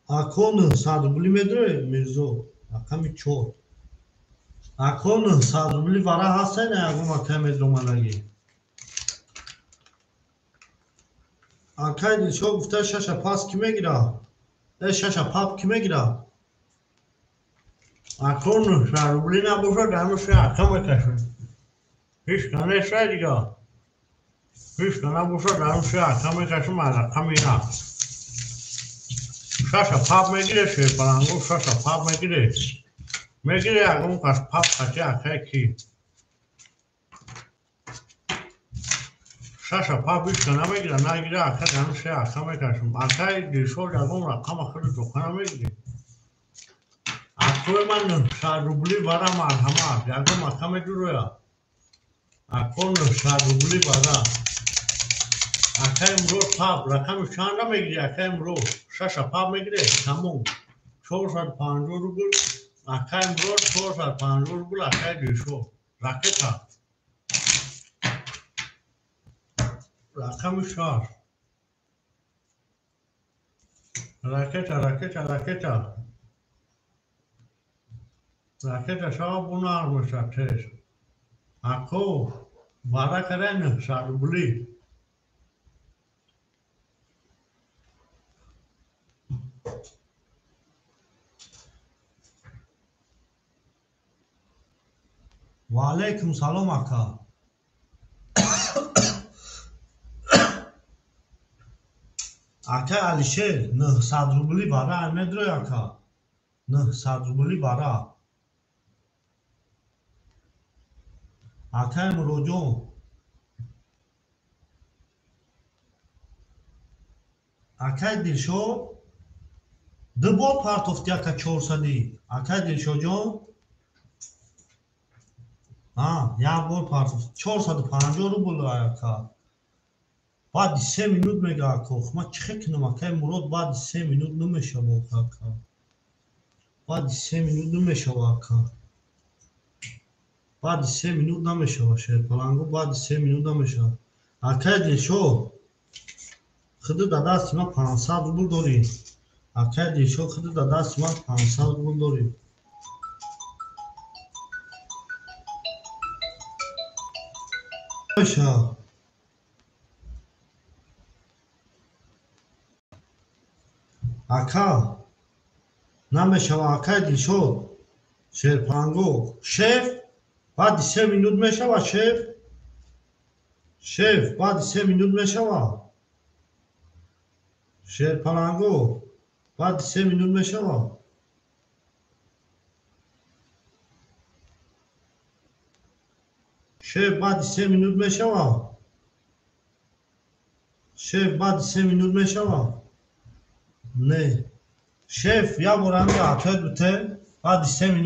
A: ако 900 рубли медрой Мирзо рақами 4 ако 900 рубли вара ҳастан ягон акай медромадаги акай Дилшод гуфта шаша пас ки мегира шаша пап ки мегира ако 900 рубли набошад ҳамаша ака мекашад ҳичка нешад дига ҳичка набошад ҳамаша ака мекашам аз рақами 1 шаша пап мегире шерпаланго шаша пап мегире ягон кас пап качи акай ки шаша пап ҳичка намегира нагира ака ҳамаша ака мекашам акай Дилшод ягон рақама худи дока намегире акои ман 900 рубли вара марҳамат ягон ака медуроя ако 900 рубли вара акай Мурод пап рақами чанда мегири акай Мурод шаша пап мегире тамом 450 рубл акай Мурод 450 рубл акай Дилшод рақета рақами 6
B: Raketa. Raketa şava bunu almışlar tez. Ako, vara karen sarıbuli.
A: و علیکم سلام اکا. اکا علیشه 900 روبلی بارا نداره اکا. 900 روبلی بارا. اکا مروجون. اکا دیلشو دو بار پارتوفتی اکا 400. اکا دیلشو جون. یک بار پارتوفتی 450 روبل اکا. بعد 3 minut میگه اکا. ما چه کنم اکا مراد بعد 3 minut نمیشه با اکا. بعد 3 minut نمیشه اکا. بعد 3 minut نمیشه باشه پلنگو بعد 3 minut نمیشه اکا دیشو خود دست ما 500 روبل داری اکا دیشو خود دست ما 500 روبل داری باشه اکا نمیشه اکا دیشو شیر پلنگو شف بعد 3 minut میشه و شف بعد 3 minut میشه و شیر پلنگو بعد 3 minut میشه و شف بعد 3 minut میشه و شف بعد 3 minut میشه و نه شف یا برام یا اتاد بته بعد 3 minut